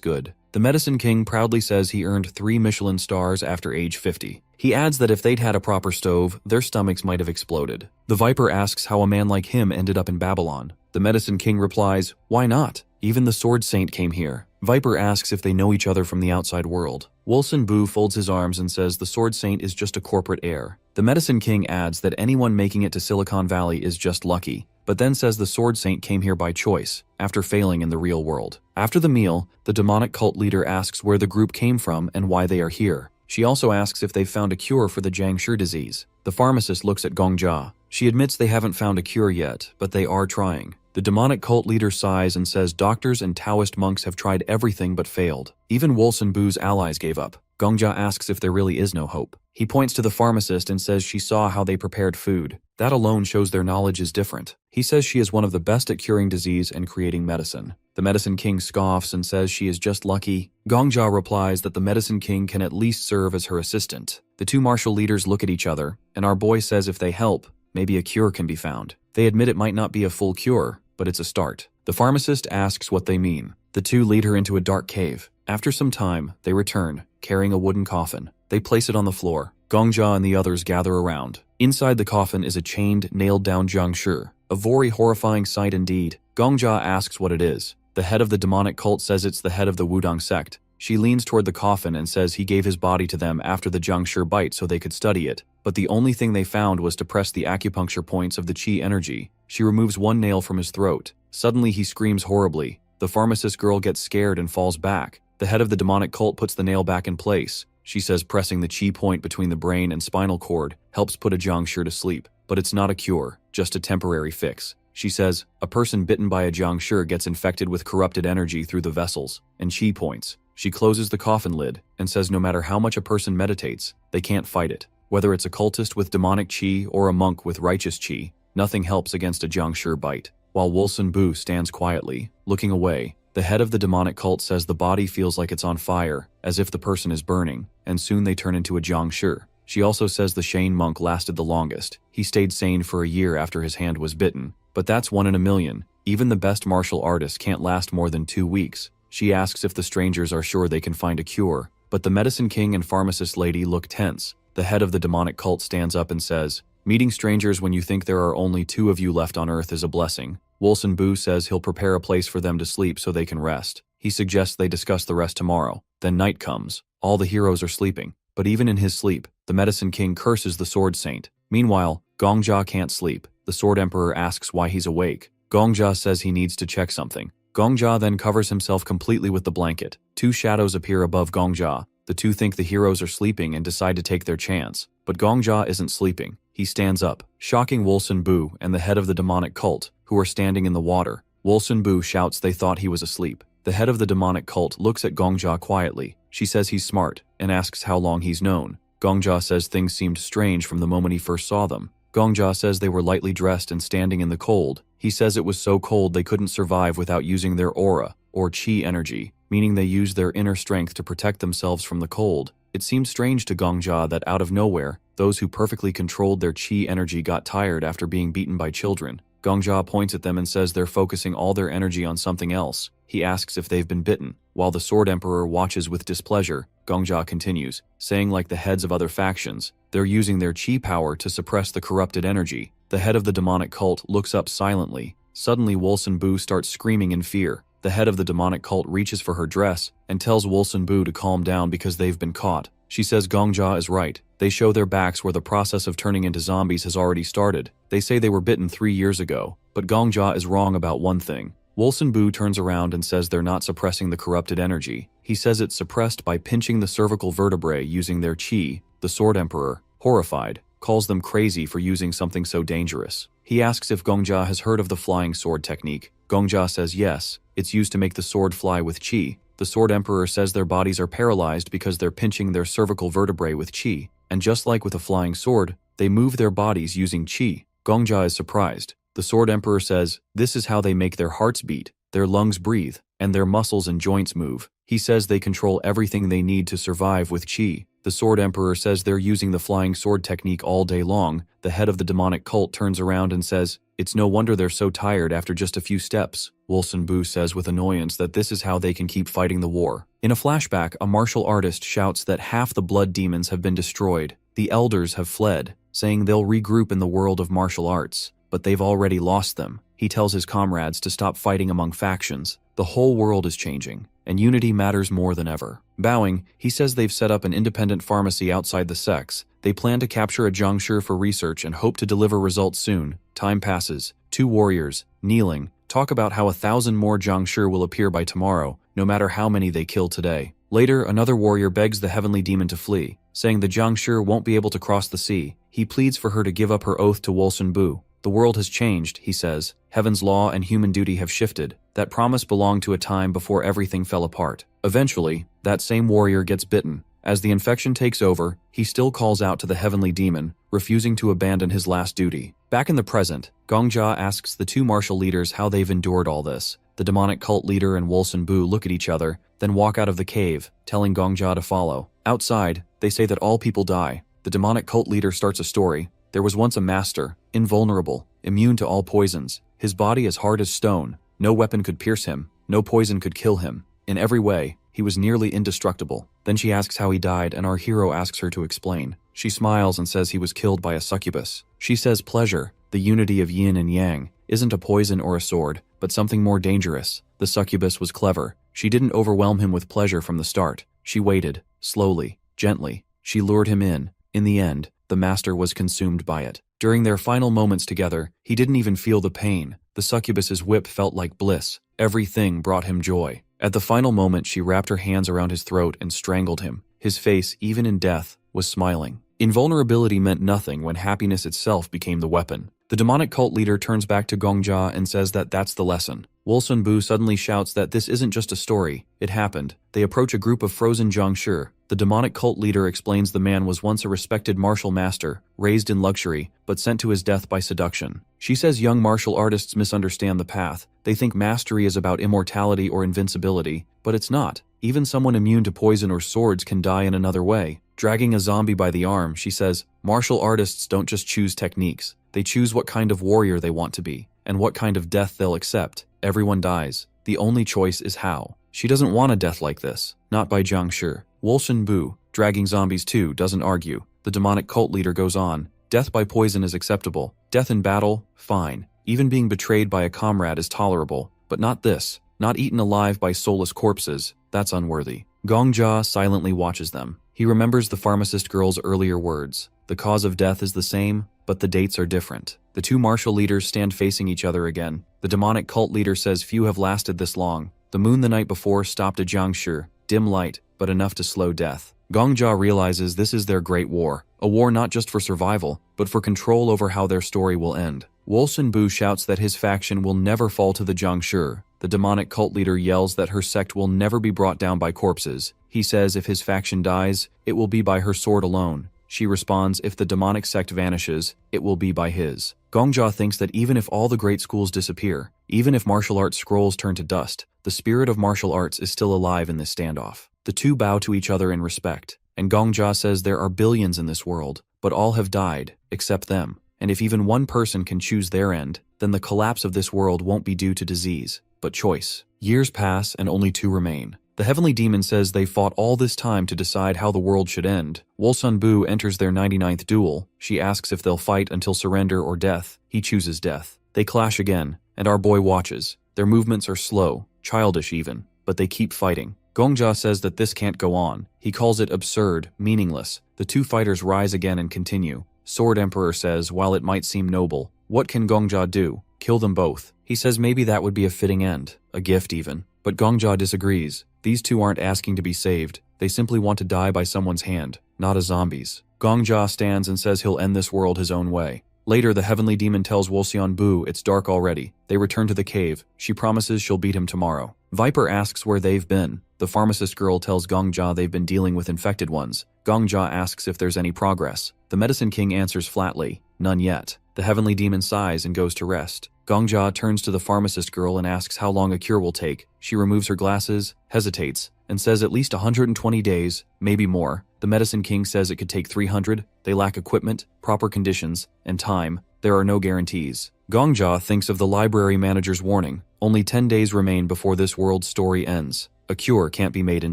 good. The Medicine King proudly says he earned 3 Michelin stars after age 50. He adds that if they'd had a proper stove, their stomachs might have exploded. The Viper asks how a man like him ended up in Babylon. The Medicine King replies, why not? Even the Sword Saint came here. Viper asks if they know each other from the outside world. Wilson Bu folds his arms and says the Sword Saint is just a corporate heir. The Medicine King adds that anyone making it to Silicon Valley is just lucky, but then says the Sword Saint came here by choice, after failing in the real world. After the meal, the demonic cult leader asks where the group came from and why they are here. She also asks if they've found a cure for the Jiangshi disease. The pharmacist looks at Gongjia. She admits they haven't found a cure yet, but they are trying. The demonic cult leader sighs and says doctors and Taoist monks have tried everything but failed. Even Wilson Bu's allies gave up. Gongjia asks if there really is no hope. He points to the pharmacist and says she saw how they prepared food. That alone shows their knowledge is different. He says she is one of the best at curing disease and creating medicine. The Medicine King scoffs and says she is just lucky. Gongjia replies that the Medicine King can at least serve as her assistant. The two martial leaders look at each other, and our boy says if they help, maybe a cure can be found. They admit it might not be a full cure, but it's a start. The pharmacist asks what they mean. The two lead her into a dark cave. After some time, they return, carrying a wooden coffin. They place it on the floor. Gongjia and the others gather around. Inside the coffin is a chained, nailed-down Jiangshi. A very horrifying sight indeed. Gongjia asks what it is. The head of the demonic cult says it's the head of the Wudong sect. She leans toward the coffin and says he gave his body to them after the Jiangshi bite so they could study it, but the only thing they found was to press the acupuncture points of the qi energy. She removes one nail from his throat. Suddenly he screams horribly. The pharmacist girl gets scared and falls back. The head of the demonic cult puts the nail back in place. She says pressing the qi point between the brain and spinal cord helps put a Jiangshi to sleep, but it's not a cure, just a temporary fix. She says, a person bitten by a Jiangshi gets infected with corrupted energy through the vessels and qi points. She closes the coffin lid and says no matter how much a person meditates, they can't fight it. Whether it's a cultist with demonic qi or a monk with righteous qi, nothing helps against a Jiangshi bite. While Wilson Bu stands quietly, looking away, the head of the demonic cult says the body feels like it's on fire, as if the person is burning, and soon they turn into a Jiangshi. She also says the Shane monk lasted the longest. He stayed sane for a year after his hand was bitten, but that's 1 in a million. Even the best martial artists can't last more than 2 weeks. She asks if the strangers are sure they can find a cure, but the Medicine King and pharmacist lady look tense. The head of the demonic cult stands up and says, meeting strangers when you think there are only 2 of you left on Earth is a blessing. Wilson Bu says he'll prepare a place for them to sleep so they can rest. He suggests they discuss the rest tomorrow. Then night comes. All the heroes are sleeping, but even in his sleep, the Medicine King curses the Sword Saint. Meanwhile, Gongjia can't sleep. The Sword Emperor asks why he's awake. Gongjia says he needs to check something. Gongjia then covers himself completely with the blanket. 2 shadows appear above Gongjia. The two think the heroes are sleeping and decide to take their chance. But Gongjia isn't sleeping. He stands up, shocking Wilson Bu and the head of the demonic cult, who are standing in the water. Wilson Bu shouts they thought he was asleep. The head of the demonic cult looks at Gongjia quietly. She says he's smart and asks how long he's known. Gongjia says things seemed strange from the moment he first saw them. Gongjia says they were lightly dressed and standing in the cold. He says it was so cold they couldn't survive without using their aura, or qi energy, meaning they used their inner strength to protect themselves from the cold. It seemed strange to Gongjia that out of nowhere, those who perfectly controlled their qi energy got tired after being beaten by children. Gongjia points at them and says they're focusing all their energy on something else. He asks if they've been bitten. While the Sword Emperor watches with displeasure, Gongjia continues, saying like the heads of other factions, they're using their qi power to suppress the corrupted energy. The head of the demonic cult looks up silently. Suddenly Wilson Bu starts screaming in fear. The head of the demonic cult reaches for her dress and tells Wilson Bu to calm down because they've been caught. She says Gongjia is right. They show their backs where the process of turning into zombies has already started. They say they were bitten 3 years ago, but Gongjia is wrong about one thing. Wilson Bu turns around and says they're not suppressing the corrupted energy. He says it's suppressed by pinching the cervical vertebrae using their qi. The Sword Emperor, horrified, calls them crazy for using something so dangerous. He asks if Gongjia has heard of the flying sword technique. Gongjia says yes, it's used to make the sword fly with qi. The Sword Emperor says their bodies are paralyzed because they're pinching their cervical vertebrae with qi, and just like with a flying sword, they move their bodies using qi. Gongjia is surprised. The Sword Emperor says this is how they make their hearts beat, their lungs breathe, and their muscles and joints move. He says they control everything they need to survive with qi. The Sword Emperor says they're using the flying sword technique all day long. The head of the demonic cult turns around and says, it's no wonder they're so tired after just a few steps. Wilson Bu says with annoyance that this is how they can keep fighting the war. In a flashback, a martial artist shouts that half the blood demons have been destroyed. The elders have fled, saying they'll regroup in the world of martial arts, but they've already lost them. He tells his comrades to stop fighting among factions. The whole world is changing, and unity matters more than ever. Bowing, he says they've set up an independent pharmacy outside the sects. They plan to capture a Jiangshi for research and hope to deliver results soon. Time passes. 2 warriors, kneeling, talk about how 1,000 more Jiangshi will appear by tomorrow, no matter how many they kill today. Later, another warrior begs the heavenly demon to flee, saying the Jiangshi won't be able to cross the sea. He pleads for her to give up her oath to Wolsun Bu. The world has changed, he says. Heaven's law and human duty have shifted. That promise belonged to a time before everything fell apart. Eventually, that same warrior gets bitten. As the infection takes over, he still calls out to the heavenly demon, refusing to abandon his last duty. Back in the present, Gongjia asks the 2 martial leaders how they've endured all this. The demonic cult leader and Wolsun Bu look at each other, then walk out of the cave, telling Gongjia to follow. Outside, they say that all people die. The demonic cult leader starts a story. There was once a master, invulnerable, immune to all poisons. His body as hard as stone. No weapon could pierce him. No poison could kill him. In every way, he was nearly indestructible. Then she asks how he died, and our hero asks her to explain. She smiles and says he was killed by a succubus. She says pleasure, the unity of yin and yang, isn't a poison or a sword, but something more dangerous. The succubus was clever. She didn't overwhelm him with pleasure from the start. She waited, slowly, gently. She lured him in. In the end, the master was consumed by it. During their final moments together, he didn't even feel the pain. The succubus's whip felt like bliss. Everything brought him joy. At the final moment, she wrapped her hands around his throat and strangled him. His face, even in death, was smiling. Invulnerability meant nothing when happiness itself became the weapon. The demonic cult leader turns back to Gongjia and says that that's the lesson. Wolsun Bu suddenly shouts that this isn't just a story, it happened. They approach a group of frozen Jiangshi. The demonic cult leader explains the man was once a respected martial master, raised in luxury, but sent to his death by seduction. She says young martial artists misunderstand the path. They think mastery is about immortality or invincibility, but it's not. Even someone immune to poison or swords can die in another way. Dragging a zombie by the arm, she says, martial artists don't just choose techniques. They choose what kind of warrior they want to be, and what kind of death they'll accept. Everyone dies. The only choice is how. She doesn't want a death like this. Not by Jiangshi. Wolsun Bu, dragging zombies too, doesn't argue. The demonic cult leader goes on. Death by poison is acceptable. Death in battle? Fine. Even being betrayed by a comrade is tolerable. But not this. Not eaten alive by soulless corpses. That's unworthy. Gongjia silently watches them. He remembers the pharmacist girl's earlier words. The cause of death is the same, but the dates are different. The 2 martial leaders stand facing each other again. The demonic cult leader says few have lasted this long. The moon the night before stopped a Jiangshi, dim light, but enough to slow death. Gongjia realizes this is their great war. A war not just for survival, but for control over how their story will end. Wolsun Bu shouts that his faction will never fall to the Jiangshi. The demonic cult leader yells that her sect will never be brought down by corpses. He says if his faction dies, it will be by her sword alone. She responds if the demonic sect vanishes, it will be by his. Gongjia thinks that even if all the great schools disappear, even if martial arts scrolls turn to dust, the spirit of martial arts is still alive in this standoff. The 2 bow to each other in respect, and Gongjia says there are billions in this world, but all have died, except them. And if even one person can choose their end, then the collapse of this world won't be due to disease, but choice. Years pass and only 2 remain. The heavenly demon says they fought all this time to decide how the world should end. Wolsun Bu enters their 99th duel. She asks if they'll fight until surrender or death. He chooses death. They clash again, and our boy watches. Their movements are slow, childish even, but they keep fighting. Gongjia says that this can't go on. He calls it absurd, meaningless. The 2 fighters rise again and continue. Sword Emperor says, while it might seem noble, what can Gongjia do? Kill them both. He says maybe that would be a fitting end, a gift even. But Gongjia disagrees. These 2 aren't asking to be saved. They simply want to die by someone's hand, not as zombies. Gongjia stands and says he'll end this world his own way. Later, the heavenly demon tells Wolsun Bu it's dark already. They return to the cave. She promises she'll beat him tomorrow. Viper asks where they've been. The pharmacist girl tells Gongjia they've been dealing with infected ones. Gongjia asks if there's any progress. The medicine king answers flatly, none yet. The heavenly demon sighs and goes to rest. Gongjia turns to the pharmacist girl and asks how long a cure will take. She removes her glasses, hesitates, and says at least 120 days, maybe more. The medicine king says it could take 300. They lack equipment, proper conditions, and time. There are no guarantees. Gongjia thinks of the library manager's warning. Only 10 days remain before this world's story ends. A cure can't be made in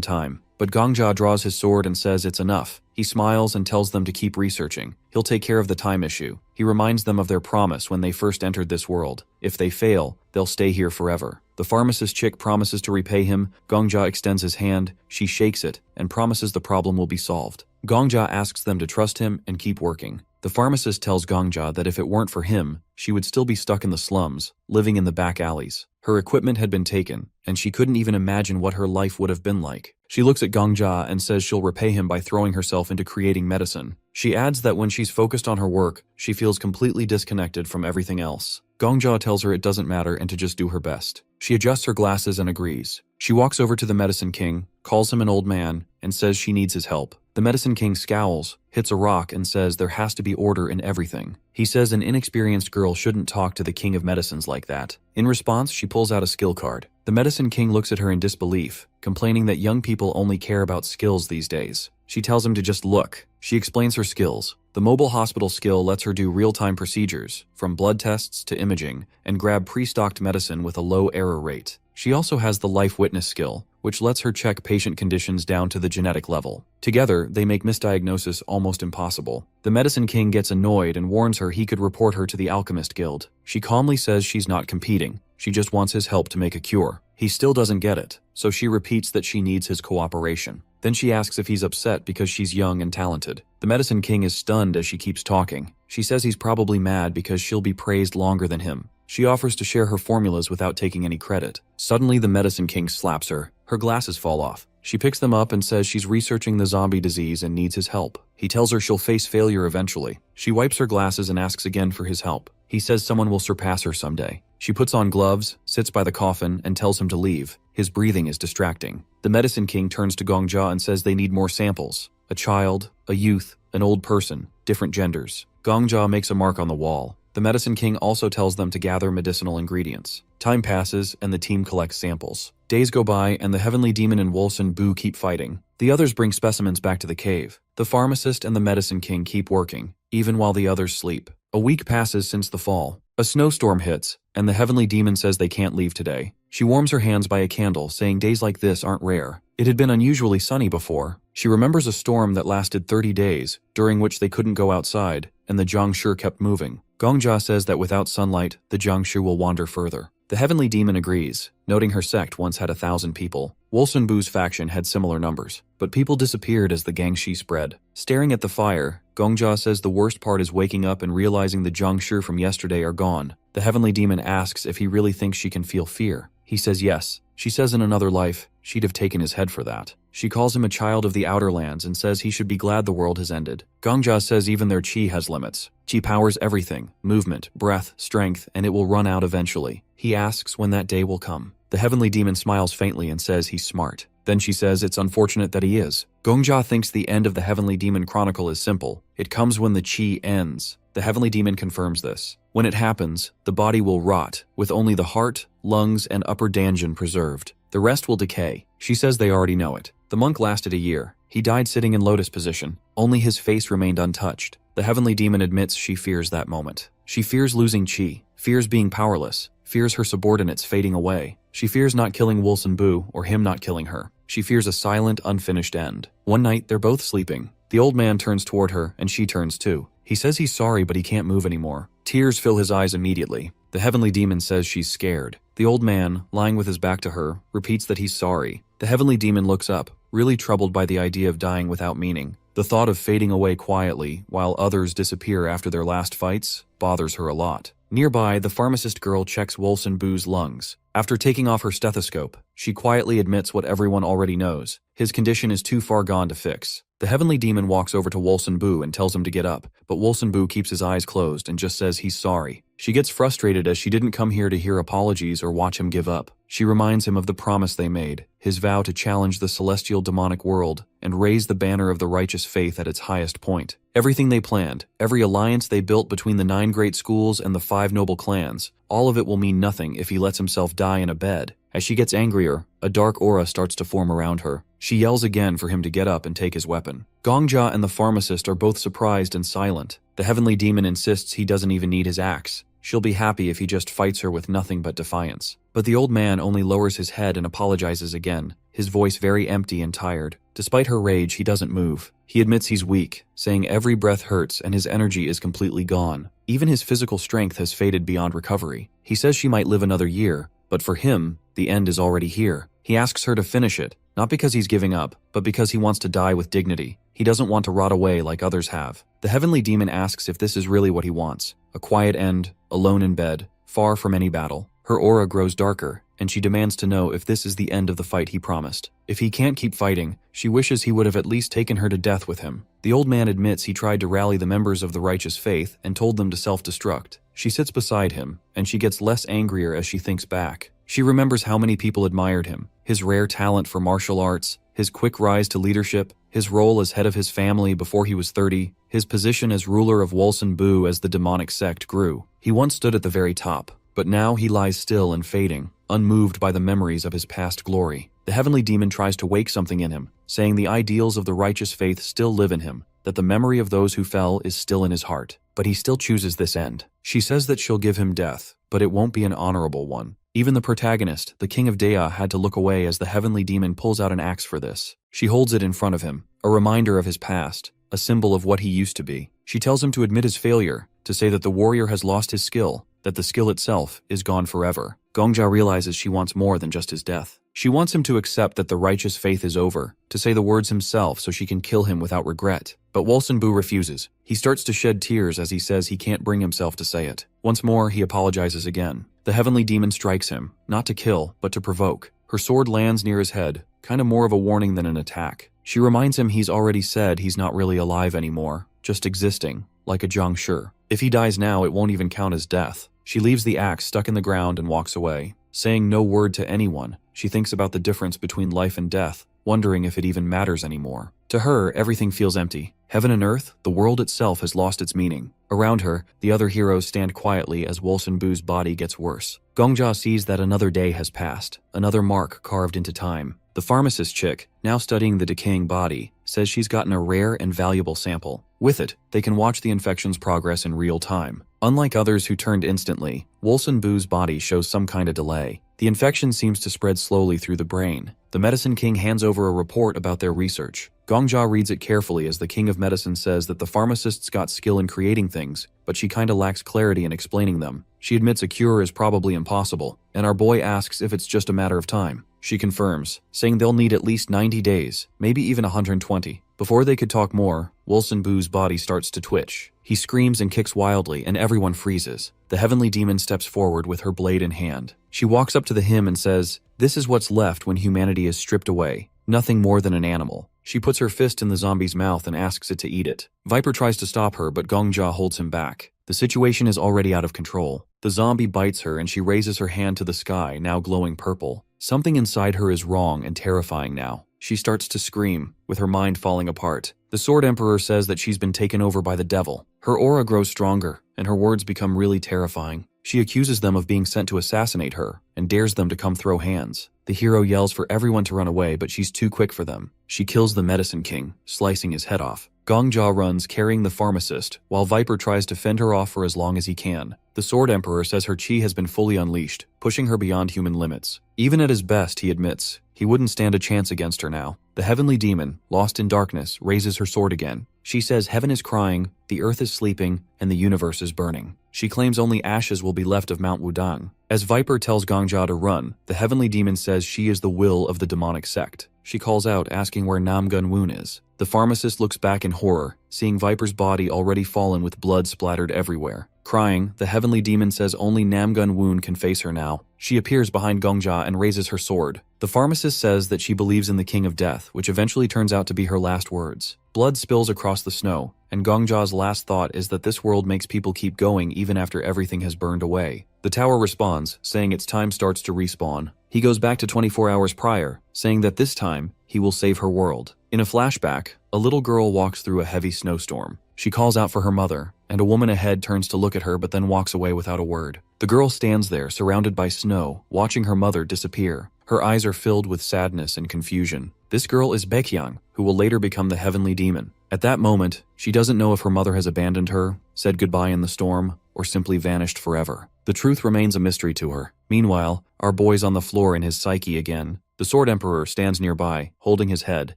time. But Gongjia draws his sword and says it's enough. He smiles and tells them to keep researching. He'll take care of the time issue. He reminds them of their promise when they first entered this world. If they fail, they'll stay here forever. The pharmacist chick promises to repay him. Gongja extends his hand, she shakes it, and promises the problem will be solved. Gongja asks them to trust him and keep working. The pharmacist tells Gongja that if it weren't for him, she would still be stuck in the slums, living in the back alleys. Her equipment had been taken, and she couldn't even imagine what her life would have been like. She looks at Gongja and says she'll repay him by throwing herself into creating medicine. She adds that when she's focused on her work, she feels completely disconnected from everything else. Gongja tells her it doesn't matter and to just do her best. She adjusts her glasses and agrees. She walks over to the Medicine King, calls him an old man, and says she needs his help. The Medicine King scowls, hits a rock, and says there has to be order in everything. He says an inexperienced girl shouldn't talk to the King of Medicines like that. In response, she pulls out a skill card. The Medicine King looks at her in disbelief, complaining that young people only care about skills these days. She tells him to just look. She explains her skills. The mobile hospital skill lets her do real-time procedures, from blood tests to imaging, and grab pre-stocked medicine with a low error rate. She also has the Life Witness skill, which lets her check patient conditions down to the genetic level. Together, they make misdiagnosis almost impossible. The Medicine King gets annoyed and warns her he could report her to the Alchemist Guild. She calmly says she's not competing. She just wants his help to make a cure. He still doesn't get it, so she repeats that she needs his cooperation. Then she asks if he's upset because she's young and talented. The Medicine King is stunned as she keeps talking. She says he's probably mad because she'll be praised longer than him. She offers to share her formulas without taking any credit. Suddenly, the Medicine King slaps her. Her glasses fall off. She picks them up and says she's researching the zombie disease and needs his help. He tells her she'll face failure eventually. She wipes her glasses and asks again for his help. He says someone will surpass her someday. She puts on gloves, sits by the coffin, and tells him to leave. His breathing is distracting. The Medicine King turns to Gongja and says they need more samples. A child, a youth, an old person, different genders. Gongja makes a mark on the wall. The Medicine King also tells them to gather medicinal ingredients. Time passes, and the team collects samples. Days go by, and the Heavenly Demon and Wolson Boo keep fighting. The others bring specimens back to the cave. The pharmacist and the Medicine King keep working, even while the others sleep. A week passes since the fall. A snowstorm hits, and the Heavenly Demon says they can't leave today. She warms her hands by a candle, saying days like this aren't rare. It had been unusually sunny before. She remembers a storm that lasted 30 days, during which they couldn't go outside, and the Jiangshi kept moving. Gongja says that without sunlight, the Jiangshi will wander further. The Heavenly Demon agrees, noting her sect once had 1,000 people. Wolson Boo's faction had similar numbers, but people disappeared as the Gangshi spread. Staring at the fire, Gongja says the worst part is waking up and realizing the Jiangshi from yesterday are gone. The Heavenly Demon asks if he really thinks she can feel fear. He says yes. She says in another life, she'd have taken his head for that. She calls him a child of the Outer Lands and says he should be glad the world has ended. Gongja says even their chi has limits. Chi powers everything, movement, breath, strength, and it will run out eventually. He asks when that day will come. The Heavenly Demon smiles faintly and says he's smart. Then she says it's unfortunate that he is. Gongja thinks the end of the Heavenly Demon Chronicle is simple. It comes when the chi ends. The Heavenly Demon confirms this. When it happens, the body will rot, with only the heart, lungs, and upper danjian preserved. The rest will decay. She says they already know it. The monk lasted a year. He died sitting in lotus position. Only his face remained untouched. The Heavenly Demon admits she fears that moment. She fears losing chi, fears being powerless, fears her subordinates fading away. She fears not killing Wolson Boo or him not killing her. She fears a silent, unfinished end. One night, they're both sleeping. The old man turns toward her, and she turns too. He says he's sorry, but he can't move anymore. Tears fill his eyes immediately. The Heavenly Demon says she's scared. The old man, lying with his back to her, repeats that he's sorry. The Heavenly Demon looks up, really troubled by the idea of dying without meaning. The thought of fading away quietly, while others disappear after their last fights, bothers her a lot. Nearby, the pharmacist girl checks Wolson Boo's lungs. After taking off her stethoscope, she quietly admits what everyone already knows. His condition is too far gone to fix. The Heavenly Demon walks over to Wolson Boo and tells him to get up, but Wolson Boo keeps his eyes closed and just says he's sorry. She gets frustrated as she didn't come here to hear apologies or watch him give up. She reminds him of the promise they made, his vow to challenge the celestial demonic world and raise the banner of the righteous faith at its highest point. Everything they planned, every alliance they built between the 9 great schools and the 5 noble clans, all of it will mean nothing if he lets himself die in a bed. As she gets angrier, a dark aura starts to form around her. She yells again for him to get up and take his weapon. Gongja and the pharmacist are both surprised and silent. The Heavenly Demon insists he doesn't even need his axe. She'll be happy if he just fights her with nothing but defiance. But the old man only lowers his head and apologizes again, his voice very empty and tired. Despite her rage, he doesn't move. He admits he's weak, saying every breath hurts and his energy is completely gone. Even his physical strength has faded beyond recovery. He says she might live another year, but for him, the end is already here. He asks her to finish it, not because he's giving up, but because he wants to die with dignity. He doesn't want to rot away like others have. The heavenly demon asks if this is really what he wants. A quiet end, alone in bed, far from any battle. Her aura grows darker, and she demands to know if this is the end of the fight he promised. If he can't keep fighting, she wishes he would have at least taken her to death with him. The old man admits he tried to rally the members of the righteous faith and told them to self-destruct. She sits beside him, and she gets less angrier as she thinks back. She remembers how many people admired him, his rare talent for martial arts, his quick rise to leadership, his role as head of his family before he was 30, his position as ruler of Wolsun-Bu as the demonic sect grew. He once stood at the very top, but now he lies still and fading, unmoved by the memories of his past glory. The heavenly demon tries to wake something in him, saying the ideals of the righteous faith still live in him, that the memory of those who fell is still in his heart. But he still chooses this end. She says that she'll give him death, but it won't be an honorable one. Even the protagonist, the king of Dea, had to look away as the heavenly demon pulls out an axe for this. She holds it in front of him, a reminder of his past, a symbol of what he used to be. She tells him to admit his failure, to say that the warrior has lost his skill, that the skill itself is gone forever. Gongja realizes she wants more than just his death. She wants him to accept that the righteous faith is over, to say the words himself so she can kill him without regret. But Wolsun-Bu refuses. He starts to shed tears as he says he can't bring himself to say it. Once more, he apologizes again. The heavenly demon strikes him, not to kill, but to provoke. Her sword lands near his head, kind of more of a warning than an attack. She reminds him he's already said he's not really alive anymore, just existing, like a Jiangshi. If he dies now, it won't even count as death. She leaves the axe stuck in the ground and walks away, saying no word to anyone. She thinks about the difference between life and death, wondering if it even matters anymore. To her, everything feels empty. Heaven and earth, the world itself has lost its meaning. Around her, the other heroes stand quietly as Wolsun-Bu's body gets worse. Gongja sees that another day has passed, another mark carved into time. The pharmacist chick, now studying the decaying body, says she's gotten a rare and valuable sample. With it, they can watch the infection's progress in real time. Unlike others who turned instantly, Wolsun-Bu's body shows some kind of delay. The infection seems to spread slowly through the brain. The Medicine King hands over a report about their research. Gongja reads it carefully as the King of Medicine says that the pharmacist's got skill in creating things, but she kinda lacks clarity in explaining them. She admits a cure is probably impossible, and our boy asks if it's just a matter of time. She confirms, saying they'll need at least 90 days, maybe even 120. Before they could talk more, Wolsun-Bu's body starts to twitch. He screams and kicks wildly, and everyone freezes. The heavenly demon steps forward with her blade in hand. She walks up to him and says, "This is what's left when humanity is stripped away. Nothing more than an animal." She puts her fist in the zombie's mouth and asks it to eat it. Viper tries to stop her, but Gongja holds him back. The situation is already out of control. The zombie bites her and she raises her hand to the sky, now glowing purple. Something inside her is wrong and terrifying now. She starts to scream, with her mind falling apart. The Sword Emperor says that she's been taken over by the devil. Her aura grows stronger, and her words become really terrifying. She accuses them of being sent to assassinate her, and dares them to come throw hands. The hero yells for everyone to run away, but she's too quick for them. She kills the Medicine King, slicing his head off. Gongja runs, carrying the pharmacist, while Viper tries to fend her off for as long as he can. The Sword Emperor says her chi has been fully unleashed, pushing her beyond human limits. Even at his best, he admits, he wouldn't stand a chance against her now. The heavenly demon, lost in darkness, raises her sword again. She says heaven is crying, the earth is sleeping, and the universe is burning. She claims only ashes will be left of Mount Wudang. As Viper tells Gongja to run, the heavenly demon says she is the will of the demonic sect. She calls out, asking where Namgun-Woon is. The pharmacist looks back in horror, seeing Viper's body already fallen with blood splattered everywhere. Crying, the heavenly demon says only Namgun-Woon can face her now. She appears behind Gongja and raises her sword. The pharmacist says that she believes in the King of Death, which eventually turns out to be her last words. Blood spills across the snow, and Gongja's last thought is that this world makes people keep going even after everything has burned away. The tower responds, saying its time starts to respawn. He goes back to 24 hours prior, saying that this time, he will save her world. In a flashback, a little girl walks through a heavy snowstorm. She calls out for her mother, and a woman ahead turns to look at her but then walks away without a word. The girl stands there, surrounded by snow, watching her mother disappear. Her eyes are filled with sadness and confusion. This girl is Baekhyang, who will later become the heavenly demon. At that moment, she doesn't know if her mother has abandoned her, said goodbye in the storm, or simply vanished forever. The truth remains a mystery to her. Meanwhile, our boy's on the floor in his psyche again. The Sword Emperor stands nearby, holding his head,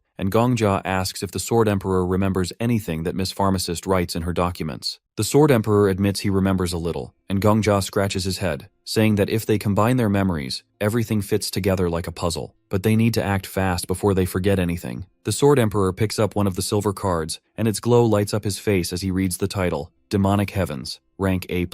and Gongjia asks if the Sword Emperor remembers anything that Miss Pharmacist writes in her documents. The Sword Emperor admits he remembers a little, and Gongjia scratches his head, saying that if they combine their memories, everything fits together like a puzzle, but they need to act fast before they forget anything. The Sword Emperor picks up one of the silver cards, and its glow lights up his face as he reads the title, Demonic Heavens, rank A+.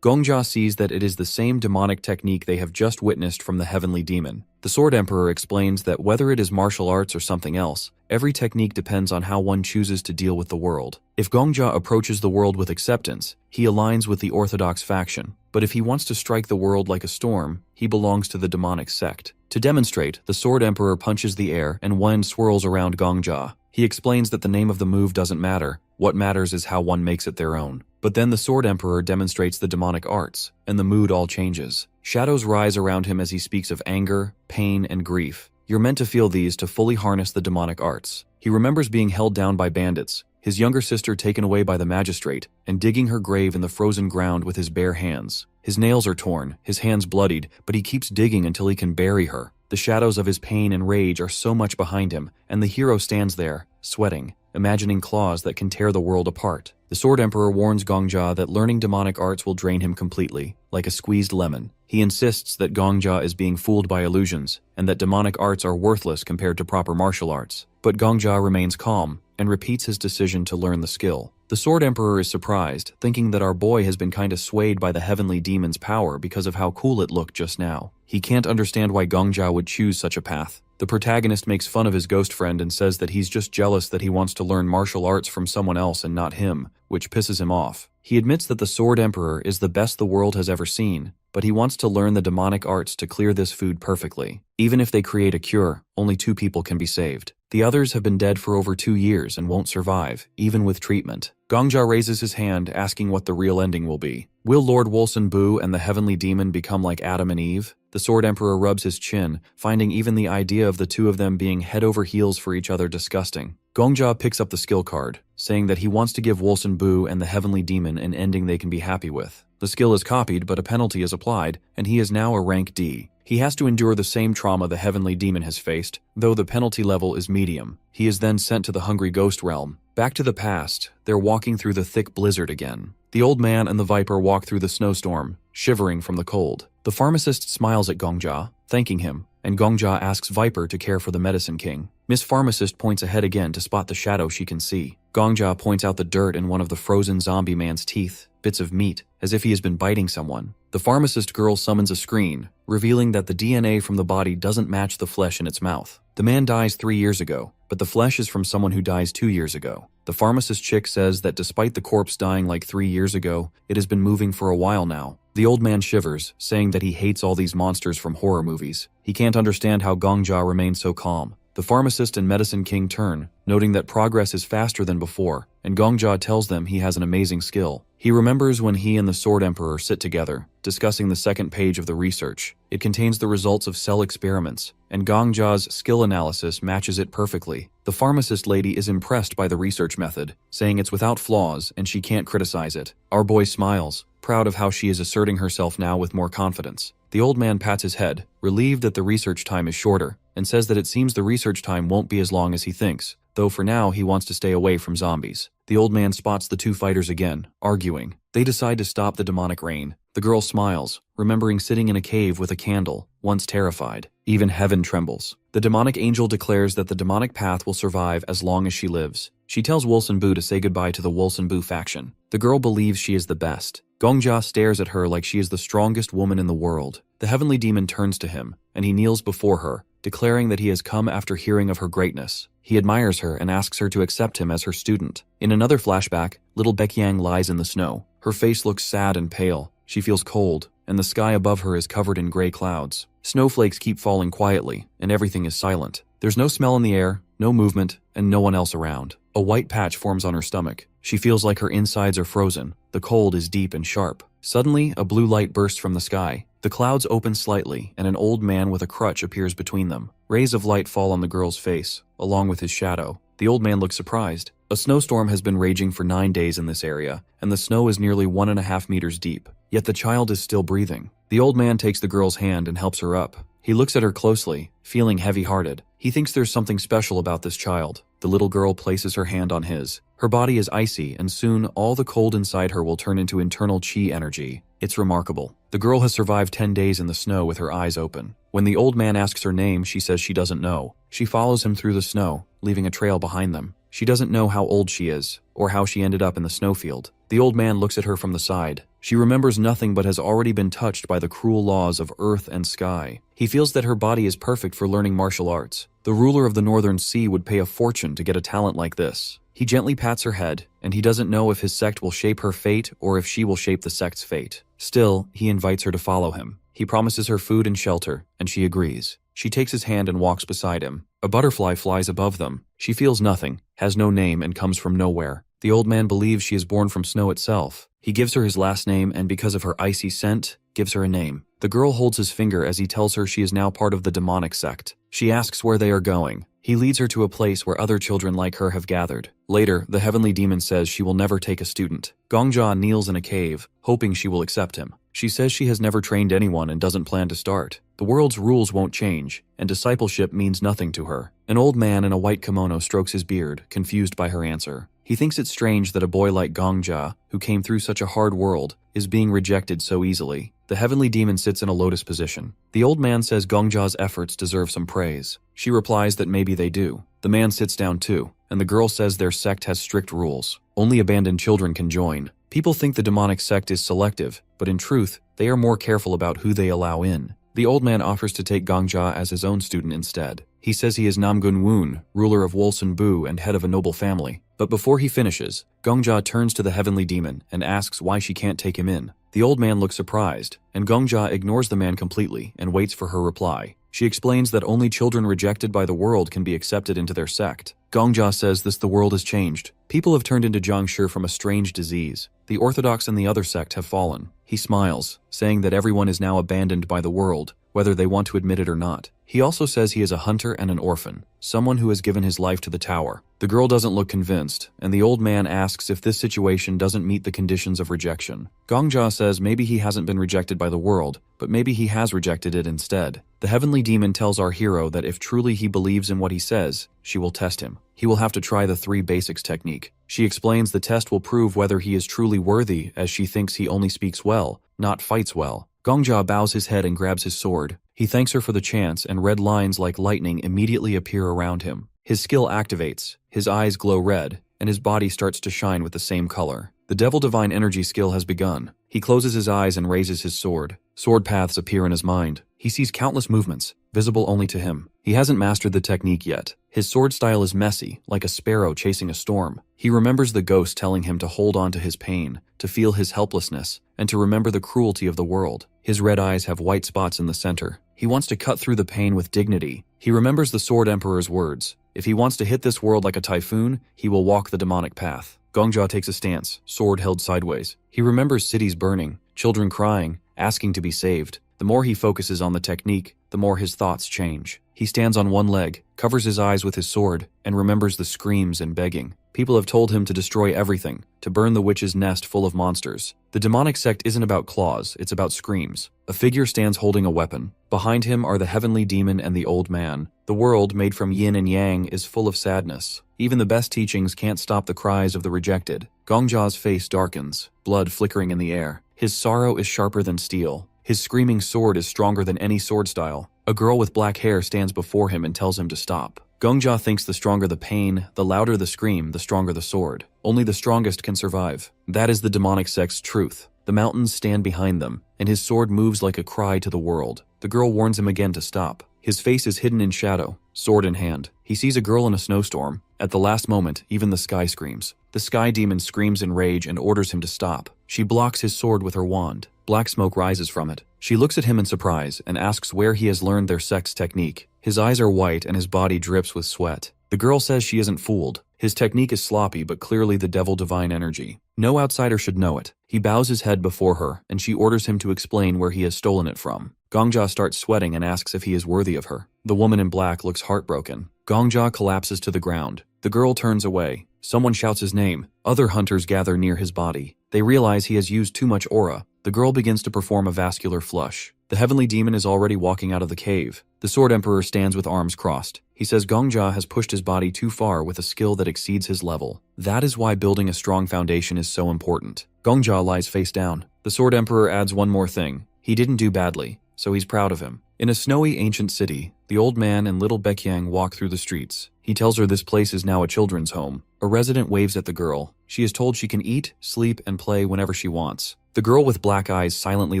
Gongjia sees that it is the same demonic technique they have just witnessed from the heavenly demon. The Sword Emperor explains that whether it is martial arts or something else, every technique depends on how one chooses to deal with the world. If Gongjia approaches the world with acceptance, he aligns with the orthodox faction, but if he wants to strike the world like a storm, he belongs to the demonic sect. To demonstrate, the Sword Emperor punches the air and wind swirls around Gongjia. He explains that the name of the move doesn't matter, what matters is how one makes it their own. But then the Sword Emperor demonstrates the demonic arts, and the mood all changes. Shadows rise around him as he speaks of anger, pain, and grief. You're meant to feel these to fully harness the demonic arts. He remembers being held down by bandits, his younger sister taken away by the magistrate, and digging her grave in the frozen ground with his bare hands. His nails are torn, his hands bloodied, but he keeps digging until he can bury her. The shadows of his pain and rage are so much behind him, and the hero stands there, sweating, imagining claws that can tear the world apart. The Sword Emperor warns Gongjia that learning demonic arts will drain him completely, like a squeezed lemon. He insists that Gongjia is being fooled by illusions, and that demonic arts are worthless compared to proper martial arts. But Gongjia remains calm, and repeats his decision to learn the skill. The Sword Emperor is surprised, thinking that our boy has been kinda swayed by the heavenly demon's power because of how cool it looked just now. He can't understand why Gongjia would choose such a path. The protagonist makes fun of his ghost friend and says that he's just jealous that he wants to learn martial arts from someone else and not him, which pisses him off. He admits that the Sword Emperor is the best the world has ever seen, but he wants to learn the demonic arts to clear this food perfectly. Even if they create a cure, only 2 people can be saved. The others have been dead for over 2 years and won't survive, even with treatment. Gongjia raises his hand, asking what the real ending will be. Will Lord Wolson Bu and the heavenly demon become like Adam and Eve? The Sword Emperor rubs his chin, finding even the idea of the two of them being head over heels for each other disgusting. Gongjia picks up the skill card, saying that he wants to give Wolson Bu and the heavenly demon an ending they can be happy with. The skill is copied, but a penalty is applied, and he is now a rank D. He has to endure the same trauma the heavenly demon has faced, though the penalty level is medium. He is then sent to the hungry ghost realm. Back to the past, they're walking through the thick blizzard again. The old man and the viper walk through the snowstorm, shivering from the cold. The pharmacist smiles at Gongjia, thanking him, and Gongjia asks Viper to care for the medicine king. Miss Pharmacist points ahead again to spot the shadow she can see. Gongjia points out the dirt in one of the frozen zombie man's teeth, bits of meat, as if he has been biting someone. The pharmacist girl summons a screen, revealing that the DNA from the body doesn't match the flesh in its mouth. The man dies 3 years ago, but the flesh is from someone who dies 2 years ago. The pharmacist chick says that despite the corpse dying like 3 years ago, it has been moving for a while now. The old man shivers, saying that he hates all these monsters from horror movies. He can't understand how Gongjia remains so calm. The pharmacist and medicine king turn, noting that progress is faster than before, and Gongjia tells them he has an amazing skill. He remembers when he and the Sword Emperor sit together, discussing the second page of the research. It contains the results of cell experiments, and Gongjia's skill analysis matches it perfectly. The pharmacist lady is impressed by the research method, saying it's without flaws and she can't criticize it. Our boy smiles, proud of how she is asserting herself now with more confidence. The old man pats his head, relieved that the research time is shorter, and says that it seems the research time won't be as long as he thinks, though for now he wants to stay away from zombies. The old man spots the two fighters again, arguing. They decide to stop the demonic rain. The girl smiles, remembering sitting in a cave with a candle, once terrified. Even heaven trembles. The demonic angel declares that the demonic path will survive as long as she lives. She tells Wolson Bu to say goodbye to the Wolson Bu faction. The girl believes she is the best. Gongjia stares at her like she is the strongest woman in the world. The heavenly demon turns to him, and he kneels before her, declaring that he has come after hearing of her greatness. He admires her and asks her to accept him as her student. In another flashback, little Baekyang lies in the snow. Her face looks sad and pale. She feels cold, and the sky above her is covered in gray clouds. Snowflakes keep falling quietly, and everything is silent. There's no smell in the air, no movement, and no one else around. A white patch forms on her stomach. She feels like her insides are frozen. The cold is deep and sharp. Suddenly, a blue light bursts from the sky. The clouds open slightly, and an old man with a crutch appears between them. Rays of light fall on the girl's face, along with his shadow. The old man looks surprised. A snowstorm has been raging for 9 days in this area, and the snow is nearly 1.5 meters deep. Yet the child is still breathing. The old man takes the girl's hand and helps her up. He looks at her closely, feeling heavy-hearted. He thinks there's something special about this child. The little girl places her hand on his. Her body is icy, and soon all the cold inside her will turn into internal chi energy. It's remarkable. The girl has survived 10 days in the snow with her eyes open. When the old man asks her name, she says she doesn't know. She follows him through the snow, leaving a trail behind them. She doesn't know how old she is, or how she ended up in the snowfield. The old man looks at her from the side. She remembers nothing but has already been touched by the cruel laws of earth and sky. He feels that her body is perfect for learning martial arts. The ruler of the Northern Sea would pay a fortune to get a talent like this. He gently pats her head, and he doesn't know if his sect will shape her fate or if she will shape the sect's fate. Still, he invites her to follow him. He promises her food and shelter, and she agrees. She takes his hand and walks beside him. A butterfly flies above them. She feels nothing, has no name, and comes from nowhere. The old man believes she is born from snow itself. He gives her his last name, and because of her icy scent, gives her a name. The girl holds his finger as he tells her she is now part of the demonic sect. She asks where they are going. He leads her to a place where other children like her have gathered. Later, the heavenly demon says she will never take a student. Gongja kneels in a cave, hoping she will accept him. She says she has never trained anyone and doesn't plan to start. The world's rules won't change, and discipleship means nothing to her. An old man in a white kimono strokes his beard, confused by her answer. He thinks it strange that a boy like Gongja, who came through such a hard world, is being rejected so easily. The heavenly demon sits in a lotus position. The old man says Gongja's efforts deserve some praise. She replies that maybe they do. The man sits down too, and the girl says their sect has strict rules. Only abandoned children can join. People think the demonic sect is selective, but in truth, they are more careful about who they allow in. The old man offers to take Gongja as his own student instead. He says he is Namgun Woon, ruler of Wolsun Bu and head of a noble family. But before he finishes, Gongja turns to the heavenly demon and asks why she can't take him in. The old man looks surprised, and Gongja ignores the man completely and waits for her reply. She explains that only children rejected by the world can be accepted into their sect. Gongja says the world has changed. People have turned into Jiangshi from a strange disease. The Orthodox and the other sect have fallen. He smiles, saying that everyone is now abandoned by the world, whether they want to admit it or not. He also says he is a hunter and an orphan, someone who has given his life to the tower. The girl doesn't look convinced, and the old man asks if this situation doesn't meet the conditions of rejection. Gongja says maybe he hasn't been rejected by the world, but maybe he has rejected it instead. The heavenly demon tells our hero that if truly he believes in what he says, she will test him. He will have to try the 3 basics technique. She explains the test will prove whether he is truly worthy, as she thinks he only speaks well, not fights well. Gongja bows his head and grabs his sword. He thanks her for the chance, and red lines like lightning immediately appear around him. His skill activates, his eyes glow red, and his body starts to shine with the same color. The Devil Divine Energy skill has begun. He closes his eyes and raises his sword. Sword paths appear in his mind. He sees countless movements, visible only to him. He hasn't mastered the technique yet. His sword style is messy, like a sparrow chasing a storm. He remembers the ghost telling him to hold on to his pain, to feel his helplessness, and to remember the cruelty of the world. His red eyes have white spots in the center. He wants to cut through the pain with dignity. He remembers the Sword Emperor's words. If he wants to hit this world like a typhoon, he will walk the demonic path. Gongja takes a stance, sword held sideways. He remembers cities burning, children crying, asking to be saved. The more he focuses on the technique, the more his thoughts change. He stands on one leg, covers his eyes with his sword, and remembers the screams and begging. People have told him to destroy everything, to burn the witch's nest full of monsters. The demonic sect isn't about claws, it's about screams. A figure stands holding a weapon. Behind him are the heavenly demon and the old man. The world, made from yin and yang, is full of sadness. Even the best teachings can't stop the cries of the rejected. Gongja's face darkens, blood flickering in the air. His sorrow is sharper than steel. His screaming sword is stronger than any sword style. A girl with black hair stands before him and tells him to stop. Gongja thinks the stronger the pain, the louder the scream, the stronger the sword. Only the strongest can survive. That is the demonic sect's truth. The mountains stand behind them, and his sword moves like a cry to the world. The girl warns him again to stop. His face is hidden in shadow, sword in hand. He sees a girl in a snowstorm. At the last moment, even the sky screams. The sky demon screams in rage and orders him to stop. She blocks his sword with her wand. Black smoke rises from it. She looks at him in surprise and asks where he has learned their sex technique. His eyes are white and his body drips with sweat. The girl says she isn't fooled. His technique is sloppy but clearly the Devil Divine Energy. No outsider should know it. He bows his head before her and she orders him to explain where he has stolen it from. Gongja starts sweating and asks if he is worthy of her. The woman in black looks heartbroken. Gongja collapses to the ground. The girl turns away. Someone shouts his name. Other hunters gather near his body. They realize he has used too much aura. The girl begins to perform a vascular flush. The heavenly demon is already walking out of the cave. The Sword Emperor stands with arms crossed. He says Gongjia has pushed his body too far with a skill that exceeds his level. That is why building a strong foundation is so important. Gongjia lies face down. The Sword Emperor adds one more thing. He didn't do badly, so he's proud of him. In a snowy ancient city, the old man and little Baekyang walk through the streets. He tells her this place is now a children's home. A resident waves at the girl. She is told she can eat, sleep, and play whenever she wants. The girl with black eyes silently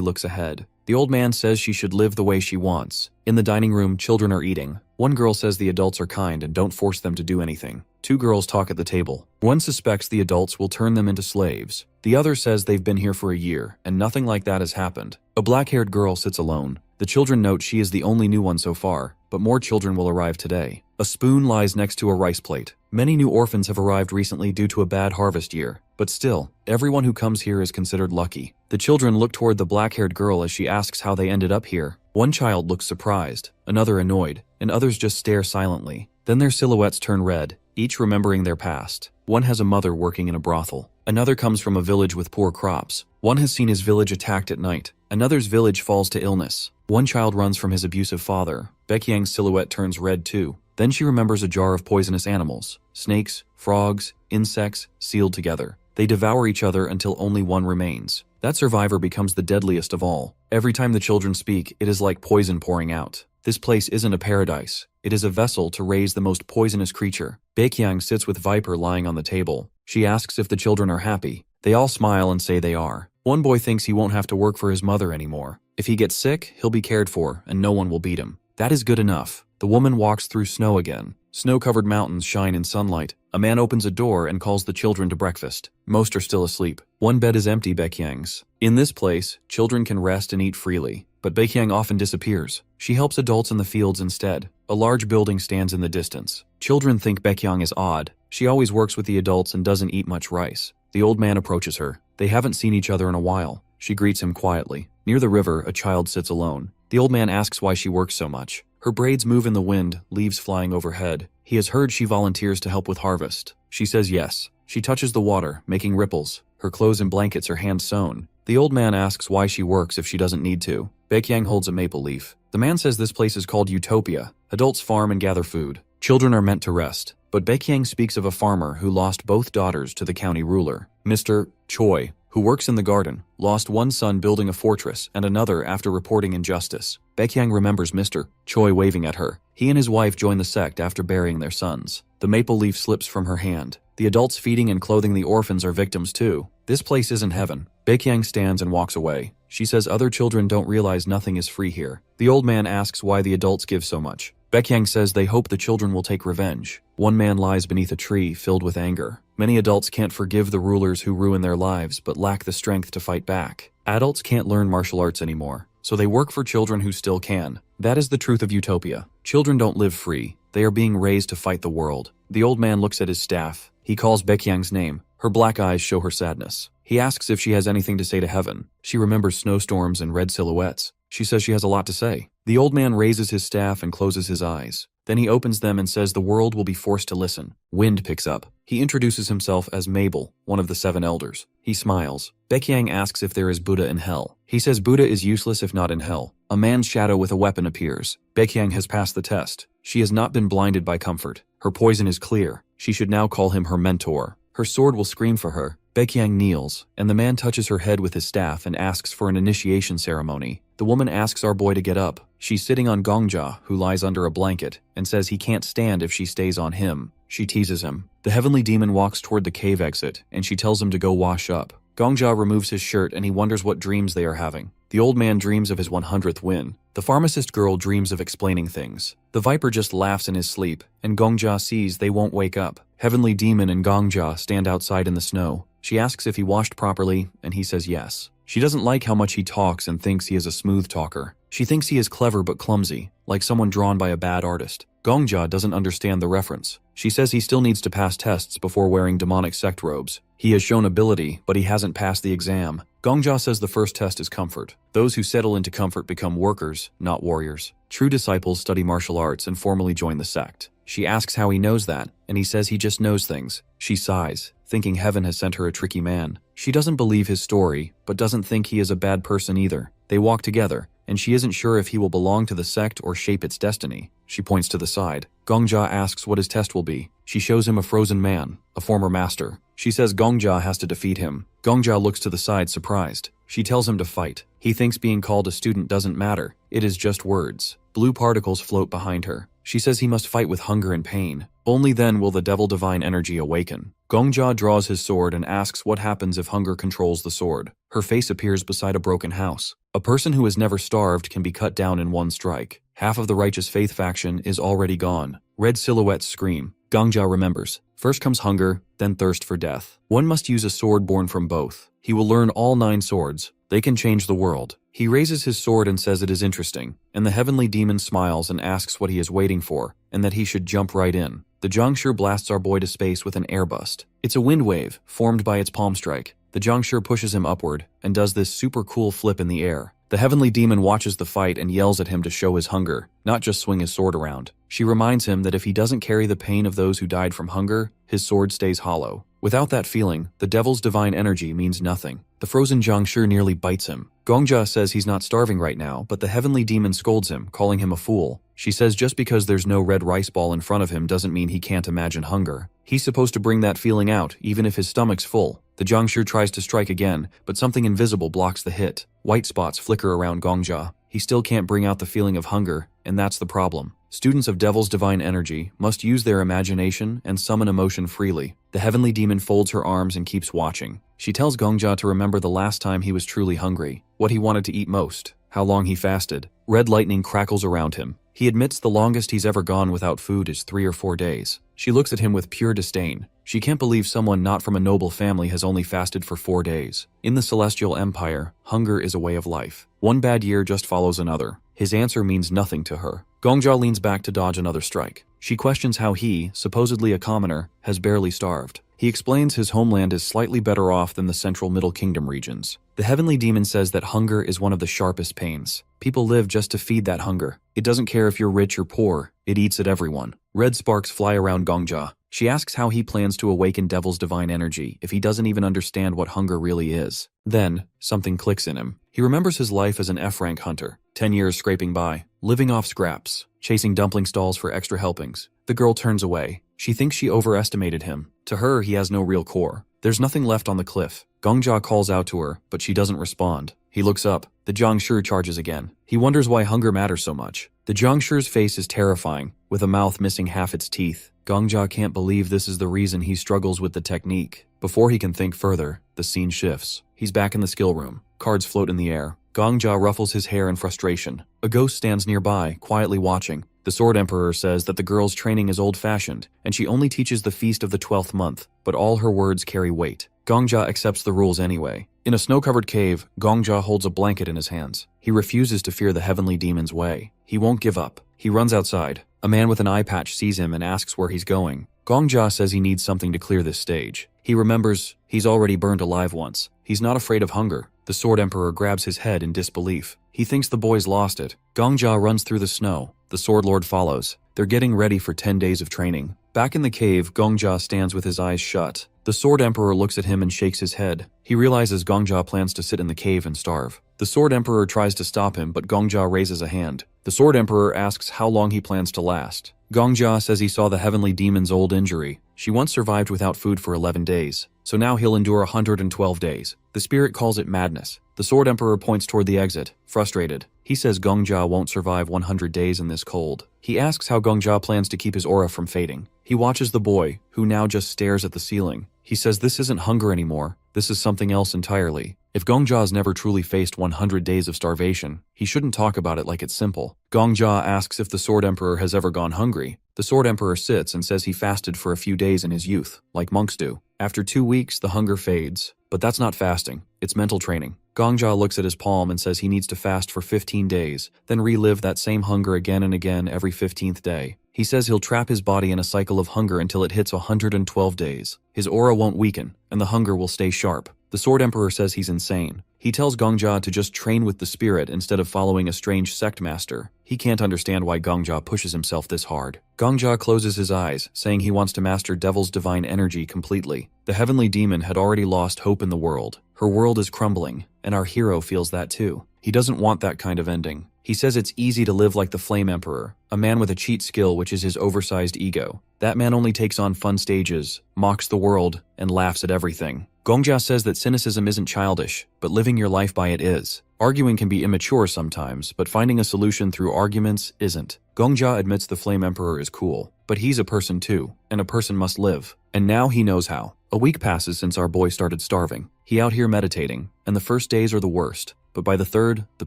looks ahead. The old man says she should live the way she wants. In the dining room, children are eating. One girl says the adults are kind and don't force them to do anything. Two girls talk at the table. One suspects the adults will turn them into slaves. The other says they've been here for a year, and nothing like that has happened. A black-haired girl sits alone. The children note she is the only new one so far, but more children will arrive today. A spoon lies next to a rice plate. Many new orphans have arrived recently due to a bad harvest year, but still, everyone who comes here is considered lucky. The children look toward the black-haired girl as she asks how they ended up here. One child looks surprised, another annoyed, and others just stare silently. Then their silhouettes turn red, each remembering their past. One has a mother working in a brothel. Another comes from a village with poor crops. One has seen his village attacked at night. Another's village falls to illness. One child runs from his abusive father. Baekyang's silhouette turns red too. Then she remembers a jar of poisonous animals. Snakes, frogs, insects, sealed together. They devour each other until only one remains. That survivor becomes the deadliest of all. Every time the children speak, it is like poison pouring out. This place isn't a paradise. It is a vessel to raise the most poisonous creature. Baekyang sits with Viper lying on the table. She asks if the children are happy. They all smile and say they are. One boy thinks he won't have to work for his mother anymore. If he gets sick, he'll be cared for, and no one will beat him. That is good enough. The woman walks through snow again. Snow-covered mountains shine in sunlight. A man opens a door and calls the children to breakfast. Most are still asleep. One bed is empty, Baekyang's. In this place, children can rest and eat freely. But Baekyang often disappears. She helps adults in the fields instead. A large building stands in the distance. Children think Baekyang is odd. She always works with the adults and doesn't eat much rice. The old man approaches her. They haven't seen each other in a while. She greets him quietly. Near the river, a child sits alone. The old man asks why she works so much. Her braids move in the wind, leaves flying overhead. He has heard she volunteers to help with harvest. She says yes. She touches the water, making ripples. Her clothes and blankets are hand-sewn. The old man asks why she works if she doesn't need to. Baekyang holds a maple leaf. The man says this place is called Utopia. Adults farm and gather food. Children are meant to rest. But Baekyang speaks of a farmer who lost both daughters to the county ruler. Mr. Choi, who works in the garden, lost one son building a fortress and another after reporting injustice. Baekyang remembers Mr. Choi waving at her. He and his wife join the sect after burying their sons. The maple leaf slips from her hand. The adults feeding and clothing the orphans are victims too. This place isn't heaven. Baekyang stands and walks away. She says other children don't realize nothing is free here. The old man asks why the adults give so much. Baekyang says they hope the children will take revenge. One man lies beneath a tree filled with anger. Many adults can't forgive the rulers who ruin their lives but lack the strength to fight back. Adults can't learn martial arts anymore, so they work for children who still can. That is the truth of Utopia. Children don't live free. They are being raised to fight the world. The old man looks at his staff. He calls Baekyang's name. Her black eyes show her sadness. He asks if she has anything to say to heaven. She remembers snowstorms and red silhouettes. She says she has a lot to say. The old man raises his staff and closes his eyes. Then he opens them and says the world will be forced to listen. Wind picks up. He introduces himself as Mabel, one of the 7 elders. He smiles. Baekyang asks if there is Buddha in hell. He says Buddha is useless if not in hell. A man's shadow with a weapon appears. Baekyang has passed the test. She has not been blinded by comfort. Her poison is clear. She should now call him her mentor. Her sword will scream for her. Baekyang kneels, and the man touches her head with his staff and asks for an initiation ceremony. The woman asks our boy to get up. She's sitting on Gongjia, who lies under a blanket, and says he can't stand if she stays on him. She teases him. The heavenly demon walks toward the cave exit, and she tells him to go wash up. Gongjia removes his shirt and he wonders what dreams they are having. The old man dreams of his 100th win. The pharmacist girl dreams of explaining things. The viper just laughs in his sleep, and Gongjia sees they won't wake up. Heavenly demon and Gongjia stand outside in the snow. She asks if he washed properly, and he says yes. She doesn't like how much he talks and thinks he is a smooth talker. She thinks he is clever but clumsy, like someone drawn by a bad artist. Gongjia doesn't understand the reference. She says he still needs to pass tests before wearing demonic sect robes. He has shown ability, but he hasn't passed the exam. Gongjia says the first test is comfort. Those who settle into comfort become workers, not warriors. True disciples study martial arts and formally join the sect. She asks how he knows that, and he says he just knows things. She sighs, thinking heaven has sent her a tricky man. She doesn't believe his story, but doesn't think he is a bad person either. They walk together, and she isn't sure if he will belong to the sect or shape its destiny. She points to the side. Gongja asks what his test will be. She shows him a frozen man, a former master. She says Gongja has to defeat him. Gongja looks to the side surprised. She tells him to fight. He thinks being called a student doesn't matter. It is just words. Blue particles float behind her. She says he must fight with hunger and pain. Only then will the devil divine energy awaken. Gongja draws his sword and asks what happens if hunger controls the sword. Her face appears beside a broken house. A person who has never starved can be cut down in one strike. Half of the righteous faith faction is already gone. Red silhouettes scream. Gongja remembers. First comes hunger, then thirst for death. One must use a sword born from both. He will learn all 9 swords. They can change the world. He raises his sword and says it is interesting, and the heavenly demon smiles and asks what he is waiting for, and that he should jump right in. The Jiangshi blasts our boy to space with an air bust. It's a wind wave, formed by its palm strike. The Jiangshi pushes him upward, and does this super cool flip in the air. The heavenly demon watches the fight and yells at him to show his hunger, not just swing his sword around. She reminds him that if he doesn't carry the pain of those who died from hunger, his sword stays hollow. Without that feeling, the devil's divine energy means nothing. The frozen Jiangshi nearly bites him. Gongja says he's not starving right now, but the heavenly demon scolds him, calling him a fool. She says just because there's no red rice ball in front of him doesn't mean he can't imagine hunger. He's supposed to bring that feeling out, even if his stomach's full. The Jiangshi tries to strike again, but something invisible blocks the hit. White spots flicker around Gongja. He still can't bring out the feeling of hunger, and that's the problem. Students of Devil's divine energy must use their imagination and summon emotion freely. The heavenly demon folds her arms and keeps watching. She tells Gongja to remember the last time he was truly hungry, what he wanted to eat most, how long he fasted. Red lightning crackles around him. He admits the longest he's ever gone without food is 3 or 4 days. She looks at him with pure disdain. She can't believe someone not from a noble family has only fasted for 4 days. In the Celestial Empire, hunger is a way of life. One bad year just follows another. His answer means nothing to her. Gongja leans back to dodge another strike. She questions how he, supposedly a commoner, has barely starved. He explains his homeland is slightly better off than the central Middle Kingdom regions. The heavenly demon says that hunger is one of the sharpest pains. People live just to feed that hunger. It doesn't care if you're rich or poor, it eats at everyone. Red sparks fly around Gongja. She asks how he plans to awaken Devil's divine energy if he doesn't even understand what hunger really is. Then, something clicks in him. He remembers his life as an F-rank hunter, 10 years scraping by, living off scraps, chasing dumpling stalls for extra helpings. The girl turns away. She thinks she overestimated him. To her, he has no real core. There's nothing left on the cliff. Gongja calls out to her, but she doesn't respond. He looks up. The Jiangshi charges again. He wonders why hunger matters so much. The Jiangshi's face is terrifying, with a mouth missing half its teeth. Gongja can't believe this is the reason he struggles with the technique. Before he can think further, the scene shifts. He's back in the skill room. Cards float in the air. Gongja ruffles his hair in frustration. A ghost stands nearby, quietly watching. The Sword Emperor says that the girl's training is old-fashioned, and she only teaches the feast of the 12th month, but all her words carry weight. Gongja accepts the rules anyway. In a snow-covered cave, Gongja holds a blanket in his hands. He refuses to fear the heavenly demon's way. He won't give up. He runs outside. A man with an eye patch sees him and asks where he's going. Gongja says he needs something to clear this stage. He remembers he's already burned alive once. He's not afraid of hunger. The Sword Emperor grabs his head in disbelief. He thinks the boy's lost it. Gongja runs through the snow. The Sword Lord follows. They're getting ready for 10 days of training. Back in the cave, Gongja stands with his eyes shut. The Sword Emperor looks at him and shakes his head. He realizes Gongja plans to sit in the cave and starve. The Sword Emperor tries to stop him, but Gongja raises a hand. The Sword Emperor asks how long he plans to last. Gongja says he saw the heavenly demon's old injury. She once survived without food for 11 days, so now he'll endure 112 days. The spirit calls it madness. The Sword Emperor points toward the exit, frustrated. He says Gongja won't survive 100 days in this cold. He asks how Gongja plans to keep his aura from fading. He watches the boy, who now just stares at the ceiling. He says this isn't hunger anymore, this is something else entirely. If Gongja's never truly faced 100 days of starvation, he shouldn't talk about it like it's simple. Gongja asks if the Sword Emperor has ever gone hungry. The Sword Emperor sits and says he fasted for a few days in his youth, like monks do. After 2 weeks, the hunger fades. But that's not fasting, it's mental training. Gongja looks at his palm and says he needs to fast for 15 days, then relive that same hunger again and again every 15th day. He says he'll trap his body in a cycle of hunger until it hits 112 days. His aura won't weaken, and the hunger will stay sharp. The Sword Emperor says he's insane. He tells Gongjia to just train with the spirit instead of following a strange sect master. He can't understand why Gongjia pushes himself this hard. Gongjia closes his eyes, saying he wants to master Devil's divine energy completely. The heavenly demon had already lost hope in the world. Her world is crumbling, and our hero feels that too. He doesn't want that kind of ending. He says it's easy to live like the Flame Emperor, a man with a cheat skill which is his oversized ego. That man only takes on fun stages, mocks the world, and laughs at everything. Gongjia says that cynicism isn't childish, but living your life by it is. Arguing can be immature sometimes, but finding a solution through arguments isn't. Gongjia admits the Flame Emperor is cool, but he's a person too, and a person must live. And now he knows how. A week passes since our boy started starving. He out here meditating, and the first days are the worst, but by the third, the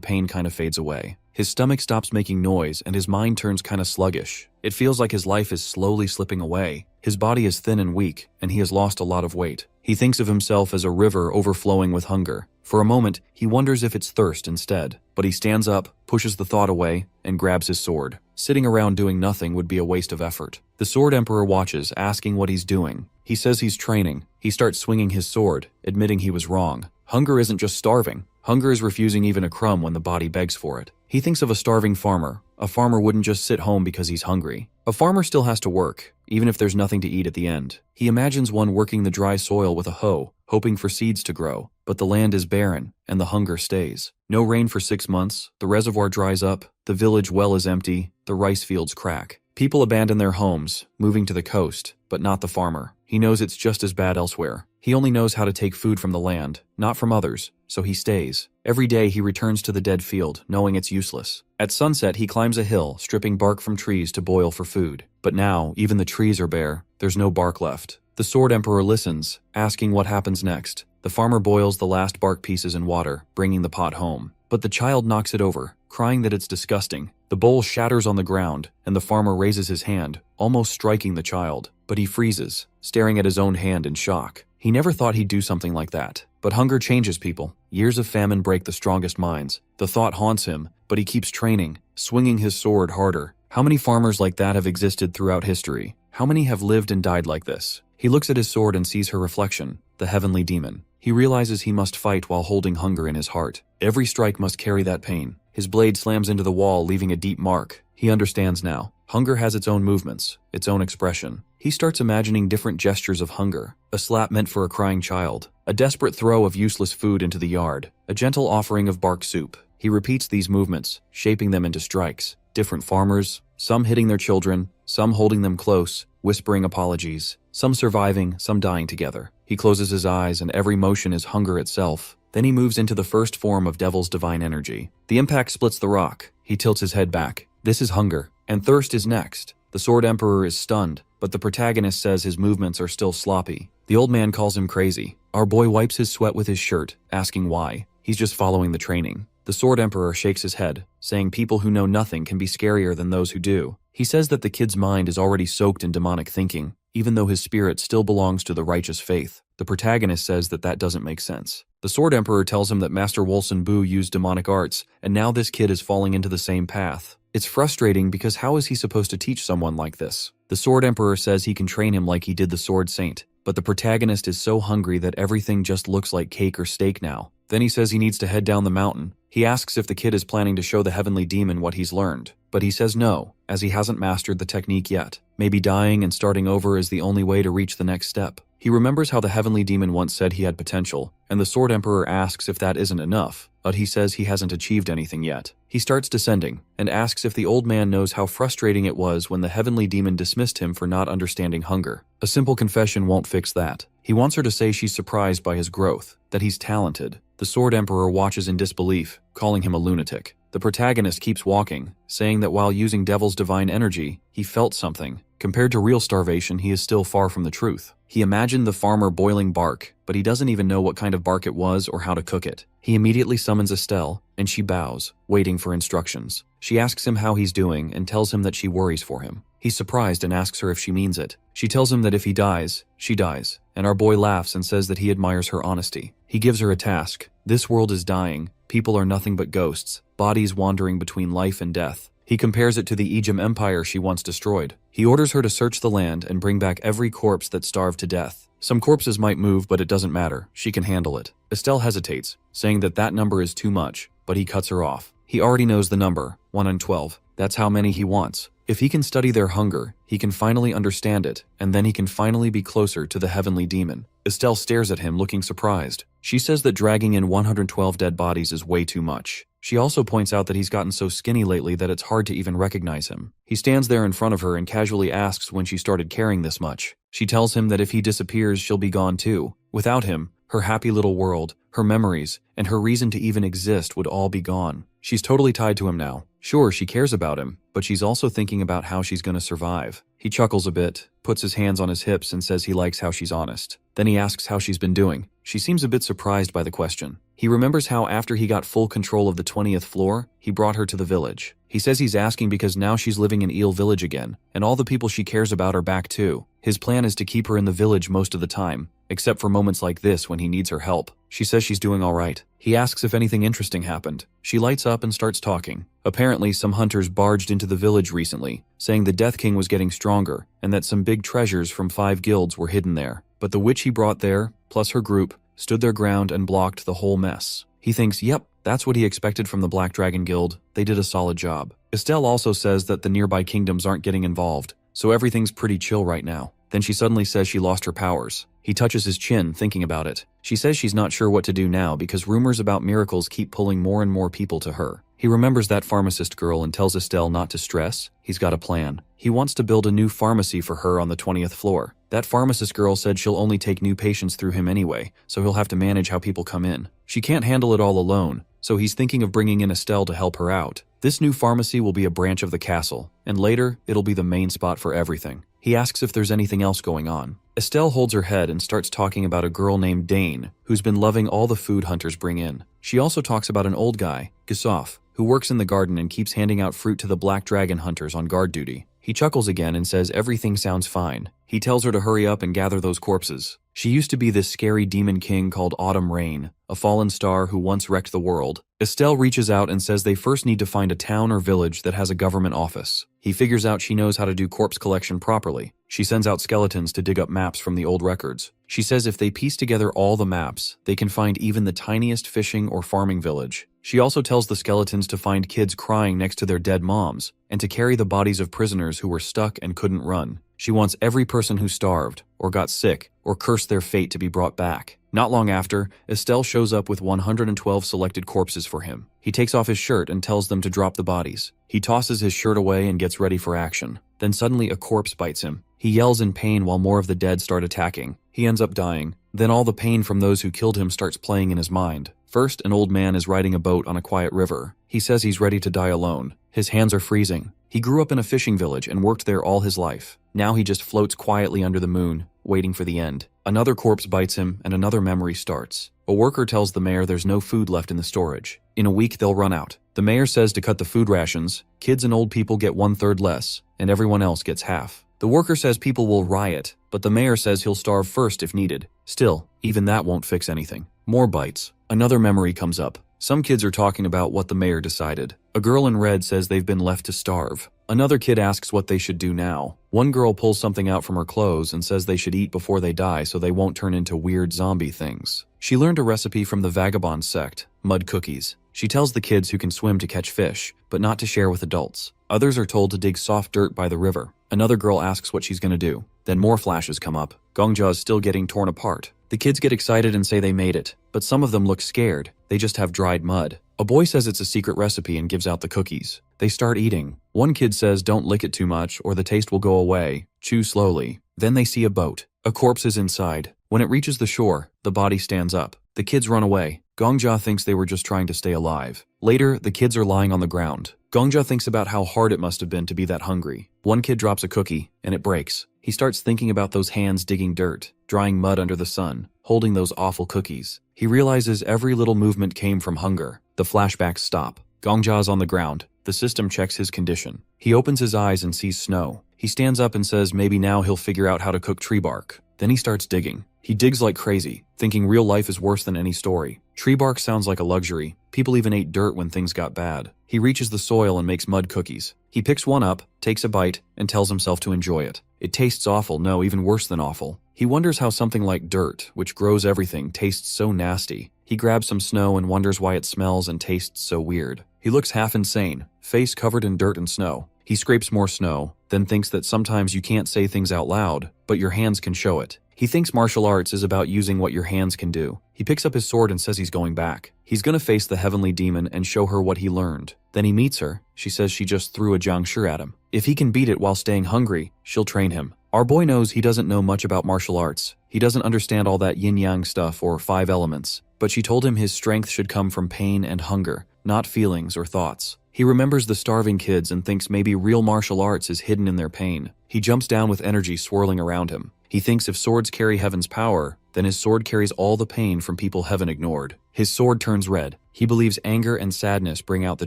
pain kind of fades away. His stomach stops making noise and his mind turns kind of sluggish. It feels like his life is slowly slipping away. His body is thin and weak, and he has lost a lot of weight. He thinks of himself as a river overflowing with hunger. For a moment, he wonders if it's thirst instead, but he stands up, pushes the thought away, and grabs his sword. Sitting around doing nothing would be a waste of effort. The Sword Emperor watches, asking what he's doing. He says he's training. He starts swinging his sword, admitting he was wrong. Hunger isn't just starving. Hunger is refusing even a crumb when the body begs for it. He thinks of a starving farmer. A farmer wouldn't just sit home because he's hungry. A farmer still has to work, even if there's nothing to eat at the end. He imagines one working the dry soil with a hoe, hoping for seeds to grow. But the land is barren, and the hunger stays. No rain for 6 months, the reservoir dries up, the village well is empty, the rice fields crack. People abandon their homes, moving to the coast, but not the farmer. He knows it's just as bad elsewhere. He only knows how to take food from the land, not from others, so he stays. Every day he returns to the dead field, knowing it's useless. At sunset he climbs a hill, stripping bark from trees to boil for food. But now, even the trees are bare. There's no bark left. The Sword Emperor listens, asking what happens next. The farmer boils the last bark pieces in water, bringing the pot home. But the child knocks it over, crying that it's disgusting. The bowl shatters on the ground, and the farmer raises his hand, almost striking the child. But he freezes, staring at his own hand in shock. He never thought he'd do something like that. But hunger changes people. Years of famine break the strongest minds. The thought haunts him, but he keeps training, swinging his sword harder. How many farmers like that have existed throughout history? How many have lived and died like this? He looks at his sword and sees her reflection, the heavenly demon. He realizes he must fight while holding hunger in his heart. Every strike must carry that pain. His blade slams into the wall, leaving a deep mark. He understands now. Hunger has its own movements, its own expression. He starts imagining different gestures of hunger. A slap meant for a crying child. A desperate throw of useless food into the yard. A gentle offering of bark soup. He repeats these movements, shaping them into strikes. Different farmers, some hitting their children, some holding them close, whispering apologies. Some surviving, some dying together. He closes his eyes and every motion is hunger itself. Then he moves into the first form of Devil's divine energy. The impact splits the rock. He tilts his head back. This is hunger. And thirst is next. The Sword Emperor is stunned, but the protagonist says his movements are still sloppy. The old man calls him crazy. Our boy wipes his sweat with his shirt, asking why. He's just following the training. The Sword Emperor shakes his head, saying people who know nothing can be scarier than those who do. He says that the kid's mind is already soaked in demonic thinking, even though his spirit still belongs to the righteous faith. The protagonist says that that doesn't make sense. The Sword Emperor tells him that Master Wolson Bu used demonic arts, and now this kid is falling into the same path. It's frustrating because how is he supposed to teach someone like this? The Sword Emperor says he can train him like he did the Sword Saint, but the protagonist is so hungry that everything just looks like cake or steak now. Then he says he needs to head down the mountain. He asks if the kid is planning to show the heavenly demon what he's learned, but he says no, as he hasn't mastered the technique yet. Maybe dying and starting over is the only way to reach the next step. He remembers how the heavenly demon once said he had potential, and the Sword Emperor asks if that isn't enough, but he says he hasn't achieved anything yet. He starts descending, and asks if the old man knows how frustrating it was when the heavenly demon dismissed him for not understanding hunger. A simple confession won't fix that. He wants her to say she's surprised by his growth, that he's talented. The Sword Emperor watches in disbelief, calling him a lunatic. The protagonist keeps walking, saying that while using Devil's divine energy, he felt something. Compared to real starvation, he is still far from the truth. He imagined the farmer boiling bark, but he doesn't even know what kind of bark it was or how to cook it. He immediately summons Estelle, and she bows, waiting for instructions. She asks him how he's doing and tells him that she worries for him. He's surprised and asks her if she means it. She tells him that if he dies, she dies, and our boy laughs and says that he admires her honesty. He gives her a task. This world is dying. People are nothing but ghosts, bodies wandering between life and death. He compares it to the Empire she once destroyed. He orders her to search the land and bring back every corpse that starved to death. Some corpses might move, but it doesn't matter. She can handle it. Estelle hesitates, saying that that number is too much, but he cuts her off. He already knows the number, 1 in 12. That's how many he wants. If he can study their hunger, he can finally understand it, and then he can finally be closer to the heavenly demon. Estelle stares at him, looking surprised. She says that dragging in 112 dead bodies is way too much. She also points out that he's gotten so skinny lately that it's hard to even recognize him. He stands there in front of her and casually asks when she started carrying this much. She tells him that if he disappears, she'll be gone too. Without him, her happy little world, her memories, and her reason to even exist would all be gone. She's totally tied to him now. Sure, she cares about him, but she's also thinking about how she's gonna survive. He chuckles a bit, puts his hands on his hips and says he likes how she's honest. Then he asks how she's been doing. She seems a bit surprised by the question. He remembers how after he got full control of the 20th floor, he brought her to the village. He says he's asking because now she's living in Eel Village again, and all the people she cares about are back too. His plan is to keep her in the village most of the time, except for moments like this when he needs her help. She says she's doing all right. He asks if anything interesting happened. She lights up and starts talking. Apparently, some hunters barged into the village recently, saying the Death King was getting stronger, and that some big treasures from 5 guilds were hidden there. But the witch he brought there, plus her group, stood their ground and blocked the whole mess. He thinks, yep, that's what he expected from the Black Dragon Guild. They did a solid job. Estelle also says that the nearby kingdoms aren't getting involved, so everything's pretty chill right now. Then she suddenly says she lost her powers. He touches his chin, thinking about it. She says she's not sure what to do now because rumors about miracles keep pulling more and more people to her. He remembers that pharmacist girl and tells Estelle not to stress. He's got a plan. He wants to build a new pharmacy for her on the 20th floor. That pharmacist girl said she'll only take new patients through him anyway, so he'll have to manage how people come in. She can't handle it all alone, so he's thinking of bringing in Estelle to help her out. This new pharmacy will be a branch of the castle, and later, it'll be the main spot for everything. He asks if there's anything else going on. Estelle holds her head and starts talking about a girl named Dane, who's been loving all the food hunters bring in. She also talks about an old guy, Gisoff, who works in the garden and keeps handing out fruit to the Black Dragon hunters on guard duty. He chuckles again and says everything sounds fine. He tells her to hurry up and gather those corpses. She used to be this scary demon king called Autumn Rain, a fallen star who once wrecked the world. Estelle reaches out and says they first need to find a town or village that has a government office. He figures out she knows how to do corpse collection properly. She sends out skeletons to dig up maps from the old records. She says if they piece together all the maps, they can find even the tiniest fishing or farming village. She also tells the skeletons to find kids crying next to their dead moms, and to carry the bodies of prisoners who were stuck and couldn't run. She wants every person who starved, or got sick, or cursed their fate to be brought back. Not long after, Estelle shows up with 112 selected corpses for him. He takes off his shirt and tells them to drop the bodies. He tosses his shirt away and gets ready for action. Then suddenly a corpse bites him. He yells in pain while more of the dead start attacking. He ends up dying. Then all the pain from those who killed him starts playing in his mind. First, an old man is riding a boat on a quiet river. He says he's ready to die alone. His hands are freezing. He grew up in a fishing village and worked there all his life. Now he just floats quietly under the moon, waiting for the end. Another corpse bites him and another memory starts. A worker tells the mayor there's no food left in the storage. In a week they'll run out. The mayor says to cut the food rations, kids and old people get 1/3 less, and everyone else gets half. The worker says people will riot, but the mayor says he'll starve first if needed. Still, even that won't fix anything. More bites. Another memory comes up. Some kids are talking about what the mayor decided. A girl in red says they've been left to starve. Another kid asks what they should do now. One girl pulls something out from her clothes and says they should eat before they die so they won't turn into weird zombie things. She learned a recipe from the vagabond sect, mud cookies. She tells the kids who can swim to catch fish, but not to share with adults. Others are told to dig soft dirt by the river. Another girl asks what she's gonna do. Then more flashes come up. Gongja is still getting torn apart. The kids get excited and say they made it, but some of them look scared. They just have dried mud. A boy says it's a secret recipe and gives out the cookies. They start eating. One kid says don't lick it too much or the taste will go away. Chew slowly. Then they see a boat. A corpse is inside. When it reaches the shore, the body stands up. The kids run away. Gongja thinks they were just trying to stay alive. Later, the kids are lying on the ground. Gongja thinks about how hard it must have been to be that hungry. One kid drops a cookie, and it breaks. He starts thinking about those hands digging dirt, drying mud under the sun, holding those awful cookies. He realizes every little movement came from hunger. The flashbacks stop. Gongja is on the ground. The system checks his condition. He opens his eyes and sees snow. He stands up and says maybe now he'll figure out how to cook tree bark. Then he starts digging. He digs like crazy, thinking real life is worse than any story. Tree bark sounds like a luxury. People even ate dirt when things got bad. He reaches the soil and makes mud cookies. He picks one up, takes a bite, and tells himself to enjoy it. It tastes awful, no, even worse than awful. He wonders how something like dirt, which grows everything, tastes so nasty. He grabs some snow and wonders why it smells and tastes so weird. He looks half insane, face covered in dirt and snow. He scrapes more snow, then thinks that sometimes you can't say things out loud, but your hands can show it. He thinks martial arts is about using what your hands can do. He picks up his sword and says he's going back. He's gonna face the heavenly demon and show her what he learned. Then he meets her. She says she just threw a jiangshi at him. If he can beat it while staying hungry, she'll train him. Our boy knows he doesn't know much about martial arts. He doesn't understand all that yin-yang stuff or 5 elements. But she told him his strength should come from pain and hunger, not feelings or thoughts. He remembers the starving kids and thinks maybe real martial arts is hidden in their pain. He jumps down with energy swirling around him. He thinks if swords carry heaven's power, then his sword carries all the pain from people heaven ignored. His sword turns red. He believes anger and sadness bring out the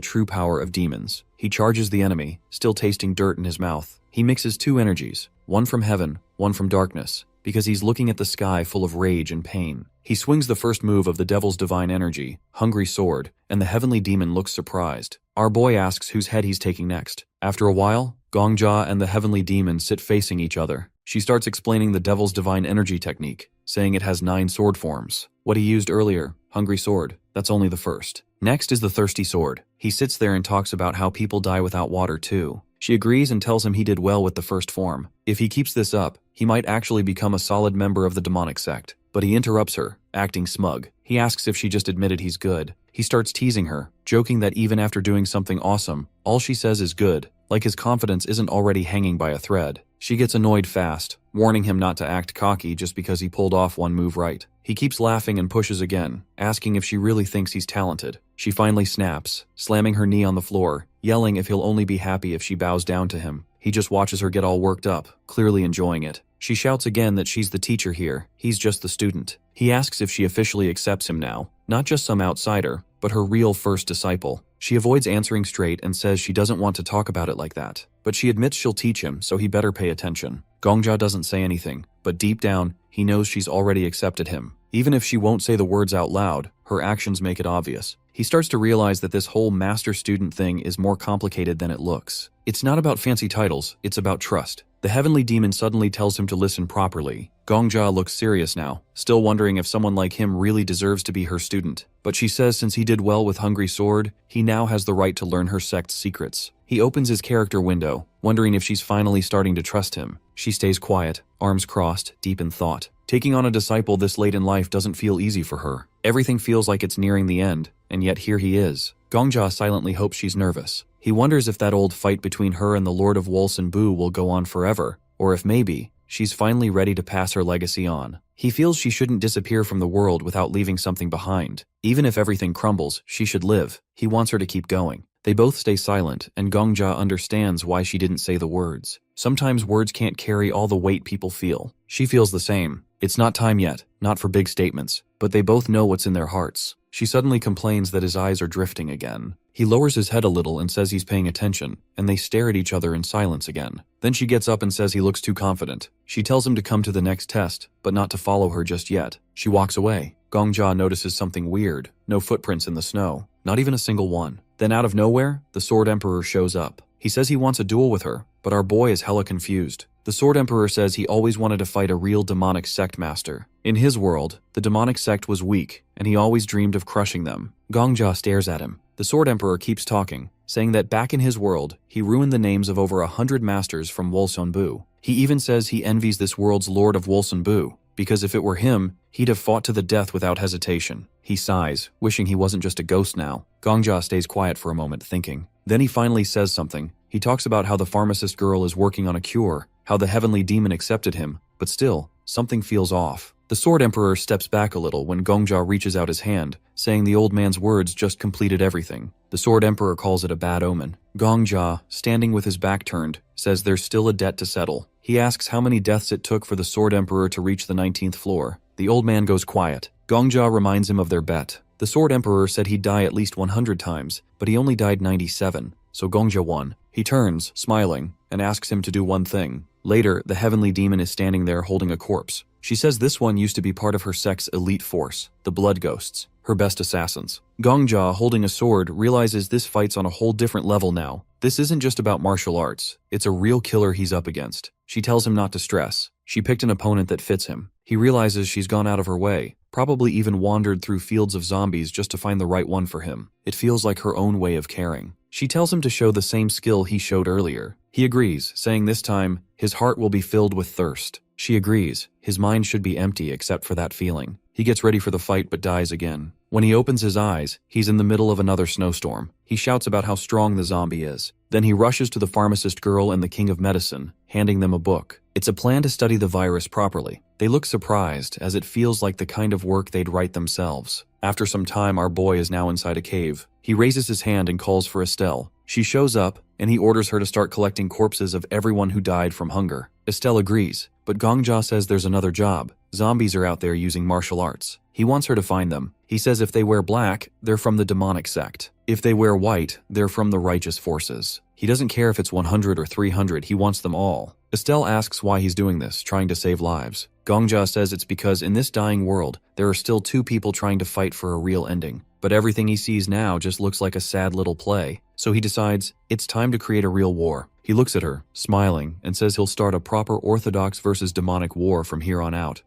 true power of demons. He charges the enemy, still tasting dirt in his mouth. He mixes 2 energies, one from heaven, one from darkness, because he's looking at the sky full of rage and pain. He swings the first move of the devil's divine energy, Hungry Sword, and the heavenly demon looks surprised. Our boy asks whose head he's taking next. After a while, Gongja and the heavenly demon sit facing each other. She starts explaining the devil's divine energy technique, saying it has 9 sword forms. What he used earlier, Hungry Sword, that's only the first. Next is the Thirsty Sword. He sits there and talks about how people die without water too. She agrees and tells him he did well with the first form. If he keeps this up, he might actually become a solid member of the demonic sect. But he interrupts her, acting smug. He asks if she just admitted he's good. He starts teasing her, joking that even after doing something awesome, all she says is good, like his confidence isn't already hanging by a thread. She gets annoyed fast, warning him not to act cocky just because he pulled off one move right. He keeps laughing and pushes again, asking if she really thinks he's talented. She finally snaps, slamming her knee on the floor, yelling if he'll only be happy if she bows down to him. He just watches her get all worked up, clearly enjoying it. She shouts again that she's the teacher here, he's just the student. He asks if she officially accepts him now, not just some outsider, but her real first disciple. She avoids answering straight and says she doesn't want to talk about it like that. But she admits she'll teach him, so he better pay attention. Gongja doesn't say anything, but deep down, he knows she's already accepted him. Even if she won't say the words out loud, her actions make it obvious. He starts to realize that this whole master-student thing is more complicated than it looks. It's not about fancy titles, it's about trust. The heavenly demon suddenly tells him to listen properly. Gongja looks serious now, still wondering if someone like him really deserves to be her student. But she says since he did well with Hungry Sword, he now has the right to learn her sect's secrets. He opens his character window, wondering if she's finally starting to trust him. She stays quiet, arms crossed, deep in thought. Taking on a disciple this late in life doesn't feel easy for her. Everything feels like it's nearing the end, and yet here he is. Gongja silently hopes she's nervous. He wonders if that old fight between her and the Lord of Wolsunbu will go on forever, or if maybe she's finally ready to pass her legacy on. He feels she shouldn't disappear from the world without leaving something behind. Even if everything crumbles, she should live. He wants her to keep going. They both stay silent, and Gongja understands why she didn't say the words. Sometimes words can't carry all the weight people feel. She feels the same. It's not time yet, not for big statements, but they both know what's in their hearts. She suddenly complains that his eyes are drifting again. He lowers his head a little and says he's paying attention, and they stare at each other in silence again. Then she gets up and says he looks too confident. She tells him to come to the next test, but not to follow her just yet. She walks away. Gongja notices something weird. No footprints in the snow, not even a single one. Then out of nowhere, the Sword Emperor shows up. He says he wants a duel with her, but our boy is hella confused. The Sword Emperor says he always wanted to fight a real demonic sect master. In his world, the demonic sect was weak, and he always dreamed of crushing them. Gongja stares at him. The Sword Emperor keeps talking, saying that back in his world, he ruined the names of over 100 masters from Wolsunbu. He even says he envies this world's Lord of Wolsunbu, because if it were him, he'd have fought to the death without hesitation. He sighs, wishing he wasn't just a ghost now. Gongja stays quiet for a moment, thinking. Then he finally says something. He talks about how the pharmacist girl is working on a cure, how the heavenly demon accepted him, but still, something feels off. The Sword Emperor steps back a little when Gongja reaches out his hand, saying the old man's words just completed everything. The Sword Emperor calls it a bad omen. Gongja, standing with his back turned, says there's still a debt to settle. He asks how many deaths it took for the Sword Emperor to reach the 19th floor. The old man goes quiet. Gongja reminds him of their bet. The Sword Emperor said he'd die at least 100 times, but he only died 97, so Gongja won. He turns, smiling, and asks him to do one thing. Later, the heavenly demon is standing there holding a corpse. She says this one used to be part of her sect's elite force, the Blood Ghosts, her best assassins. Gongja, holding a sword, realizes this fight's on a whole different level now. This isn't just about martial arts, it's a real killer he's up against. She tells him not to stress. She picked an opponent that fits him. He realizes she's gone out of her way, probably even wandered through fields of zombies just to find the right one for him. It feels like her own way of caring. She tells him to show the same skill he showed earlier. He agrees, saying this time, his heart will be filled with thirst. She agrees, his mind should be empty except for that feeling. He gets ready for the fight but dies again. When he opens his eyes, he's in the middle of another snowstorm. He shouts about how strong the zombie is. Then he rushes to the pharmacist girl and the king of medicine, handing them a book. It's a plan to study the virus properly. They look surprised, as it feels like the kind of work they'd write themselves. After some time, our boy is now inside a cave. He raises his hand and calls for Estelle. She shows up, and he orders her to start collecting corpses of everyone who died from hunger. Estelle agrees, but Gongja says there's another job. Zombies are out there using martial arts. He wants her to find them. He says if they wear black, they're from the demonic sect. If they wear white, they're from the righteous forces. He doesn't care if it's 100 or 300, he wants them all. Estelle asks why he's doing this, trying to save lives. Gongja says it's because in this dying world, there are still two people trying to fight for a real ending. But everything he sees now just looks like a sad little play. So he decides it's time to create a real war. He looks at her, smiling, and says he'll start a proper orthodox versus demonic war from here on out.